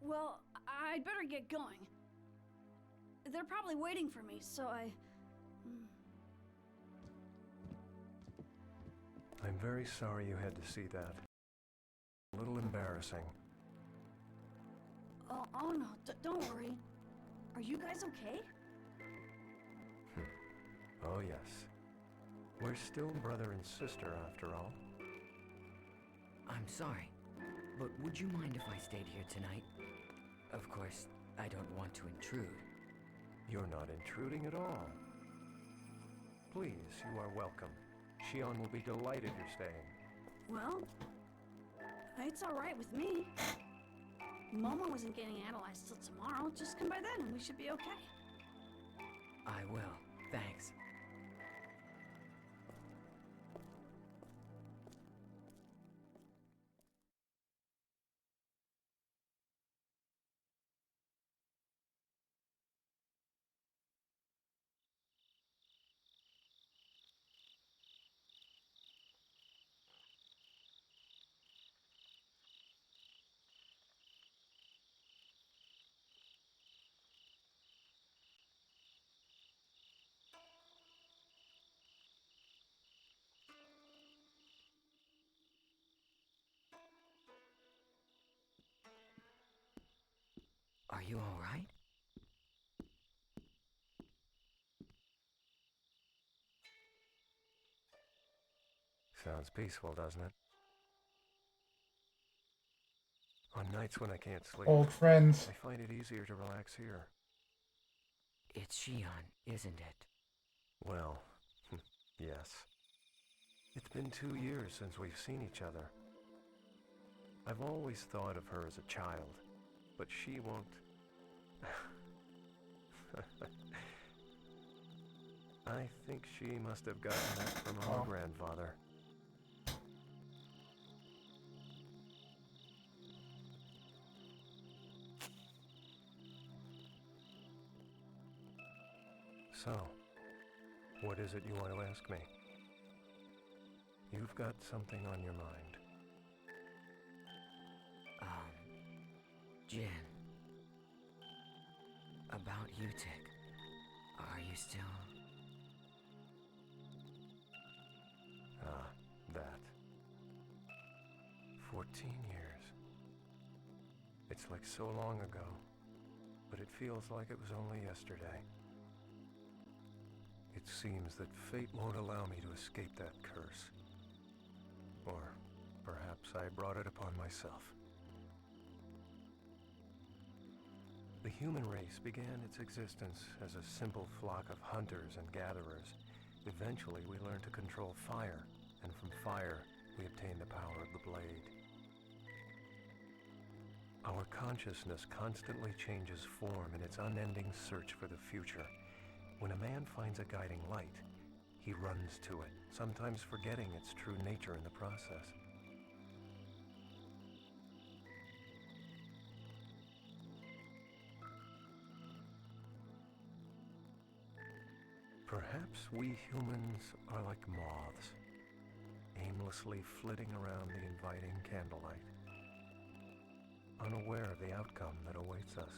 [SPEAKER 14] Well, I'd better get going. They're probably waiting for me, so
[SPEAKER 3] I'm very sorry you had to see that. A little embarrassing.
[SPEAKER 14] Oh no, don't worry. Are you guys okay?
[SPEAKER 3] Oh yes. We're still brother and sister after all.
[SPEAKER 5] I'm sorry, but would you mind if I stayed here tonight? Of course, I don't want to intrude.
[SPEAKER 3] You're not intruding at all. Please, you are welcome. Shion will be delighted you're staying.
[SPEAKER 14] Well, it's alright with me. Momo wasn't getting analyzed till tomorrow. Just come by then and we should be okay.
[SPEAKER 5] I will. Thanks. Are you all right?
[SPEAKER 3] Sounds peaceful, doesn't it? On nights when I can't sleep,
[SPEAKER 1] Old friends.
[SPEAKER 3] I find it easier to relax here.
[SPEAKER 5] It's Shion, isn't it?
[SPEAKER 3] Well, yes. It's been 2 years since we've seen each other. I've always thought of her as a child, but she won't... I think she must have gotten that from our grandfather. So, what is it you want to ask me? You've got something on your mind.
[SPEAKER 5] Jin. About Utic. Are you still...
[SPEAKER 3] Ah, that. 14 years. It's like so long ago, but it feels like it was only yesterday. It seems that fate won't allow me to escape that curse. Or perhaps I brought it upon myself. The human race began its existence as a simple flock of hunters and gatherers. Eventually, we learned to control fire, and from fire, we obtained the power of the blade. Our consciousness constantly changes form in its unending search for the future. When a man finds a guiding light, he runs to it, sometimes forgetting its true nature in the process. Perhaps we humans are like moths, aimlessly flitting around the inviting candlelight, unaware of the outcome that awaits us.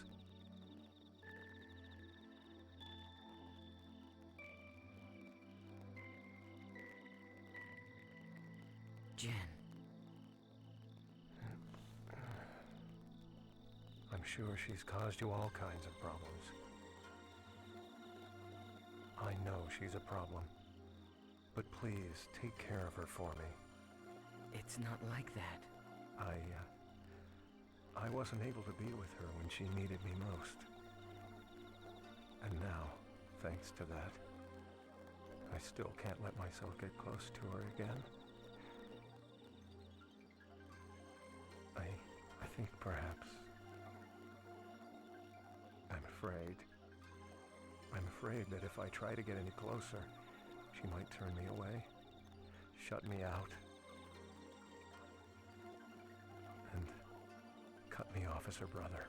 [SPEAKER 5] Jen.
[SPEAKER 3] I'm sure she's caused you all kinds of problems. I know she's a problem. But please, take care of her for me.
[SPEAKER 5] It's not like that.
[SPEAKER 3] I wasn't able to be with her when she needed me most. And now, thanks to that, I still can't let myself get close to her again. I think perhaps I'm afraid. I'm afraid that if I try to get any closer, she might turn me away, shut me out, and cut me off as her brother.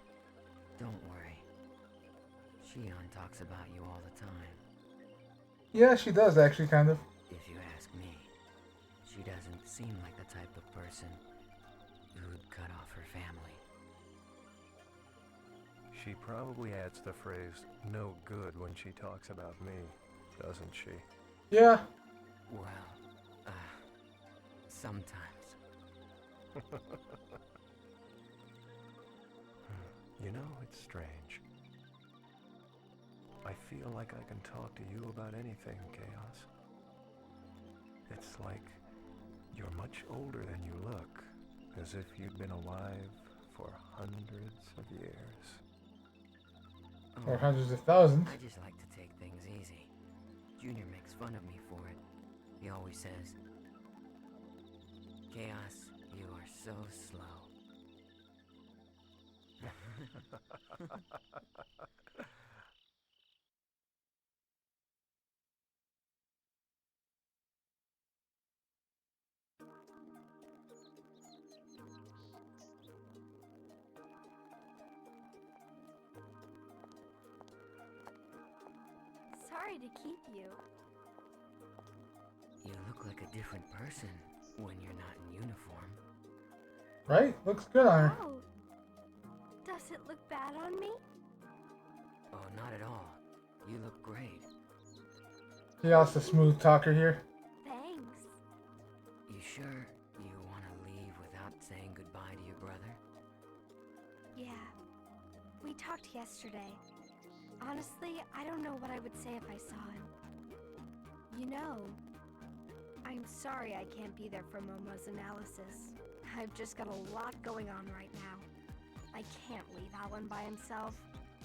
[SPEAKER 5] Don't worry. Shion talks about you all the time.
[SPEAKER 1] Yeah, she does actually, kind of.
[SPEAKER 5] If you ask me, she doesn't seem like the type of person who'd cut off her family.
[SPEAKER 3] She probably adds the phrase, no good, when she talks about me, doesn't she?
[SPEAKER 1] Yeah.
[SPEAKER 5] Well, sometimes.
[SPEAKER 3] You know, it's strange. I feel like I can talk to you about anything, Chaos. It's like you're much older than you look, as if you'd been alive for hundreds of years.
[SPEAKER 1] Or hundreds of thousands.
[SPEAKER 5] I just like to take things easy. Junior makes fun of me for it. He always says, Chaos, you are so slow.
[SPEAKER 12] Sorry to keep you.
[SPEAKER 5] You look like a different person when you're not in uniform.
[SPEAKER 1] Right? Looks good on her.
[SPEAKER 12] Oh. Does it look bad on me?
[SPEAKER 5] Oh, not at all. You look great.
[SPEAKER 1] Chaos, the smooth talker here.
[SPEAKER 12] Thanks.
[SPEAKER 5] You sure you want to leave without saying goodbye to your brother?
[SPEAKER 12] Yeah. We talked yesterday. Honestly, I don't know what I would say if I saw him. You know, I'm sorry I can't be there for Momo's analysis. I've just got a lot going on right now. I can't leave Alan by himself.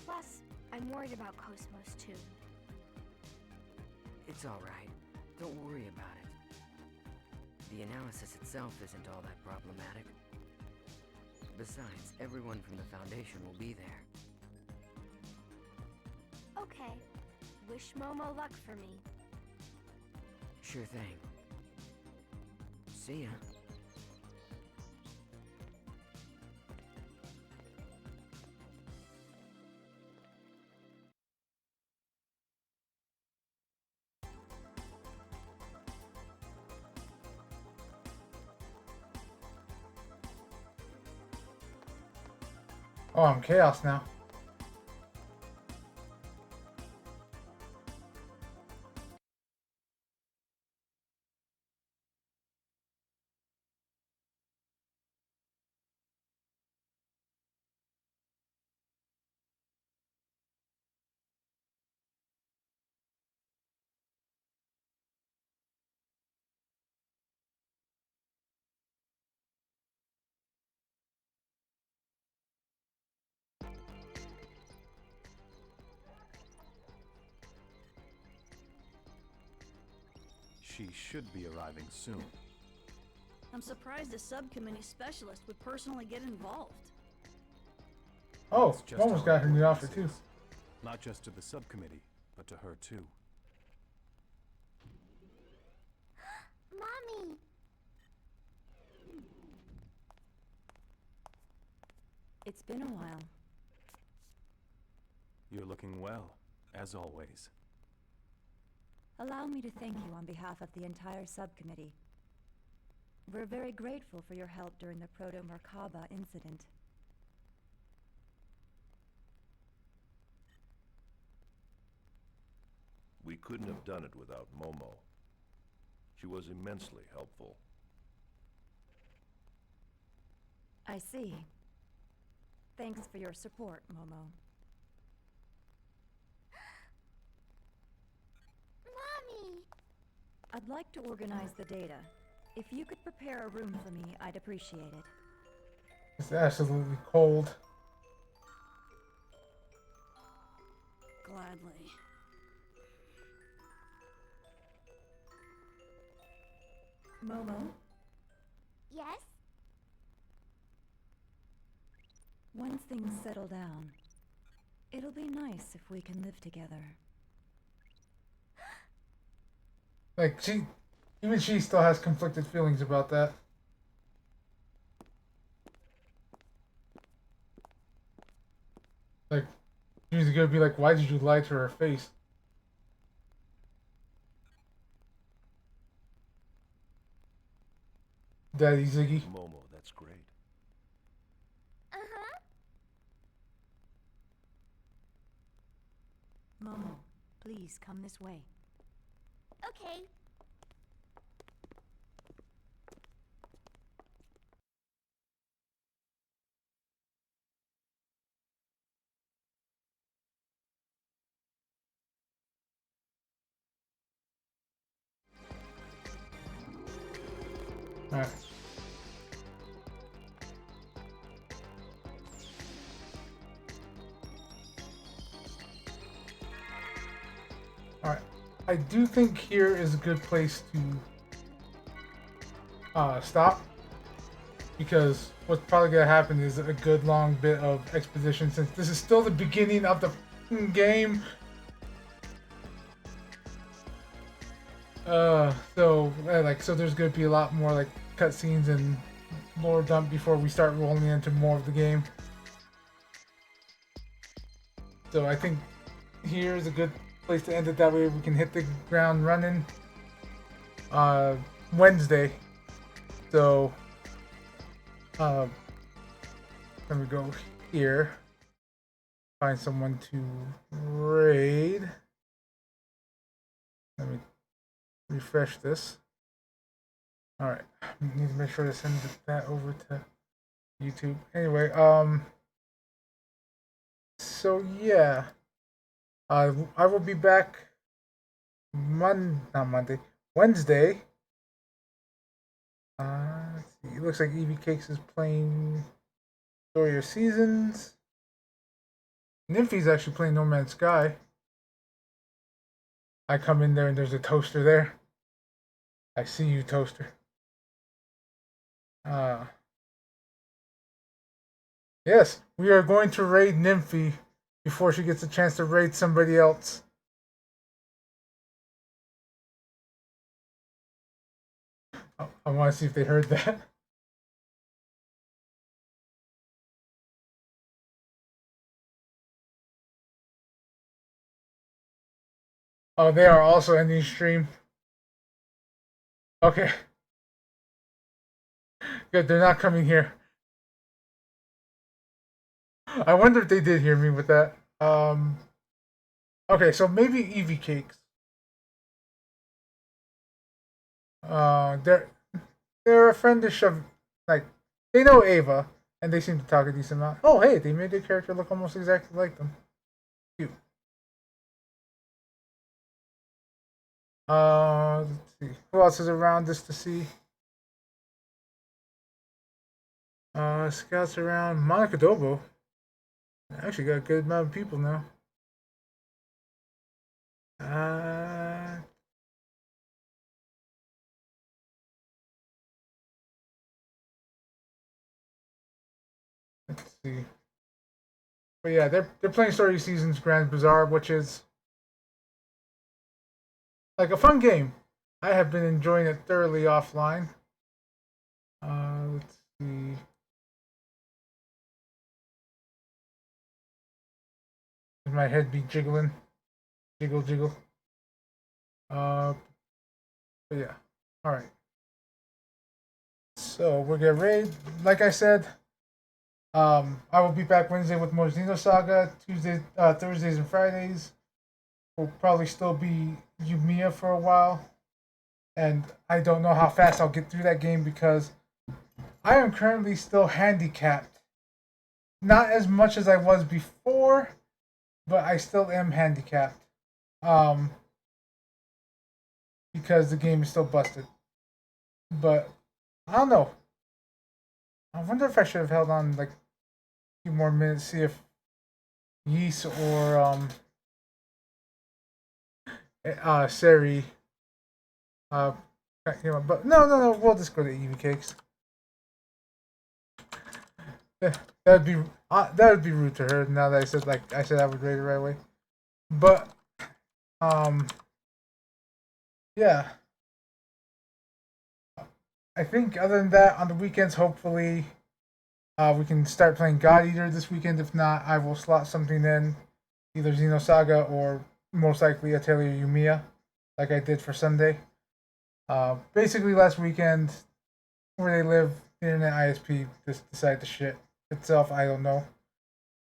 [SPEAKER 12] Plus, I'm worried about Cosmos too.
[SPEAKER 5] It's all right. Don't worry about it. The analysis itself isn't all that problematic. Besides, everyone from the Foundation will be there.
[SPEAKER 12] Okay. Wish Momo luck for me.
[SPEAKER 5] Sure thing. See ya.
[SPEAKER 1] Oh, I'm Chaos now.
[SPEAKER 10] she should be arriving soon.
[SPEAKER 14] I'm surprised a subcommittee specialist would personally get involved.
[SPEAKER 1] Oh,
[SPEAKER 10] It's just
[SPEAKER 1] almost
[SPEAKER 10] how
[SPEAKER 1] got her new
[SPEAKER 10] important
[SPEAKER 1] outfit
[SPEAKER 10] this
[SPEAKER 1] too.
[SPEAKER 10] is. Not just to the subcommittee, but to her too.
[SPEAKER 17] Mommy!
[SPEAKER 19] It's been a while.
[SPEAKER 10] You're looking well, as always.
[SPEAKER 19] Allow me to thank you on behalf of the entire subcommittee. We're very grateful for your help during the Proto-Merkaba incident.
[SPEAKER 20] We couldn't have done it without Momo. She was immensely helpful.
[SPEAKER 19] I see. Thanks for your support, Momo.
[SPEAKER 17] Mommy!
[SPEAKER 19] I'd like to organize the data. If you could prepare a room for me, I'd appreciate it.
[SPEAKER 1] It's absolutely cold.
[SPEAKER 14] Gladly.
[SPEAKER 19] Momo,
[SPEAKER 17] Yes?
[SPEAKER 19] once things settle down, it'll be nice if we can live together.
[SPEAKER 1] Like even she still has conflicted feelings about that. Like, she's gonna be like, why did you lie to her face? Daddy Ziggy.
[SPEAKER 20] Momo, that's great.
[SPEAKER 17] Uh-huh.
[SPEAKER 19] Momo, please come this way.
[SPEAKER 17] Okay.
[SPEAKER 1] Alright. Alright. I do think here is a good place to stop. Because what's probably gonna happen is a good long bit of exposition since this is still the beginning of the game. So there's gonna be a lot more like cutscenes and lore dump before we start rolling into more of the game. So I think here's a good place to end it. That way we can hit the ground running. Wednesday. So let me go here. Find someone to raid. Let me refresh this. Alright. Need to make sure to send that over to YouTube. Anyway, so yeah. I will be back not Monday. Wednesday. Let's see. It looks like Evie Cakes is playing Story of Seasons. Nymphy's actually playing No Man's Sky. I come in there and there's a toaster there. I see you, toaster. Yes, we are going to raid Nymphy before she gets a chance to raid somebody else. I want to see if they heard that. Oh, they are also ending stream. Okay. Good, they're not coming here. I wonder if they did hear me with that. Okay, so maybe Evie Cakes. They're a friendish of, like, they know Ava, and they seem to talk a decent amount. Oh, hey, they made their character look almost exactly like them. Cute. Let's see. Who else is around just to see? Scouts around. Monica Dobo. Actually got a good amount of people now. see. But yeah, they're playing Story Seasons Grand Bazaar, which is like a fun game. I have been enjoying it thoroughly offline. Let's see. My head be jiggling, jiggle, jiggle. But yeah, all right. So we're getting ready. Like I said, I will be back Wednesday with more Xenosaga. Thursdays, and Fridays will probably still be Yumiya for a while, and I don't know how fast I'll get through that game because I am currently still handicapped. Not as much as I was before, but I still am handicapped. Because the game is still busted. But I don't know. I wonder if I should have held on like a few more minutes, see if Yeast or Seri but no, we'll just go to Eevee Cakes. That would be rude to her. Now that I said I would rate it right away, but yeah. I think other than that, on the weekends, hopefully, we can start playing God Eater this weekend. If not, I will slot something in, either Xenosaga or most likely Atelier Yumiya, like I did for Sunday. Basically, last weekend, where they live, the internet ISP just decided to shit itself. I don't know.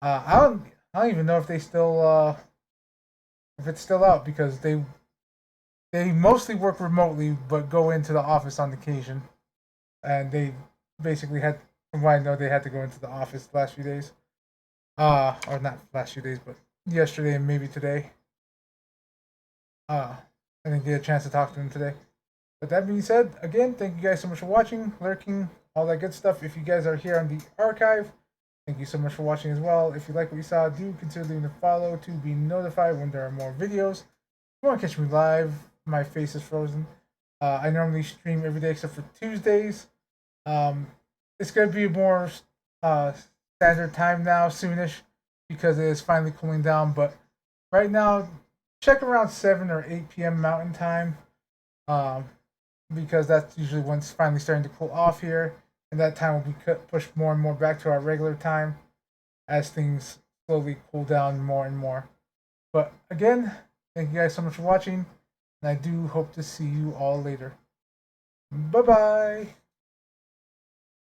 [SPEAKER 1] I don't even know if they still if it's still out because they mostly work remotely but go into the office on occasion, and they basically had, from what I know, they had to go into the office the last few days. Or not last few days, but yesterday and maybe today. I didn't get a chance to talk to them today. But that being said, again, thank you guys so much for watching, lurking, all that good stuff. If you guys are here on the archive, thank you so much for watching as well. If you like what you saw, do consider leaving a follow to be notified when there are more videos. If you want to catch me live, my face is frozen. I normally stream every day except for Tuesdays. It's going to be more standard time now, soonish, because it is finally cooling down. But right now, check around 7 or 8 p.m. Mountain Time, because that's usually when it's finally starting to cool off here. And that time will be pushed more and more back to our regular time as things slowly cool down more and more. But again, thank you guys so much for watching, and I do hope to see you all later. Bye-bye!